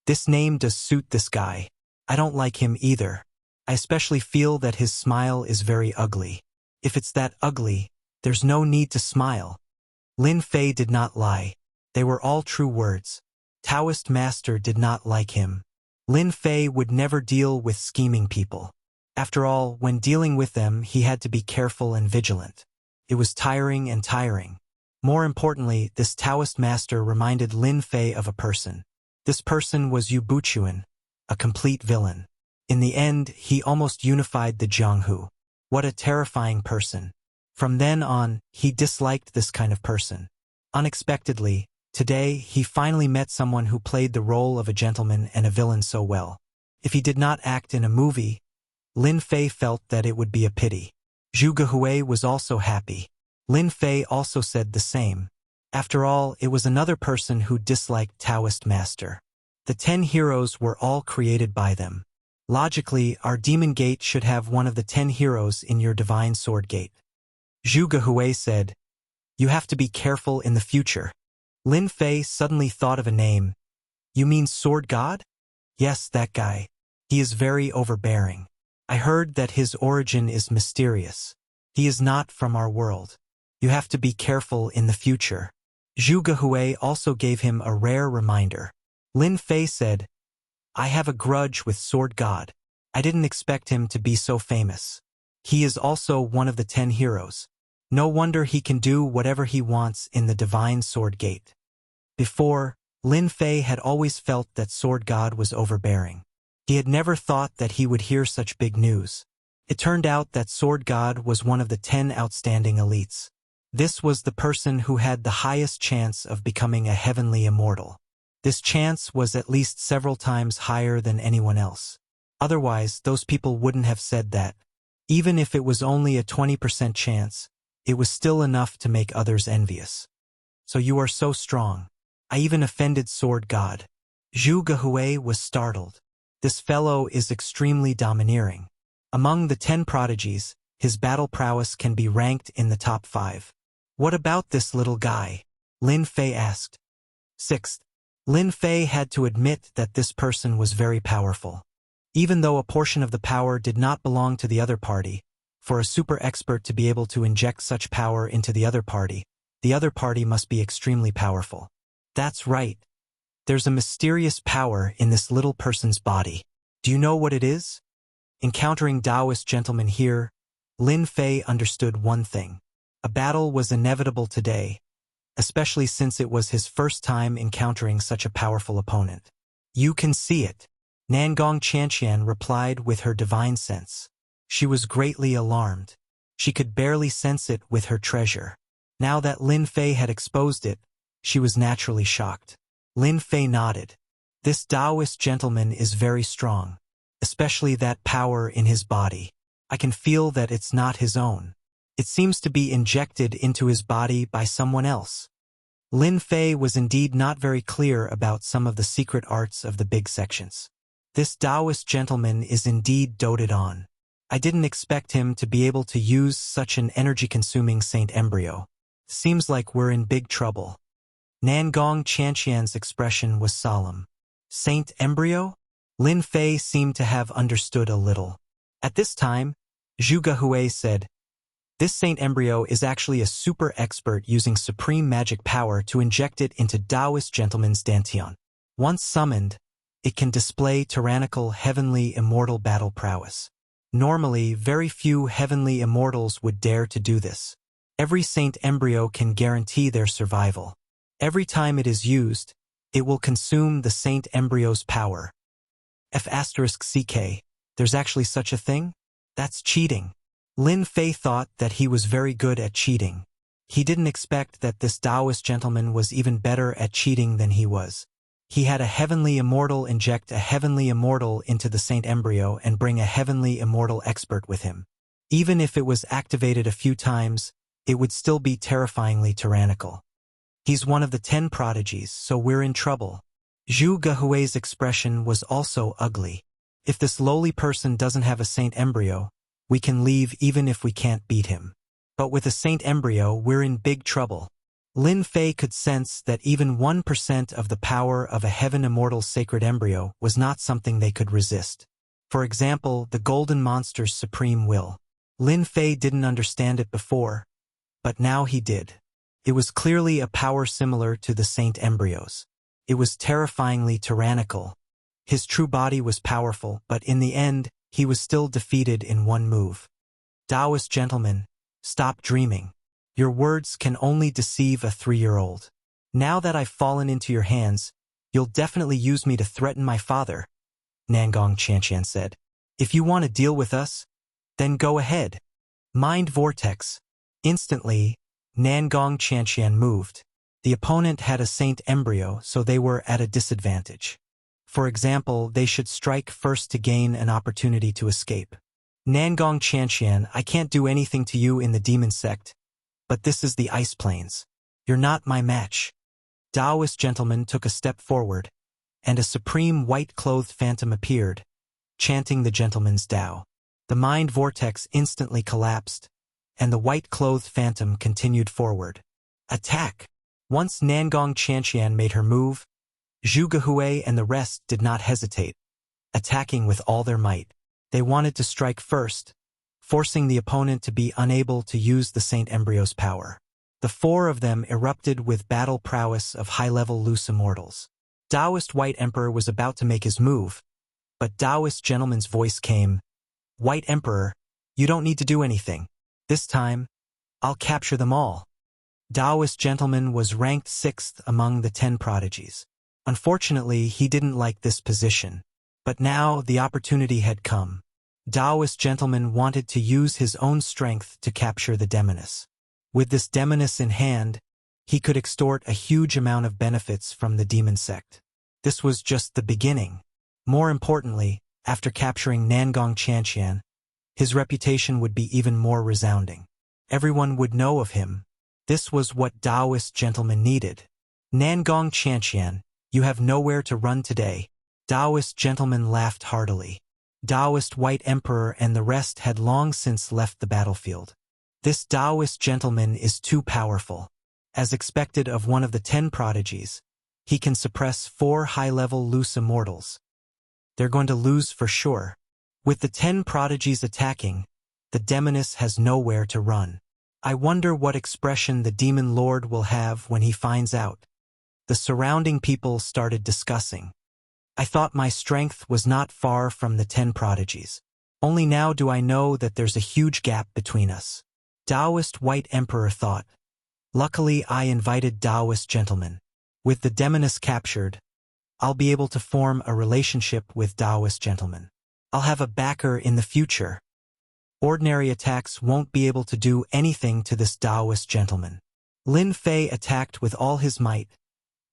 This name does suit this guy. I don't like him either. I especially feel that his smile is very ugly. If it's that ugly, there's no need to smile. Lin Fei did not lie. They were all true words. Taoist master did not like him. Lin Fei would never deal with scheming people. After all, when dealing with them, he had to be careful and vigilant. It was tiring and tiring. More importantly, this Taoist master reminded Lin Fei of a person. This person was Yu Buchuan, a complete villain. In the end, he almost unified the Jianghu. What a terrifying person. From then on, he disliked this kind of person. Unexpectedly, today, he finally met someone who played the role of a gentleman and a villain so well. If he did not act in a movie, Lin Fei felt that it would be a pity. Zhu Gehui was also happy. Lin Fei also said the same. After all, it was another person who disliked Taoist master. The 10 heroes were all created by them. Logically, our demon gate should have one of the 10 heroes in your divine sword gate. Zhu Gehui said, "You have to be careful in the future." Lin Fei suddenly thought of a name. "You mean Sword God?" "Yes, that guy. He is very overbearing. I heard that his origin is mysterious. He is not from our world. You have to be careful in the future." Zhu Gehui also gave him a rare reminder. Lin Fei said, "I have a grudge with Sword God. I didn't expect him to be so famous. He is also one of the 10 heroes. No wonder he can do whatever he wants in the divine sword gate." Before, Lin Fei had always felt that Sword God was overbearing. He had never thought that he would hear such big news. It turned out that Sword God was one of the 10 outstanding elites. This was the person who had the highest chance of becoming a heavenly immortal. This chance was at least several times higher than anyone else. Otherwise, those people wouldn't have said that. Even if it was only a 20% chance, it was still enough to make others envious. "So you are so strong. I even offended Sword God." Zhu Gehui was startled. This fellow is extremely domineering. Among the 10 prodigies, his battle prowess can be ranked in the top 5. "What about this little guy?" Lin Fei asked. 6th. Lin Fei had to admit that this person was very powerful. Even though a portion of the power did not belong to the other party, for a super expert to be able to inject such power into the other party must be extremely powerful. That's right. There's a mysterious power in this little person's body. Do you know what it is? Encountering Taoist gentlemen here, Lin Fei understood one thing. A battle was inevitable today, especially since it was his first time encountering such a powerful opponent. "You can see it," Nangong Qianqian replied with her divine sense. She was greatly alarmed. She could barely sense it with her treasure. Now that Lin Fei had exposed it, she was naturally shocked. Lin Fei nodded. This Taoist gentleman is very strong, especially that power in his body. I can feel that it's not his own. It seems to be injected into his body by someone else. Lin Fei was indeed not very clear about some of the secret arts of the big sections. This Taoist gentleman is indeed doted on. I didn't expect him to be able to use such an energy-consuming Saint Embryo. Seems like we're in big trouble. Nangong Qianqian's expression was solemn. Saint Embryo? Lin Fei seemed to have understood a little. At this time, Zhu Gehui said, "This Saint Embryo is actually a super expert using supreme magic power to inject it into Taoist gentleman's dantian. Once summoned, It can display tyrannical, heavenly, immortal battle prowess. Normally, very few heavenly immortals would dare to do this. Every saint embryo can guarantee their survival. Every time it is used, it will consume the saint embryo's power. F***ck, there's actually such a thing? That's cheating. Lin Fei thought that he was very good at cheating. He didn't expect that this Taoist gentleman was even better at cheating than he was. He had a heavenly immortal inject a heavenly immortal into the saint embryo and bring a heavenly immortal expert with him. Even if it was activated a few times, it would still be terrifyingly tyrannical. He's one of the 10 prodigies, so we're in trouble. Zhu Gehui's expression was also ugly. If this lowly person doesn't have a saint embryo, we can leave even if we can't beat him. But with a saint embryo, we're in big trouble. Lin Fei could sense that even 1% of the power of a heaven immortal sacred embryo was not something they could resist. For example, the golden monster's supreme will. Lin Fei didn't understand it before, but now he did. It was clearly a power similar to the saint embryos. It was terrifyingly tyrannical. His true body was powerful, but in the end, he was still defeated in one move. Taoist gentleman, stop dreaming. Your words can only deceive a 3-year-old. Now that I've fallen into your hands, you'll definitely use me to threaten my father, Nangong Qianqian said. If you want to deal with us, then go ahead. Mind vortex. Instantly, Nangong Qianqian moved. The opponent had a saint embryo, so they were at a disadvantage. For example, they should strike first to gain an opportunity to escape. Nangong Qianqian, I can't do anything to you in the demon sect, but this is the ice plains. You're not my match. Taoist gentleman took a step forward, and a supreme white-clothed phantom appeared, chanting the gentleman's Tao. The mind vortex instantly collapsed, and the white-clothed phantom continued forward. Attack! Once Nangong Qianqian made her move, Zhu Gehui and the rest did not hesitate, attacking with all their might. They wanted to strike first, forcing the opponent to be unable to use the saint embryo's power. The 4 of them erupted with battle prowess of high-level loose immortals. Taoist White Emperor was about to make his move, but Taoist gentleman's voice came, White Emperor, you don't need to do anything. This time, I'll capture them all. Taoist gentleman was ranked 6th among the 10 prodigies. Unfortunately, he didn't like this position. But now the opportunity had come. Taoist gentleman wanted to use his own strength to capture the demoness. With this demoness in hand, he could extort a huge amount of benefits from the demon sect. This was just the beginning. More importantly, after capturing Nangong Qianqian, his reputation would be even more resounding. Everyone would know of him. This was what Taoist gentleman needed. Nangong Qianqian, you have nowhere to run today. Taoist gentleman laughed heartily. Taoist White Emperor and the rest had long since left the battlefield. This Taoist gentleman is too powerful. As expected of one of the 10 prodigies, he can suppress 4 high-level loose immortals. They're going to lose for sure. With the 10 prodigies attacking, the demoness has nowhere to run. I wonder what expression the demon lord will have when he finds out. The surrounding people started discussing. I thought my strength was not far from the 10 prodigies. Only now do I know that there's a huge gap between us. Taoist White Emperor thought. Luckily, I invited Taoist gentlemen. With the demoness captured, I'll be able to form a relationship with Taoist gentlemen. I'll have a backer in the future. Ordinary attacks won't be able to do anything to this Taoist gentleman. Lin Fei attacked with all his might,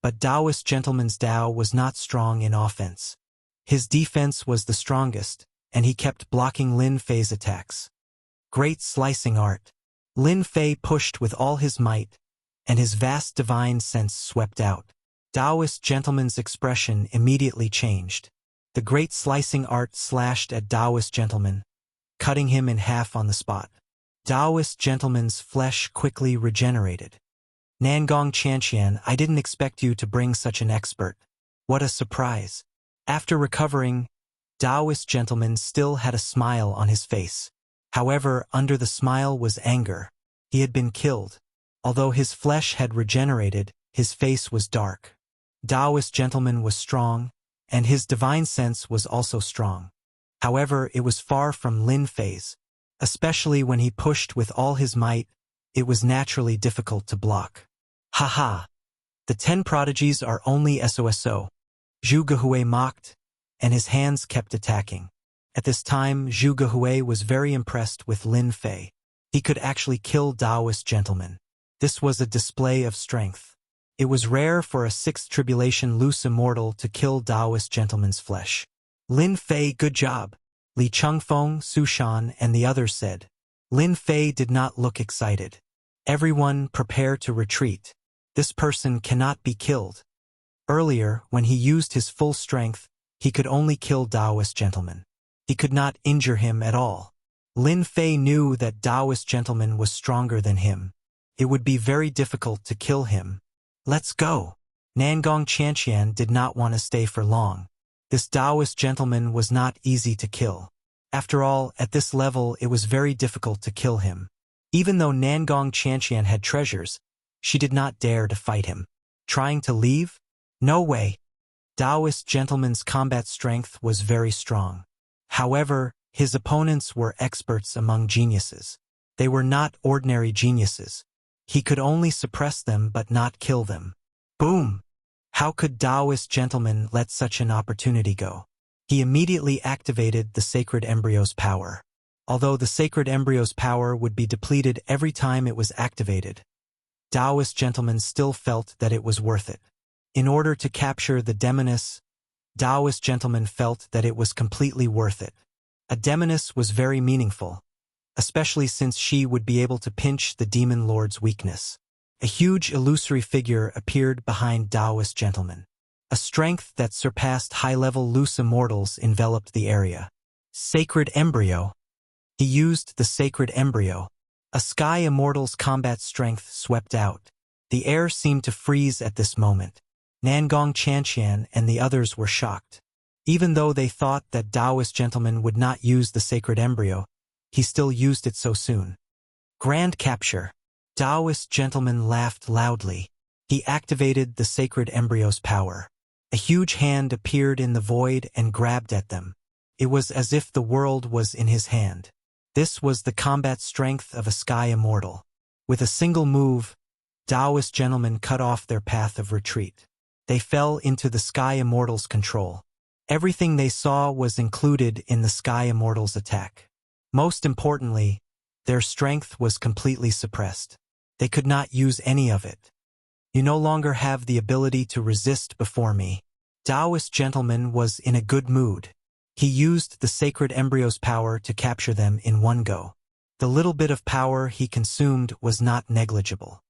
but Taoist gentleman's Tao was not strong in offense. His defense was the strongest, and he kept blocking Lin Fei's attacks. Great slicing art. Lin Fei pushed with all his might, and his vast divine sense swept out. Taoist gentleman's expression immediately changed. The great slicing art slashed at Taoist gentleman, cutting him in half on the spot. Taoist gentleman's flesh quickly regenerated. Nangong Qianqian, I didn't expect you to bring such an expert. What a surprise. After recovering, Taoist gentleman still had a smile on his face. However, under the smile was anger. He had been killed. Although his flesh had regenerated, his face was dark. Taoist gentleman was strong, and his divine sense was also strong. However, it was far from Lin Fei's. Especially when he pushed with all his might, it was naturally difficult to block. Haha! The 10 prodigies are only SOSO. Zhu Gehui mocked, and his hands kept attacking. At this time, Zhu Gehui was very impressed with Lin Fei. He could actually kill Taoist gentlemen. This was a display of strength. It was rare for a 6th tribulation loose immortal to kill Taoist gentleman's flesh. Lin Fei, good job. Li Chengfeng, Su Shan, and the others said. Lin Fei did not look excited. Everyone prepare to retreat. This person cannot be killed. Earlier, when he used his full strength, he could only kill Taoist gentlemen. He could not injure him at all. Lin Fei knew that Taoist gentleman was stronger than him. It would be very difficult to kill him. Let's go. Nangong Qianqian did not want to stay for long. This Taoist gentleman was not easy to kill. After all, at this level it was very difficult to kill him. Even though Nangong Qianqian had treasures, she did not dare to fight him. Trying to leave? No way. Taoist gentleman's combat strength was very strong. However, his opponents were experts among geniuses. They were not ordinary geniuses. He could only suppress them but not kill them. Boom! How could Taoist gentleman let such an opportunity go? He immediately activated the sacred embryo's power. Although the sacred embryo's power would be depleted every time it was activated, Taoist gentleman still felt that it was worth it. In order to capture the demoness, Taoist gentleman felt that it was completely worth it. A demoness was very meaningful, especially since she would be able to pinch the demon lord's weakness. A huge illusory figure appeared behind Taoist gentleman. A strength that surpassed high-level loose immortals enveloped the area. Sacred embryo. He used the sacred embryo. A sky immortal's combat strength swept out. The air seemed to freeze at this moment. Nangong Qianqian and the others were shocked. Even though they thought that Taoist gentleman would not use the sacred embryo, he still used it so soon. Grand capture. Taoist gentleman laughed loudly. He activated the sacred embryo's power. A huge hand appeared in the void and grabbed at them. It was as if the world was in his hand. This was the combat strength of a sky immortal. With a single move, Taoist gentlemen cut off their path of retreat. They fell into the sky immortal's control. Everything they saw was included in the sky immortal's attack. Most importantly, their strength was completely suppressed. They could not use any of it. You no longer have the ability to resist before me. Taoist gentleman was in a good mood. He used the sacred embryo's power to capture them in one go. The little bit of power he consumed was not negligible.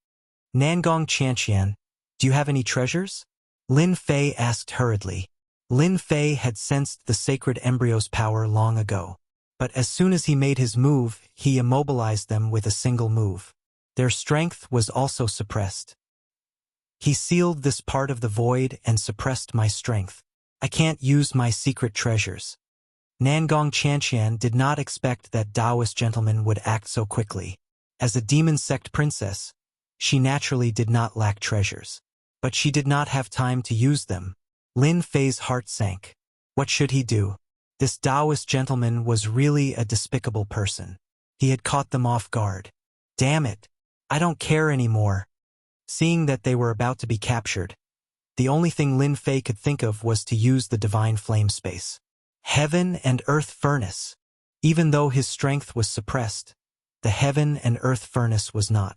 Nangong Qianqian, do you have any treasures? Lin Fei asked hurriedly. Lin Fei had sensed the sacred embryo's power long ago. But as soon as he made his move, he immobilized them with a single move. Their strength was also suppressed. He sealed this part of the void and suppressed my strength. I can't use my secret treasures. Nangong Qianqian did not expect that Taoist gentleman would act so quickly. As a demon sect princess, she naturally did not lack treasures. But she did not have time to use them. Lin Fei's heart sank. What should he do? This Taoist gentleman was really a despicable person. He had caught them off guard. Damn it! I don't care anymore. Seeing that they were about to be captured, the only thing Lin Fei could think of was to use the divine flame space. Heaven and earth furnace. Even though his strength was suppressed, the heaven and earth furnace was not.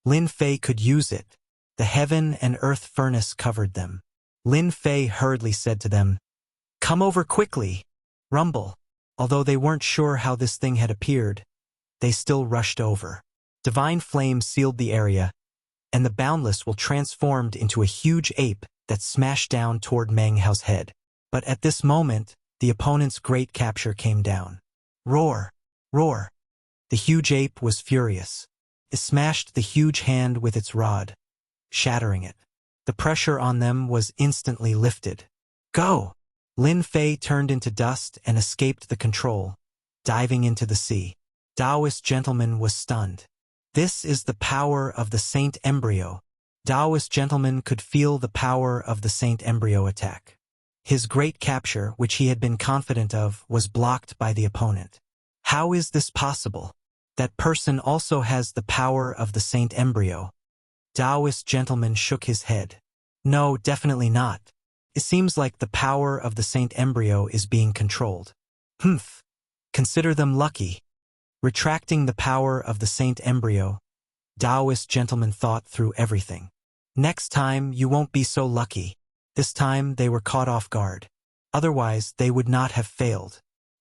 Lin Fei could use it. The heaven and earth furnace covered them. Lin Fei hurriedly said to them, "Come over quickly." Rumble. Although they weren't sure how this thing had appeared, they still rushed over. Divine flame sealed the area, and the Boundless will transformed into a huge ape that smashed down toward Meng Hao's head. But at this moment, the opponent's great capture came down. Roar! Roar! The huge ape was furious. It smashed the huge hand with its rod, shattering it. The pressure on them was instantly lifted. Go! Lin Fei turned into dust and escaped the control, diving into the sea. Taoist gentleman was stunned. This is the power of the Saint Embryo. Taoist gentleman could feel the power of the Saint Embryo attack. His great capture, which he had been confident of, was blocked by the opponent. How is this possible? That person also has the power of the Saint Embryo. Taoist gentleman shook his head. No, definitely not. It seems like the power of the Saint Embryo is being controlled. Humph. Consider them lucky. Retracting the power of the Saint Embryo, Taoist gentleman thought through everything. Next time you won't be so lucky. This time they were caught off guard. Otherwise they would not have failed.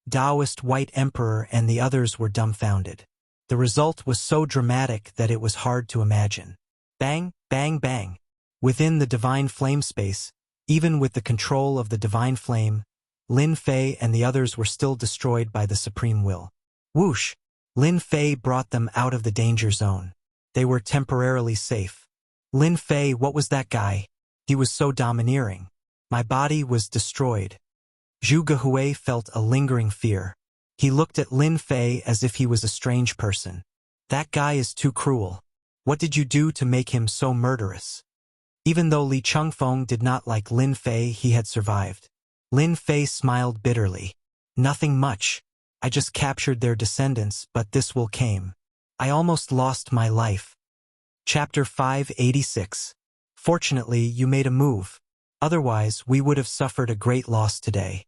Taoist White Emperor and the others were dumbfounded. The result was so dramatic that it was hard to imagine. Bang, bang, bang. Within the divine flame space, even with the control of the divine flame, Lin Fei and the others were still destroyed by the supreme will. Whoosh! Lin Fei brought them out of the danger zone. They were temporarily safe. Lin Fei, what was that guy? He was so domineering. My body was destroyed. Zhu Gehui felt a lingering fear. He looked at Lin Fei as if he was a strange person. That guy is too cruel. What did you do to make him so murderous? Even though Li Chengfeng did not like Lin Fei, he had survived. Lin Fei smiled bitterly. Nothing much. I just captured their descendants, but this will came. I almost lost my life. Chapter 586. Fortunately, you made a move. Otherwise, we would have suffered a great loss today.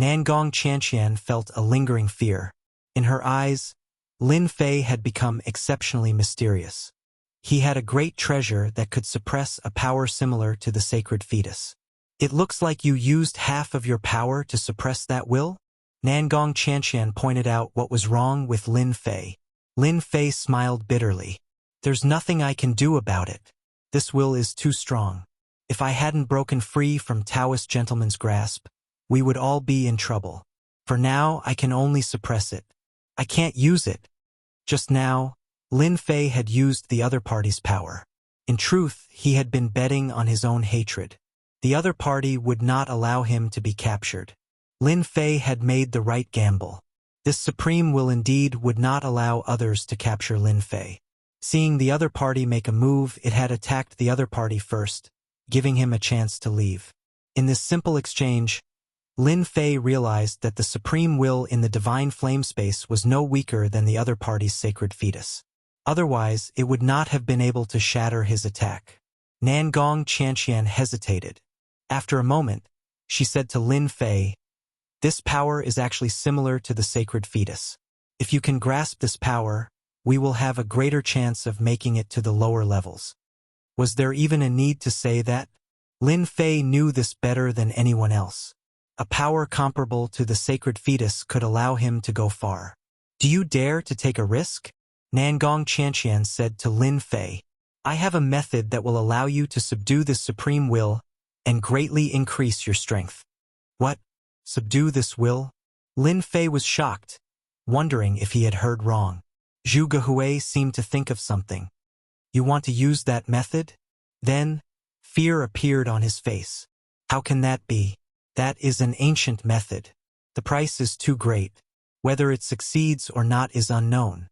Nangong Qianqian felt a lingering fear. In her eyes, Lin Fei had become exceptionally mysterious. He had a great treasure that could suppress a power similar to the sacred fetus. It looks like you used half of your power to suppress that will? Nangong Qianqian pointed out what was wrong with Lin Fei. Lin Fei smiled bitterly. There's nothing I can do about it. This will is too strong. If I hadn't broken free from Taoist gentleman's grasp, we would all be in trouble. For now, I can only suppress it. I can't use it. Just now, Lin Fei had used the other party's power. In truth, he had been betting on his own hatred. The other party would not allow him to be captured. Lin Fei had made the right gamble. This supreme will indeed would not allow others to capture Lin Fei. Seeing the other party make a move, it had attacked the other party first, giving him a chance to leave. In this simple exchange, Lin Fei realized that the supreme will in the divine flame space was no weaker than the other party's sacred fetus. Otherwise, it would not have been able to shatter his attack. Nangong Qianqian hesitated. After a moment, she said to Lin Fei, "This power is actually similar to the sacred fetus. If you can grasp this power, we will have a greater chance of making it to the lower levels." Was there even a need to say that? Lin Fei knew this better than anyone else. A power comparable to the sacred fetus could allow him to go far. "Do you dare to take a risk?" Nangong Qianqian said to Lin Fei. "I have a method that will allow you to subdue this supreme will and greatly increase your strength." "What? Subdue this will?" Lin Fei was shocked, wondering if he had heard wrong. Zhu Gehui seemed to think of something. "You want to use that method?" Then, fear appeared on his face. "How can that be? That is an ancient method. The price is too great. Whether it succeeds or not is unknown."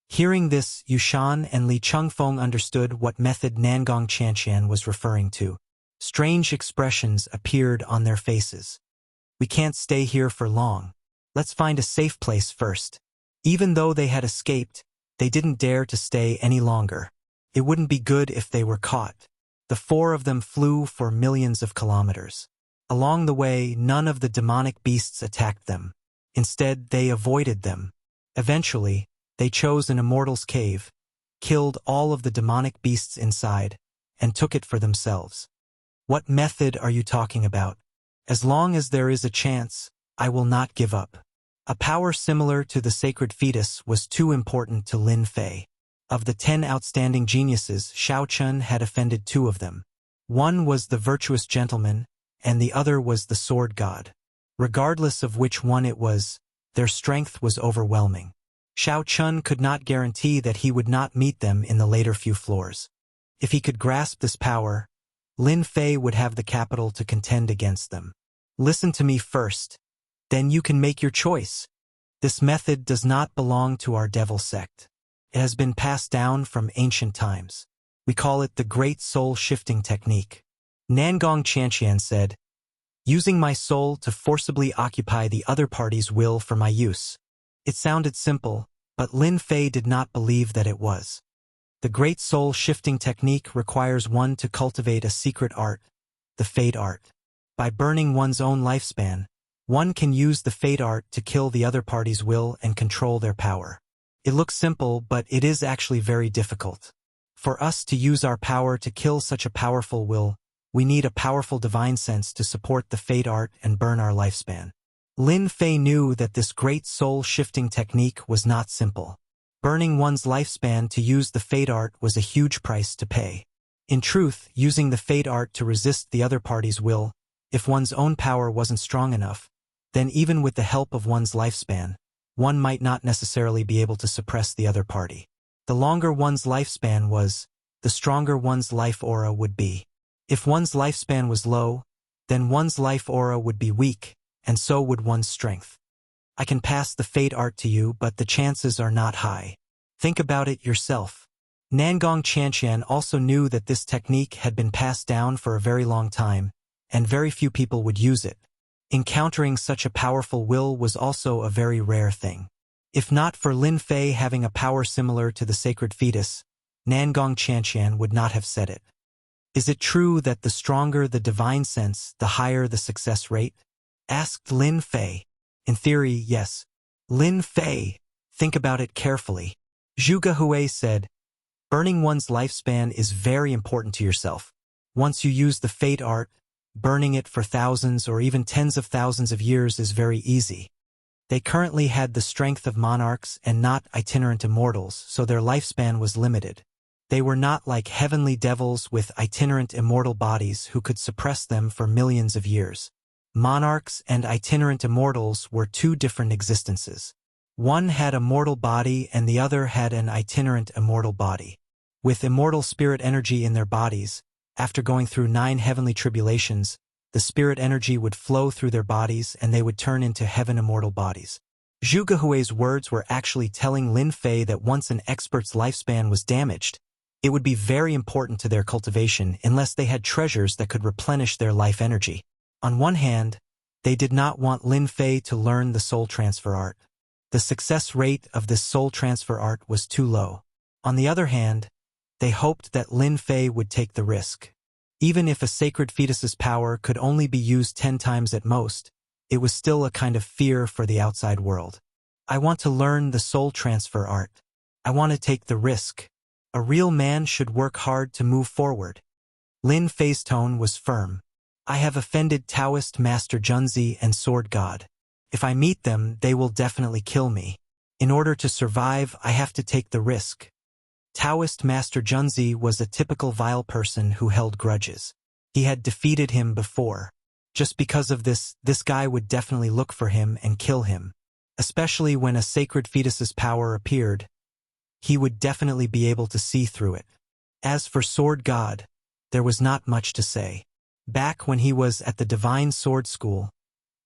Hearing this, Yushan and Li Chengfeng understood what method Nangong Qianqian was referring to. Strange expressions appeared on their faces. "We can't stay here for long. Let's find a safe place first." Even though they had escaped, they didn't dare to stay any longer. It wouldn't be good if they were caught. The four of them flew for millions of kilometers. Along the way, none of the demonic beasts attacked them. Instead, they avoided them. Eventually, they chose an immortal's cave, killed all of the demonic beasts inside, and took it for themselves. "What method are you talking about? As long as there is a chance, I will not give up." A power similar to the sacred fetus was too important to Lin Fei. Of the 10 outstanding geniuses, Shao Chun had offended 2 of them. One was the virtuous gentleman, and the other was the sword god. Regardless of which one it was, their strength was overwhelming. Shao Chun could not guarantee that he would not meet them in the later few floors. If he could grasp this power, Lin Fei would have the capital to contend against them. "Listen to me first. Then you can make your choice. This method does not belong to our devil sect. It has been passed down from ancient times. We call it the Great Soul Shifting Technique." Nangong Qianqian said, using my soul to forcibly occupy the other party's will for my use. It sounded simple, but Lin Fei did not believe that it was. The great soul-shifting technique requires one to cultivate a secret art, the fate art. By burning one's own lifespan, one can use the fate art to kill the other party's will and control their power. It looks simple, but it is actually very difficult. For us to use our power to kill such a powerful will, we need a powerful divine sense to support the fate art and burn our lifespan. Lin Fei knew that this great soul-shifting technique was not simple. Burning one's lifespan to use the fate art was a huge price to pay. In truth, using the fate art to resist the other party's will, if one's own power wasn't strong enough, then even with the help of one's lifespan, one might not necessarily be able to suppress the other party. The longer one's lifespan was, the stronger one's life aura would be. If one's lifespan was low, then one's life aura would be weak, and so would one's strength. I can pass the fate art to you, but the chances are not high. Think about it yourself. Nangong Qianqian also knew that this technique had been passed down for a very long time, and very few people would use it. Encountering such a powerful will was also a very rare thing. If not for Lin Fei having a power similar to the sacred fetus, Nangong Qianqian would not have said it. Is it true that the stronger the divine sense, the higher the success rate? Asked Lin Fei. In theory, yes. Lin Fei, think about it carefully. Zhuge Hui said, burning one's lifespan is very important to yourself. Once you use the fate art, burning it for thousands or even tens of thousands of years is very easy. They currently had the strength of monarchs and not itinerant immortals, so their lifespan was limited. They were not like heavenly devils with itinerant immortal bodies who could suppress them for millions of years. Monarchs and itinerant immortals were two different existences. One had a mortal body and the other had an itinerant immortal body. With immortal spirit energy in their bodies, after going through 9 heavenly tribulations, the spirit energy would flow through their bodies and they would turn into heaven immortal bodies. Zhuge Hui's words were actually telling Lin Fei that once an expert's lifespan was damaged, it would be very important to their cultivation unless they had treasures that could replenish their life energy. On one hand, they did not want Lin Fei to learn the soul transfer art. The success rate of this soul transfer art was too low. On the other hand, they hoped that Lin Fei would take the risk. Even if a sacred fetus's power could only be used 10 times at most, it was still a kind of fear for the outside world. I want to learn the soul transfer art. I want to take the risk. A real man should work hard to move forward. Lin Fei's tone was firm. I have offended Taoist Master Junzi and Sword God. If I meet them, they will definitely kill me. In order to survive, I have to take the risk. Taoist Master Junzi was a typical vile person who held grudges. He had defeated him before. Just because of this guy would definitely look for him and kill him. Especially when a sacred fetus's power appeared, he would definitely be able to see through it. As for Sword God, there was not much to say. Back when he was at the Divine Sword School,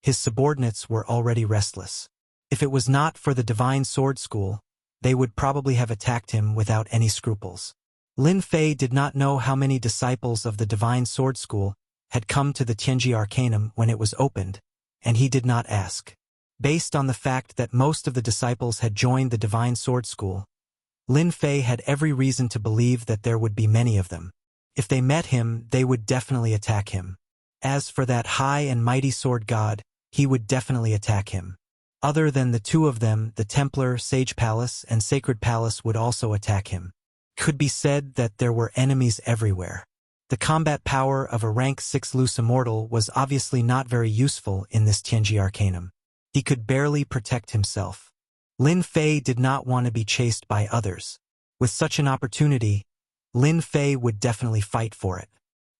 his subordinates were already restless. If it was not for the Divine Sword School, they would probably have attacked him without any scruples. Lin Fei did not know how many disciples of the Divine Sword School had come to the Tianji Arcanum when it was opened, and he did not ask. Based on the fact that most of the disciples had joined the Divine Sword School, Lin Fei had every reason to believe that there would be many of them. If they met him, they would definitely attack him. As for that high and mighty sword god, he would definitely attack him. Other than the two of them, the Templar, Sage Palace, and Sacred Palace would also attack him. Could be said that there were enemies everywhere. The combat power of a rank 6 loose immortal was obviously not very useful in this Tianji Arcanum. He could barely protect himself. Lin Fei did not want to be chased by others. With such an opportunity, Lin Fei would definitely fight for it.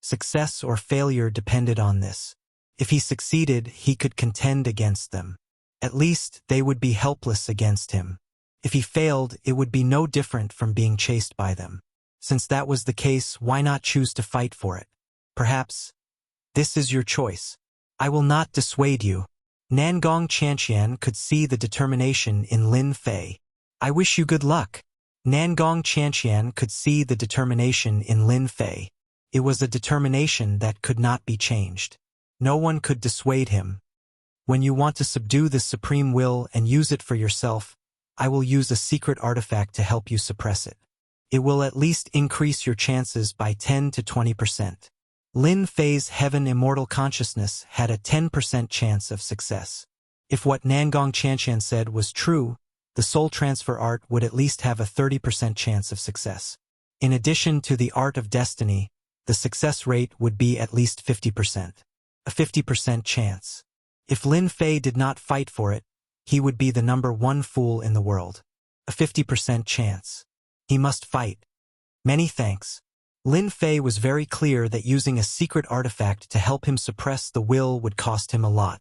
Success or failure depended on this. If he succeeded, he could contend against them. At least, they would be helpless against him. If he failed, it would be no different from being chased by them. Since that was the case, why not choose to fight for it? Perhaps, this is your choice. I will not dissuade you. Nangong Qianqian could see the determination in Lin Fei. I wish you good luck. Nangong Qianqian could see the determination in Lin Fei. It was a determination that could not be changed. No one could dissuade him. When you want to subdue this supreme will and use it for yourself, I will use a secret artifact to help you suppress it. It will at least increase your chances by 10 to 20%. Lin Fei's heaven immortal consciousness had a 10% chance of success. If what Nangong Qianqian said was true, the soul transfer art would at least have a 30% chance of success. In addition to the art of destiny, the success rate would be at least 50%. A 50% chance. If Lin Fei did not fight for it, he would be the #1 fool in the world. A 50% chance. He must fight. Many thanks. Lin Fei was very clear that using a secret artifact to help him suppress the will would cost him a lot.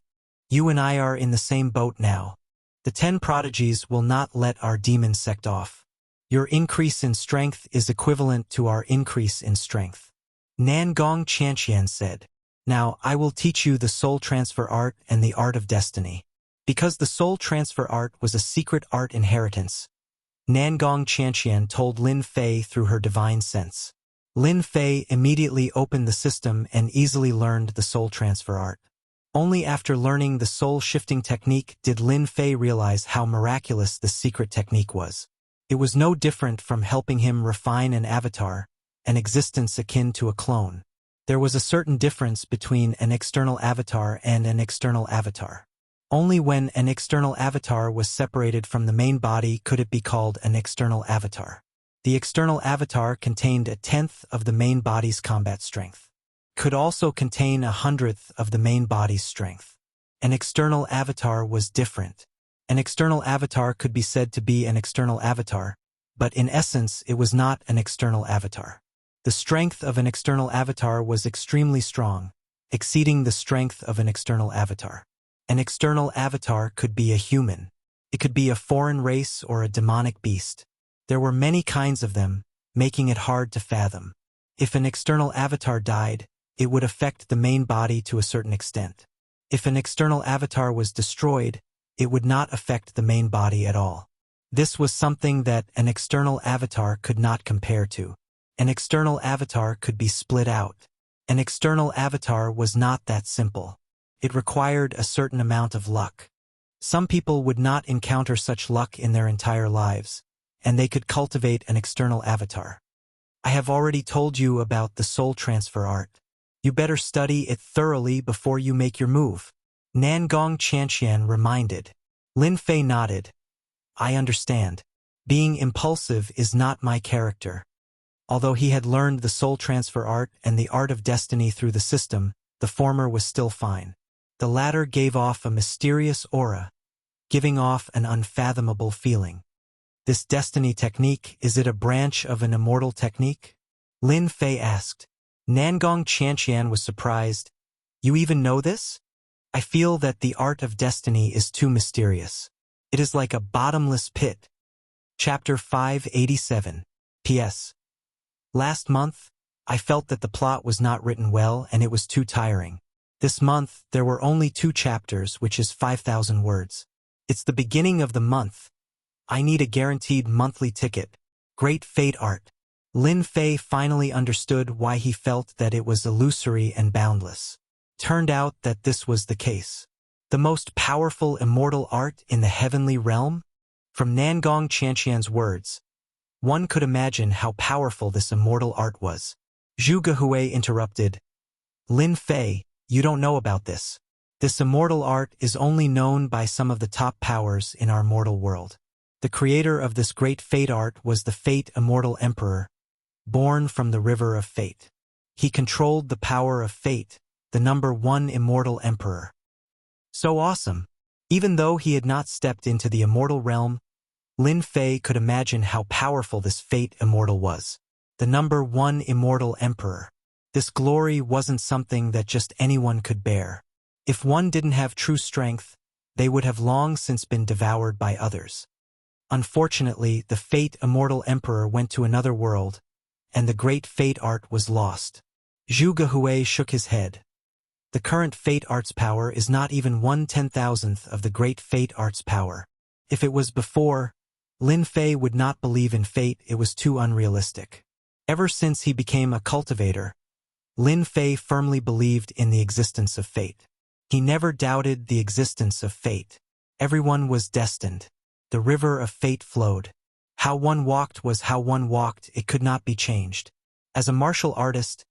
You and I are in the same boat now. The 10 prodigies will not let our demon sect off. Your increase in strength is equivalent to our increase in strength. Nangong Qianqian said. Now, I will teach you the soul transfer art and the art of destiny. Because the soul transfer art was a secret art inheritance, Nangong Qianqian told Lin Fei through her divine sense. Lin Fei immediately opened the system and easily learned the soul transfer art. Only after learning the soul-shifting technique did Lin Fei realize how miraculous the secret technique was. It was no different from helping him refine an avatar, an existence akin to a clone. There was a certain difference between an external avatar and an external avatar. Only when an external avatar was separated from the main body could it be called an external avatar. The external avatar contained 1/10 of the main body's combat strength. Could also contain 1/100th of the main body's strength. An external avatar was different. An external avatar could be said to be an external avatar, but in essence it was not an external avatar. The strength of an external avatar was extremely strong, exceeding the strength of an external avatar. An external avatar could be a human. It could be a foreign race or a demonic beast. There were many kinds of them, making it hard to fathom. If an external avatar died, it would affect the main body to a certain extent. If an external avatar was destroyed, it would not affect the main body at all. This was something that an external avatar could not compare to. An external avatar could be split out. An external avatar was not that simple. It required a certain amount of luck. Some people would not encounter such luck in their entire lives, and they could cultivate an external avatar. I have already told you about the soul transfer art. You better study it thoroughly before you make your move. Nangong Qianqian reminded. Lin Fei nodded. I understand. Being impulsive is not my character. Although he had learned the soul transfer art and the art of destiny through the system, the former was still fine. The latter gave off a mysterious aura, giving off an unfathomable feeling. This destiny technique, is it a branch of an immortal technique? Lin Fei asked. Nangong Qianqian was surprised. You even know this? I feel that the art of destiny is too mysterious. It is like a bottomless pit. Chapter 587. P.S. Last month, I felt that the plot was not written well and it was too tiring. This month, there were only 2 chapters, which is 5,000 words. It's the beginning of the month. I need a guaranteed monthly ticket. Great fate art. Lin Fei finally understood why he felt that it was illusory and boundless. Turned out that this was the case. The most powerful immortal art in the heavenly realm? From Nangong Qianqian's words, one could imagine how powerful this immortal art was. Zhu Gehui interrupted. Lin Fei, you don't know about this. This immortal art is only known by some of the top powers in our mortal world. The creator of this great fate art was the Fate Immortal Emperor, born from the River of Fate. He controlled the power of fate, the #1 immortal emperor. So awesome! Even though he had not stepped into the immortal realm, Lin Fei could imagine how powerful this Fate Immortal was. The #1 immortal emperor. This glory wasn't something that just anyone could bear. If one didn't have true strength, they would have long since been devoured by others. Unfortunately, the Fate Immortal Emperor went to another world, and the great fate art was lost. Zhu Gehui shook his head. The current fate art's power is not even 1/10,000th of the great fate art's power. If it was before, Lin Fei would not believe in fate, it was too unrealistic. Ever since he became a cultivator, Lin Fei firmly believed in the existence of fate. He never doubted the existence of fate. Everyone was destined. The river of fate flowed. How one walked was how one walked, it could not be changed. As a martial artist,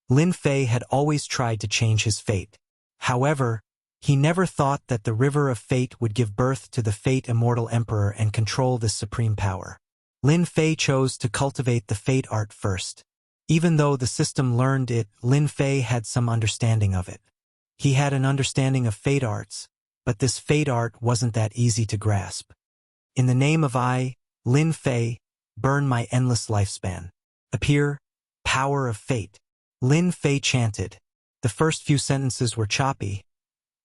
Lin Fei had always tried to change his fate. However, he never thought that the river of fate would give birth to the fate immortal emperor and control this supreme power. Lin Fei chose to cultivate the fate art first. Even though the system learned it, Lin Fei had some understanding of it. He had an understanding of fate arts, but this fate art wasn't that easy to grasp. In the name of I, Lin Fei, burn my endless lifespan. Appear, power of fate. Lin Fei chanted. The first few sentences were choppy,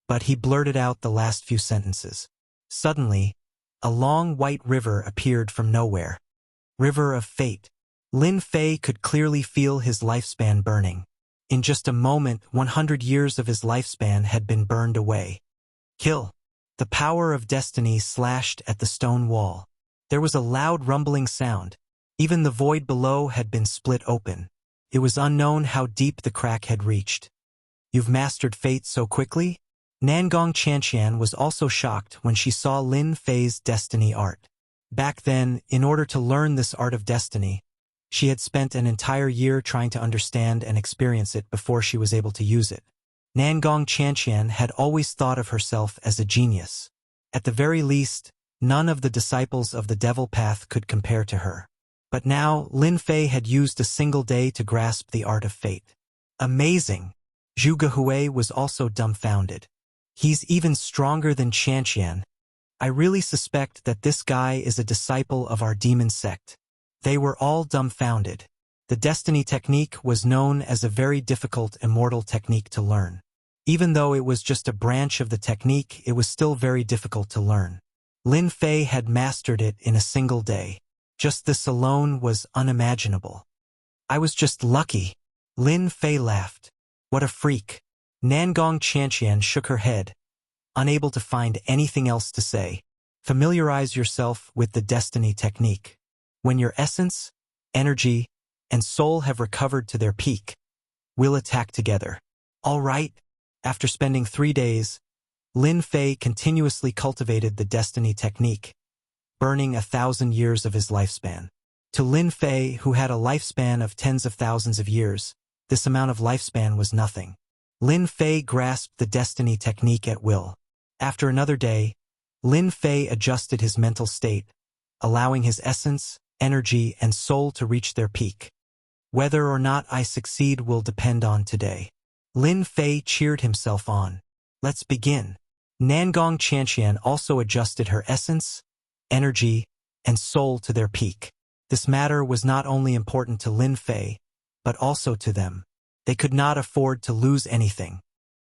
but he blurted out the last few sentences. Suddenly, a long white river appeared from nowhere. River of fate. Lin Fei could clearly feel his lifespan burning. In just a moment, 100 years of his lifespan had been burned away. Kill. The power of destiny slashed at the stone wall. There was a loud rumbling sound. Even the void below had been split open. It was unknown how deep the crack had reached. You've mastered fate so quickly? Nangong Chanqian was also shocked when she saw Lin Fei's destiny art. Back then, in order to learn this art of destiny, she had spent an entire year trying to understand and experience it before she was able to use it. Nangong Chanqian had always thought of herself as a genius. At the very least, none of the disciples of the Devil Path could compare to her. But now, Lin Fei had used a single day to grasp the art of fate. Amazing! Zhu Gehui was also dumbfounded. He's even stronger than Chanqian. I really suspect that this guy is a disciple of our demon sect. They were all dumbfounded. The destiny technique was known as a very difficult immortal technique to learn. Even though it was just a branch of the technique, it was still very difficult to learn. Lin Fei had mastered it in a single day. Just this alone was unimaginable. I was just lucky. Lin Fei laughed. What a freak. Nangong Chanqian shook her head, unable to find anything else to say. Familiarize yourself with the destiny technique. When your essence, energy, and soul have recovered to their peak, we'll attack together. All right. After spending 3 days, Lin Fei continuously cultivated the destiny technique, burning 1,000 years of his lifespan. To Lin Fei, who had a lifespan of tens of thousands of years, this amount of lifespan was nothing. Lin Fei grasped the destiny technique at will. After another day, Lin Fei adjusted his mental state, allowing his essence, energy, and soul to reach their peak. Whether or not I succeed will depend on today. Lin Fei cheered himself on. Let's begin. Nangong Chanqian also adjusted her essence, energy, and soul to their peak. This matter was not only important to Lin Fei, but also to them. They could not afford to lose anything.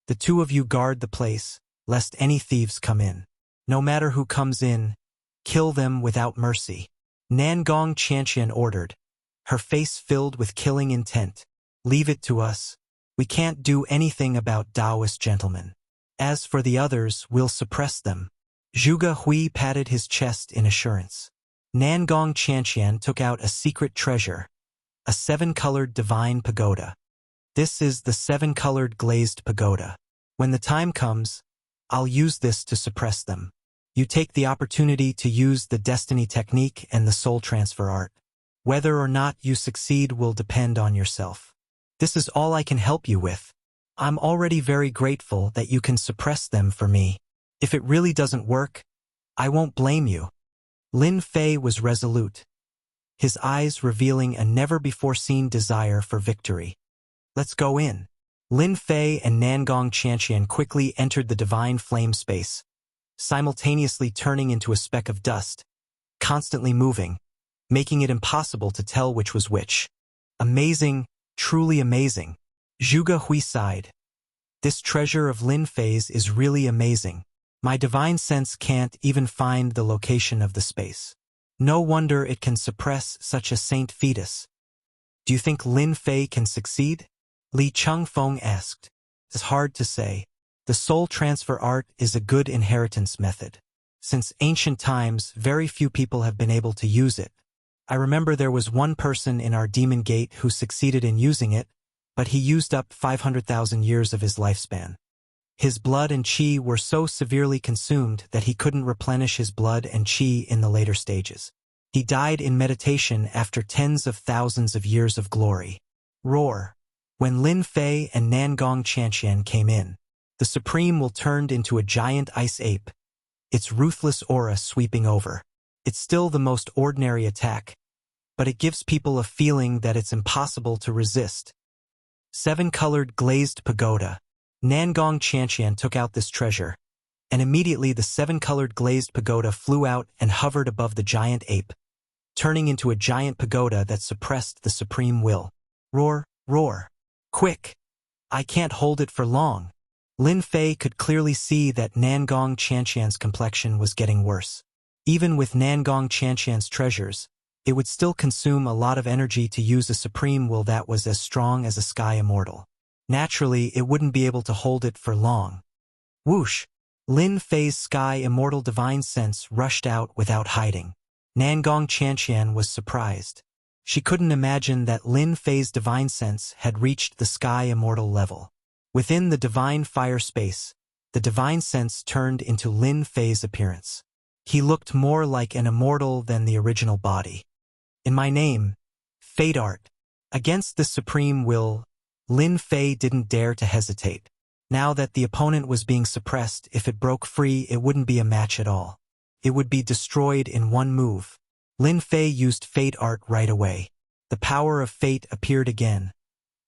The two of you guard the place, lest any thieves come in. No matter who comes in, kill them without mercy. Nangong Chanqian ordered, her face filled with killing intent. Leave it to us. We can't do anything about Taoist gentlemen. As for the others, we'll suppress them. Zhu Gehui patted his chest in assurance. Nangong Chanqian took out a secret treasure, a 7-colored divine pagoda. This is the 7-colored glazed pagoda. When the time comes, I'll use this to suppress them. You take the opportunity to use the destiny technique and the soul transfer art. Whether or not you succeed will depend on yourself. This is all I can help you with. I'm already very grateful that you can suppress them for me. If it really doesn't work, I won't blame you. Lin Fei was resolute, his eyes revealing a never-before-seen desire for victory. Let's go in. Lin Fei and Nangong Chanqian quickly entered the divine flame space, simultaneously turning into a speck of dust, constantly moving, making it impossible to tell which was which. Amazing, truly amazing. Zhu Gehui sighed. This treasure of Lin Fei's is really amazing. My divine sense can't even find the location of the space. No wonder it can suppress such a saint fetus. Do you think Lin Fei can succeed? Li Chengfeng asked. It's hard to say. The soul transfer art is a good inheritance method. Since ancient times, very few people have been able to use it. I remember there was one person in our demon gate who succeeded in using it, but he used up 500,000 years of his lifespan. His blood and qi were so severely consumed that he couldn't replenish his blood and qi in the later stages. He died in meditation after tens of thousands of years of glory. Roar. When Lin Fei and Nangong Qianqian came in, the Supreme Will turned into a giant ice ape, its ruthless aura sweeping over. It's still the most ordinary attack, but it gives people a feeling that it's impossible to resist. 7-colored glazed pagoda. Nangong Qianqian took out this treasure, and immediately the 7-colored glazed pagoda flew out and hovered above the giant ape, turning into a giant pagoda that suppressed the Supreme Will. Roar, roar. Quick! I can't hold it for long. Lin Fei could clearly see that Nangong Qianqian's complexion was getting worse. Even with Nangong Qianqian's treasures, it would still consume a lot of energy to use a Supreme Will that was as strong as a sky immortal. Naturally, it wouldn't be able to hold it for long. Whoosh! Lin Fei's sky immortal divine sense rushed out without hiding. Nangong Qianqian was surprised. She couldn't imagine that Lin Fei's divine sense had reached the sky immortal level. Within the divine fire space, the divine sense turned into Lin Fei's appearance. He looked more like an immortal than the original body. In my name, Fate Art. Against the Supreme Will, Lin Fei didn't dare to hesitate. Now that the opponent was being suppressed, if it broke free, it wouldn't be a match at all. It would be destroyed in one move. Lin Fei used Fate Art right away. The power of fate appeared again,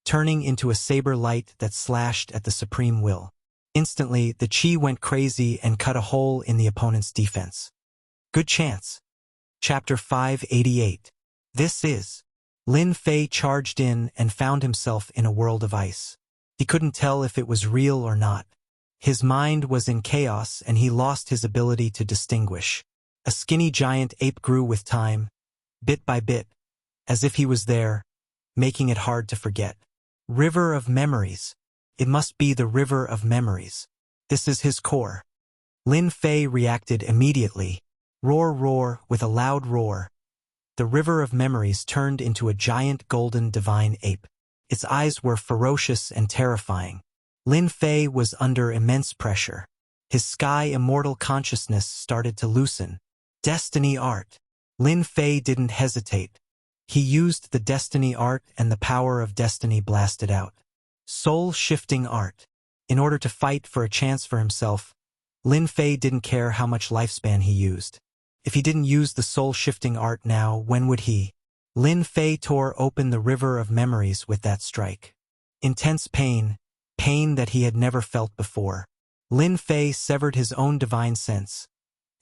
turning into a saber light that slashed at the Supreme Will. Instantly, the qi went crazy and cut a hole in the opponent's defense. Good chance. Chapter 588. This is. Lin Fei charged in and found himself in a world of ice. He couldn't tell if it was real or not. His mind was in chaos and he lost his ability to distinguish. A skinny giant ape grew with time, bit by bit, as if he was there, making it hard to forget. River of Memories. It must be the River of Memories. This is his core. Lin Fei reacted immediately. Roar, roar, with a loud roar. The River of Memories turned into a giant golden divine ape. Its eyes were ferocious and terrifying. Lin Fei was under immense pressure. His sky immortal consciousness started to loosen. Destiny Art. Lin Fei didn't hesitate. He used the Destiny Art and the power of destiny blasted out. Soul-shifting art. In order to fight for a chance for himself, Lin Fei didn't care how much lifespan he used. If he didn't use the soul-shifting art now, when would he? Lin Fei tore open the River of Memories with that strike. Intense pain, pain that he had never felt before. Lin Fei severed his own divine sense,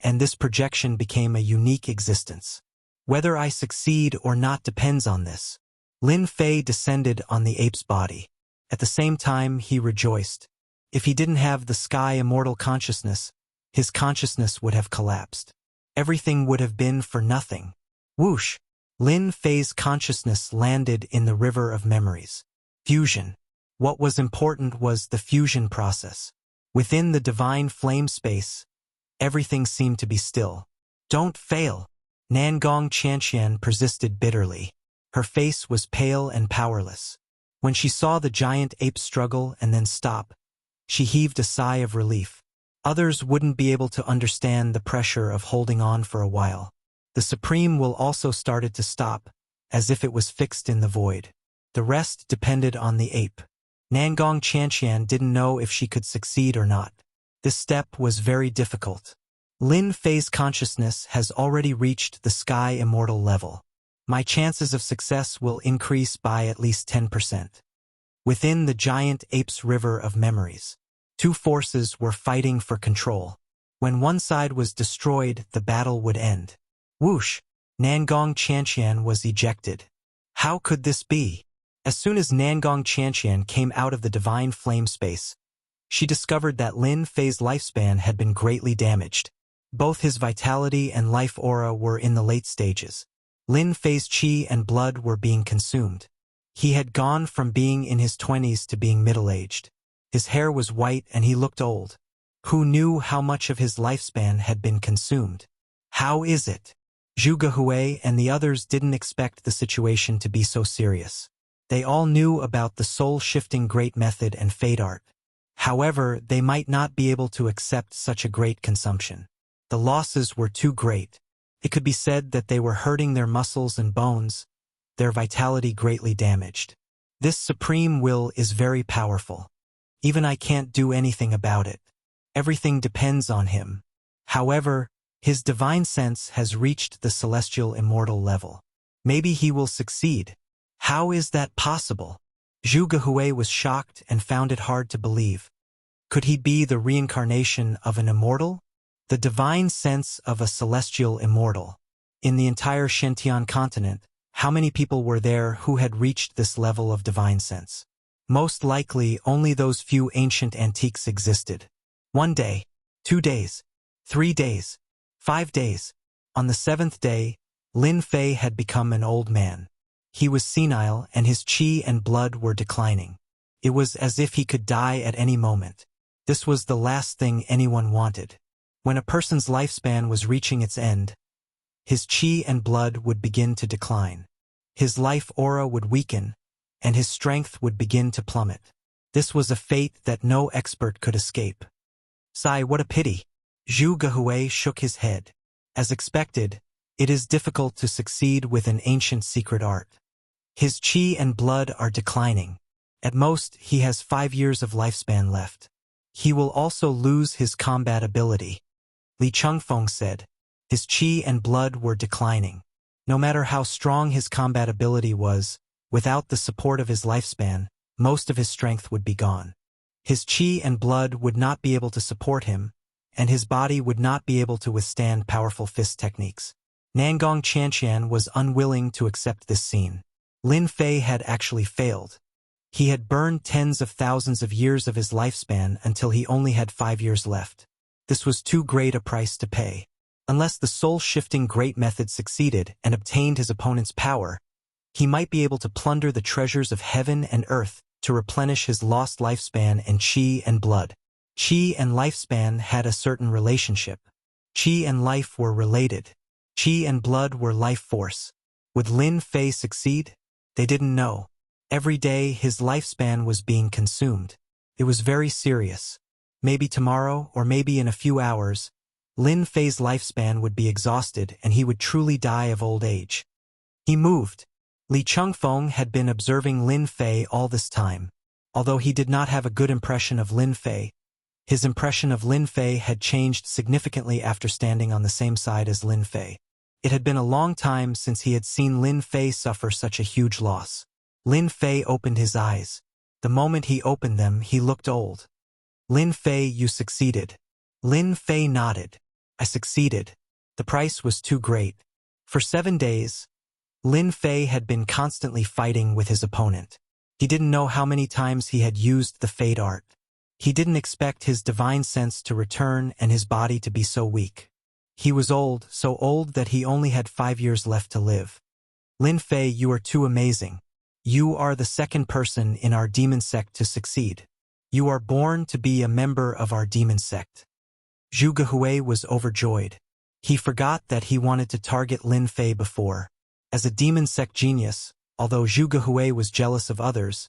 and this projection became a unique existence. Whether I succeed or not depends on this. Lin Fei descended on the ape's body. At the same time, he rejoiced. If he didn't have the sky immortal consciousness, his consciousness would have collapsed. Everything would have been for nothing. Whoosh! Lin Fei's consciousness landed in the River of Memories. Fusion. What was important was the fusion process. Within the divine flame space, everything seemed to be still. Don't fail. Nangong Qianqian persisted bitterly. Her face was pale and powerless. When she saw the giant ape struggle and then stop, she heaved a sigh of relief. Others wouldn't be able to understand the pressure of holding on for a while. The Supreme Will also started to stop, as if it was fixed in the void. The rest depended on the ape. Nangong Qianqian didn't know if she could succeed or not. This step was very difficult. Lin Fei's consciousness has already reached the sky immortal level. My chances of success will increase by at least 10%. Within the giant ape's River of Memories, two forces were fighting for control. When one side was destroyed, the battle would end. Whoosh! Nangong Qianqian was ejected. How could this be? As soon as Nangong Qianqian came out of the divine flame space, she discovered that Lin Fei's lifespan had been greatly damaged. Both his vitality and life aura were in the late stages. Lin Fei's qi and blood were being consumed. He had gone from being in his 20s to being middle-aged. His hair was white and he looked old. Who knew how much of his lifespan had been consumed? How is it? Zhuge Hui and the others didn't expect the situation to be so serious. They all knew about the soul-shifting great method and fate art. However, they might not be able to accept such a great consumption. The losses were too great. It could be said that they were hurting their muscles and bones, their vitality greatly damaged. This supreme will is very powerful. Even I can't do anything about it. Everything depends on him. However, his divine sense has reached the celestial immortal level. Maybe he will succeed. How is that possible? Zhu Gehui was shocked and found it hard to believe. Could he be the reincarnation of an immortal? The divine sense of a celestial immortal. In the entire Shentian continent, how many people were there who had reached this level of divine sense? Most likely only those few ancient antiques existed. 1 day, 2 days, 3 days, 5 days. On the 7th day, Lin Fei had become an old man. He was senile and his qi and blood were declining. It was as if he could die at any moment. This was the last thing anyone wanted. When a person's lifespan was reaching its end, his qi and blood would begin to decline. His life aura would weaken, and his strength would begin to plummet. This was a fate that no expert could escape. Sigh, what a pity. Zhu Gehui shook his head. As expected, it is difficult to succeed with an ancient secret art. His qi and blood are declining. At most, he has 5 years of lifespan left. He will also lose his combat ability. Li Chengfeng said. His qi and blood were declining. No matter how strong his combat ability was, without the support of his lifespan, most of his strength would be gone. His qi and blood would not be able to support him, and his body would not be able to withstand powerful fist techniques. Nangong Qianqian was unwilling to accept this scene. Lin Fei had actually failed. He had burned tens of thousands of years of his lifespan until he only had 5 years left. This was too great a price to pay. Unless the soul-shifting great method succeeded and obtained his opponent's power, he might be able to plunder the treasures of heaven and earth to replenish his lost lifespan and qi and blood. Qi and lifespan had a certain relationship. Qi and life were related. Qi and blood were life force. Would Lin Fei succeed? They didn't know. Every day his lifespan was being consumed. It was very serious. Maybe tomorrow, or maybe in a few hours, Lin Fei's lifespan would be exhausted and he would truly die of old age. He moved. Li Chengfeng had been observing Lin Fei all this time. Although he did not have a good impression of Lin Fei, his impression of Lin Fei had changed significantly after standing on the same side as Lin Fei. It had been a long time since he had seen Lin Fei suffer such a huge loss. Lin Fei opened his eyes. The moment he opened them, he looked old. Lin Fei, you succeeded. Lin Fei nodded. I succeeded. The price was too great. For 7 days, Lin Fei had been constantly fighting with his opponent. He didn't know how many times he had used the fate art. He didn't expect his divine sense to return and his body to be so weak. He was old, so old that he only had 5 years left to live. Lin Fei, you are too amazing. You are the second person in our demon sect to succeed. You are born to be a member of our demon sect. Zhu Gehui was overjoyed. He forgot that he wanted to target Lin Fei before. As a demon sect genius, although Zhu Gehui was jealous of others,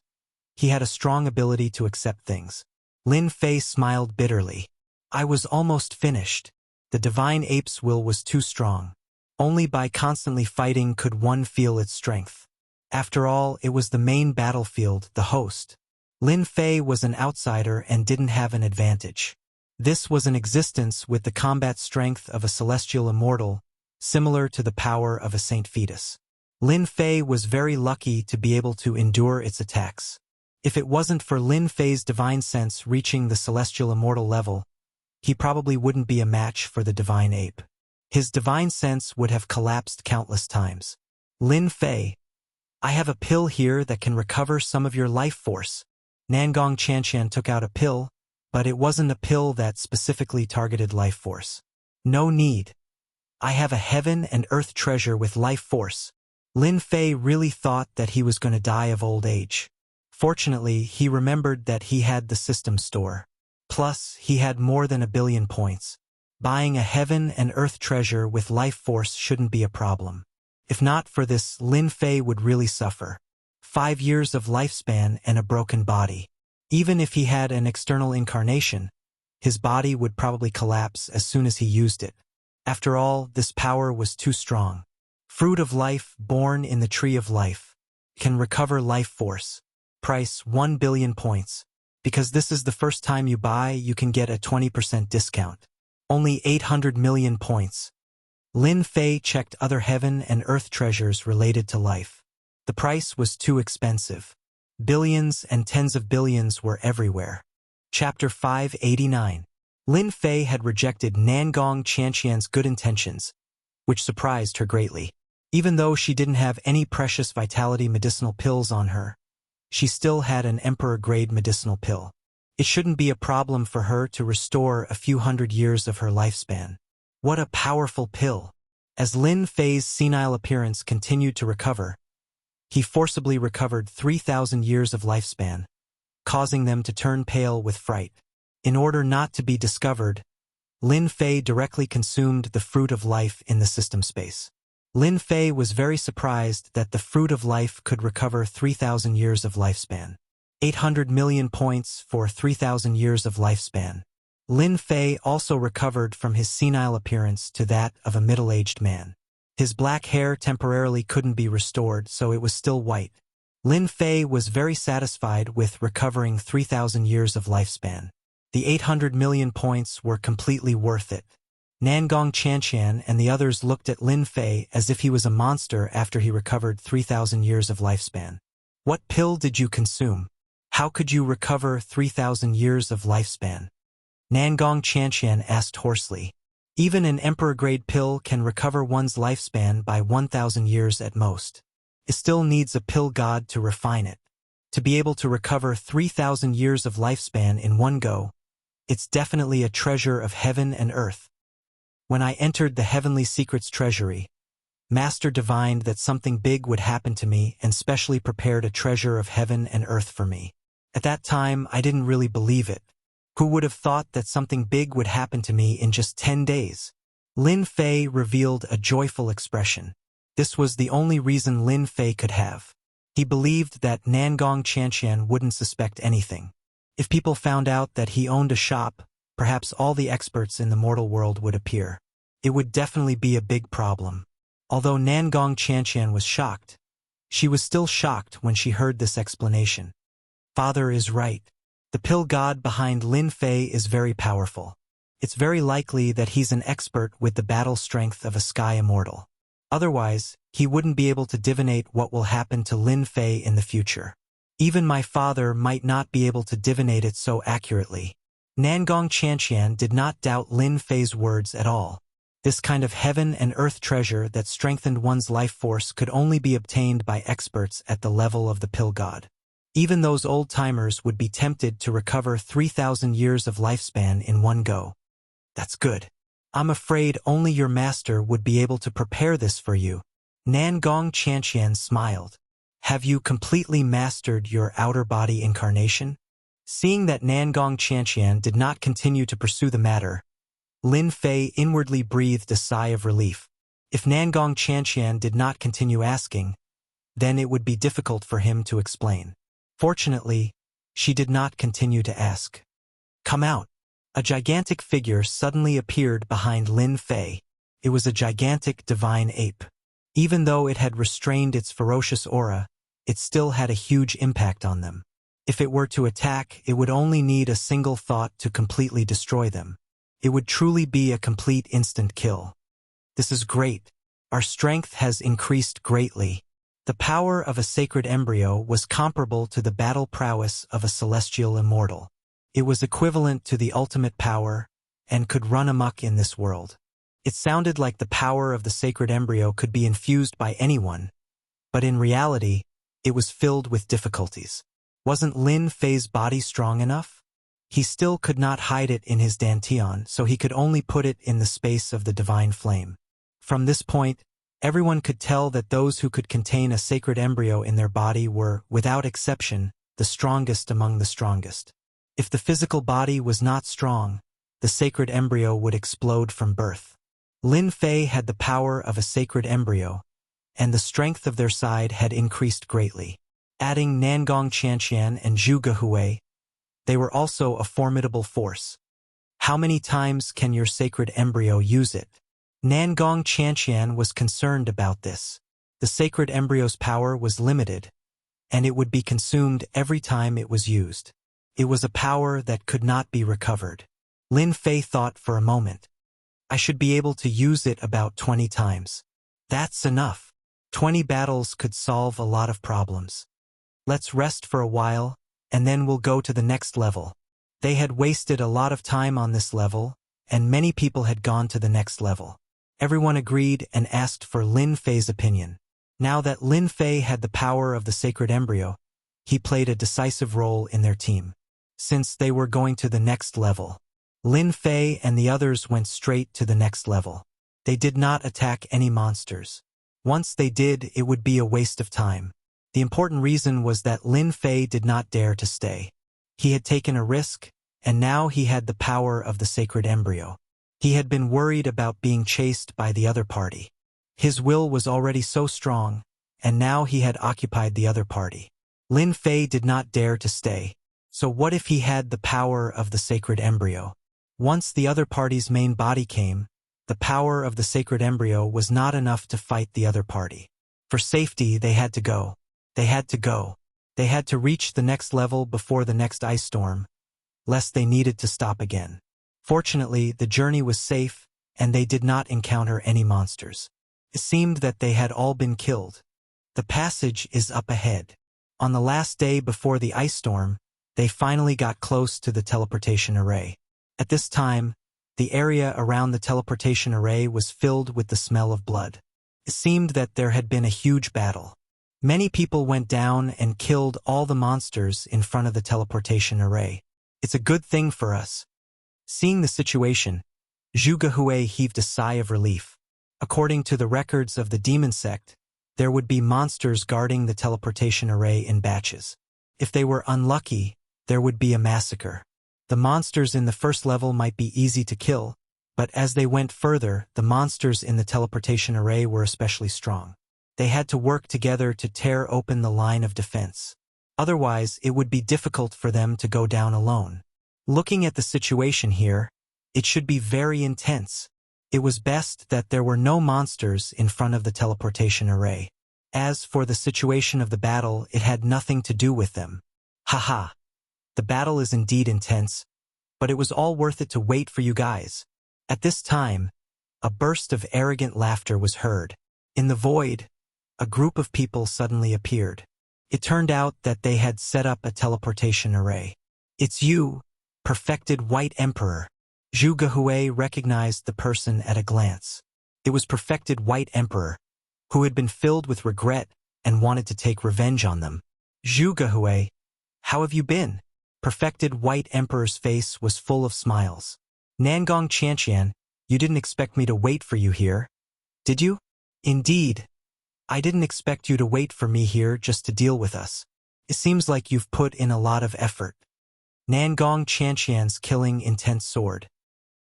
he had a strong ability to accept things. Lin Fei smiled bitterly. I was almost finished. The divine ape's will was too strong. Only by constantly fighting could one feel its strength. After all, it was the main battlefield, the host. Lin Fei was an outsider and didn't have an advantage. This was an existence with the combat strength of a celestial immortal, similar to the power of a Saint Fetus. Lin Fei was very lucky to be able to endure its attacks. If it wasn't for Lin Fei's divine sense reaching the celestial immortal level, he probably wouldn't be a match for the divine ape. His divine sense would have collapsed countless times. Lin Fei, I have a pill here that can recover some of your life force. Nangong Qianqian took out a pill, but it wasn't a pill that specifically targeted life force. No need. I have a heaven and earth treasure with life force. Lin Fei really thought that he was going to die of old age. Fortunately, he remembered that he had the system store. Plus, he had more than 1 billion points. Buying a heaven and earth treasure with life force shouldn't be a problem. If not for this, Lin Fei would really suffer. 5 years of lifespan and a broken body. Even if he had an external incarnation, his body would probably collapse as soon as he used it. After all, this power was too strong. Fruit of life, born in the tree of life, can recover life force. Price 1 billion points. Because this is the first time you buy, you can get a 20% discount. Only 800 million points. Lin Fei checked other heaven and earth treasures related to life. The price was too expensive. Billions and tens of billions were everywhere. Chapter 589. Lin Fei had rejected Nangong Qianqian's good intentions, which surprised her greatly. Even though she didn't have any precious vitality medicinal pills on her, she still had an emperor-grade medicinal pill. It shouldn't be a problem for her to restore a few hundred years of her lifespan. What a powerful pill! As Lin Fei's senile appearance continued to recover, he forcibly recovered 3,000 years of lifespan, causing them to turn pale with fright. In order not to be discovered, Lin Fei directly consumed the fruit of life in the system space. Lin Fei was very surprised that the fruit of life could recover 3,000 years of lifespan. 800 million points for 3,000 years of lifespan. Lin Fei also recovered from his senile appearance to that of a middle-aged man. His black hair temporarily couldn't be restored, so it was still white. Lin Fei was very satisfied with recovering 3,000 years of lifespan. The 800 million points were completely worth it. Nangong Qianqian and the others looked at Lin Fei as if he was a monster after he recovered 3,000 years of lifespan. What pill did you consume? How could you recover 3,000 years of lifespan? Nangong Qianqian asked hoarsely. Even an emperor-grade pill can recover one's lifespan by 1,000 years at most. It still needs a pill god to refine it. To be able to recover 3,000 years of lifespan in one go, it's definitely a treasure of heaven and earth. When I entered the Heavenly Secrets Treasury, Master divined that something big would happen to me and specially prepared a treasure of heaven and earth for me. At that time, I didn't really believe it. Who would have thought that something big would happen to me in just 10 days? Lin Fei revealed a joyful expression. This was the only reason Lin Fei could have. He believed that Nangong Qianqian wouldn't suspect anything. If people found out that he owned a shop, perhaps all the experts in the mortal world would appear. It would definitely be a big problem. Although Nangong Qianqian was shocked, she was still shocked when she heard this explanation. Father is right. The pill god behind Lin Fei is very powerful. It's very likely that he's an expert with the battle strength of a sky immortal. Otherwise, he wouldn't be able to divinate what will happen to Lin Fei in the future. Even my father might not be able to divinate it so accurately. Nangong Qianqian did not doubt Lin Fei's words at all. This kind of heaven and earth treasure that strengthened one's life force could only be obtained by experts at the level of the pill god. Even those old-timers would be tempted to recover 3,000 years of lifespan in one go. That's good. I'm afraid only your master would be able to prepare this for you. Nangong Qianqian smiled. Have you completely mastered your outer body incarnation? Seeing that Nangong Qianqian did not continue to pursue the matter, Lin Fei inwardly breathed a sigh of relief. If Nangong Qianqian did not continue asking, then it would be difficult for him to explain. Fortunately, she did not continue to ask. Come out. A gigantic figure suddenly appeared behind Lin Fei. It was a gigantic divine ape. Even though it had restrained its ferocious aura, it still had a huge impact on them. If it were to attack, it would only need a single thought to completely destroy them. It would truly be a complete instant kill. This is great. Our strength has increased greatly. The power of a sacred embryo was comparable to the battle prowess of a celestial immortal. It was equivalent to the ultimate power and could run amok in this world. It sounded like the power of the sacred embryo could be infused by anyone, but in reality, it was filled with difficulties. Wasn't Lin Fei's body strong enough? He still could not hide it in his dantian, so he could only put it in the space of the divine flame. From this point, everyone could tell that those who could contain a sacred embryo in their body were, without exception, the strongest among the strongest. If the physical body was not strong, the sacred embryo would explode from birth. Lin Fei had the power of a sacred embryo, and the strength of their side had increased greatly. Adding Nangong Qianqian and Zhu Gehui, they were also a formidable force. How many times can your sacred embryo use it? Nangong Qianqian was concerned about this. The sacred embryo's power was limited, and it would be consumed every time it was used. It was a power that could not be recovered. Lin Fei thought for a moment. I should be able to use it about 20 times. That's enough. 20 battles could solve a lot of problems. Let's rest for a while, and then we'll go to the next level. They had wasted a lot of time on this level, and many people had gone to the next level. Everyone agreed and asked for Lin Fei's opinion. Now that Lin Fei had the power of the sacred embryo, he played a decisive role in their team. Since they were going to the next level, Lin Fei and the others went straight to the next level. They did not attack any monsters. Once they did, it would be a waste of time. The important reason was that Lin Fei did not dare to stay. He had taken a risk, and now he had the power of the sacred embryo. He had been worried about being chased by the other party. His will was already so strong, and now he had occupied the other party. Lin Fei did not dare to stay. So what if he had the power of the sacred embryo? Once the other party's main body came, the power of the sacred embryo was not enough to fight the other party. For safety, they had to go. They had to go. They had to reach the next level before the next ice storm, lest they needed to stop again. Fortunately, the journey was safe, and they did not encounter any monsters. It seemed that they had all been killed. The passage is up ahead. On the last day before the ice storm, they finally got close to the teleportation array. At this time, the area around the teleportation array was filled with the smell of blood. It seemed that there had been a huge battle. Many people went down and killed all the monsters in front of the teleportation array. It's a good thing for us. Seeing the situation, Zhu Gehui heaved a sigh of relief. According to the records of the demon sect, there would be monsters guarding the teleportation array in batches. If they were unlucky, there would be a massacre. The monsters in the first level might be easy to kill, but as they went further, the monsters in the teleportation array were especially strong. They had to work together to tear open the line of defense. Otherwise, it would be difficult for them to go down alone. Looking at the situation here, it should be very intense. It was best that there were no monsters in front of the teleportation array. As for the situation of the battle, it had nothing to do with them. Haha. The battle is indeed intense, but it was all worth it to wait for you guys. At this time, a burst of arrogant laughter was heard. In the void, a group of people suddenly appeared. It turned out that they had set up a teleportation array. It's you, perfected White Emperor. Zhu Gehui recognized the person at a glance. It was perfected White Emperor, who had been filled with regret and wanted to take revenge on them. Zhu Gehui, how have you been? Perfected White Emperor's face was full of smiles. Nangong Qianqian, you didn't expect me to wait for you here, did you? Indeed. I didn't expect you to wait for me here just to deal with us. It seems like you've put in a lot of effort. Nangong Qianqian's killing intense sword.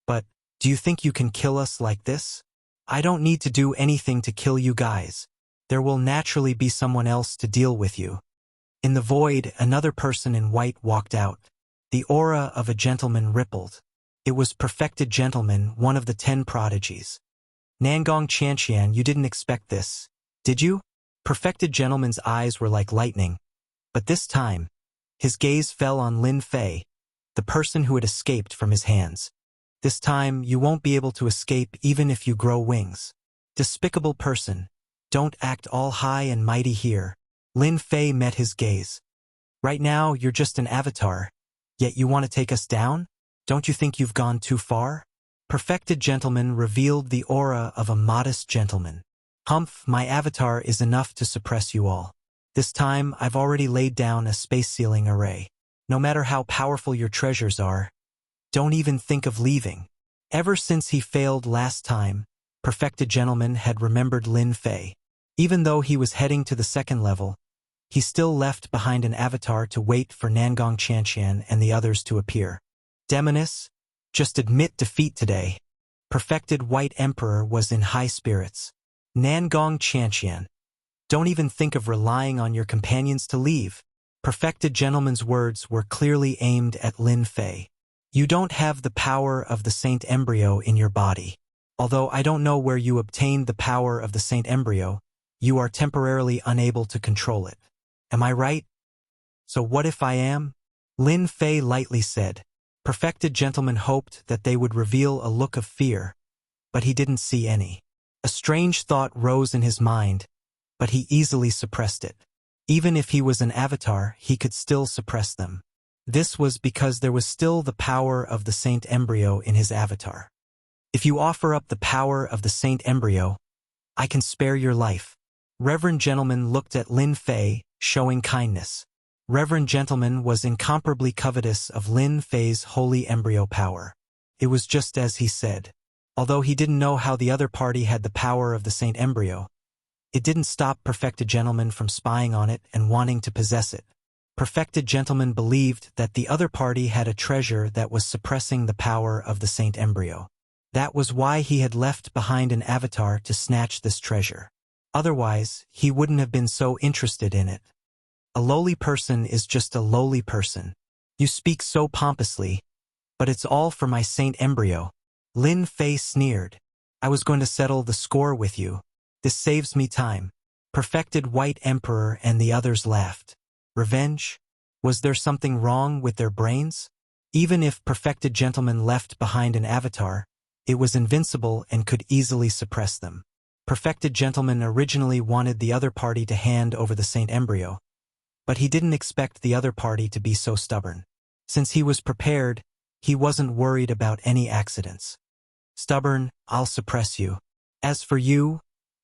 But, do you think you can kill us like this? I don't need to do anything to kill you guys. There will naturally be someone else to deal with you. In the void, another person in white walked out. The aura of a gentleman rippled. It was perfected gentleman, one of the 10 prodigies. Nangong Qianqian, you didn't expect this, did you? Perfected gentleman's eyes were like lightning. But this time, his gaze fell on Lin Fei, the person who had escaped from his hands. This time, you won't be able to escape even if you grow wings. Despicable person, don't act all high and mighty here. Lin Fei met his gaze. Right now, you're just an avatar, yet you want to take us down? Don't you think you've gone too far? Perfected gentleman revealed the aura of a modest gentleman. Humph, my avatar is enough to suppress you all. This time, I've already laid down a space-sealing array. No matter how powerful your treasures are, don't even think of leaving. Ever since he failed last time, Perfected Gentleman had remembered Lin Fei. Even though he was heading to the second level, he still left behind an avatar to wait for Nangong Qianqian and the others to appear. Demoness, just admit defeat today. Perfected White Emperor was in high spirits. Nangong Qianqian, Don't even think of relying on your companions to leave. Perfected Gentleman's words were clearly aimed at Lin Fei. You don't have the power of the Saint Embryo in your body. Although I don't know where you obtained the power of the Saint Embryo, you are temporarily unable to control it. Am I right? So what if I am? Lin Fei lightly said. Perfected Gentleman hoped that they would reveal a look of fear, but he didn't see any. A strange thought rose in his mind, but he easily suppressed it. Even if he was an avatar, he could still suppress them. This was because there was still the power of the Saint Embryo in his avatar. If you offer up the power of the Saint Embryo, I can spare your life. Reverend Gentleman looked at Lin Fei, showing kindness. Reverend Gentleman was incomparably covetous of Lin Fei's holy embryo power. It was just as he said. Although he didn't know how the other party had the power of the Saint Embryo, it didn't stop Perfected Gentleman from spying on it and wanting to possess it. Perfected Gentleman believed that the other party had a treasure that was suppressing the power of the Saint Embryo. That was why he had left behind an avatar to snatch this treasure. Otherwise, he wouldn't have been so interested in it. A lowly person is just a lowly person. You speak so pompously, but it's all for my Saint Embryo. Lin Fei sneered. I was going to settle the score with you. This saves me time. Perfected White Emperor and the others laughed. Revenge? Was there something wrong with their brains? Even if Perfected Gentleman left behind an avatar, it was invincible and could easily suppress them. Perfected Gentleman originally wanted the other party to hand over the Saint Embryo, but he didn't expect the other party to be so stubborn. Since he was prepared, he wasn't worried about any accidents. Stubborn, I'll suppress you. As for you,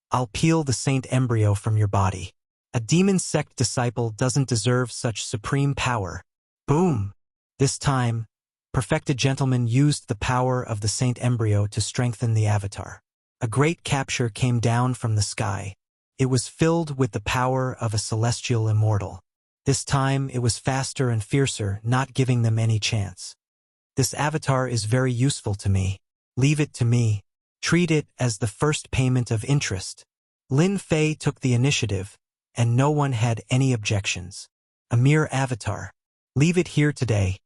I'll peel the Saint Embryo from your body. A demon sect disciple doesn't deserve such supreme power. Boom! This time, Perfected Gentleman used the power of the Saint Embryo to strengthen the avatar. A great capture came down from the sky. It was filled with the power of a celestial immortal. This time it was faster and fiercer, not giving them any chance. This avatar is very useful to me. Leave it to me. Treat it as the first payment of interest. Lin Fei took the initiative, and no one had any objections. A mere avatar. Leave it here today.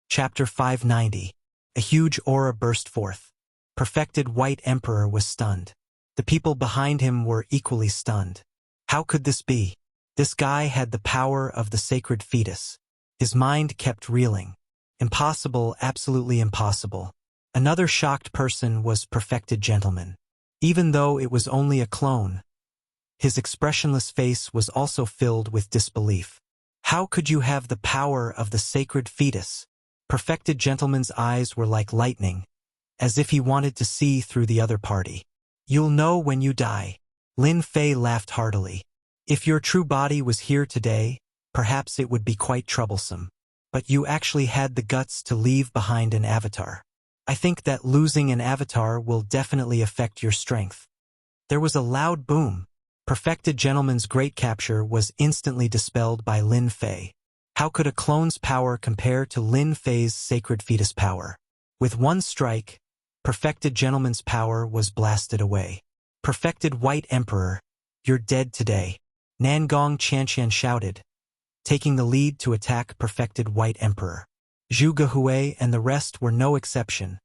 Chapter 590. A huge aura burst forth. Perfected White Emperor was stunned. The people behind him were equally stunned. How could this be? This guy had the power of the sacred fetus. His mind kept reeling. Impossible, absolutely impossible. Another shocked person was Perfected Gentleman. Even though it was only a clone, his expressionless face was also filled with disbelief. How could you have the power of the sacred fetus? Perfected Gentleman's eyes were like lightning, as if he wanted to see through the other party. You'll know when you die. Lin Fei laughed heartily. If your true body was here today, perhaps it would be quite troublesome. But you actually had the guts to leave behind an avatar. I think that losing an avatar will definitely affect your strength. There was a loud boom. Perfected Gentleman's great capture was instantly dispelled by Lin Fei. How could a clone's power compare to Lin Fei's sacred fetus power? With one strike, Perfected Gentleman's power was blasted away. Perfected White Emperor, you're dead today. Nangong Qianqian shouted, taking the lead to attack Perfected White Emperor. Zhu Gehui and the rest were no exception,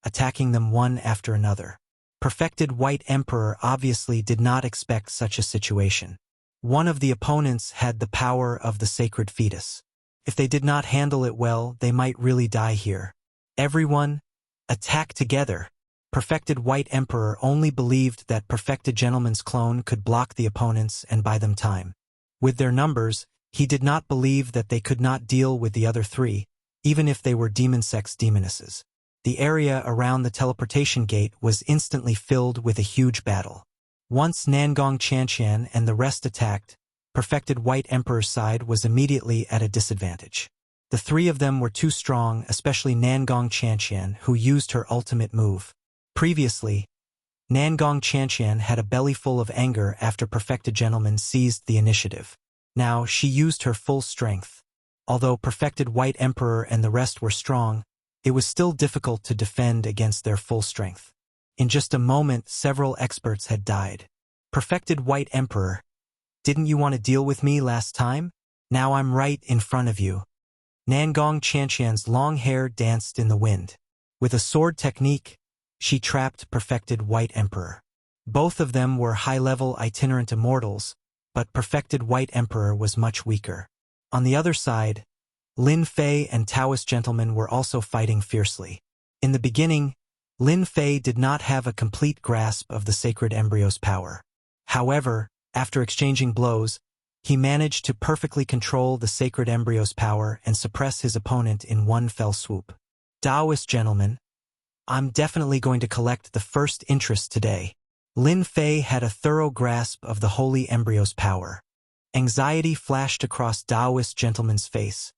attacking them one after another. Perfected White Emperor obviously did not expect such a situation. One of the opponents had the power of the sacred fetus. If they did not handle it well, they might really die here. Everyone, attack together. Perfected White Emperor only believed that Perfected Gentleman's clone could block the opponents and buy them time. With their numbers, he did not believe that they could not deal with the other three, even if they were demon sex demonesses. The area around the teleportation gate was instantly filled with a huge battle. Once Nangong Qianqian and the rest attacked, Perfected White Emperor's side was immediately at a disadvantage. The three of them were too strong, especially Nangong Qianqian, who used her ultimate move. Previously, Nangong Qianqian had a belly full of anger after Perfected Gentleman seized the initiative. Now she used her full strength. Although Perfected White Emperor and the rest were strong, it was still difficult to defend against their full strength. In just a moment, several experts had died. Perfected White Emperor, Didn't you want to deal with me last time? Now I'm right in front of you. Nangong Chanqian's long hair danced in the wind. With a sword technique, she trapped perfected White Emperor. Both of them were high-level itinerant immortals, but perfected White Emperor was much weaker. On the other side, Lin Fei and Taoist gentlemen were also fighting fiercely. In the beginning, Lin Fei did not have a complete grasp of the sacred embryo's power. However, after exchanging blows, he managed to perfectly control the sacred embryo's power and suppress his opponent in one fell swoop. Taoist gentlemen, I'm definitely going to collect the first interest today. Lin Fei had a thorough grasp of the holy embryo's power. Anxiety flashed across Taoist gentleman's face,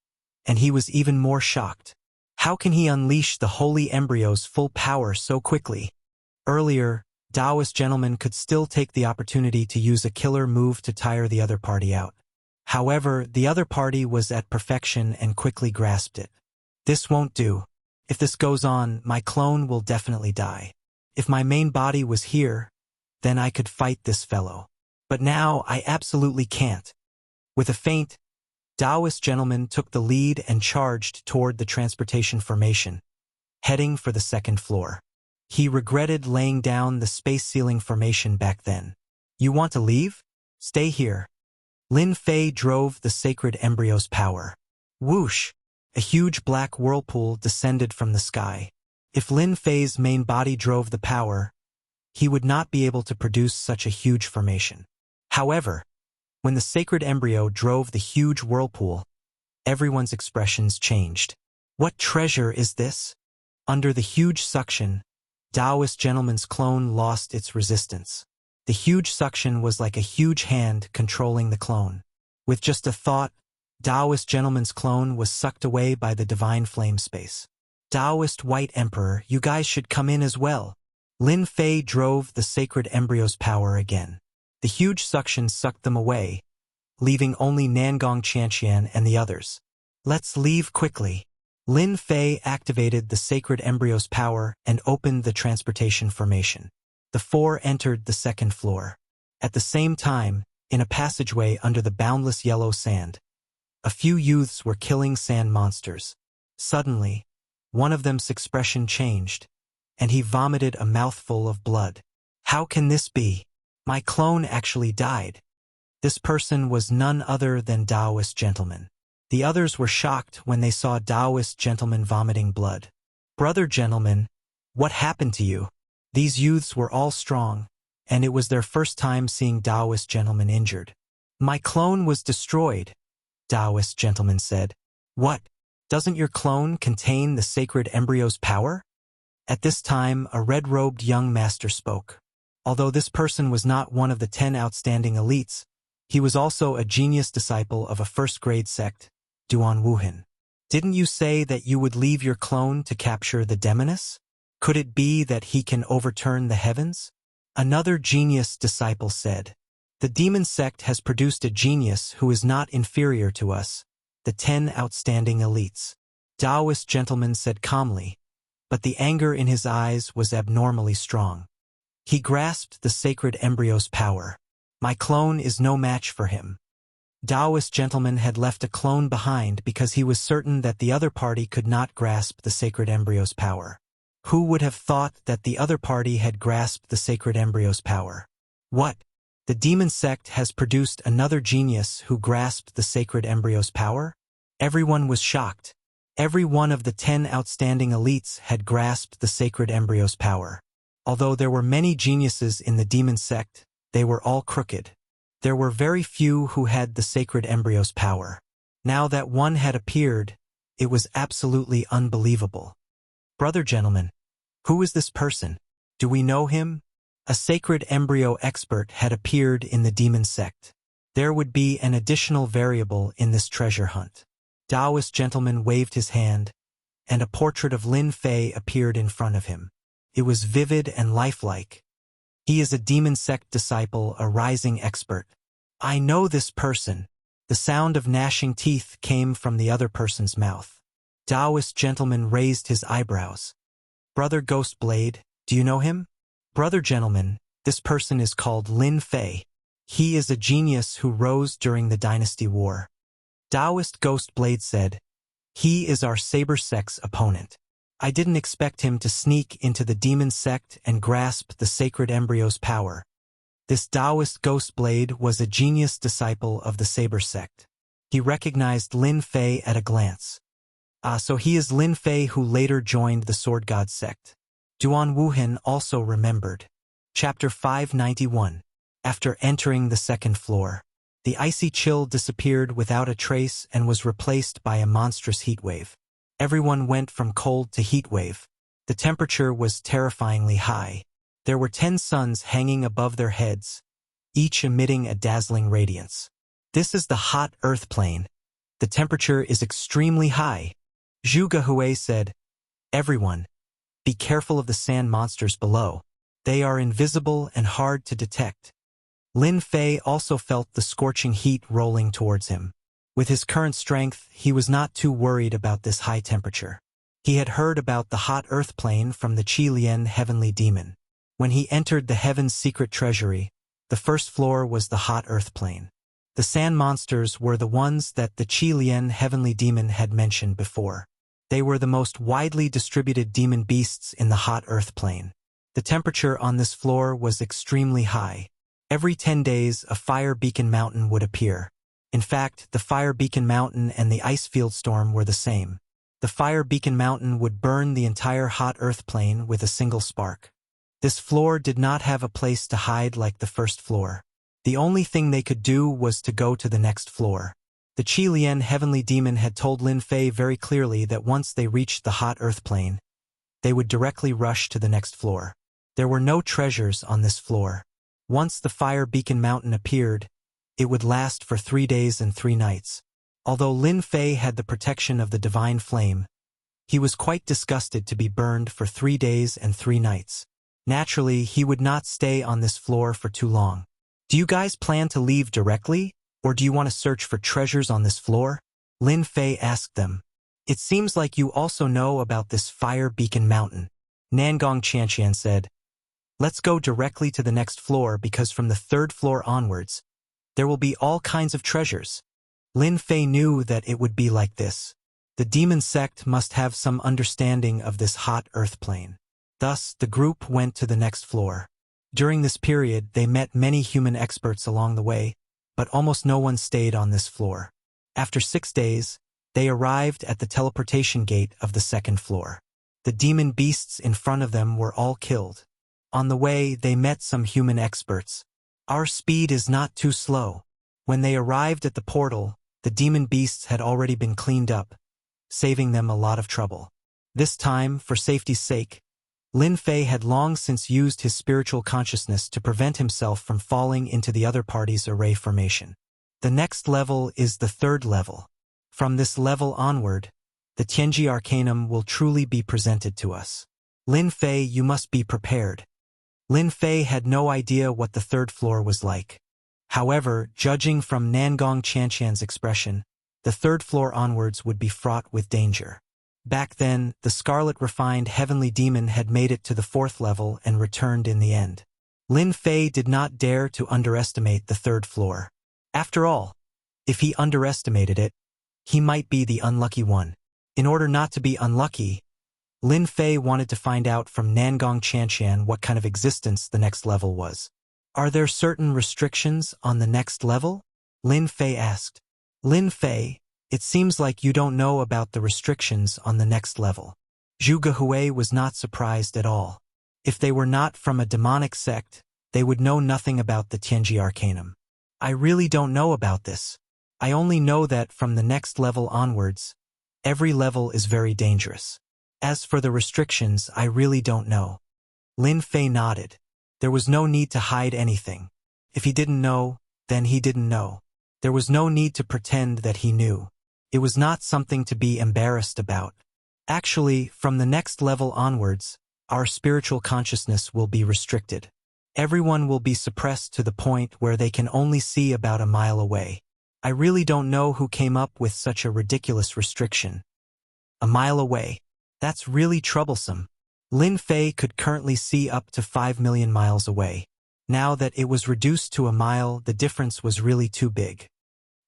and he was even more shocked. How can he unleash the holy embryo's full power so quickly? Earlier, Taoist gentleman could still take the opportunity to use a killer move to tire the other party out. However, the other party was at perfection and quickly grasped it. This won't do. If this goes on, my clone will definitely die. If my main body was here, then I could fight this fellow. But now I absolutely can't. With a feint, Taoist gentleman took the lead and charged toward the transportation formation, heading for the second floor. He regretted laying down the space ceiling formation back then. You want to leave? Stay here. Lin Fei drove the sacred embryo's power. Whoosh! A huge black whirlpool descended from the sky. If Lin Fei's main body drove the power, he would not be able to produce such a huge formation. However, when the sacred embryo drove the huge whirlpool, everyone's expressions changed. What treasure is this? Under the huge suction, Taoist gentleman's clone lost its resistance. The huge suction was like a huge hand controlling the clone. With just a thought, Taoist gentleman's clone was sucked away by the divine flame space. Taoist White Emperor, you guys should come in as well. Lin Fei drove the sacred embryo's power again. The huge suction sucked them away, leaving only Nangong Chanqian and the others. Let's leave quickly. Lin Fei activated the sacred embryo's power and opened the transportation formation. The four entered the second floor. At the same time, in a passageway under the boundless yellow sand, a few youths were killing sand monsters. Suddenly, one of them's expression changed, and he vomited a mouthful of blood. How can this be? My clone actually died. This person was none other than Taoist gentleman. The others were shocked when they saw Taoist gentleman vomiting blood. Brother gentleman, what happened to you? These youths were all strong, and it was their first time seeing Taoist gentleman injured. My clone was destroyed, Taoist gentleman said. What? Doesn't your clone contain the sacred embryo's power? At this time, a red-robed young master spoke. Although this person was not one of the 10 outstanding elites, he was also a genius disciple of a first-grade sect, Duan Wuhan. Didn't you say that you would leave your clone to capture the demoness? Could it be that he can overturn the heavens? Another genius disciple said. The demon sect has produced a genius who is not inferior to us, the 10 outstanding elites. Taoist gentleman said calmly, but the anger in his eyes was abnormally strong. He grasped the sacred embryo's power. My clone is no match for him. Taoist gentleman had left a clone behind because he was certain that the other party could not grasp the sacred embryo's power. Who would have thought that the other party had grasped the sacred embryo's power? What? The demon sect has produced another genius who grasped the sacred embryo's power? Everyone was shocked. Every one of the 10 outstanding elites had grasped the sacred embryo's power. Although there were many geniuses in the demon sect, they were all crooked. There were very few who had the sacred embryo's power. Now that one had appeared, it was absolutely unbelievable. Brother gentlemen, who is this person? Do we know him? A sacred embryo expert had appeared in the demon sect. There would be an additional variable in this treasure hunt. Taoist gentleman waved his hand, and a portrait of Lin Fei appeared in front of him. It was vivid and lifelike. He is a demon sect disciple, a rising expert. I know this person. The sound of gnashing teeth came from the other person's mouth. Taoist gentleman raised his eyebrows. Brother Ghost Blade, do you know him? Brother gentleman, this person is called Lin Fei. He is a genius who rose during the Dynasty War. Taoist Ghost Blade said, he is our saber sect's opponent. I didn't expect him to sneak into the demon sect and grasp the sacred embryo's power. This Taoist Ghost Blade was a genius disciple of the saber sect. He recognized Lin Fei at a glance. So he is Lin Fei who later joined the Sword God sect. Duan Wuhan also remembered. Chapter 591. After entering the second floor, the icy chill disappeared without a trace and was replaced by a monstrous heat wave. Everyone went from cold to heat wave. The temperature was terrifyingly high. There were 10 suns hanging above their heads, each emitting a dazzling radiance. This is the hot earth plane. The temperature is extremely high. Zhu Gehui said, everyone, be careful of the sand monsters below. They are invisible and hard to detect. Lin Fei also felt the scorching heat rolling towards him. With his current strength, he was not too worried about this high temperature. He had heard about the hot earth plane from the Qi Lian heavenly demon. When he entered the heaven's secret treasury, the first floor was the hot earth plane. The sand monsters were the ones that the Qi Lian heavenly demon had mentioned before. They were the most widely distributed demon beasts in the hot earth plane. The temperature on this floor was extremely high. Every 10 days, a fire beacon mountain would appear. In fact, the fire beacon mountain and the ice field storm were the same. The fire beacon mountain would burn the entire hot earth plane with a single spark. This floor did not have a place to hide like the first floor. The only thing they could do was to go to the next floor. The Qi Lian heavenly demon had told Lin Fei very clearly that once they reached the hot earth plane, they would directly rush to the next floor. There were no treasures on this floor. Once the fire beacon mountain appeared, it would last for 3 days and 3 nights. Although Lin Fei had the protection of the divine flame, he was quite disgusted to be burned for 3 days and 3 nights. Naturally, he would not stay on this floor for too long. Do you guys plan to leave directly, or do you want to search for treasures on this floor? Lin Fei asked them. It seems like you also know about this fire beacon mountain. Nangong Qianqian said, let's go directly to the next floor because from the 3rd floor onwards, there will be all kinds of treasures. Lin Fei knew that it would be like this. The demon sect must have some understanding of this hot earth plane. Thus, the group went to the next floor. During this period, they met many human experts along the way, but almost no one stayed on this floor. After 6 days, they arrived at the teleportation gate of the 2nd floor. The demon beasts in front of them were all killed. On the way, they met some human experts. Our speed is not too slow. When they arrived at the portal, the demon beasts had already been cleaned up, saving them a lot of trouble. This time, for safety's sake, Lin Fei had long since used his spiritual consciousness to prevent himself from falling into the other party's array formation. The next level is the 3rd level. From this level onward, the Tianji Arcanum will truly be presented to us. Lin Fei, you must be prepared. Lin Fei had no idea what the 3rd floor was like. However, judging from Nangong Qianqian's expression, the 3rd floor onwards would be fraught with danger. Back then, the Scarlet Refined Heavenly Demon had made it to the 4th level and returned in the end. Lin Fei did not dare to underestimate the 3rd floor. After all, if he underestimated it, he might be the unlucky one. In order not to be unlucky, Lin Fei wanted to find out from Nangong Qianqian what kind of existence the next level was. Are there certain restrictions on the next level? Lin Fei asked. Lin Fei, it seems like you don't know about the restrictions on the next level. Zhu Gehui was not surprised at all. If they were not from a demonic sect, they would know nothing about the Tianji Arcanum. I really don't know about this. I only know that from the next level onwards, every level is very dangerous. As for the restrictions, I really don't know. Lin Fei nodded. There was no need to hide anything. If he didn't know, then he didn't know. There was no need to pretend that he knew. It was not something to be embarrassed about. Actually, from the next level onwards, our spiritual consciousness will be restricted. Everyone will be suppressed to the point where they can only see about a mile away. I really don't know who came up with such a ridiculous restriction. A mile away. That's really troublesome. Lin Fei could currently see up to 5 million miles away. Now that it was reduced to a mile, the difference was really too big.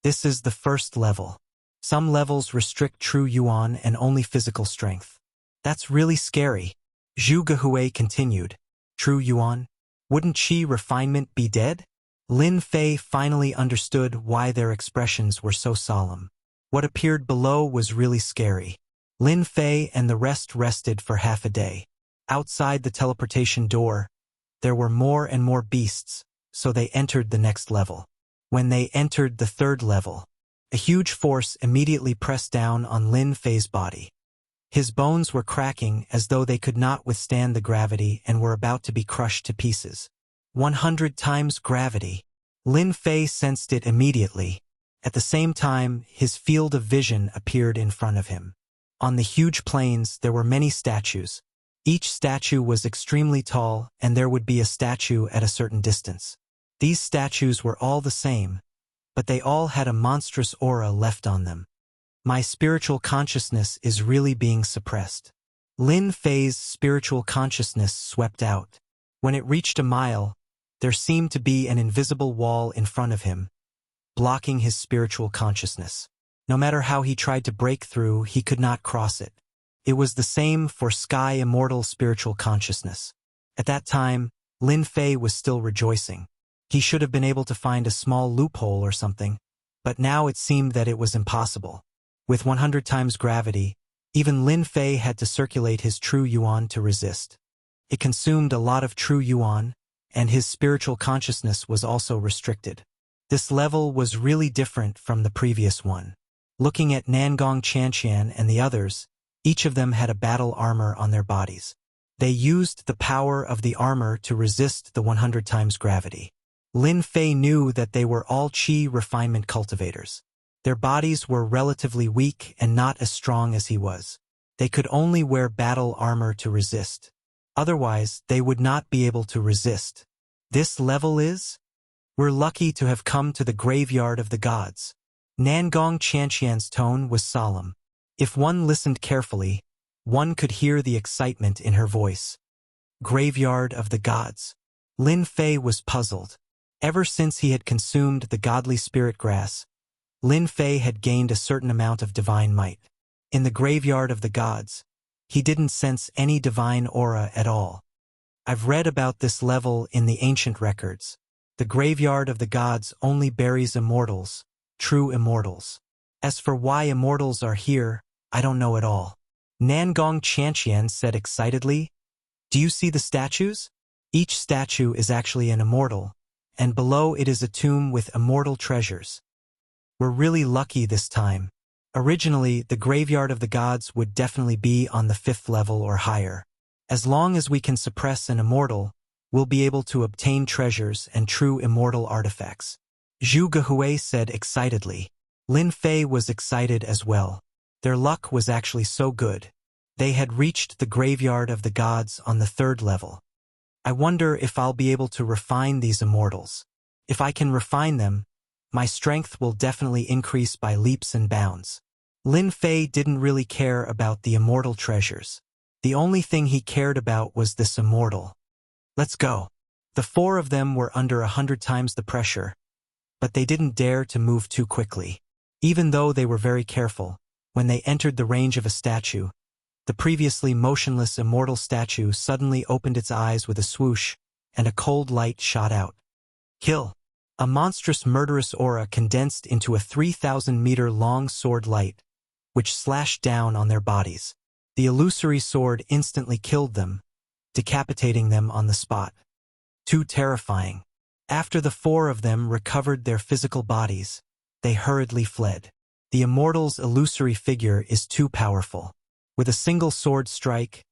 This is the first level. Some levels restrict true yuan and only physical strength. That's really scary. Zhu Gehui continued. True yuan? Wouldn't Qi refinement be dead? Lin Fei finally understood why their expressions were so solemn. What appeared below was really scary. Lin Fei and the rest rested for half a day. Outside the teleportation door, there were more and more beasts, so they entered the next level. When they entered the third level, a huge force immediately pressed down on Lin Fei's body. His bones were cracking as though they could not withstand the gravity and were about to be crushed to pieces. 100 times gravity. Lin Fei sensed it immediately. At the same time, his field of vision appeared in front of him. On the huge plains, there were many statues. Each statue was extremely tall, and there would be a statue at a certain distance. These statues were all the same, but they all had a monstrous aura left on them. My spiritual consciousness is really being suppressed. Lin Fei's spiritual consciousness swept out. When it reached a mile, there seemed to be an invisible wall in front of him, blocking his spiritual consciousness. No matter how he tried to break through, he could not cross it. It was the same for Sky Immortal spiritual consciousness. At that time, Lin Fei was still rejoicing. He should have been able to find a small loophole or something, but now it seemed that it was impossible. With 100 times gravity, even Lin Fei had to circulate his true yuan to resist. It consumed a lot of true yuan, and his spiritual consciousness was also restricted. This level was really different from the previous one. Looking at Nangong Chanqian and the others, each of them had a battle armor on their bodies. They used the power of the armor to resist the 100 times gravity. Lin Fei knew that they were all Qi refinement cultivators. Their bodies were relatively weak and not as strong as he was. They could only wear battle armor to resist. Otherwise, they would not be able to resist. This level is? We're lucky to have come to the graveyard of the gods. Nangong Chanqian's tone was solemn. If one listened carefully, one could hear the excitement in her voice. Graveyard of the gods. Lin Fei was puzzled. Ever since he had consumed the godly spirit grass, Lin Fei had gained a certain amount of divine might. In the graveyard of the gods, he didn't sense any divine aura at all. I've read about this level in the ancient records. The graveyard of the gods only buries immortals, true immortals. As for why immortals are here, I don't know at all. Nangong Chanqian said excitedly, "Do you see the statues? Each statue is actually an immortal, and below it is a tomb with immortal treasures. We're really lucky this time. Originally, the graveyard of the gods would definitely be on the 5th level or higher. As long as we can suppress an immortal, we'll be able to obtain treasures and true immortal artifacts." Zhu Gehui said excitedly. Lin Fei was excited as well. Their luck was actually so good. They had reached the graveyard of the gods on the 3rd level. I wonder if I'll be able to refine these immortals. If I can refine them, my strength will definitely increase by leaps and bounds. Lin Fei didn't really care about the immortal treasures. The only thing he cared about was this immortal. Let's go. The 4 of them were under 100 times the pressure, but they didn't dare to move too quickly. Even though they were very careful, when they entered the range of a statue, the previously motionless immortal statue suddenly opened its eyes with a swoosh, and a cold light shot out. Kill! A monstrous murderous aura condensed into a 3,000-meter-long sword light, which slashed down on their bodies. The illusory sword instantly killed them, decapitating them on the spot. Too terrifying. After the 4 of them recovered their physical bodies, they hurriedly fled. The immortal's illusory figure is too powerful. With a single sword strike,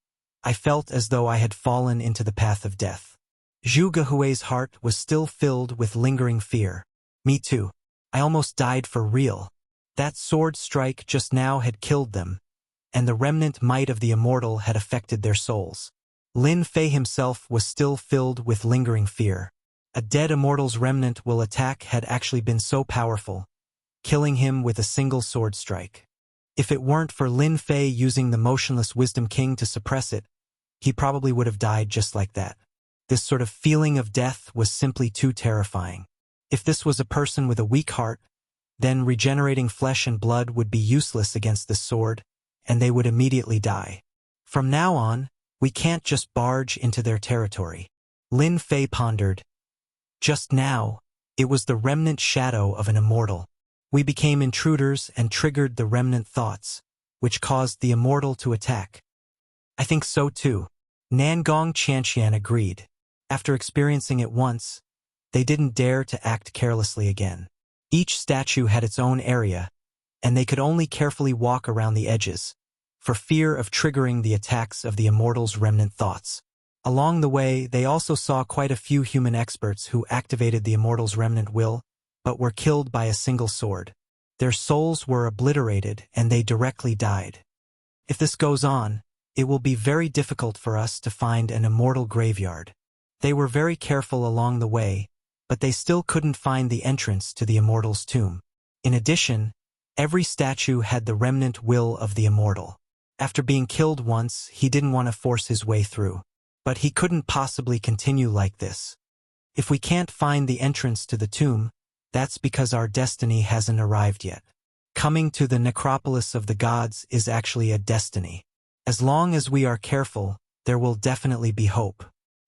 I felt as though I had fallen into the path of death. Zhu Gehui's heart was still filled with lingering fear. Me too. I almost died for real. That sword strike just now had killed them, and the remnant might of the immortal had affected their souls. Lin Fei himself was still filled with lingering fear. A dead immortal's remnant will attack had actually been so powerful, killing him with a single sword strike. If it weren't for Lin Fei using the motionless Wisdom King to suppress it, he probably would have died just like that. This sort of feeling of death was simply too terrifying. If this was a person with a weak heart, then regenerating flesh and blood would be useless against this sword, and they would immediately die. From now on, we can't just barge into their territory. Lin Fei pondered. Just now, it was the remnant shadow of an immortal. We became intruders and triggered the remnant thoughts, which caused the immortal to attack. I think so too. Nangong Qianqian agreed. After experiencing it once, they didn't dare to act carelessly again. Each statue had its own area, and they could only carefully walk around the edges, for fear of triggering the attacks of the immortal's remnant thoughts. Along the way, they also saw quite a few human experts who activated the immortal's remnant will, but were killed by a single sword. Their souls were obliterated, and they directly died. If this goes on, it will be very difficult for us to find an immortal graveyard. They were very careful along the way, but they still couldn't find the entrance to the immortal's tomb. In addition, every statue had the remnant will of the immortal. After being killed once, he didn't want to force his way through. But he couldn't possibly continue like this. If we can't find the entrance to the tomb, that's because our destiny hasn't arrived yet. Coming to the necropolis of the gods is actually a destiny. As long as we are careful, there will definitely be hope.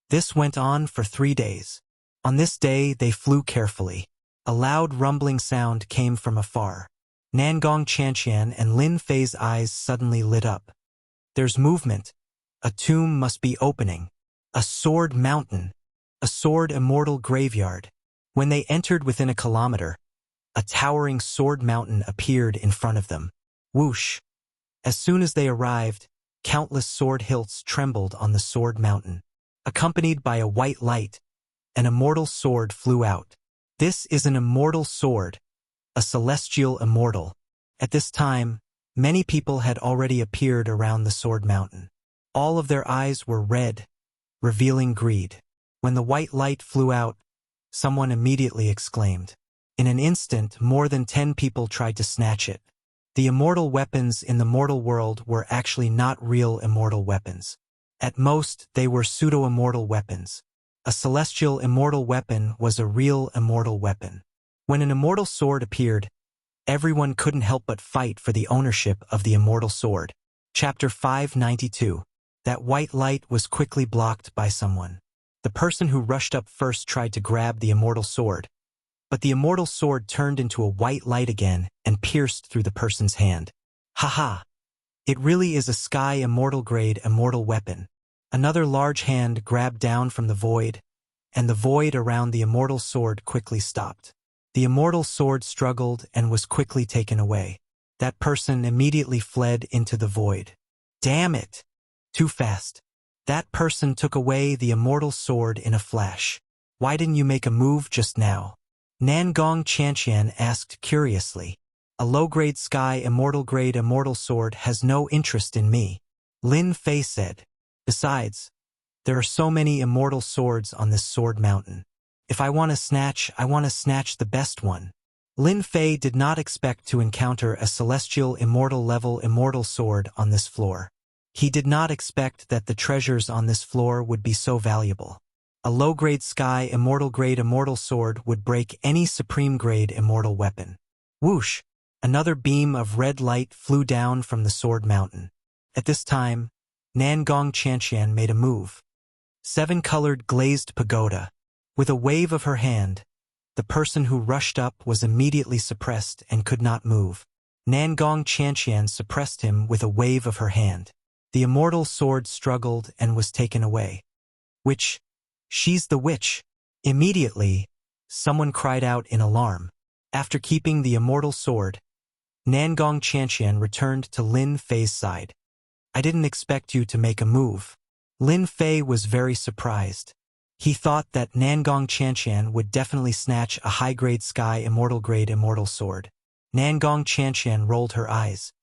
This went on for 3 days. On this day, they flew carefully. A loud rumbling sound came from afar. Nangong Qianqian and Lin Fei's eyes suddenly lit up. There's movement. A tomb must be opening. A sword mountain. A sword immortal graveyard. When they entered within a kilometer, a towering sword mountain appeared in front of them. Whoosh! As soon as they arrived, countless sword hilts trembled on the sword mountain. Accompanied by a white light, an immortal sword flew out. This is an immortal sword, a celestial immortal. At this time, many people had already appeared around the sword mountain. All of their eyes were red, revealing greed. When the white light flew out, someone immediately exclaimed. In an instant, more than 10 people tried to snatch it. The immortal weapons in the mortal world were actually not real immortal weapons. At most, they were pseudo-immortal weapons. A celestial immortal weapon was a real immortal weapon. When an immortal sword appeared, everyone couldn't help but fight for the ownership of the immortal sword. Chapter 592. That white light was quickly blocked by someone. The person who rushed up first tried to grab the immortal sword, but the immortal sword turned into a white light again and pierced through the person's hand. Haha! It really is a sky immortal grade immortal weapon. Another large hand grabbed down from the void, and the void around the immortal sword quickly stopped. The immortal sword struggled and was quickly taken away. That person immediately fled into the void. Damn it! Too fast. That person took away the immortal sword in a flash. Why didn't you make a move just now? Nangong Qianqian asked curiously. A low-grade sky immortal-grade immortal sword has no interest in me. Lin Fei said. Besides, there are so many immortal swords on this sword mountain. If I want to snatch the best one. Lin Fei did not expect to encounter a celestial immortal-level immortal sword on this floor. He did not expect that the treasures on this floor would be so valuable. A low-grade sky immortal-grade immortal sword would break any supreme-grade immortal weapon. Whoosh! Another beam of red light flew down from the sword mountain. At this time, Nangong Qianqian made a move. 7-colored glazed pagoda. With a wave of her hand, the person who rushed up was immediately suppressed and could not move. Nangong Qianqian suppressed him with a wave of her hand. The immortal sword struggled and was taken away. Witch! She's the witch! Immediately, someone cried out in alarm. After keeping the immortal sword, Nangong Qianqian returned to Lin Fei's side. I didn't expect you to make a move. Lin Fei was very surprised. He thought that Nangong Qianqian would definitely snatch a high-grade sky immortal-grade immortal sword. Nangong Qianqian rolled her eyes.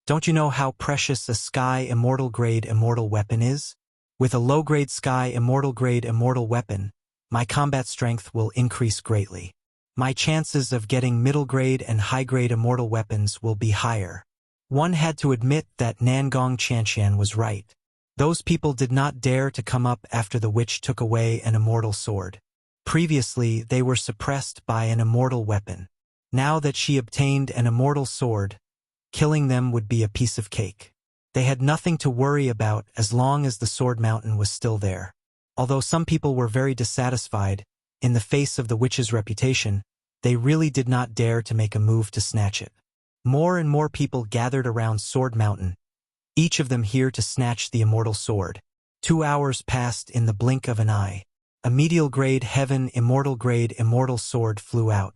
Don't you know how precious a sky immortal-grade immortal weapon is? With a low-grade sky immortal-grade immortal weapon, my combat strength will increase greatly. My chances of getting middle-grade and high-grade immortal weapons will be higher. One had to admit that Nangong Qianqian was right. Those people did not dare to come up after the witch took away an immortal sword. Previously, they were suppressed by an immortal weapon. Now that she obtained an immortal sword, killing them would be a piece of cake. They had nothing to worry about as long as the Sword Mountain was still there. Although some people were very dissatisfied, in the face of the witch's reputation, they really did not dare to make a move to snatch it. More and more people gathered around Sword Mountain, each of them here to snatch the immortal sword. 2 hours passed in the blink of an eye. A medial grade heaven immortal sword flew out.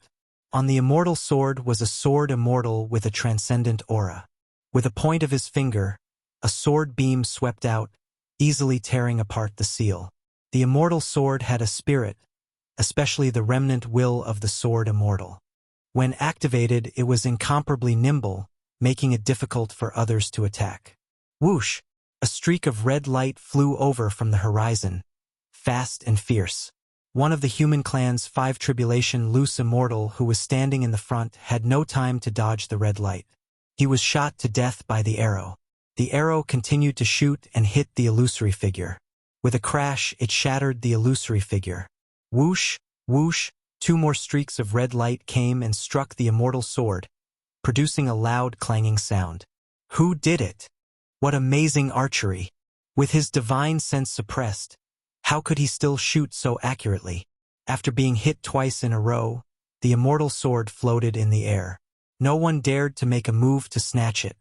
On the immortal sword was a sword immortal with a transcendent aura. With a point of his finger, a sword beam swept out, easily tearing apart the seal. The immortal sword had a spirit, especially the remnant will of the sword immortal. When activated, it was incomparably nimble, making it difficult for others to attack. Whoosh! A streak of red light flew over from the horizon, fast and fierce. One of the human clan's 5 tribulation loose immortal who was standing in the front had no time to dodge the red light. He was shot to death by the arrow. The arrow continued to shoot and hit the illusory figure. With a crash, it shattered the illusory figure. Whoosh, whoosh, 2 more streaks of red light came and struck the immortal sword, producing a loud clanging sound. Who did it? What amazing archery! With his divine sense suppressed, how could he still shoot so accurately? After being hit twice in a row, the immortal sword floated in the air. No one dared to make a move to snatch it.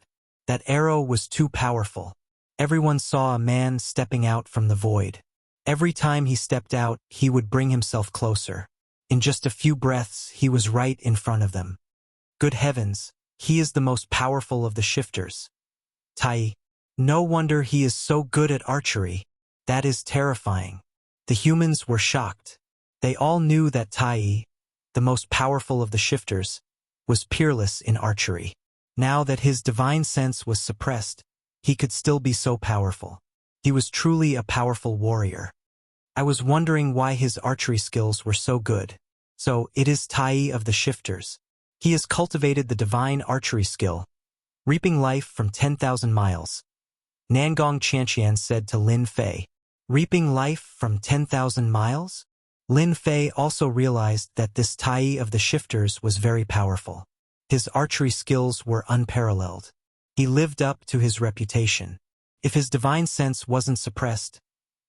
That arrow was too powerful. Everyone saw a man stepping out from the void. Every time he stepped out, he would bring himself closer. In just a few breaths, he was right in front of them. Good heavens, he is the most powerful of the shifters. Tai. No wonder he is so good at archery. That is terrifying. The humans were shocked. They all knew that Tai, the most powerful of the shifters, was peerless in archery. Now that his divine sense was suppressed, he could still be so powerful. He was truly a powerful warrior. I was wondering why his archery skills were so good. So, it is Tai of the shifters. He has cultivated the divine archery skill, reaping life from 10,000 miles. Nangong Qianqian said to Lin Fei. Reaping life from 10,000 miles? Lin Fei also realized that this Tai of the shifters was very powerful. His archery skills were unparalleled. He lived up to his reputation. If his divine sense wasn't suppressed,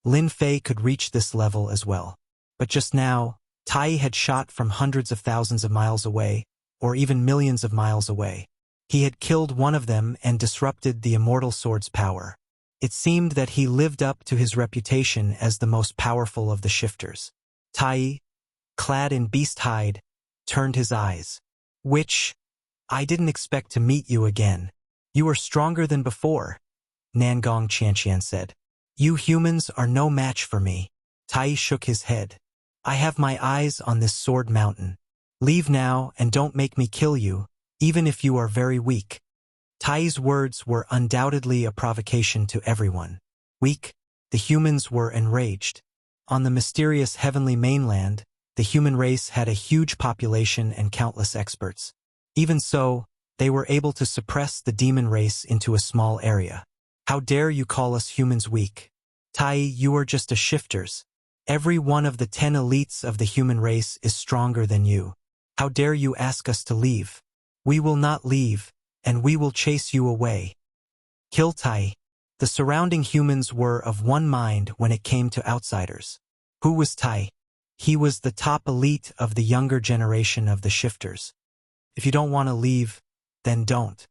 Lin Fei could reach this level as well. But just now, Tai had shot from hundreds of thousands of miles away, or even millions of miles away. He had killed one of them and disrupted the immortal sword's power. It seemed that he lived up to his reputation as the most powerful of the shifters. Tai, clad in beast hide, turned his eyes. Which? I didn't expect to meet you again. You are stronger than before, Nangong Qianqian said. You humans are no match for me. Tai shook his head. I have my eyes on this Sword Mountain. Leave now and don't make me kill you, even if you are very weak. Tai's words were undoubtedly a provocation to everyone. Weak, the humans were enraged. On the mysterious heavenly mainland, the human race had a huge population and countless experts. Even so, they were able to suppress the demon race into a small area. How dare you call us humans weak? Tai, you are just a shifters. Every one of the 10 elites of the human race is stronger than you. How dare you ask us to leave? We will not leave, and we will chase you away. Kill Tai. The surrounding humans were of one mind when it came to outsiders. Who was Tai? He was the top elite of the younger generation of the shifters. If you don't want to leave, then don't.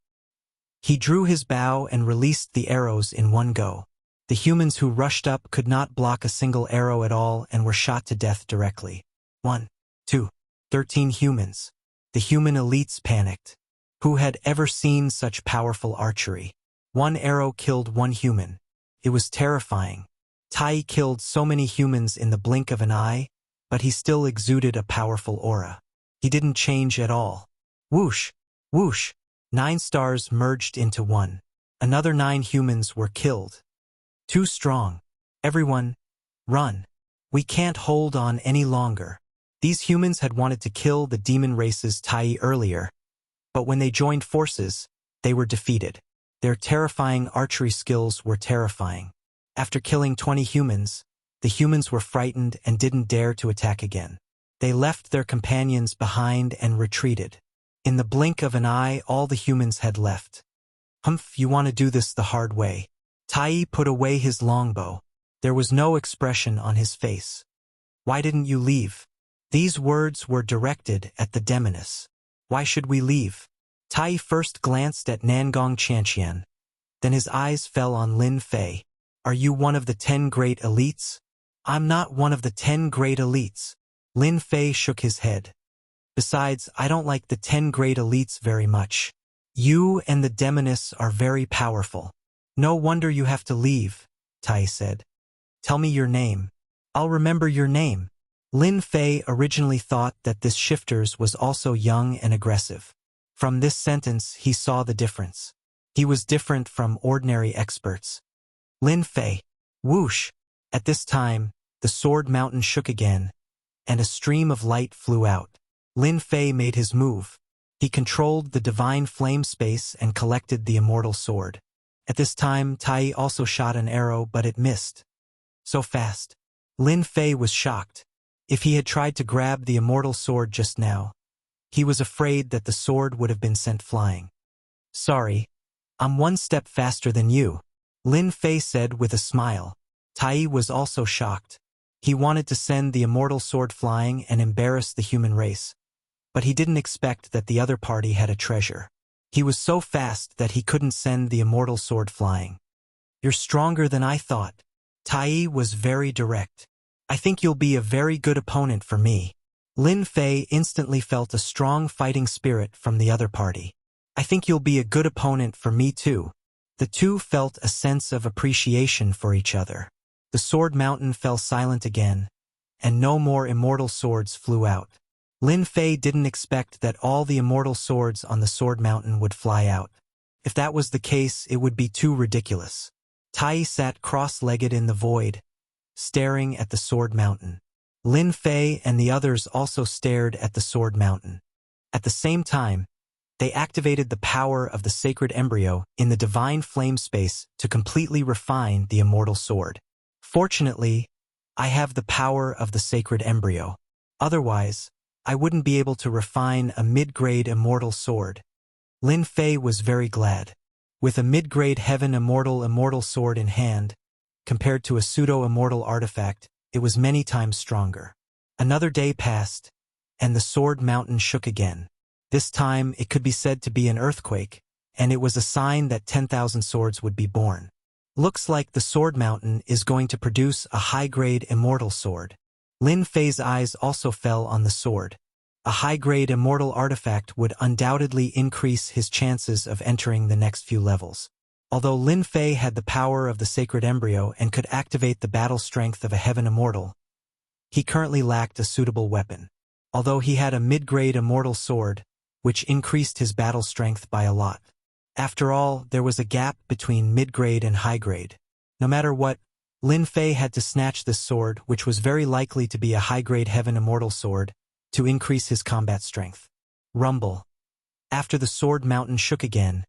He drew his bow and released the arrows in one go. The humans who rushed up could not block a single arrow at all and were shot to death directly. 1, 2, 13 humans. The human elites panicked. Who had ever seen such powerful archery? One arrow killed one human. It was terrifying. Tai killed so many humans in the blink of an eye, but he still exuded a powerful aura. He didn't change at all. Whoosh, whoosh, 9 stars merged into one. Another 9 humans were killed. Too strong. Everyone, run. We can't hold on any longer. These humans had wanted to kill the demon race's Tai earlier, but when they joined forces, they were defeated. Their terrifying archery skills were terrifying. After killing 20 humans, the humans were frightened and didn't dare to attack again. They left their companions behind and retreated. In the blink of an eye, all the humans had left. "Humph, you want to do this the hard way." Tai put away his longbow. There was no expression on his face. "Why didn't you leave?" These words were directed at the demoness. "Why should we leave?" Tai first glanced at Nangong Chanqian. Then his eyes fell on Lin Fei. "Are you one of the 10 great elites?" "I'm not one of the 10 great elites." Lin Fei shook his head. "Besides, I don't like the 10 great elites very much. You and the demoness are very powerful. No wonder you have to leave," Tai said. "Tell me your name." "I'll remember your name." Lin Fei originally thought that this shifters was also young and aggressive. From this sentence, he saw the difference. He was different from ordinary experts. Lin Fei. Whoosh! At this time, the sword mountain shook again, and a stream of light flew out. Lin Fei made his move. He controlled the divine flame space and collected the immortal sword. At this time, Tai also shot an arrow, but it missed. So fast. Lin Fei was shocked. If he had tried to grab the immortal sword just now, he was afraid that the sword would have been sent flying. "Sorry, I'm one step faster than you," Lin Fei said with a smile. Tai was also shocked. He wanted to send the immortal sword flying and embarrass the human race, but he didn't expect that the other party had a treasure. He was so fast that he couldn't send the immortal sword flying. "You're stronger than I thought." Tai was very direct. "I think you'll be a very good opponent for me." Lin Fei instantly felt a strong fighting spirit from the other party. "I think you'll be a good opponent for me too." The two felt a sense of appreciation for each other. The sword mountain fell silent again, and no more immortal swords flew out. Lin Fei didn't expect that all the immortal swords on the sword mountain would fly out. If that was the case, it would be too ridiculous. Tai sat cross-legged in the void, staring at the sword mountain. Lin Fei and the others also stared at the sword mountain. At the same time, they activated the power of the sacred embryo in the divine flame space to completely refine the immortal sword. "Fortunately, I have the power of the sacred embryo. Otherwise, I wouldn't be able to refine a mid-grade immortal sword." Lin Fei was very glad. With a mid-grade heaven immortal sword in hand, compared to a pseudo-immortal artifact, it was many times stronger. Another day passed, and the sword mountain shook again. This time, it could be said to be an earthquake, and it was a sign that 10,000 swords would be born. "Looks like the sword mountain is going to produce a high-grade immortal sword." Lin Fei's eyes also fell on the sword. A high-grade immortal artifact would undoubtedly increase his chances of entering the next few levels. Although Lin Fei had the power of the sacred embryo and could activate the battle strength of a heaven immortal, he currently lacked a suitable weapon. Although he had a mid-grade immortal sword, which increased his battle strength by a lot. After all, there was a gap between mid-grade and high-grade. No matter what, Lin Fei had to snatch this sword, which was very likely to be a high-grade heaven immortal sword, to increase his combat strength. Rumble. After the sword mountain shook again,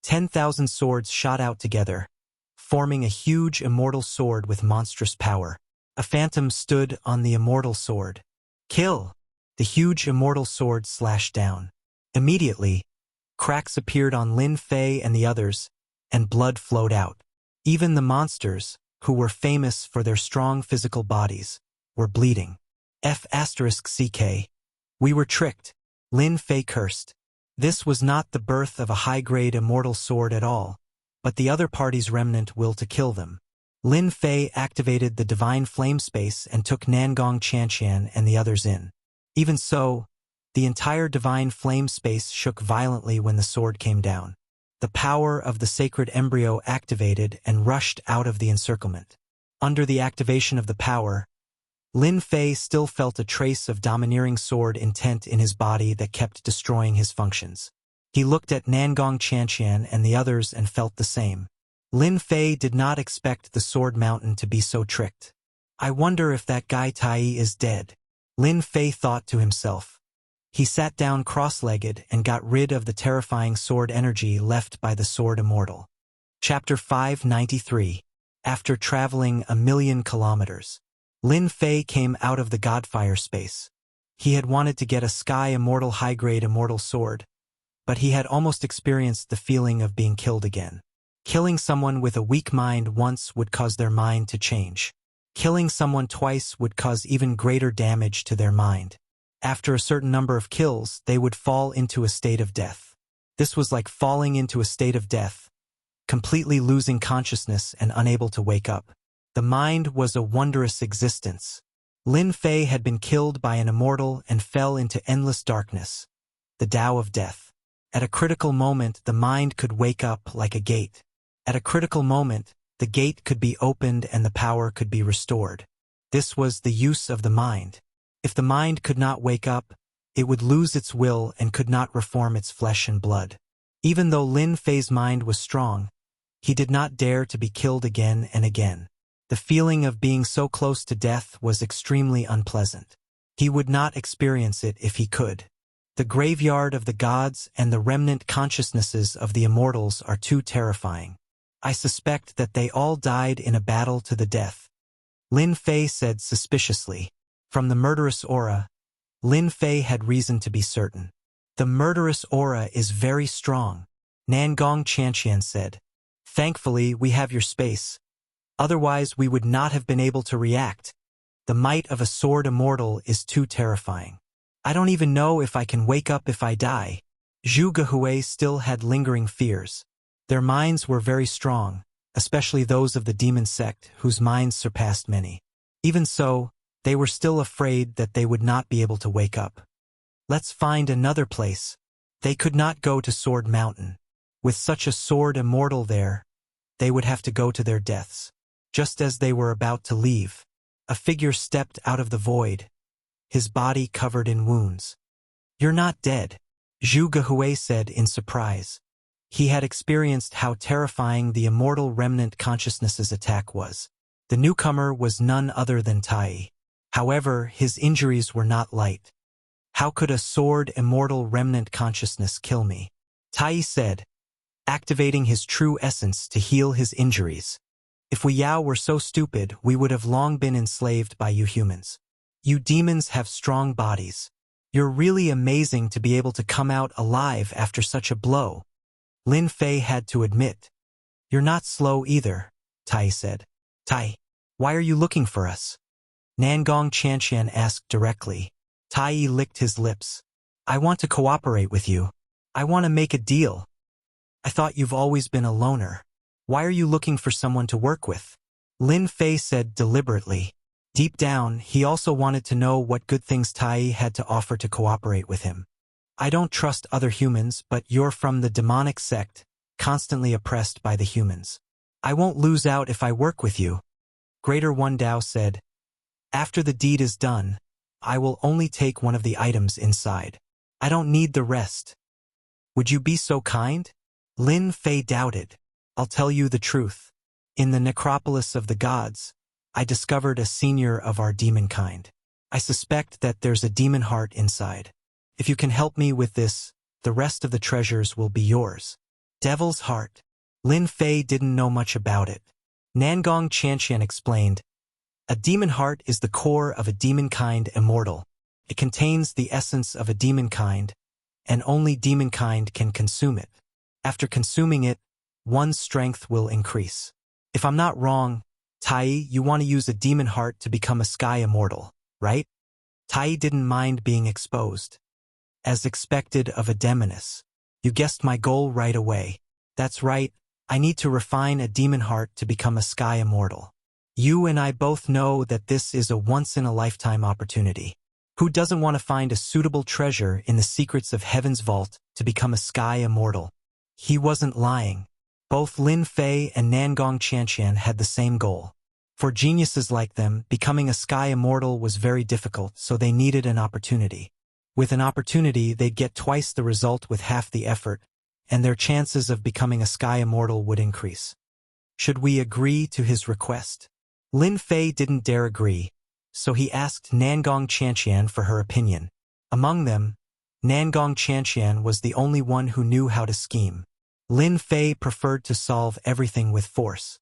10,000 swords shot out together, forming a huge immortal sword with monstrous power. A phantom stood on the immortal sword. "Kill!" The huge immortal sword slashed down. Immediately, cracks appeared on Lin Fei and the others, and blood flowed out. Even the monsters, who were famous for their strong physical bodies, were bleeding. F***CK. "We were tricked," Lin Fei cursed. This was not the birth of a high-grade immortal sword at all, but the other party's remnant will to kill them. Lin Fei activated the divine flame space and took Nangong Chanqian and the others in. Even so, the entire divine flame space shook violently when the sword came down. The power of the sacred embryo activated and rushed out of the encirclement. Under the activation of the power, Lin Fei still felt a trace of domineering sword intent in his body that kept destroying his functions. He looked at Nangong Chanqian and the others and felt the same. Lin Fei did not expect the sword mountain to be so tricked. "I wonder if that guy Tai is dead," Lin Fei thought to himself. He sat down cross-legged and got rid of the terrifying sword energy left by the sword immortal. Chapter 593. After traveling 1,000,000 kilometers, Lin Fei came out of the Godfire space. He had wanted to get a Sky Immortal high-grade immortal sword, but he had almost experienced the feeling of being killed again. Killing someone with a weak mind once would cause their mind to change. Killing someone twice would cause even greater damage to their mind. After a certain number of kills, they would fall into a state of death. This was like falling into a state of death, completely losing consciousness and unable to wake up. The mind was a wondrous existence. Lin Fei had been killed by an immortal and fell into endless darkness, the Tao of death. At a critical moment, the mind could wake up like a gate. At a critical moment, the gate could be opened and the power could be restored. This was the use of the mind. If the mind could not wake up, it would lose its will and could not reform its flesh and blood. Even though Lin Fei's mind was strong, he did not dare to be killed again and again. The feeling of being so close to death was extremely unpleasant. He would not experience it if he could. The graveyard of the gods and the remnant consciousnesses of the immortals are too terrifying. I suspect that they all died in a battle to the death, Lin Fei said suspiciously. From the murderous aura, Lin Fei had reason to be certain. The murderous aura is very strong, Nangong Chanqian said. Thankfully, we have your space. Otherwise, we would not have been able to react. The might of a sword immortal is too terrifying. I don't even know if I can wake up if I die. Zhu Gehui still had lingering fears. Their minds were very strong, especially those of the demon sect, whose minds surpassed many. Even so, they were still afraid that they would not be able to wake up. Let's find another place. They could not go to Sword Mountain. With such a sword immortal there, they would have to go to their deaths. Just as they were about to leave, a figure stepped out of the void, his body covered in wounds. You're not dead, Zhu Gehui said in surprise. He had experienced how terrifying the immortal remnant consciousness's attack was. The newcomer was none other than Tai. However, his injuries were not light. How could a sword immortal remnant consciousness kill me? Tai said, activating his true essence to heal his injuries. If we Yao were so stupid, we would have long been enslaved by you humans. You demons have strong bodies. You're really amazing to be able to come out alive after such a blow, Lin Fei had to admit. You're not slow either, Tai said. Tai, why are you looking for us? Nangong Chanqian asked directly. Tai licked his lips. I want to cooperate with you. I want to make a deal. I thought you've always been a loner. Why are you looking for someone to work with? Lin Fei said deliberately. Deep down, he also wanted to know what good things Tai had to offer to cooperate with him. I don't trust other humans, but you're from the demonic sect, constantly oppressed by the humans. I won't lose out if I work with you. Greater One Dao said. After the deed is done, I will only take one of the items inside. I don't need the rest. Would you be so kind? Lin Fei doubted. I'll tell you the truth. In the necropolis of the gods, I discovered a senior of our demon kind. I suspect that there's a demon heart inside. If you can help me with this, the rest of the treasures will be yours. Devil's heart. Lin Fei didn't know much about it. Nangong Chanqian explained. A demon heart is the core of a demon kind immortal. It contains the essence of a demon kind, and only demon kind can consume it. After consuming it, one's strength will increase. If I'm not wrong, Tai, you want to use a demon heart to become a sky immortal, right? Tai didn't mind being exposed. As expected of a demoness. You guessed my goal right away. That's right, I need to refine a demon heart to become a sky immortal. You and I both know that this is a once-in-a-lifetime opportunity. Who doesn't want to find a suitable treasure in the secrets of Heaven's vault to become a sky immortal? He wasn't lying. Both Lin Fei and Nangong Chanqian had the same goal. For geniuses like them, becoming a sky immortal was very difficult, so they needed an opportunity. With an opportunity, they'd get twice the result with half the effort, and their chances of becoming a sky immortal would increase. Should we agree to his request? Lin Fei didn't dare agree, so he asked Nangong Chanqian for her opinion. Among them, Nangong Chanqian was the only one who knew how to scheme. Lin Fei preferred to solve everything with force.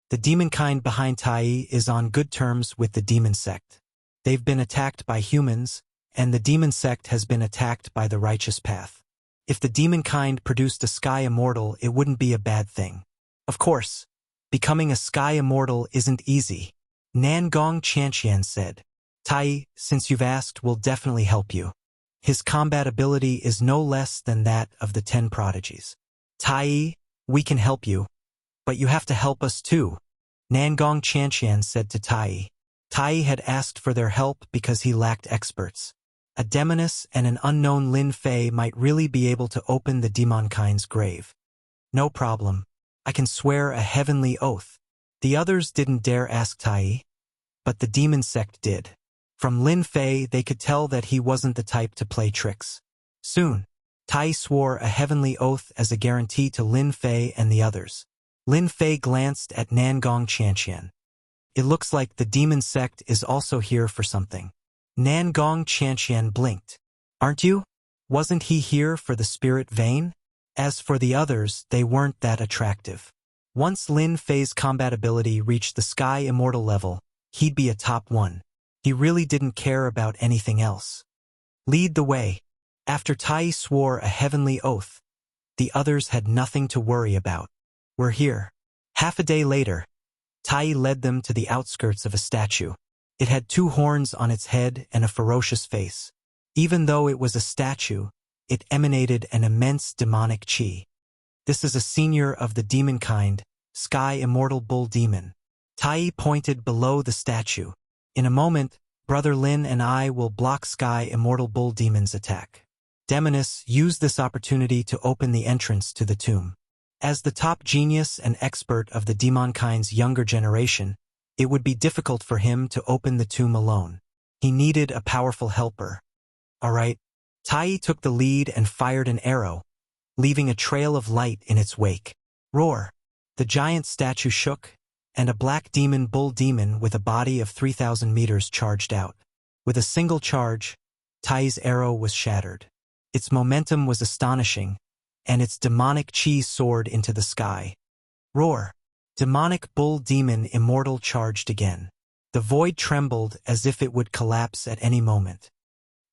The demon kind behind Tai is on good terms with the demon sect. They've been attacked by humans, and the demon sect has been attacked by the righteous path. If the demon kind produced a sky immortal, it wouldn't be a bad thing. Of course, becoming a sky immortal isn't easy. Nangong Chanqian said. Tai, since you've asked, will definitely help you. His combat ability is no less than that of the 10 prodigies. Tai, we can help you, but you have to help us too, Nangong Chanqian said to Tai. Tai had asked for their help because he lacked experts. A demoness and an unknown Lin Fei might really be able to open the demonkind's grave. No problem. I can swear a heavenly oath. The others didn't dare ask Tai, but the demon sect did. From Lin Fei, they could tell that he wasn't the type to play tricks. Soon, Tai swore a heavenly oath as a guarantee to Lin Fei and the others. Lin Fei glanced at Nangong Chanqian. It looks like the demon sect is also here for something. Nangong Chanqian blinked. Aren't you? Wasn't he here for the spirit vein? As for the others, they weren't that attractive. Once Lin Fei's combat ability reached the sky immortal level, he'd be a top 1. He really didn't care about anything else. Lead the way. After Tai swore a heavenly oath, the others had nothing to worry about. We're here. Half a day later, Tai led them to the outskirts of a statue. It had 2 horns on its head and a ferocious face. Even though it was a statue, it emanated an immense demonic chi. This is a senior of the demon kind, Sky Immortal Bull Demon. Tai pointed below the statue. In a moment, Brother Lin and I will block Sky Immortal Bull Demon's attack. Demoness used this opportunity to open the entrance to the tomb. As the top genius and expert of the demonkind's younger generation, it would be difficult for him to open the tomb alone. He needed a powerful helper. All right. Tai took the lead and fired an arrow, leaving a trail of light in its wake. Roar! The giant statue shook, and a black demon bull demon with a body of 3,000 meters charged out. With a single charge, Tai's arrow was shattered. Its momentum was astonishing, and its demonic chi soared into the sky. Roar! Demonic bull demon immortal charged again. The void trembled as if it would collapse at any moment.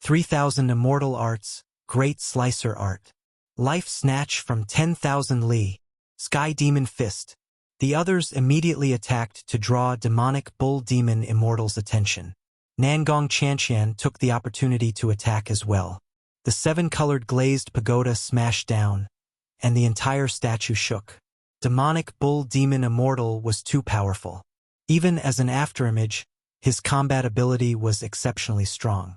3,000 immortal arts, great slicer art. Life snatch from 10,000 li. Sky demon fist. The others immediately attacked to draw demonic bull demon immortal's attention. Nangong Chanqian took the opportunity to attack as well. The 7-colored glazed pagoda smashed down, and the entire statue shook. Demonic bull demon immortal was too powerful. Even as an afterimage, his combat ability was exceptionally strong.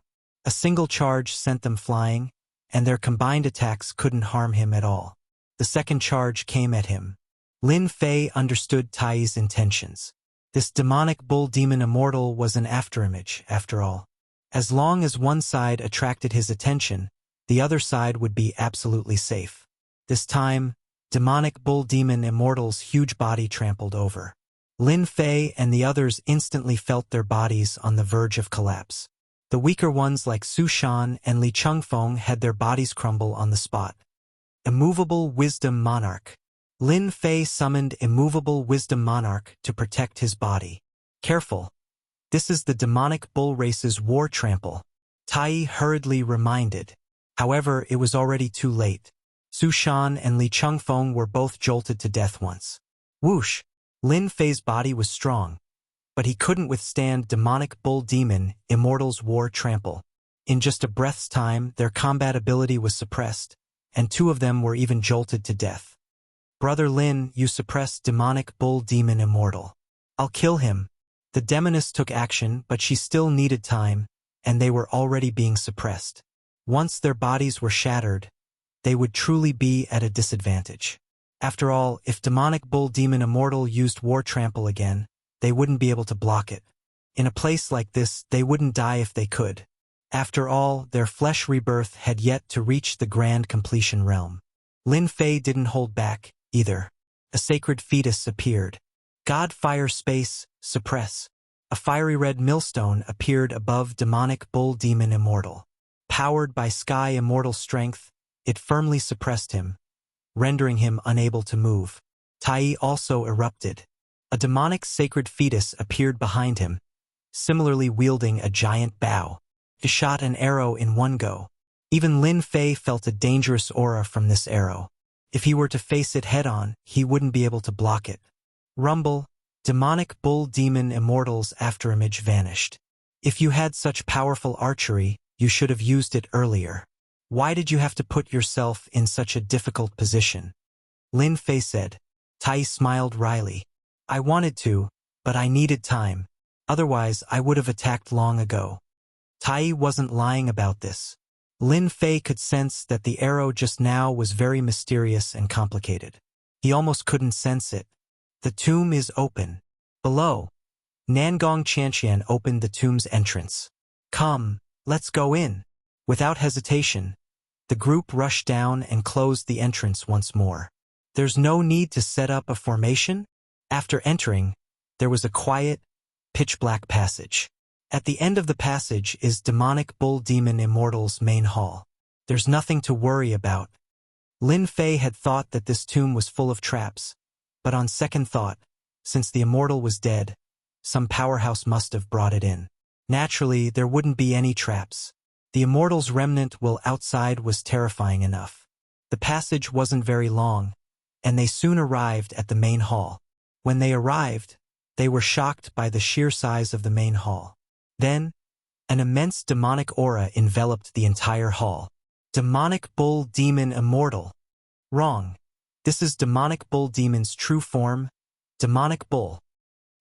A single charge sent them flying, and their combined attacks couldn't harm him at all. The second charge came at him. Lin Fei understood Tai's intentions. This demonic bull demon immortal was an afterimage, after all. As long as one side attracted his attention, the other side would be absolutely safe. This time, demonic bull demon immortal's huge body trampled over. Lin Fei and the others instantly felt their bodies on the verge of collapse. The weaker ones like Su Shan and Li Chengfeng had their bodies crumble on the spot. Immovable Wisdom Monarch. Lin Fei summoned Immovable Wisdom Monarch to protect his body. Careful. This is the demonic bull race's war trample, Tai hurriedly reminded. However, it was already too late. Su Shan and Li Chengfeng were both jolted to death once. Whoosh! Lin Fei's body was strong, but he couldn't withstand demonic bull demon immortal's war trample. In just a breath's time, their combat ability was suppressed, and 2 of them were even jolted to death. Brother Lin, you suppressed demonic bull demon immortal. I'll kill him. The demoness took action, but she still needed time, and they were already being suppressed. Once their bodies were shattered, they would truly be at a disadvantage. After all, if demonic bull demon immortal used war trample again, they wouldn't be able to block it. In a place like this, they wouldn't die if they could. After all, their flesh rebirth had yet to reach the grand completion realm. Lin Fei didn't hold back, either. A sacred fetus appeared. God Fire Space, suppress. A fiery red millstone appeared above demonic bull demon immortal. Powered by sky immortal strength, it firmly suppressed him, rendering him unable to move. Tai also erupted. A demonic sacred fetus appeared behind him, similarly wielding a giant bow. He shot an arrow in one go. Even Lin Fei felt a dangerous aura from this arrow. If he were to face it head-on, he wouldn't be able to block it. Rumble, demonic bull demon immortal's afterimage vanished. If you had such powerful archery, you should have used it earlier. Why did you have to put yourself in such a difficult position? Lin Fei said. Tai smiled wryly. I wanted to, but I needed time. Otherwise, I would have attacked long ago. Tai wasn't lying about this. Lin Fei could sense that the arrow just now was very mysterious and complicated. He almost couldn't sense it. The tomb is open. Below, Nangong Qianqian opened the tomb's entrance. Come, let's go in. Without hesitation, the group rushed down and closed the entrance once more. There's no need to set up a formation. After entering, there was a quiet, pitch-black passage. At the end of the passage is demonic bull demon immortal's main hall. There's nothing to worry about. Lin Fei had thought that this tomb was full of traps, but on second thought, since the immortal was dead, some powerhouse must have brought it in. Naturally, there wouldn't be any traps. The immortal's remnant will outside was terrifying enough. The passage wasn't very long, and they soon arrived at the main hall. When they arrived, they were shocked by the sheer size of the main hall. Then, an immense demonic aura enveloped the entire hall. Demonic bull demon immortal. Wrong. This is demonic bull demon's true form, demonic bull.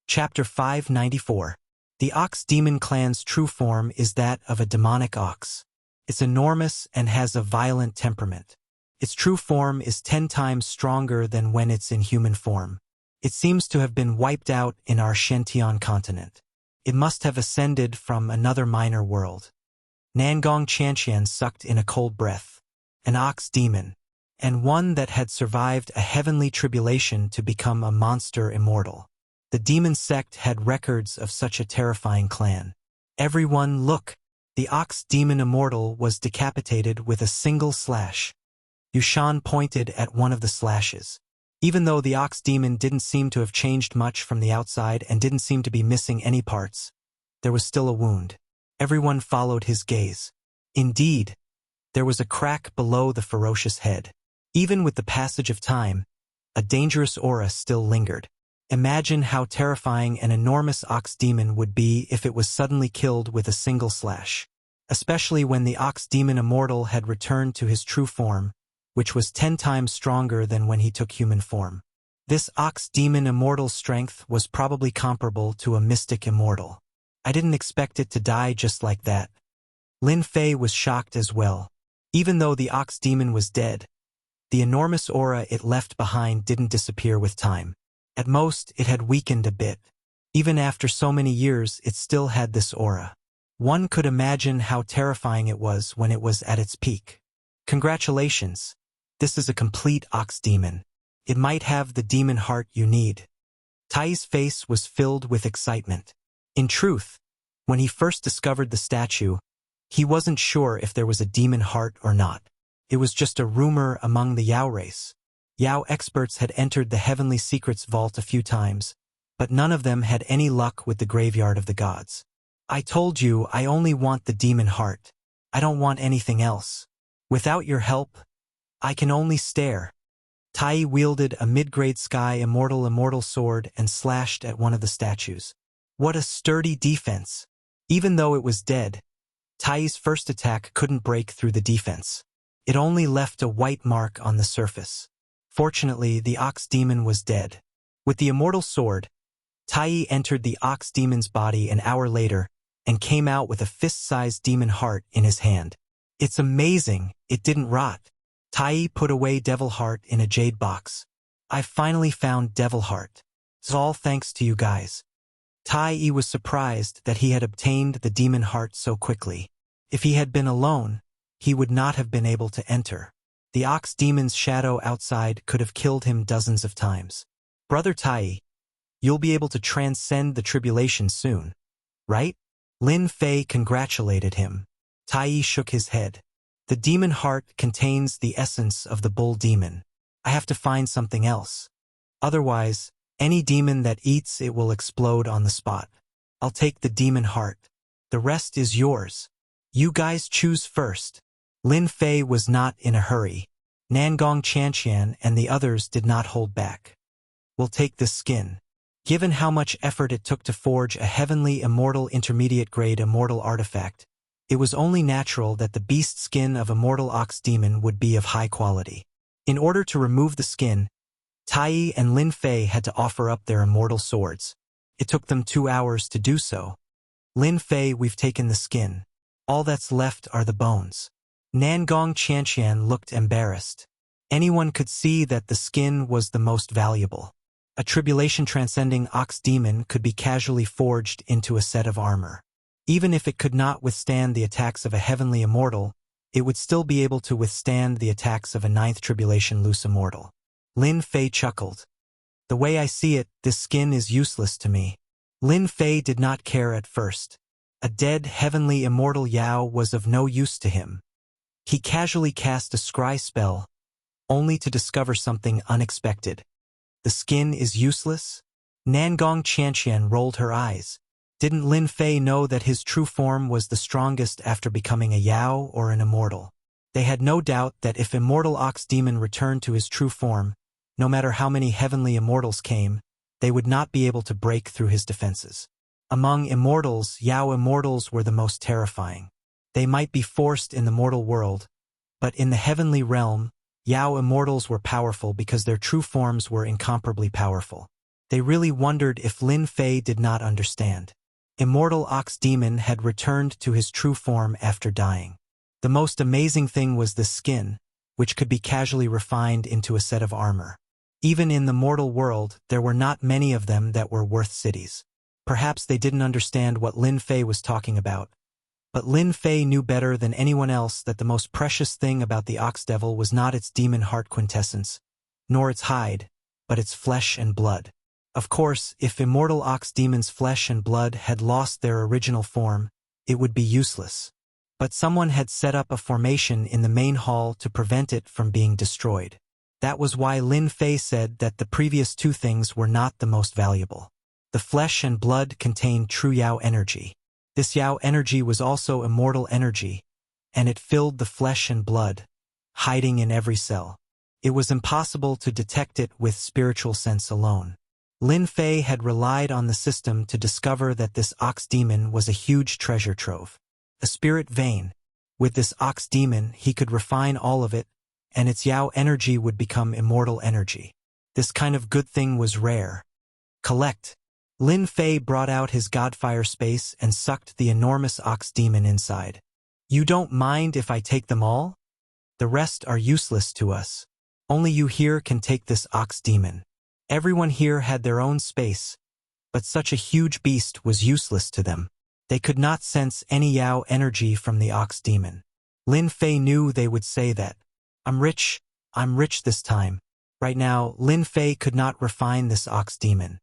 Chapter 594. The ox demon clan's true form is that of a demonic ox. It's enormous and has a violent temperament. Its true form is 10 times stronger than when it's in human form. It seems to have been wiped out in our Shentian continent. It must have ascended from another minor world. Nangong Qianqian sucked in a cold breath. An ox demon, and one that had survived a heavenly tribulation to become a monster immortal. The demon sect had records of such a terrifying clan. Everyone look! The ox demon immortal was decapitated with a single slash. Yushan pointed at one of the slashes. Even though the ox demon didn't seem to have changed much from the outside and didn't seem to be missing any parts, there was still a wound. Everyone followed his gaze. Indeed, there was a crack below the ferocious head. Even with the passage of time, a dangerous aura still lingered. Imagine how terrifying an enormous ox demon would be if it was suddenly killed with a single slash. Especially when the ox demon immortal had returned to his true form, which was 10 times stronger than when he took human form. This ox demon immortal's strength was probably comparable to a mystic immortal. I didn't expect it to die just like that. Lin Fei was shocked as well. Even though the ox demon was dead, the enormous aura it left behind didn't disappear with time. At most, it had weakened a bit. Even after so many years, it still had this aura. One could imagine how terrifying it was when it was at its peak. Congratulations. This is a complete ox demon. It might have the demon heart you need. Tai's face was filled with excitement. In truth, when he first discovered the statue, he wasn't sure if there was a demon heart or not. It was just a rumor among the Yao race. Yao experts had entered the Heavenly Secrets vault a few times, but none of them had any luck with the graveyard of the gods. I told you I only want the demon heart. I don't want anything else. Without your help, I can only stare. Tai wielded a mid-grade sky immortal sword and slashed at one of the statues. What a sturdy defense! Even though it was dead, Tai's first attack couldn't break through the defense. It only left a white mark on the surface. Fortunately, the ox demon was dead. With the immortal sword, Tai entered the ox demon's body an hour later and came out with a fist-sized demon heart in his hand. It's amazing, it didn't rot. Tai put away Devil Heart in a jade box. I finally found Devil Heart. It's all thanks to you guys. Tai was surprised that he had obtained the demon heart so quickly. If he had been alone, he would not have been able to enter. The ox demon's shadow outside could have killed him dozens of times. Brother Tai, you'll be able to transcend the tribulation soon, right? Lin Fei congratulated him. Tai shook his head. The demon heart contains the essence of the bull demon. I have to find something else. Otherwise, Any demon that eats it will explode on the spot. I'll take the demon heart. The rest is yours. You guys choose first. Lin Fei was not in a hurry. Nangong Chanqian and the others did not hold back. We'll take this skin. Given how much effort it took to forge a heavenly immortal intermediate-grade immortal artifact, it was only natural that the beast skin of immortal ox demon would be of high quality. In order to remove the skin, Tai and Lin Fei had to offer up their immortal swords. It took them 2 hours to do so. Lin Fei, we've taken the skin. All that's left are the bones. Nangong Chanqian looked embarrassed. Anyone could see that the skin was the most valuable. A tribulation-transcending ox demon could be casually forged into a set of armor. Even if it could not withstand the attacks of a heavenly immortal, it would still be able to withstand the attacks of a 9th tribulation loose immortal. Lin Fei chuckled. The way I see it, this skin is useless to me. Lin Fei did not care at first. A dead heavenly immortal Yao was of no use to him. He casually cast a scry spell, only to discover something unexpected. The skin is useless? Nangong Chanqian rolled her eyes. Didn't Lin Fei know that his true form was the strongest after becoming a Yao or an immortal? They had no doubt that if immortal ox demon returned to his true form, no matter how many heavenly immortals came, they would not be able to break through his defenses. Among immortals, Yao immortals were the most terrifying. They might be forced in the mortal world, but in the heavenly realm, Yao immortals were powerful because their true forms were incomparably powerful. They really wondered if Lin Fei did not understand. Immortal ox demon had returned to his true form after dying. The most amazing thing was the skin, which could be casually refined into a set of armor. Even in the mortal world, there were not many of them that were worth cities. Perhaps they didn't understand what Lin Fei was talking about. But Lin Fei knew better than anyone else that the most precious thing about the ox devil was not its demon heart quintessence, nor its hide, but its flesh and blood. Of course, if immortal ox demon's flesh and blood had lost their original form, it would be useless. But someone had set up a formation in the main hall to prevent it from being destroyed. That was why Lin Fei said that the previous 2 things were not the most valuable. The flesh and blood contained true Yao energy. This Yao energy was also immortal energy, and it filled the flesh and blood, hiding in every cell. It was impossible to detect it with spiritual sense alone. Lin Fei had relied on the system to discover that this ox demon was a huge treasure trove. A spirit vein. With this ox demon, he could refine all of it, and its Yao energy would become immortal energy. This kind of good thing was rare. Collect. Lin Fei brought out his Godfire space and sucked the enormous ox demon inside. You don't mind if I take them all? The rest are useless to us. Only you here can take this ox demon. Everyone here had their own space, but such a huge beast was useless to them. They could not sense any Yao energy from the ox demon. Lin Fei knew they would say that. I'm rich this time. Right now, Lin Fei could not refine this ox demon.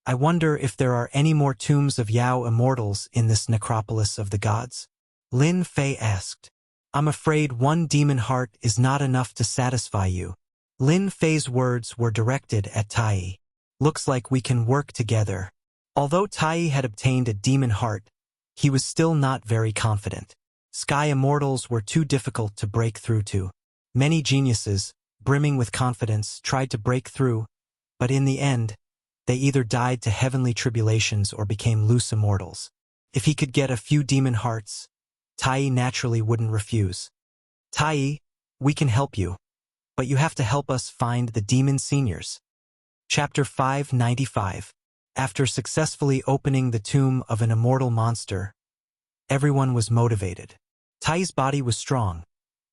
I wonder if there are any more tombs of Yao immortals in this necropolis of the gods? Lin Fei asked. I'm afraid 1 demon heart is not enough to satisfy you. Lin Fei's words were directed at Tai. Looks like we can work together. Although Tai had obtained a demon heart, he was still not very confident. Sky immortals were too difficult to break through to. Many geniuses, brimming with confidence, tried to break through, but in the end, they either died to heavenly tribulations or became loose immortals. If he could get a few demon hearts, Tai naturally wouldn't refuse. Tai, we can help you, but you have to help us find the demon seniors. Chapter 595. After successfully opening the tomb of an immortal monster, everyone was motivated. Tai's body was strong,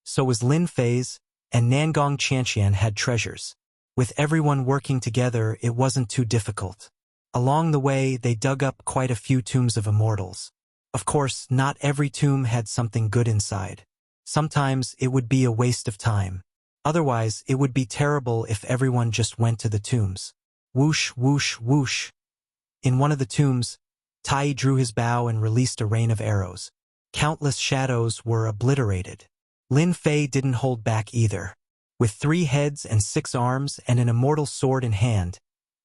so was Lin Fei's, and Nangong Chanqian had treasures. With everyone working together, it wasn't too difficult. Along the way, they dug up quite a few tombs of immortals. Of course, not every tomb had something good inside. Sometimes it would be a waste of time. Otherwise, it would be terrible if everyone just went to the tombs. Whoosh, whoosh, whoosh. In one of the tombs, Tai drew his bow and released a rain of arrows. Countless shadows were obliterated. Lin Fei didn't hold back either. With 3 heads and 6 arms and an immortal sword in hand,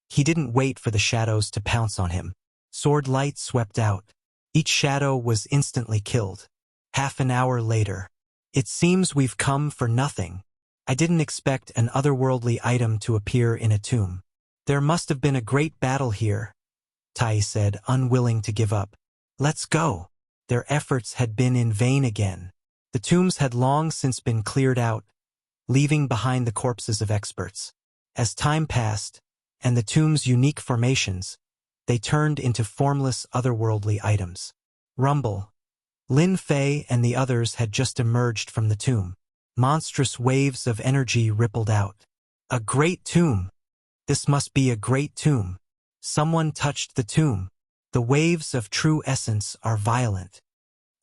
He didn't wait for the shadows to pounce on him. Sword light swept out. Each shadow was instantly killed. Half an hour later. It seems we've come for nothing. I didn't expect an otherworldly item to appear in a tomb. There must have been a great battle here, Tai said, unwilling to give up. Let's go. Their efforts had been in vain again. The tombs had long since been cleared out, leaving behind the corpses of experts. As time passed, and the tomb's unique formations, they turned into formless otherworldly items. Rumble. Lin Fei and the others had just emerged from the tomb. Monstrous waves of energy rippled out. A great tomb! This must be a great tomb. Someone touched the tomb. The waves of true essence are violent.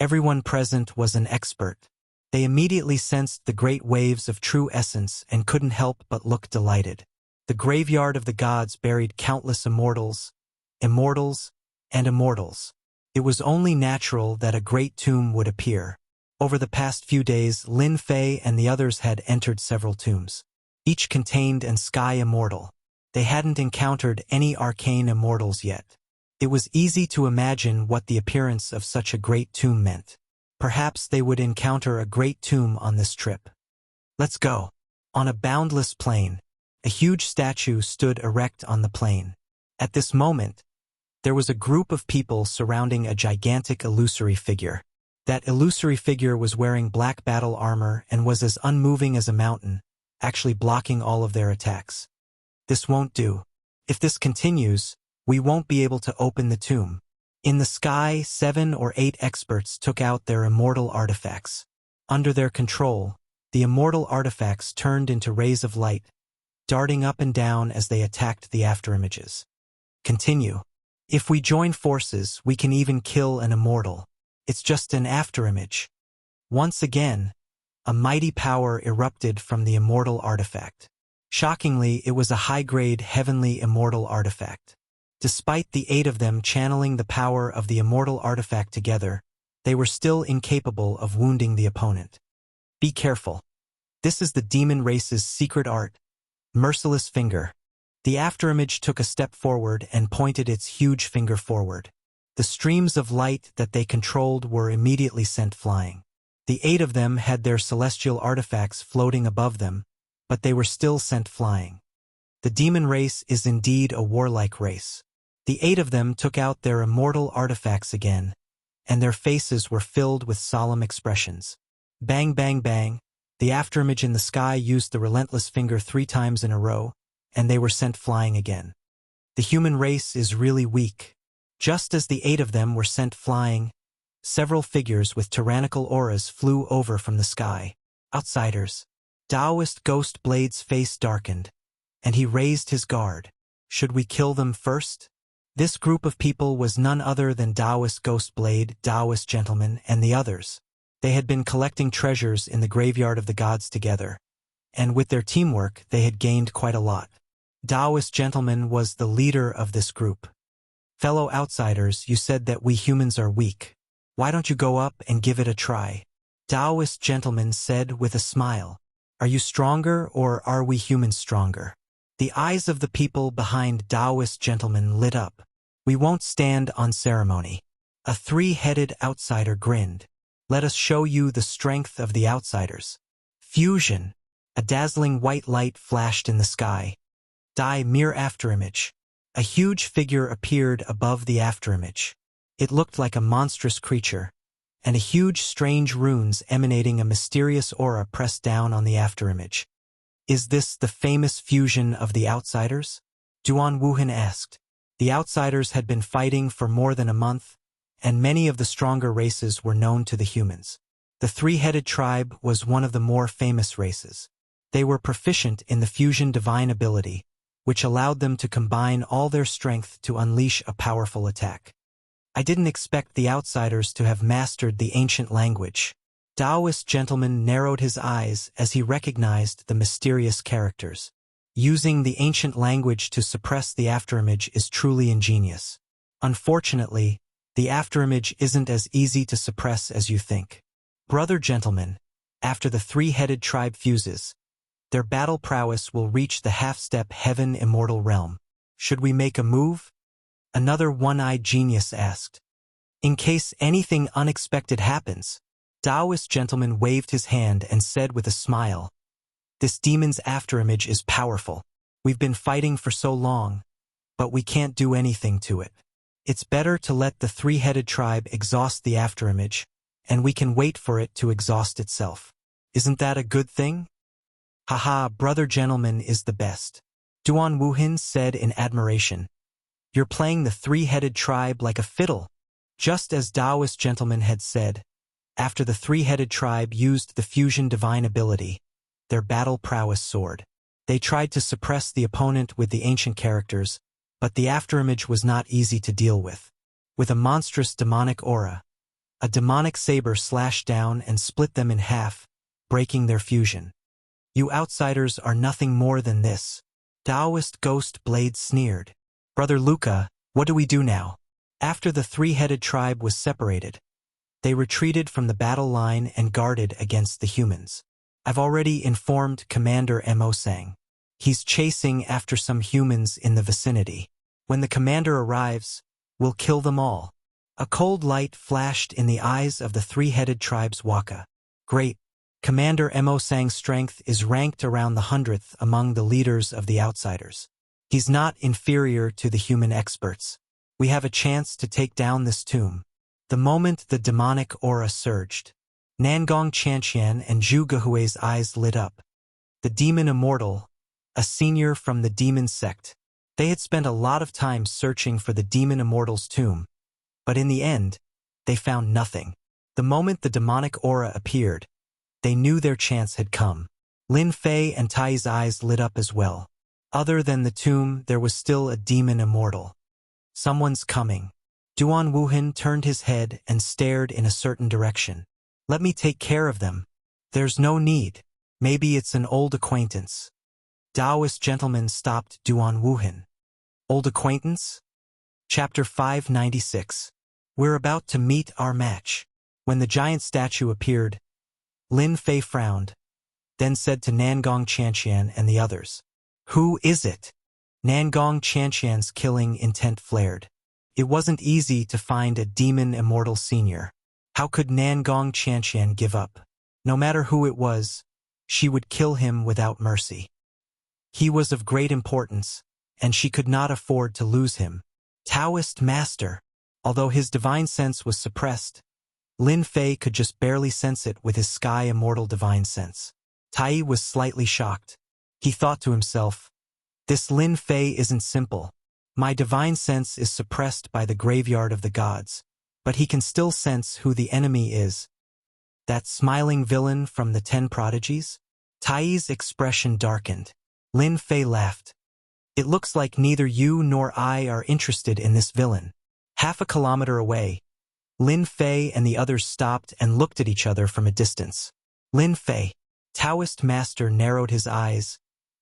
Everyone present was an expert. They immediately sensed the great waves of true essence and couldn't help but look delighted. The graveyard of the gods buried countless immortals, and immortals. It was only natural that a great tomb would appear. Over the past few days, Lin Fei and the others had entered several tombs. Each contained an sky immortal. They hadn't encountered any arcane immortals yet. It was easy to imagine what the appearance of such a great tomb meant. Perhaps they would encounter a great tomb on this trip. Let's go. On a boundless plain, a huge statue stood erect on the plain. At this moment, there was a group of people surrounding a gigantic illusory figure. That illusory figure was wearing black battle armor and was as unmoving as a mountain, actually blocking all of their attacks. This won't do. If this continues, we won't be able to open the tomb. In the sky, 7 or 8 experts took out their immortal artifacts. Under their control, the immortal artifacts turned into rays of light, darting up and down as they attacked the afterimages. Continue. If we join forces, we can even kill an immortal. It's just an afterimage. Once again, a mighty power erupted from the immortal artifact. Shockingly, it was a high-grade heavenly immortal artifact. Despite the 8 of them channeling the power of the immortal artifact together, they were still incapable of wounding the opponent. Be careful. This is the demon race's secret art, Merciless Finger. The afterimage took a step forward and pointed its huge finger forward. The streams of light that they controlled were immediately sent flying. The 8 of them had their celestial artifacts floating above them, but they were still sent flying. The demon race is indeed a warlike race. The 8 of them took out their immortal artifacts again, and their faces were filled with solemn expressions. Bang, bang, bang. The afterimage in the sky used the relentless finger 3 times in a row, and they were sent flying again. The human race is really weak. Just as the 8 of them were sent flying, several figures with tyrannical auras flew over from the sky. Outsiders. Taoist Ghost Blade's face darkened, and he raised his guard. Should we kill them first? This group of people was none other than Taoist Ghost Blade, Taoist Gentleman, and the others. They had been collecting treasures in the graveyard of the gods together, and with their teamwork they had gained quite a lot. Taoist Gentleman was the leader of this group. Fellow outsiders, you said that we humans are weak. Why don't you go up and give it a try? Taoist Gentleman said with a smile. Are you stronger or are we humans stronger? The eyes of the people behind Taoist Gentleman lit up. We won't stand on ceremony. A 3-headed outsider grinned. Let us show you the strength of the outsiders. Fusion. A dazzling white light flashed in the sky. Mere afterimage. A huge figure appeared above the afterimage. It looked like a monstrous creature, and a huge strange runes emanating a mysterious aura pressed down on the afterimage. Is this the famous fusion of the outsiders? Duan Wuhan asked. The outsiders had been fighting for more than a month, and many of the stronger races were known to the humans. The 3-headed tribe was one of the more famous races. They were proficient in the fusion divine ability, which allowed them to combine all their strength to unleash a powerful attack. I didn't expect the outsiders to have mastered the ancient language. Taoist Gentleman narrowed his eyes as he recognized the mysterious characters. Using the ancient language to suppress the afterimage is truly ingenious. Unfortunately, the afterimage isn't as easy to suppress as you think. Brother Gentleman, after the 3-headed tribe fuses, their battle prowess will reach the half-step heaven immortal realm. Should we make a move? Another one-eyed genius asked. In case anything unexpected happens. Taoist gentleman waved his hand and said with a smile, this demon's afterimage is powerful. We've been fighting for so long, but we can't do anything to it. It's better to let the three-headed tribe exhaust the afterimage, and we can wait for it to exhaust itself. Isn't that a good thing? Haha, brother gentleman is the best. Duan Wuhin said in admiration. You're playing the three-headed tribe like a fiddle, just as Taoist gentleman had said. After the three-headed tribe used the fusion divine ability, their battle prowess soared. They tried to suppress the opponent with the ancient characters, but the afterimage was not easy to deal with. With a monstrous demonic aura, a demonic saber slashed down and split them in half, breaking their fusion. You outsiders are nothing more than this. Taoist Ghost Blade sneered. Brother Luca, what do we do now? After the three-headed tribe was separated, they retreated from the battle line and guarded against the humans. I've already informed Commander Mo Sang. He's chasing after some humans in the vicinity. When the commander arrives, we'll kill them all. A cold light flashed in the eyes of the three-headed tribe's Waka. Great. Commander Mo Sang's strength is ranked around the 100th among the leaders of the outsiders. He's not inferior to the human experts. We have a chance to take down this tomb. The moment the demonic aura surged, Nangong Chanqian and Zhu Gehui's eyes lit up. The demon immortal, a senior from the demon sect. They had spent a lot of time searching for the demon immortal's tomb, but in the end, they found nothing. The moment the demonic aura appeared, they knew their chance had come. Lin Fei and Tai's eyes lit up as well. Other than the tomb, there was still a demon immortal. Someone's coming. Duan Wuhin turned his head and stared in a certain direction. Let me take care of them. There's no need. Maybe it's an old acquaintance. Taoist gentleman stopped Duan Wuhin. Old acquaintance? Chapter 596. We're about to meet our match. When the giant statue appeared, Lin Fei frowned, then said to Nangong Chanqian and the others, Who is it? Nangong Chanqian's killing intent flared. It wasn't easy to find a demon immortal senior. How could Nangong Chanqian give up? No matter who it was, she would kill him without mercy. He was of great importance, and she could not afford to lose him. Taoist master. Although his divine sense was suppressed, Lin Fei could just barely sense it with his sky immortal divine sense. Tai was slightly shocked. He thought to himself, this Lin Fei isn't simple. My divine sense is suppressed by the graveyard of the gods, but he can still sense who the enemy is. That smiling villain from the 10 prodigies? Tai's expression darkened. Lin Fei laughed. It looks like neither you nor I are interested in this villain. Half a kilometer away, Lin Fei and the others stopped and looked at each other from a distance. Lin Fei. Taoist master narrowed his eyes,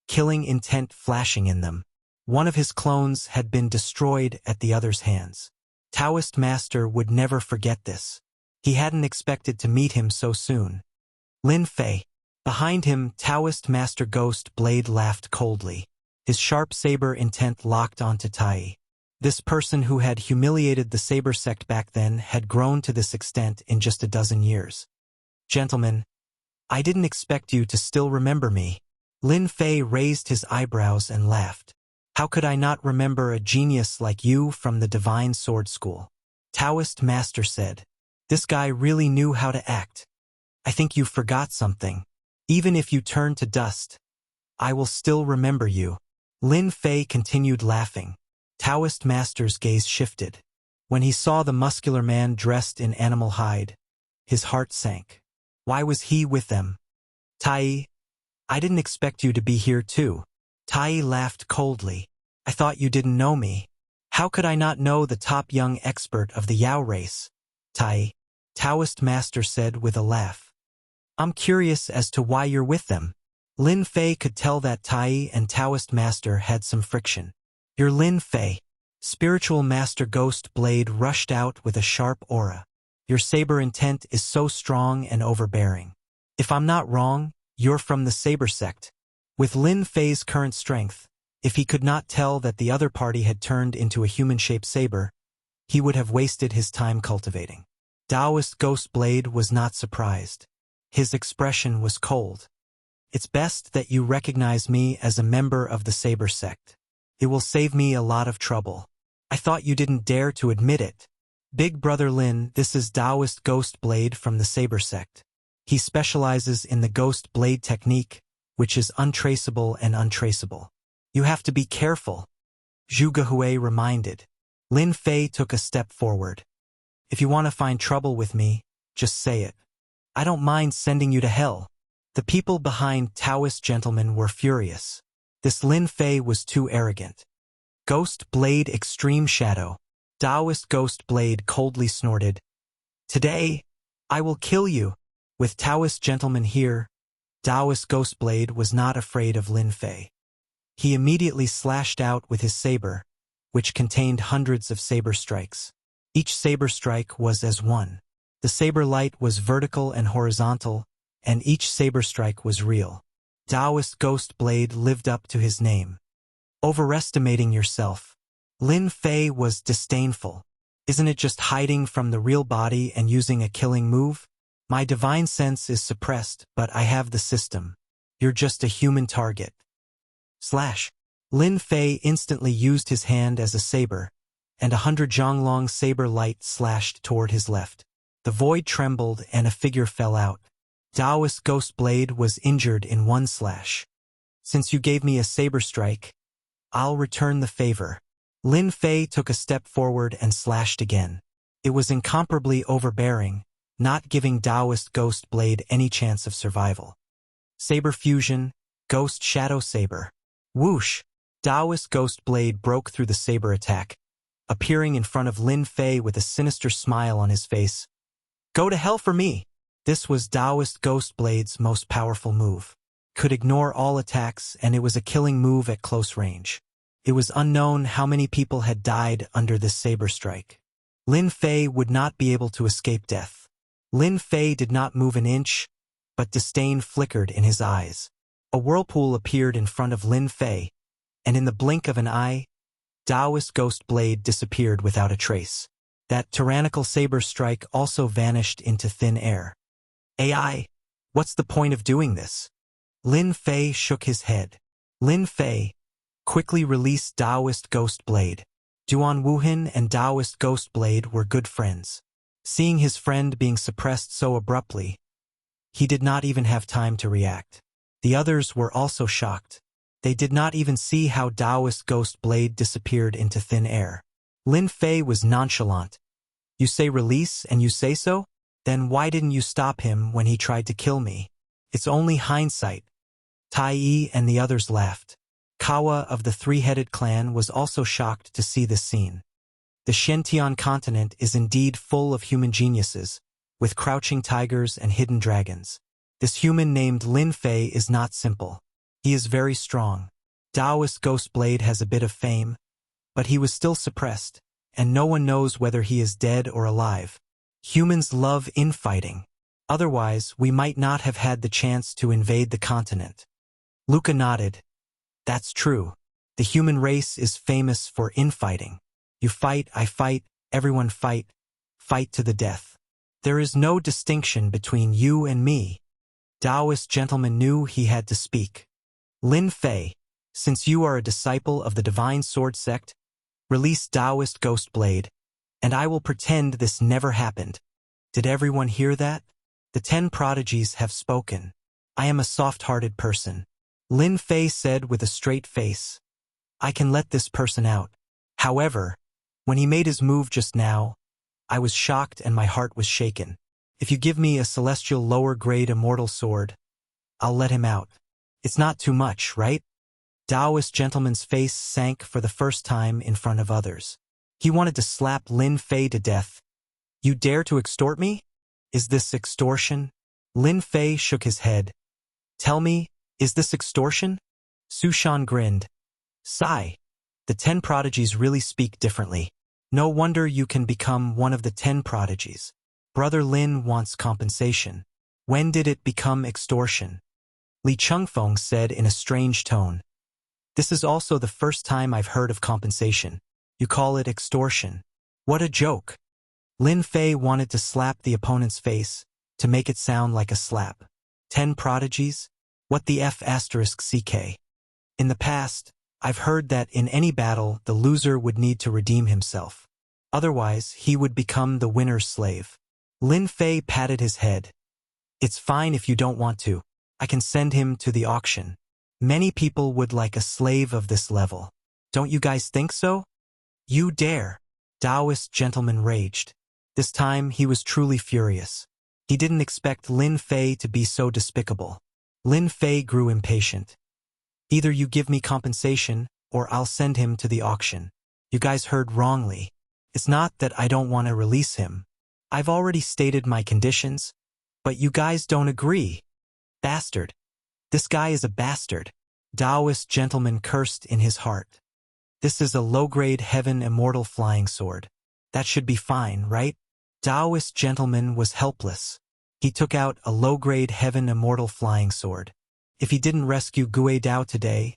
killing intent flashing in them. One of his clones had been destroyed at the other's hands. Taoist master would never forget this. He hadn't expected to meet him so soon. Lin Fei. Behind him, Taoist master Ghost Blade laughed coldly. His sharp saber intent locked onto Tai. This person who had humiliated the saber sect back then had grown to this extent in just a dozen years. Gentlemen, I didn't expect you to still remember me. Lin Fei raised his eyebrows and laughed. How could I not remember a genius like you from the Divine Sword School? Taoist master said. This guy really knew how to act. I think you forgot something. Even if you turn to dust, I will still remember you. Lin Fei continued laughing. Taoist master's gaze shifted. When he saw the muscular man dressed in animal hide, his heart sank. Why was he with them? Tai, I didn't expect you to be here too. Tai laughed coldly. I thought you didn't know me. How could I not know the top young expert of the Yao race? Tai, Taoist master said with a laugh. I'm curious as to why you're with them. Lin Fei could tell that Tai and Taoist master had some friction. You're Lin Fei. Spiritual master Ghost Blade rushed out with a sharp aura. Your saber intent is so strong and overbearing. If I'm not wrong, you're from the saber sect. With Lin Fei's current strength, If he could not tell that the other party had turned into a human-shaped saber, he would have wasted his time cultivating. Taoist Ghost Blade was not surprised. His expression was cold. It's best that you recognize me as a member of the Saber sect. It will save me a lot of trouble. I thought you didn't dare to admit it. Big Brother Lin, this is Taoist Ghost Blade from the Saber sect. He specializes in the Ghost Blade technique, which is untraceable and untraceable. You have to be careful, Zhu Gehui reminded. Lin Fei took a step forward. If you want to find trouble with me, just say it. I don't mind sending you to hell. The people behind Taoist gentlemen were furious. This Lin Fei was too arrogant. Ghost Blade Extreme Shadow. Taoist Ghost Blade coldly snorted. Today, I will kill you. With Taoist gentlemen here, Taoist Ghost Blade was not afraid of Lin Fei. He immediately slashed out with his saber, which contained hundreds of saber strikes. Each saber strike was as one. The saber light was vertical and horizontal, and each saber strike was real. Taoist Ghost Blade lived up to his name. Overestimating yourself. Lin Fei was disdainful. Isn't it just hiding from the real body and using a killing move? My divine sense is suppressed, but I have the system. You're just a human target. Slash. Lin Fei instantly used his hand as a saber, and 100 Zhonglong saber light slashed toward his left. The void trembled and a figure fell out. Taoist Ghost Blade was injured in one slash. Since you gave me a saber strike, I'll return the favor. Lin Fei took a step forward and slashed again. It was incomparably overbearing, not giving Taoist Ghost Blade any chance of survival. Saber Fusion, Ghost Shadow Saber. Whoosh! Taoist Ghost Blade broke through the saber attack, appearing in front of Lin Fei with a sinister smile on his face. Go to hell for me! This was Taoist Ghost Blade's most powerful move. Could ignore all attacks, and it was a killing move at close range. It was unknown how many people had died under this saber strike. Lin Fei would not be able to escape death. Lin Fei did not move an inch, but disdain flickered in his eyes. A whirlpool appeared in front of Lin Fei, and in the blink of an eye, Taoist Ghost Blade disappeared without a trace. That tyrannical saber strike also vanished into thin air. AI, what's the point of doing this? Lin Fei shook his head. Lin Fei, quickly release Taoist Ghost Blade. Duan Wuhan and Taoist Ghost Blade were good friends. Seeing his friend being suppressed so abruptly, he did not even have time to react. The others were also shocked. They did not even see how Taoist Ghost Blade disappeared into thin air. Lin Fei was nonchalant. You say release and you say so? Then why didn't you stop him when he tried to kill me? It's only hindsight. Tai Yi and the others laughed. Kawa of the three-headed clan was also shocked to see this scene. The Shentian continent is indeed full of human geniuses, with crouching tigers and hidden dragons. This human named Lin Fei is not simple. He is very strong. Taoist Ghost Blade has a bit of fame, but he was still suppressed, and no one knows whether he is dead or alive. Humans love infighting. Otherwise, we might not have had the chance to invade the continent. Luca nodded. That's true. The human race is famous for infighting. You fight, I fight, everyone fight, fight to the death. There is no distinction between you and me. Taoist gentleman knew he had to speak. Lin Fei, since you are a disciple of the Divine Sword Sect, release Taoist Ghost Blade, and I will pretend this never happened. Did everyone hear that? The 10 prodigies have spoken. I am a soft-hearted person. Lin Fei said with a straight face. I can let this person out. However, when he made his move just now, I was shocked and my heart was shaken. If you give me a celestial lower-grade immortal sword, I'll let him out. It's not too much, right? Taoist gentleman's face sank for the first time in front of others. He wanted to slap Lin Fei to death. You dare to extort me? Is this extortion? Lin Fei shook his head. Tell me, is this extortion? Su Shan grinned. Sigh. The 10 prodigies really speak differently. No wonder you can become one of the 10 prodigies. Brother Lin wants compensation. When did it become extortion? Li Chengfeng said in a strange tone. This is also the first time I've heard of compensation. You call it extortion. What a joke. Lin Fei wanted to slap the opponent's face, to make it sound like a slap. 10 prodigies? What the F asterisk CK? In the past, I've heard that in any battle the loser would need to redeem himself. Otherwise, he would become the winner's slave. Lin Fei patted his head. It's fine if you don't want to. I can send him to the auction. Many people would like a slave of this level. Don't you guys think so? You dare. Taoist gentleman raged. This time he was truly furious. He didn't expect Lin Fei to be so despicable. Lin Fei grew impatient. Either you give me compensation, or I'll send him to the auction. You guys heard wrongly. It's not that I don't want to release him. I've already stated my conditions, but you guys don't agree. Bastard. This guy is a bastard. Taoist gentleman cursed in his heart. This is a low-grade heaven immortal flying sword. That should be fine, right? Taoist gentleman was helpless. He took out a low-grade heaven immortal flying sword. If he didn't rescue Gui Dao today,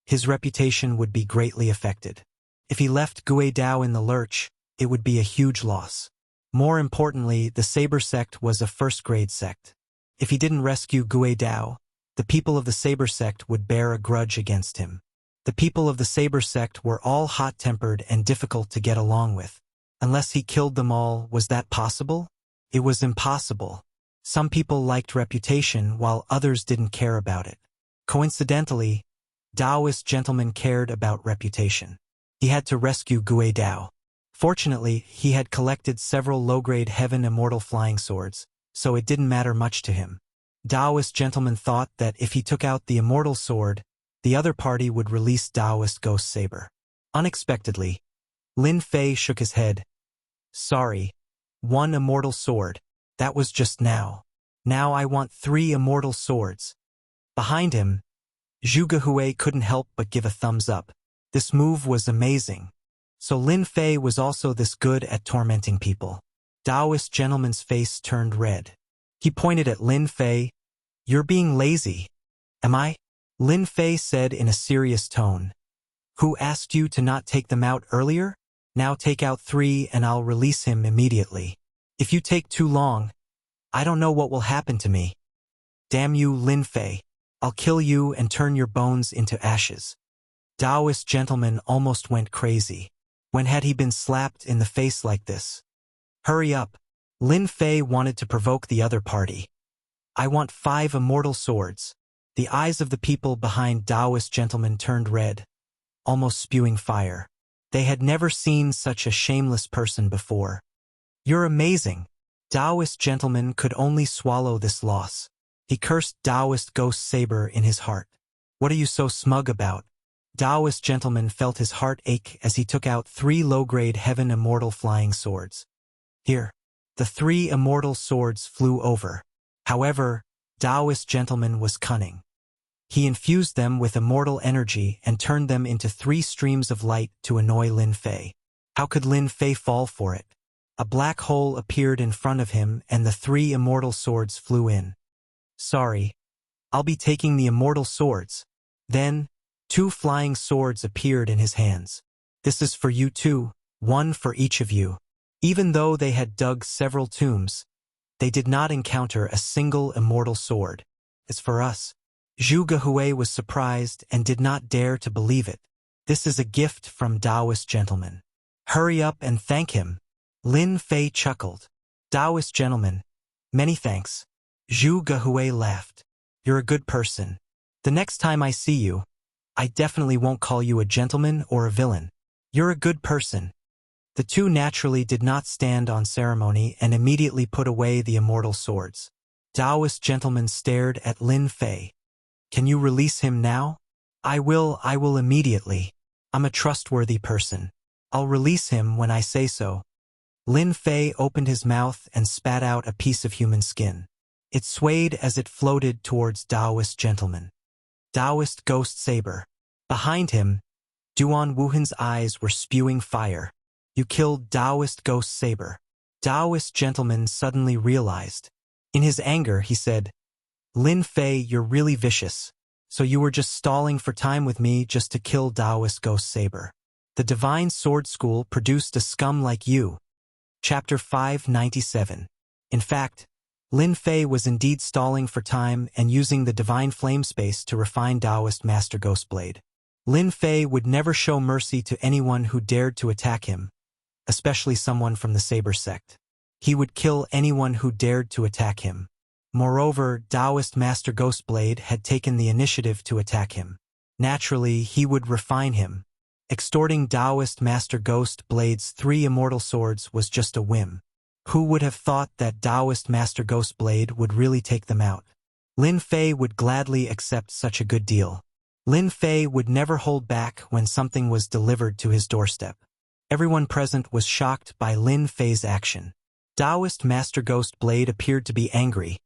his reputation would be greatly affected. If he left Gui Dao in the lurch, it would be a huge loss. More importantly, the Saber sect was a first-grade sect. If he didn't rescue Gui Dao, the people of the Saber sect would bear a grudge against him. The people of the Saber sect were all hot-tempered and difficult to get along with. Unless he killed them all, was that possible? It was impossible. Some people liked reputation while others didn't care about it. Coincidentally, Taoist gentleman cared about reputation. He had to rescue Gui Dao. Fortunately, he had collected several low-grade heaven immortal flying swords, so it didn't matter much to him. Taoist gentleman thought that if he took out the immortal sword, the other party would release Taoist ghost saber. Unexpectedly, Lin Fei shook his head. Sorry. 1 immortal sword. That was just now. Now I want 3 immortal swords. Behind him, Zhu Gehui couldn't help but give a thumbs up. This move was amazing. So Lin Fei was also this good at tormenting people. Taoist gentleman's face turned red. He pointed at Lin Fei. You're being lazy. Am I? Lin Fei said in a serious tone. Who asked you to not take them out earlier? Now take out 3 and I'll release him immediately. If you take too long, I don't know what will happen to me. Damn you, Lin Fei. I'll kill you and turn your bones into ashes. Taoist gentleman almost went crazy. When had he been slapped in the face like this? Hurry up. Lin Fei wanted to provoke the other party. I want 5 immortal swords. The eyes of the people behind Taoist gentleman turned red, almost spewing fire. They had never seen such a shameless person before. You're amazing. Taoist gentleman could only swallow this loss. He cursed Taoist ghost saber in his heart. What are you so smug about? Taoist gentleman felt his heart ache as he took out 3 low-grade heaven immortal flying swords. Here. The 3 immortal swords flew over. However, Taoist gentleman was cunning. He infused them with immortal energy and turned them into 3 streams of light to annoy Lin Fei. How could Lin Fei fall for it? A black hole appeared in front of him and the 3 immortal swords flew in. Sorry. I'll be taking the immortal swords. Then, 2 flying swords appeared in his hands. This is for you too, 1 for each of you. Even though they had dug several tombs, they did not encounter a single immortal sword. It's for us. Zhu Gehui was surprised and did not dare to believe it. This is a gift from Taoist gentleman. Hurry up and thank him. Lin Fei chuckled. Taoist gentleman. Many thanks. Zhu Gehui laughed. You're a good person. The next time I see you, I definitely won't call you a gentleman or a villain. You're a good person. The two naturally did not stand on ceremony and immediately put away the immortal swords. Taoist gentleman stared at Lin Fei. Can you release him now? I will immediately. I'm a trustworthy person. I'll release him when I say so. Lin Fei opened his mouth and spat out a piece of human skin. It swayed as it floated towards Taoist gentleman. Taoist ghost saber. Behind him, Duan Wuhan's eyes were spewing fire. You killed Taoist ghost saber. Taoist gentleman suddenly realized. In his anger, he said, Lin Fei, you're really vicious. So you were just stalling for time with me just to kill Taoist Ghost Saber. The Divine Sword School produced a scum like you. Chapter 597. In fact, Lin Fei was indeed stalling for time and using the Divine Flame Space to refine Taoist Master Ghostblade. Lin Fei would never show mercy to anyone who dared to attack him, especially someone from the Saber sect. He would kill anyone who dared to attack him. Moreover, Taoist Master Ghostblade had taken the initiative to attack him. Naturally, he would refine him. Extorting Taoist Master Ghostblade's 3 immortal swords was just a whim. Who would have thought that Taoist Master Ghostblade would really take them out? Lin Fei would gladly accept such a good deal. Lin Fei would never hold back when something was delivered to his doorstep. Everyone present was shocked by Lin Fei's action. Taoist Master Ghostblade appeared to be angry,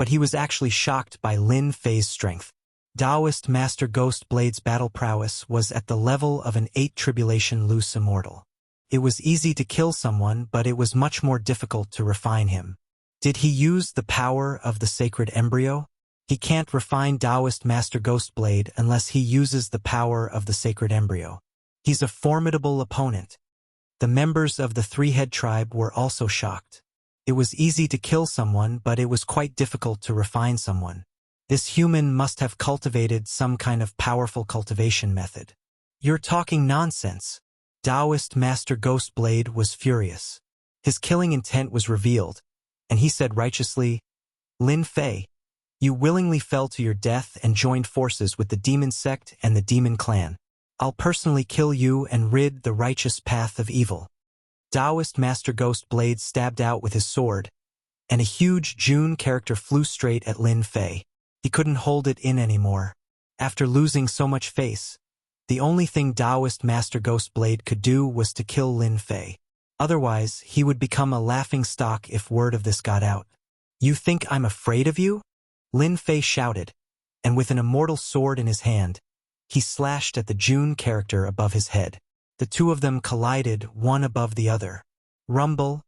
but he was actually shocked by Lin Fei's strength. Taoist Master Ghostblade's battle prowess was at the level of an 8 Tribulation Loose Immortal. It was easy to kill someone, but it was much more difficult to refine him. Did he use the power of the sacred embryo? He can't refine Taoist Master Ghostblade unless he uses the power of the sacred embryo. He's a formidable opponent. The members of the Three-Head Tribe were also shocked. It was easy to kill someone, but it was quite difficult to refine someone. This human must have cultivated some kind of powerful cultivation method. You're talking nonsense. Taoist Master Ghostblade was furious. His killing intent was revealed, and he said righteously, Lin Fei, you willingly fell to your death and joined forces with the demon sect and the demon clan. I'll personally kill you and rid the righteous path of evil. Taoist Master Ghostblade stabbed out with his sword, and a huge June character flew straight at Lin Fei. He couldn't hold it in anymore. After losing so much face, the only thing Taoist Master Ghostblade could do was to kill Lin Fei. Otherwise, he would become a laughingstock if word of this got out. You think I'm afraid of you? Lin Fei shouted, and with an immortal sword in his hand, he slashed at the June character above his head. The two of them collided, one above the other. Rumble!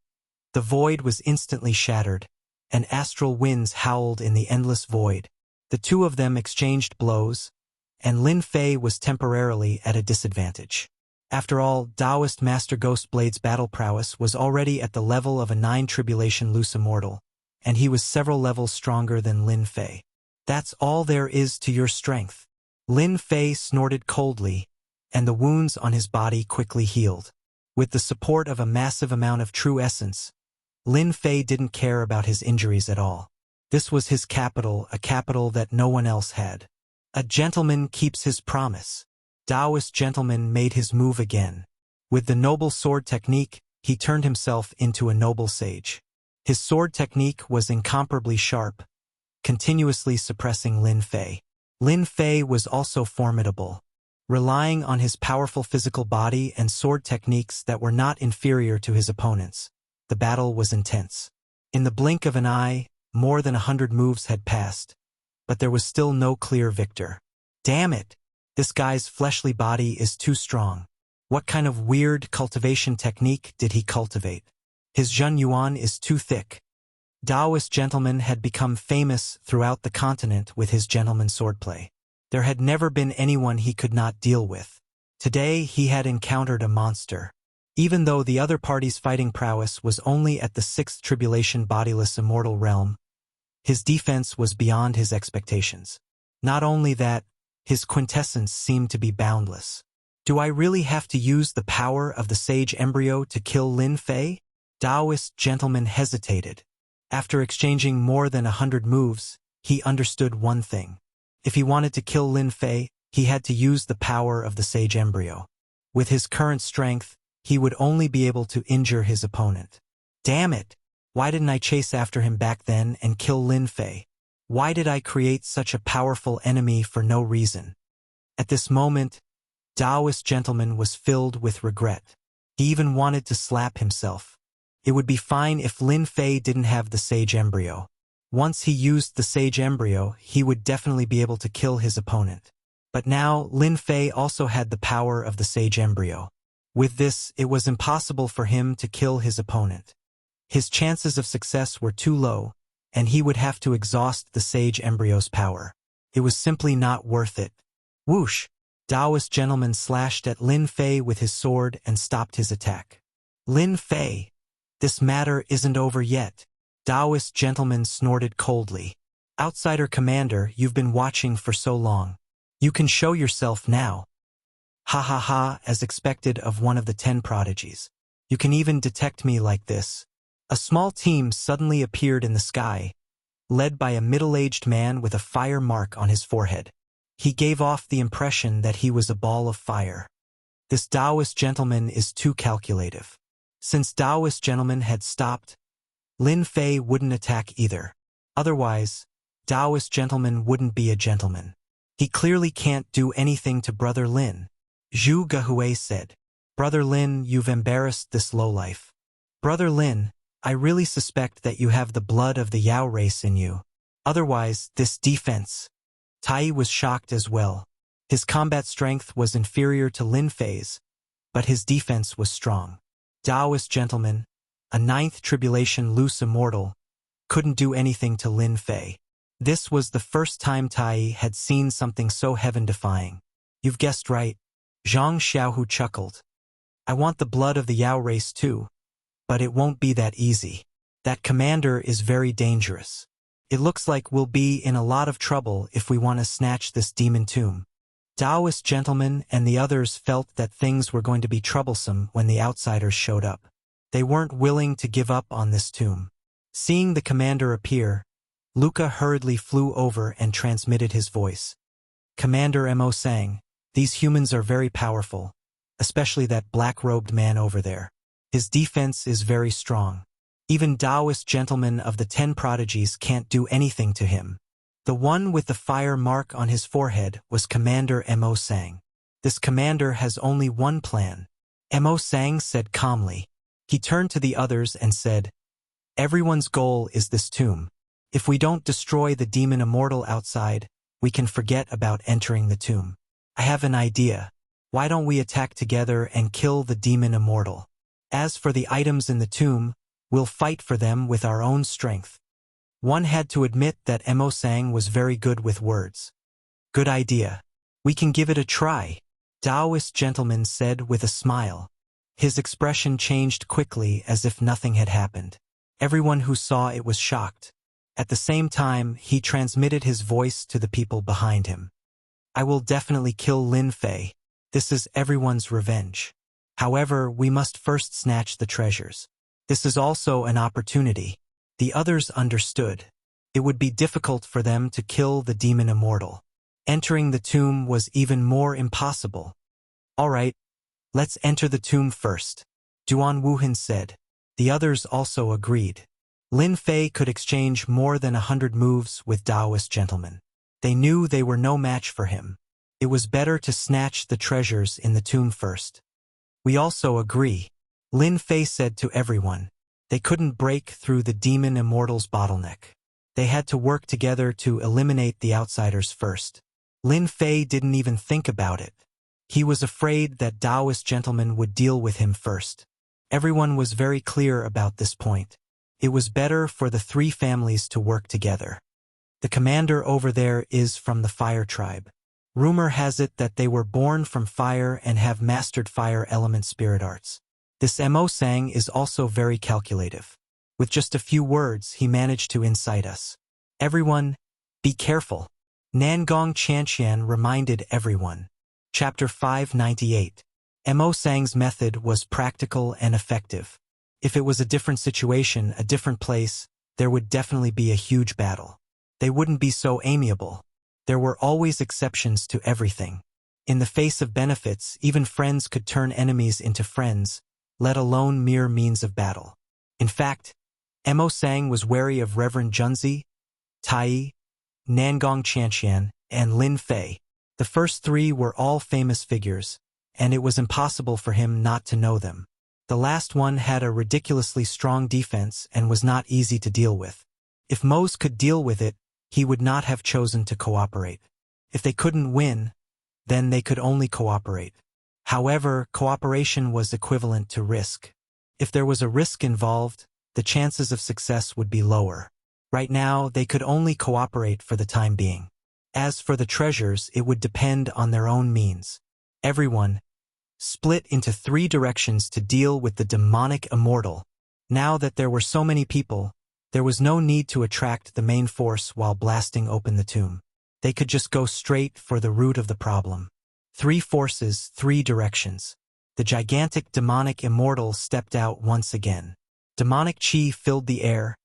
The void was instantly shattered, and astral winds howled in the endless void. The two of them exchanged blows, and Lin Fei was temporarily at a disadvantage. After all, Taoist Master Ghostblade's battle prowess was already at the level of a 9 Tribulation Loose Immortal, and he was several levels stronger than Lin Fei. That's all there is to your strength. Lin Fei snorted coldly, and the wounds on his body quickly healed. With the support of a massive amount of true essence, Lin Fei didn't care about his injuries at all. This was his capital, a capital that no one else had. A gentleman keeps his promise. Taoist gentleman made his move again. With the noble sword technique, he turned himself into a noble sage. His sword technique was incomparably sharp, continuously suppressing Lin Fei. Lin Fei was also formidable. Relying on his powerful physical body and sword techniques that were not inferior to his opponents, the battle was intense. In the blink of an eye, more than 100 moves had passed, but there was still no clear victor. Damn it! This guy's fleshly body is too strong. What kind of weird cultivation technique did he cultivate? His Zhen Yuan is too thick. Taoist gentleman had become famous throughout the continent with his gentleman swordplay. There had never been anyone he could not deal with. Today he had encountered a monster. Even though the other party's fighting prowess was only at the 6th Tribulation Bodiless Immortal realm, his defense was beyond his expectations. Not only that, his quintessence seemed to be boundless. Do I really have to use the power of the sage embryo to kill Lin Fei? Taoist gentleman hesitated. After exchanging more than 100 moves, he understood one thing. If he wanted to kill Lin Fei, he had to use the power of the sage embryo. With his current strength, he would only be able to injure his opponent. Damn it! Why didn't I chase after him back then and kill Lin Fei? Why did I create such a powerful enemy for no reason? At this moment, Taoist gentleman was filled with regret. He even wanted to slap himself. It would be fine if Lin Fei didn't have the sage embryo. Once he used the sage embryo, he would definitely be able to kill his opponent. But now, Lin Fei also had the power of the sage embryo. With this, it was impossible for him to kill his opponent. His chances of success were too low, and he would have to exhaust the sage embryo's power. It was simply not worth it. Whoosh! Taoist gentleman slashed at Lin Fei with his sword and stopped his attack. Lin Fei, this matter isn't over yet. Taoist gentleman snorted coldly. Outsider commander, you've been watching for so long. You can show yourself now. Ha ha ha, as expected of one of the 10 prodigies. You can even detect me like this. A small team suddenly appeared in the sky, led by a middle-aged man with a fire mark on his forehead. He gave off the impression that he was a ball of fire. This Taoist gentleman is too calculative. Since Taoist gentleman had stopped, Lin Fei wouldn't attack either. Otherwise, Taoist gentleman wouldn't be a gentleman. He clearly can't do anything to Brother Lin. Zhu Gehui said, Brother Lin, you've embarrassed this lowlife. Brother Lin, I really suspect that you have the blood of the Yao race in you. Otherwise, this defense. Tai was shocked as well. His combat strength was inferior to Lin Fei's, but his defense was strong. Taoist gentleman, a 9th tribulation loose immortal, couldn't do anything to Lin Fei. This was the first time Tai had seen something so heaven-defying. You've guessed right. Zhang Xiaohu chuckled. I want the blood of the Yao race too, but it won't be that easy. That commander is very dangerous. It looks like we'll be in a lot of trouble if we want to snatch this demon tomb. Taoist gentlemen and the others felt that things were going to be troublesome when the outsiders showed up. They weren't willing to give up on this tomb. Seeing the commander appear, Luca hurriedly flew over and transmitted his voice. Commander Mo sang, these humans are very powerful, especially that black-robed man over there. His defense is very strong. Even Taoist gentlemen of the 10 prodigies can't do anything to him. The one with the fire mark on his forehead was Commander Mo Sang. This commander has only one plan. Mo Sang said calmly. He turned to the others and said, everyone's goal is this tomb. If we don't destroy the demon immortal outside, we can forget about entering the tomb. I have an idea. Why don't we attack together and kill the demon immortal? As for the items in the tomb, we'll fight for them with our own strength. One had to admit that Mo Sang was very good with words. Good idea. We can give it a try, Taoist gentleman said with a smile. His expression changed quickly as if nothing had happened. Everyone who saw it was shocked. At the same time, he transmitted his voice to the people behind him. I will definitely kill Lin Fei. This is everyone's revenge. However, we must first snatch the treasures. This is also an opportunity. The others understood. It would be difficult for them to kill the demon immortal. Entering the tomb was even more impossible. All right, let's enter the tomb first, Duan Wuhan said. The others also agreed. Lin Fei could exchange more than 100 moves with Taoist gentlemen. They knew they were no match for him. It was better to snatch the treasures in the tomb first. We also agree, Lin Fei said to everyone. They couldn't break through the demon immortal's bottleneck. They had to work together to eliminate the outsiders first. Lin Fei didn't even think about it. He was afraid that Taoist gentlemen would deal with him first. Everyone was very clear about this point. It was better for the 3 families to work together. The commander over there is from the fire tribe. Rumor has it that they were born from fire and have mastered fire element spirit arts. This Mo Sang is also very calculative. With just a few words, he managed to incite us. Everyone, be careful. Nangong Chanxian reminded everyone. Chapter 598. Mo Sang's method was practical and effective. If it was a different situation, a different place, there would definitely be a huge battle. They wouldn't be so amiable. There were always exceptions to everything. In the face of benefits, even friends could turn enemies into friends, let alone mere means of battle. In fact, Mo Sang was wary of Reverend Junzi, Tai, Nangong Chanxian, and Lin Fei. The first 3 were all famous figures, and it was impossible for him not to know them. The last one had a ridiculously strong defense and was not easy to deal with. If Mose could deal with it, he would not have chosen to cooperate. If they couldn't win, then they could only cooperate. However, cooperation was equivalent to risk. If there was a risk involved, the chances of success would be lower. Right now, they could only cooperate for the time being. As for the treasures, it would depend on their own means. Everyone split into 3 directions to deal with the demonic immortal. Now that there were so many people, there was no need to attract the main force while blasting open the tomb. They could just go straight for the root of the problem. 3 forces, 3 directions. The gigantic demonic immortal stepped out once again. Demonic chi filled the air,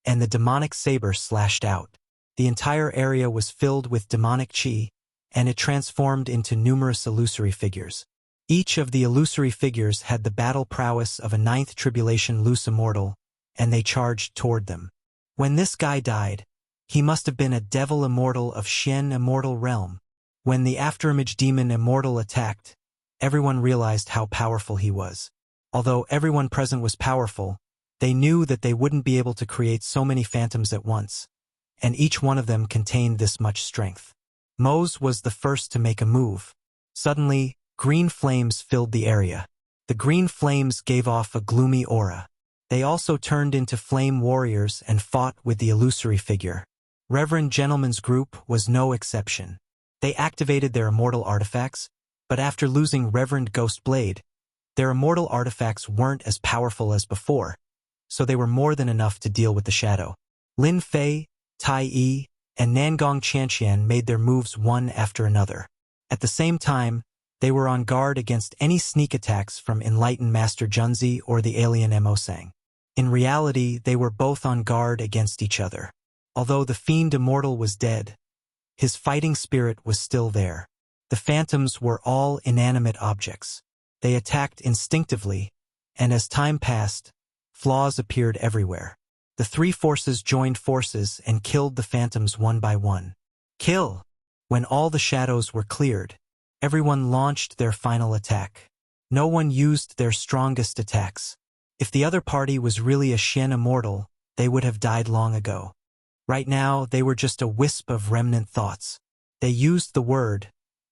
and the demonic saber slashed out. The entire area was filled with demonic chi, and it transformed into numerous illusory figures. Each of the illusory figures had the battle prowess of a 9th tribulation loose immortal, and they charged toward them. When this guy died, he must have been a devil immortal of Xian immortal realm. When the afterimage demon immortal attacked, everyone realized how powerful he was. Although everyone present was powerful, they knew that they wouldn't be able to create so many phantoms at once, and each one of them contained this much strength. Mose was the first to make a move. Suddenly, green flames filled the area. The green flames gave off a gloomy aura. They also turned into flame warriors and fought with the illusory figure. Reverend Gentleman's group was no exception. They activated their immortal artifacts, but after losing Reverend Ghost Blade, their immortal artifacts weren't as powerful as before, so they were more than enough to deal with the shadow. Lin Fei, Tai Yi, and Nangong Qianqian made their moves one after another. At the same time, they were on guard against any sneak attacks from Enlightened Master Junzi or the alien Mo Sang. In reality, they were both on guard against each other. Although the fiend immortal was dead, his fighting spirit was still there. The phantoms were all inanimate objects. They attacked instinctively, and as time passed, flaws appeared everywhere. The 3 forces joined forces and killed the phantoms one by one. Kill! When all the shadows were cleared, everyone launched their final attack. No one used their strongest attacks. If the other party was really a Xian immortal, they would have died long ago. Right now, they were just a wisp of remnant thoughts. They used the word,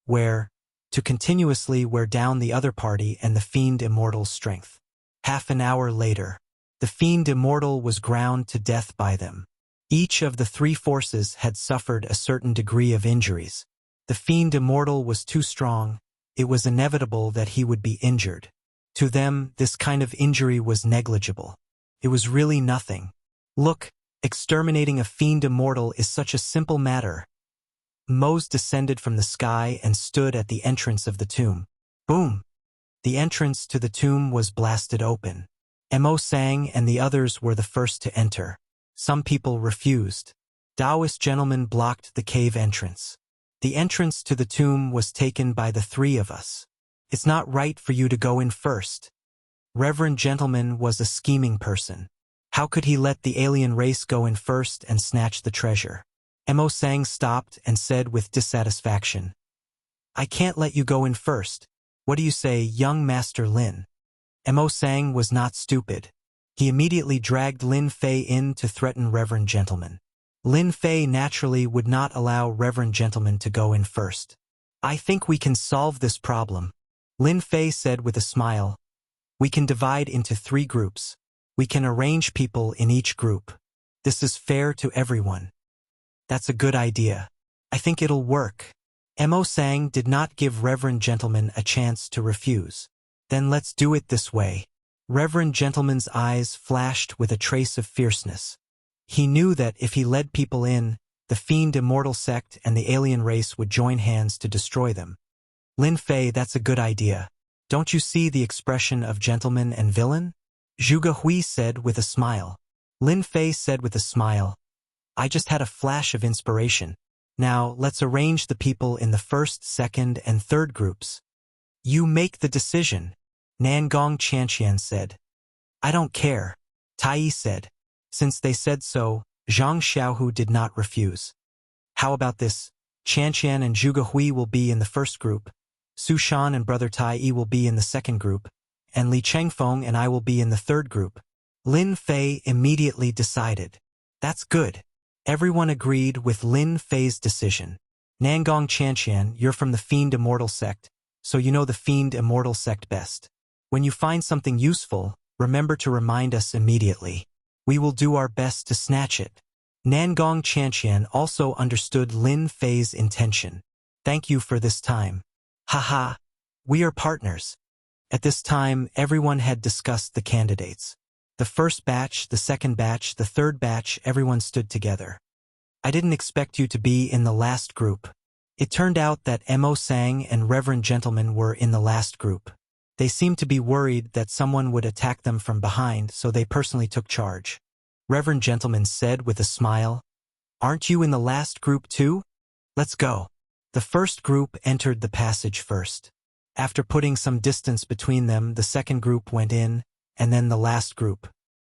wear, to continuously wear down the other party and the fiend immortal's strength. Half an hour later, the fiend immortal was ground to death by them. Each of the 3 forces had suffered a certain degree of injuries. The fiend immortal was too strong. It was inevitable that he would be injured. To them, this kind of injury was negligible. It was really nothing. Look, exterminating a fiend immortal is such a simple matter. Mose descended from the sky and stood at the entrance of the tomb. Boom! The entrance to the tomb was blasted open. Mo Sang and the others were the first to enter. Some people refused. Taoist gentlemen blocked the cave entrance. The entrance to the tomb was taken by the 3 of us. It's not right for you to go in first. Reverend Gentleman was a scheming person. How could he let the alien race go in first and snatch the treasure? Mo Sang stopped and said with dissatisfaction, I can't let you go in first. What do you say, young Master Lin? Mo Sang was not stupid. He immediately dragged Lin Fei in to threaten Reverend Gentleman. Lin Fei naturally would not allow Reverend Gentleman to go in first. I think we can solve this problem, Lin Fei said with a smile. We can divide into 3 groups. We can arrange people in each group. This is fair to everyone. That's a good idea. I think it'll work. Mo Sang did not give Reverend Gentleman a chance to refuse. Then let's do it this way. Reverend Gentleman's eyes flashed with a trace of fierceness. He knew that if he led people in, the fiend immortal sect and the alien race would join hands to destroy them. Lin Fei, that's a good idea. Don't you see the expression of gentleman and villain? Zhuge Hui said with a smile. Lin Fei said with a smile, I just had a flash of inspiration. Now let's arrange the people in the 1st, 2nd, and 3rd groups. You make the decision, Nangong Qianqian said. I don't care, Tai Yi said. Since they said so, Zhang Xiaohu did not refuse. How about this? Qianqian and Zhuge Hui will be in the 1st group, Su Shan and Brother Tai Yi will be in the 2nd group, and Li Chengfeng and I will be in the 3rd group. Lin Fei immediately decided. That's good. Everyone agreed with Lin Fei's decision. Nangong Qianqian, you're from the Fiend Immortal sect, so you know the Fiend Immortal sect best. When you find something useful, remember to remind us immediately. We will do our best to snatch it. Nangong Chanqian also understood Lin Fei's intention. Thank you for this time. Haha, we are partners. At this time, everyone had discussed the candidates. The first batch, the second batch, the third batch, everyone stood together. I didn't expect you to be in the last group. It turned out that Mo Sang and Reverend Gentleman were in the last group. They seemed to be worried that someone would attack them from behind, so they personally took charge. Reverend Gentleman said with a smile, "Aren't you in the last group too? Let's go." The first group entered the passage first. After putting some distance between them, the second group went in, and then the last group.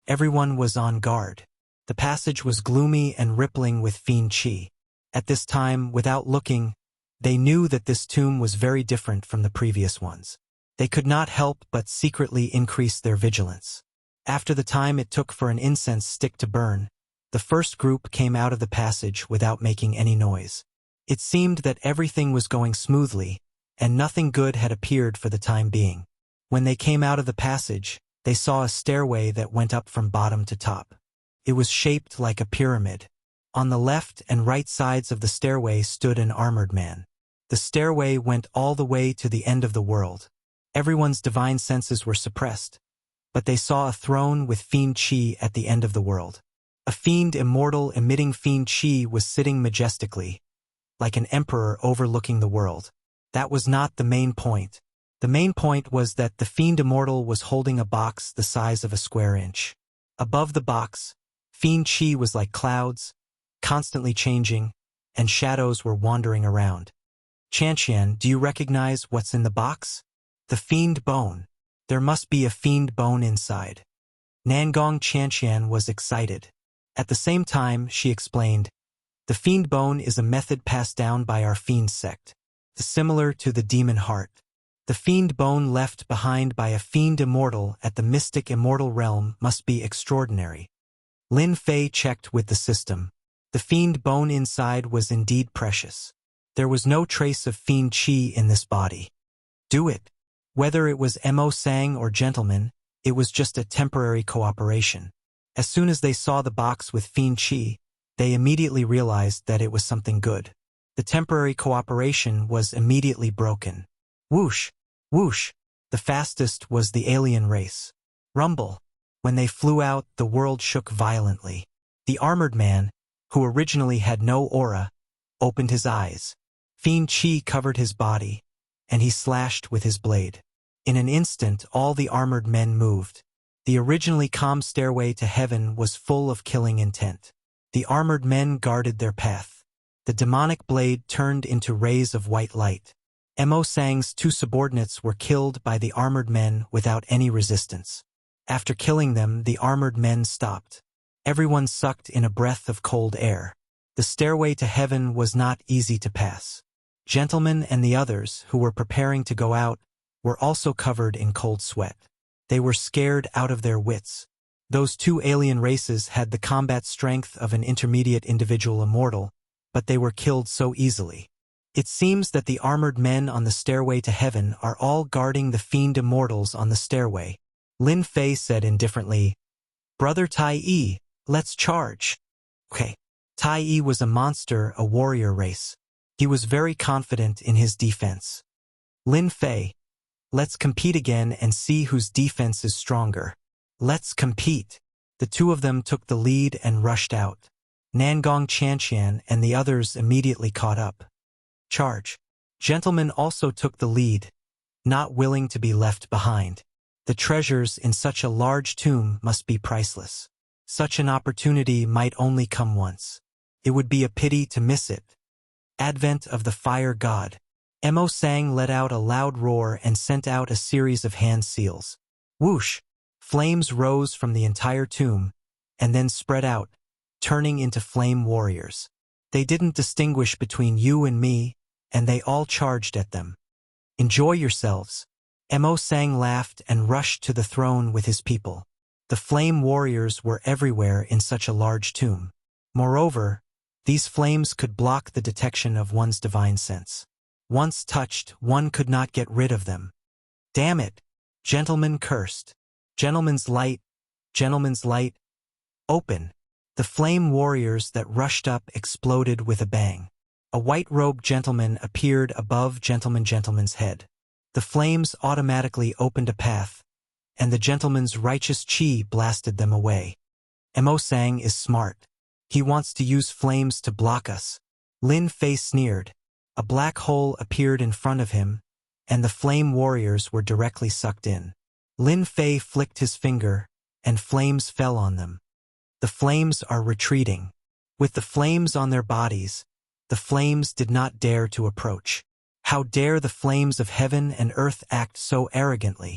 Everyone was on guard. The passage was gloomy and rippling with fiend qi. At this time, without looking, they knew that this tomb was very different from the previous ones. They could not help but secretly increase their vigilance. After the time it took for an incense stick to burn, the first group came out of the passage without making any noise. It seemed that everything was going smoothly, and nothing good had appeared for the time being. When they came out of the passage, they saw a stairway that went up from bottom to top. It was shaped like a pyramid. On the left and right sides of the stairway stood an armored man. The stairway went all the way to the end of the world. Everyone's divine senses were suppressed, but they saw a throne with fiend qi at the end of the world. A fiend immortal emitting fiend qi was sitting majestically, like an emperor overlooking the world. That was not the main point. The main point was that the fiend immortal was holding a box the size of a square inch. Above the box, fiend qi was like clouds, constantly changing, and shadows were wandering around. Chanqian, do you recognize what's in the box? The fiend bone. There must be a fiend bone inside. Nangong Chanqian was excited. At the same time, she explained, the fiend bone is a method passed down by our fiend sect, similar to the demon heart. The fiend bone left behind by a fiend immortal at the mystic immortal realm must be extraordinary. Lin Fei checked with the system. The fiend bone inside was indeed precious. There was no trace of fiend qi in this body. Do it. Whether it was Mo Sang or Gentleman, it was just a temporary cooperation. As soon as they saw the box with fiend qi, they immediately realized that it was something good. The temporary cooperation was immediately broken. Whoosh! Whoosh! The fastest was the alien race. Rumble! When they flew out, the world shook violently. The armored man, who originally had no aura, opened his eyes. Fiend qi covered his body, and he slashed with his blade. In an instant, all the armored men moved. The originally calm stairway to heaven was full of killing intent. The armored men guarded their path. The demonic blade turned into rays of white light. Mo Sang's two subordinates were killed by the armored men without any resistance. After killing them, the armored men stopped. Everyone sucked in a breath of cold air. The stairway to heaven was not easy to pass. Gentlemen and the others, who were preparing to go out, were also covered in cold sweat. They were scared out of their wits. Those two alien races had the combat strength of an intermediate individual immortal, but they were killed so easily. It seems that the armored men on the stairway to heaven are all guarding the fiend immortals on the stairway. Lin Fei said indifferently, "Brother Tai Yi, let's charge." Okay. Tai Yi was a monster, a warrior race. He was very confident in his defense. Lin Fei, let's compete again and see whose defense is stronger. Let's compete. The two of them took the lead and rushed out. Nangong Chanqian and the others immediately caught up. Charge. Gentlemen also took the lead, not willing to be left behind. The treasures in such a large tomb must be priceless. Such an opportunity might only come once. It would be a pity to miss it. Advent of the Fire God. Mo Sang let out a loud roar and sent out a series of hand seals. Whoosh! Flames rose from the entire tomb, and then spread out, turning into flame warriors. They didn't distinguish between you and me, and they all charged at them. Enjoy yourselves. Mo Sang laughed and rushed to the throne with his people. The flame warriors were everywhere in such a large tomb. Moreover, these flames could block the detection of one's divine sense. Once touched, one could not get rid of them. Damn it! Gentleman cursed. Gentleman's light, open. The flame warriors that rushed up exploded with a bang. A white-robed gentleman appeared above Gentleman's head. The flames automatically opened a path, and the gentleman's righteous chi blasted them away. Mo Sang is smart. He wants to use flames to block us. Lin Fei sneered. A black hole appeared in front of him, and the flame warriors were directly sucked in. Lin Fei flicked his finger, and flames fell on them. The flames are retreating. With the flames on their bodies, the flames did not dare to approach. How dare the flames of heaven and earth act so arrogantly?